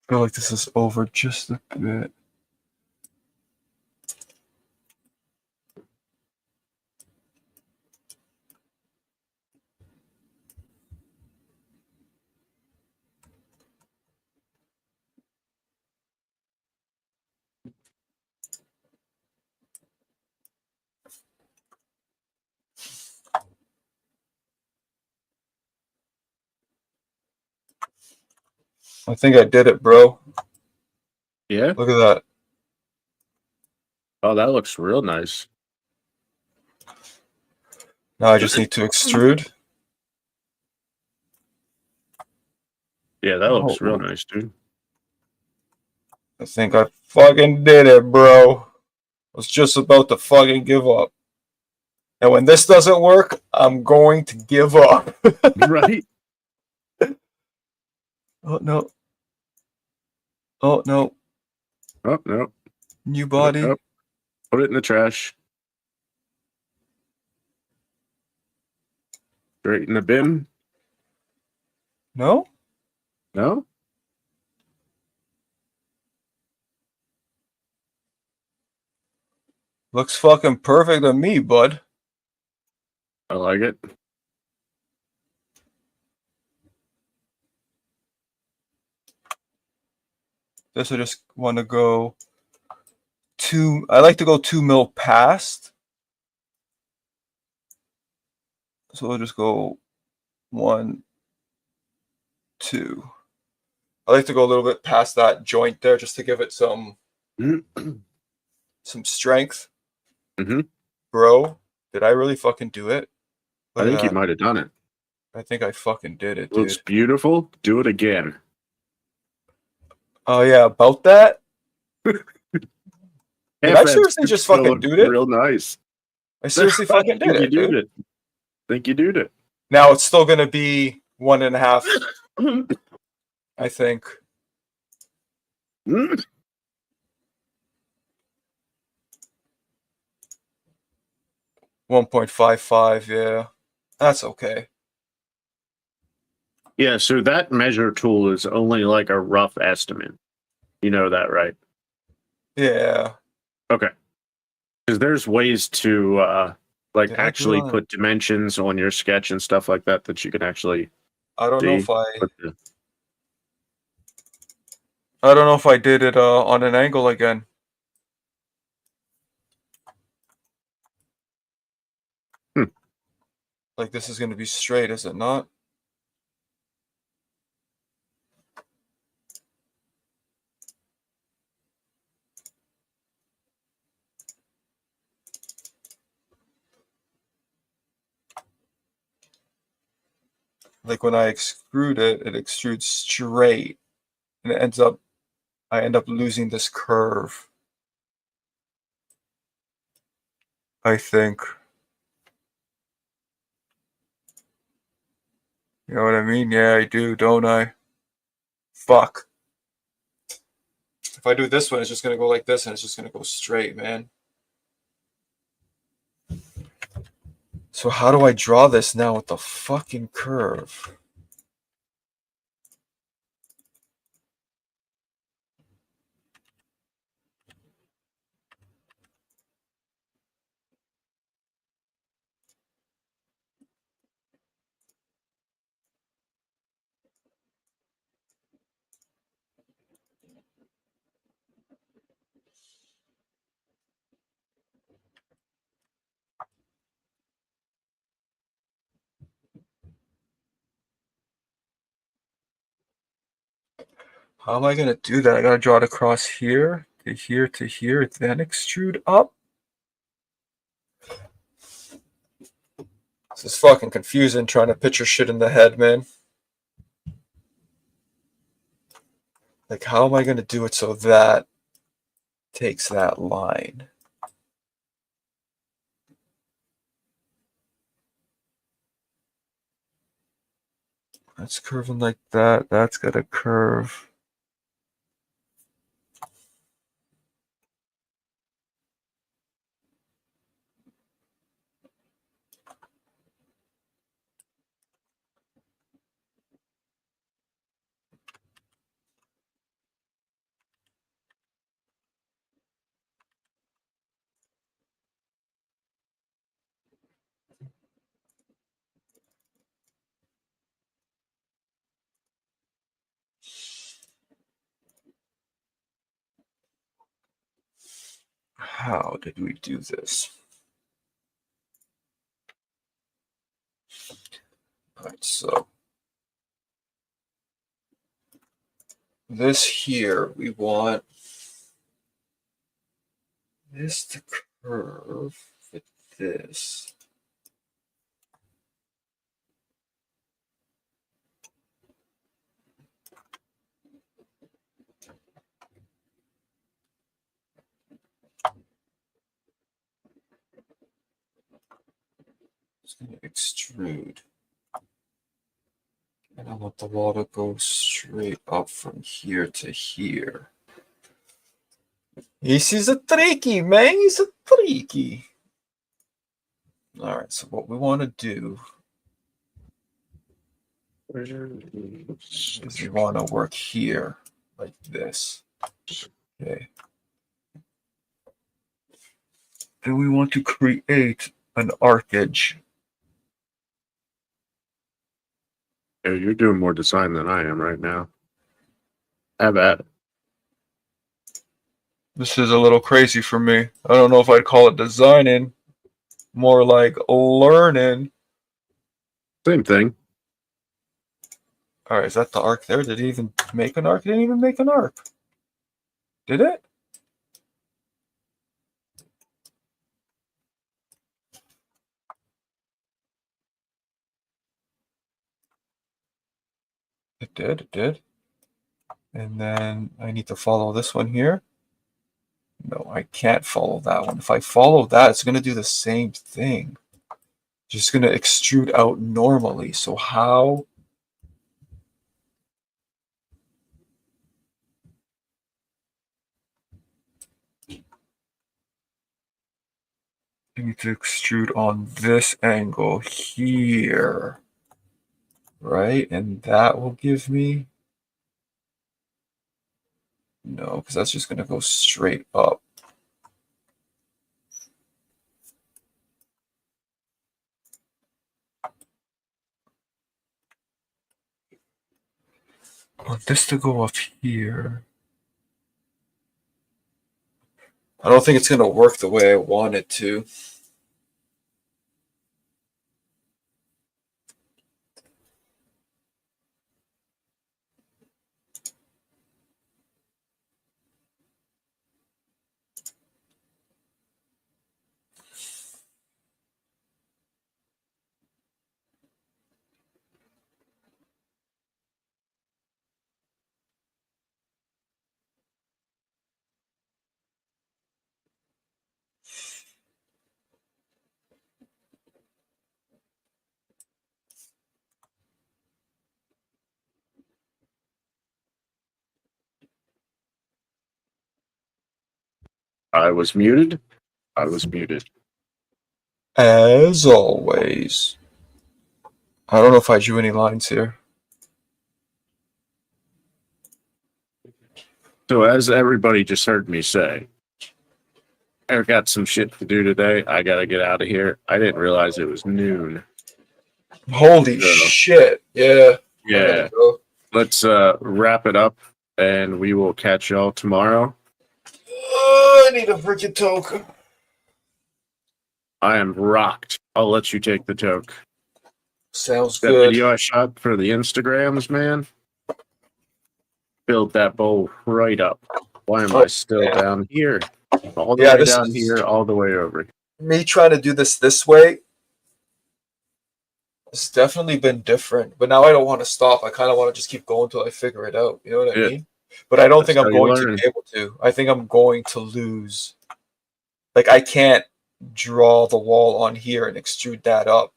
Speaker 3: I feel like this is over just a bit. I think I did it, bro.
Speaker 1: Yeah.
Speaker 3: Look at that.
Speaker 1: Oh, that looks real nice.
Speaker 3: Now I just need to extrude.
Speaker 1: Yeah, that looks real
Speaker 3: Oh,
Speaker 1: nice, dude.
Speaker 3: I think I fucking did it, bro. I was just about to fucking give up. And when this doesn't work, I'm going to give up.
Speaker 1: Right?
Speaker 3: Oh, no. Oh, no.
Speaker 1: Oh, no.
Speaker 3: New body.
Speaker 1: Nope. Put it in the trash. Straight in the bin.
Speaker 3: No?
Speaker 1: No?
Speaker 3: Looks fucking perfect to me, bud.
Speaker 1: I like it.
Speaker 3: This I just want to go I like to go 2 mil past. So we'll just go 1, 2. I like to go a little bit past that joint there just to give it some strength.
Speaker 1: Mm-hmm.
Speaker 3: Bro, did I really fucking do it?
Speaker 1: I think you might have done it.
Speaker 3: I think I fucking did it, dude.
Speaker 1: Looks beautiful. Do it again.
Speaker 3: Oh yeah, about that? Did I seriously just fucking do it?
Speaker 1: Real nice.
Speaker 3: I seriously fucking did it, dude.
Speaker 1: I think you did it.
Speaker 3: Now it's still gonna be 1.5, I think. 1.55, yeah. That's okay.
Speaker 1: Yeah, so that measure tool is only like a rough estimate. You know that, right?
Speaker 3: Yeah.
Speaker 1: Okay. Because there's ways to like
Speaker 3: Did I do
Speaker 1: actually
Speaker 3: it on-
Speaker 1: put dimensions on your sketch and stuff like that that you can actually
Speaker 3: I don't know
Speaker 1: see.
Speaker 3: if I don't know if I did it on an angle again. Like this is gonna be straight, is it not? Like when I extrude it, it extrudes straight, and I end up losing this curve. I think. You know what I mean? Yeah, I do, don't I? Fuck. If I do this one, it's just gonna go like this, and it's just gonna go straight, man. So how do I draw this now with the fucking curve? How am I gonna do that? I gotta draw it across here to here to here, then extrude up. This is fucking confusing trying to picture shit in the head, man. Like, how am I gonna do it so that takes that line? That's curving like that. That's got a curve. How did we do this? All right, so this here, we want this to curve with this. It's going to extrude. And I want the wall to go straight up from here to here. This is a tricky, man. It's a tricky. All right, so what we want to do is we want to work here like this. Okay. Then we want to create an arcage.
Speaker 1: Yeah, you're doing more design than I am right now. Have at it.
Speaker 3: This is a little crazy for me. I don't know if I'd call it designing, more like learning.
Speaker 1: Same thing.
Speaker 3: All right, is that the arc there? Did it even make an arc? It didn't even make an arc. Did it? It did, it did. And then I need to follow this one here. No, I can't follow that one. If I follow that, it's going to do the same thing. Just going to extrude out normally. So how? I need to extrude on this angle here. Right? And that will give me... No, because that's just going to go straight up. I want this to go up here. I don't think it's going to work the way I want it to.
Speaker 1: I was muted. I was muted.
Speaker 3: As always. I don't know if I drew any lines here.
Speaker 1: So as everybody just heard me say, I got some shit to do today. I gotta get out of here. I didn't realize it was noon.
Speaker 3: Holy shit. Yeah.
Speaker 1: Yeah.
Speaker 3: Go.
Speaker 1: Let's wrap it up and we will catch y'all tomorrow.
Speaker 3: Oh, I need a freaking token.
Speaker 1: I am rocked. I'll let you take the toke.
Speaker 3: Sounds
Speaker 1: That
Speaker 3: good.
Speaker 1: video I shot for the Instagrams, man. Build that bowl right up. Why am I still down here? All the way down here, all the way over.
Speaker 3: Me trying to do this way. It's definitely been different. But now I don't want to stop. I kind of want to just keep going until I figure it out. You know what I mean? But I don't think I'm going to be able to. I think I'm going to lose. Like, I can't draw the wall on here and extrude that up.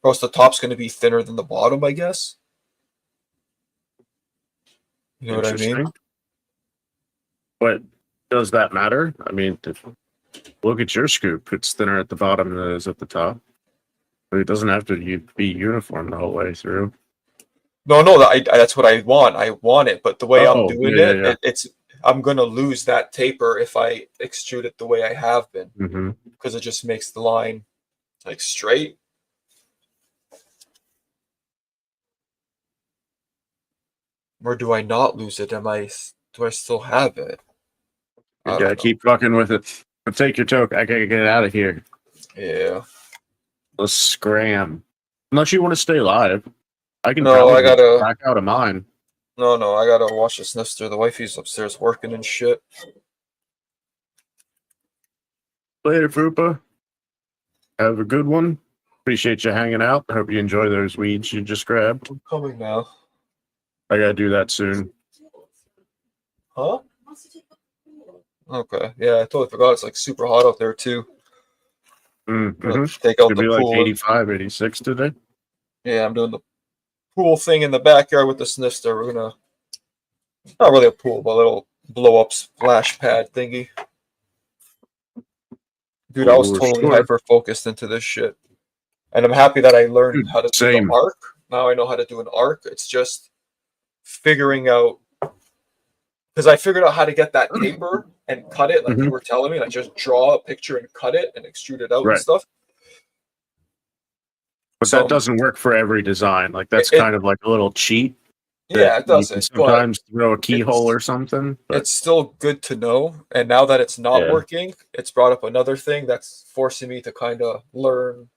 Speaker 3: Or else the top's going to be thinner than the bottom, I guess. You know what I mean?
Speaker 1: But does that matter? I mean, look at your scoop. It's thinner at the bottom than it is at the top. But it doesn't have to be uniform the whole way through.
Speaker 3: No, that's what I want. I want it, but the way I'm doing it's I'm gonna lose that taper if I extrude it the way I have been, because it just makes the line like straight. Or do I not lose it? Do I still have it?
Speaker 1: You gotta keep fucking with it. But take your toke. I gotta get out of here.
Speaker 3: Yeah.
Speaker 1: Let's scram. Unless you want to stay live. I can
Speaker 3: I gotta
Speaker 1: back out of mine.
Speaker 3: No, I gotta watch the snifter. The wifey's upstairs working and shit.
Speaker 1: Later, Fupa. Have a good one. Appreciate you hanging out. Hope you enjoy those weeds you just grabbed.
Speaker 3: I'm coming now.
Speaker 1: I gotta do that soon.
Speaker 3: Huh? Okay. Yeah, I totally forgot. It's like super hot out there too. Take out
Speaker 1: the pool. Like 85, 86 today.
Speaker 3: Yeah, I'm doing the pool thing in the backyard with the snifter. We're gonna not really a pool, but a little blow up splash pad thingy. Dude, I was totally hyper focused into this shit. And I'm happy that I learned how to do the arc. Now I know how to do an arc. It's just figuring out, because I figured out how to get that taper and cut it like you were telling me. Like just draw a picture and cut it and extrude it out and stuff.
Speaker 1: But that doesn't work for every design. Like that's kind of like a little cheat.
Speaker 3: Yeah, it doesn't.
Speaker 1: Sometimes throw a keyhole or something. But
Speaker 3: it's still good to know. And now that it's not working, it's brought up another thing that's forcing me to kind of learn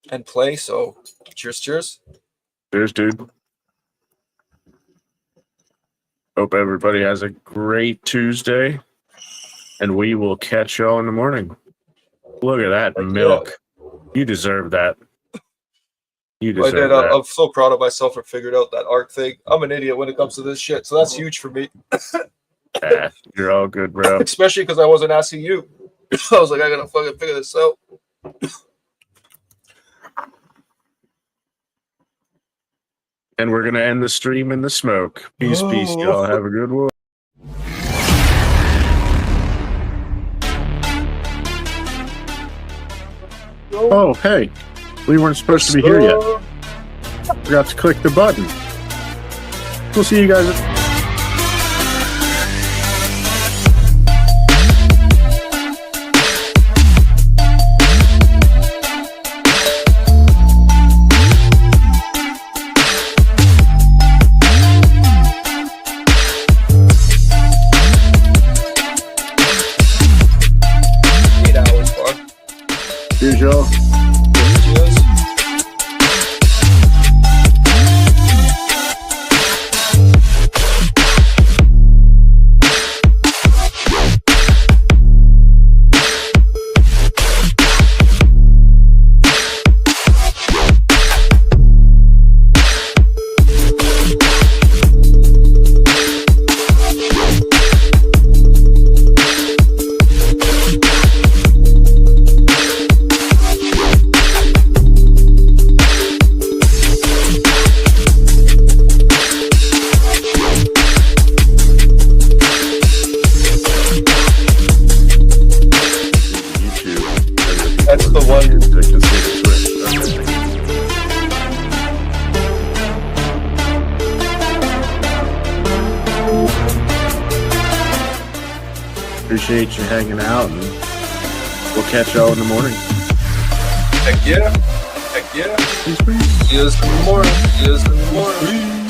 Speaker 3: and play. So cheers.
Speaker 1: Cheers, dude. Hope everybody has a great Tuesday. And we will catch y'all in the morning. Look at that milk. You deserve that. You deserve that.
Speaker 3: I'm so proud of myself for figuring out that arc thing. I'm an idiot when it comes to this shit, so that's huge for me.
Speaker 1: Yeah, you're all good, bro.
Speaker 2: Especially because I wasn't asking you. I was like, I gotta fucking figure this out.
Speaker 1: And we're gonna end the stream in the smoke. Peace, peace, y'all. Have a good one. Oh, hey. We weren't supposed to be here yet. Forgot to click the button. We'll see you guys. Cheers, y'all.
Speaker 2: That's the one.
Speaker 1: That can see the Twitch. Okay. Appreciate you hanging out, and we'll catch y'all in the morning.
Speaker 2: Heck yeah. Heck yeah.
Speaker 1: Peace, peace.
Speaker 2: See us in the morning. See us in the morning.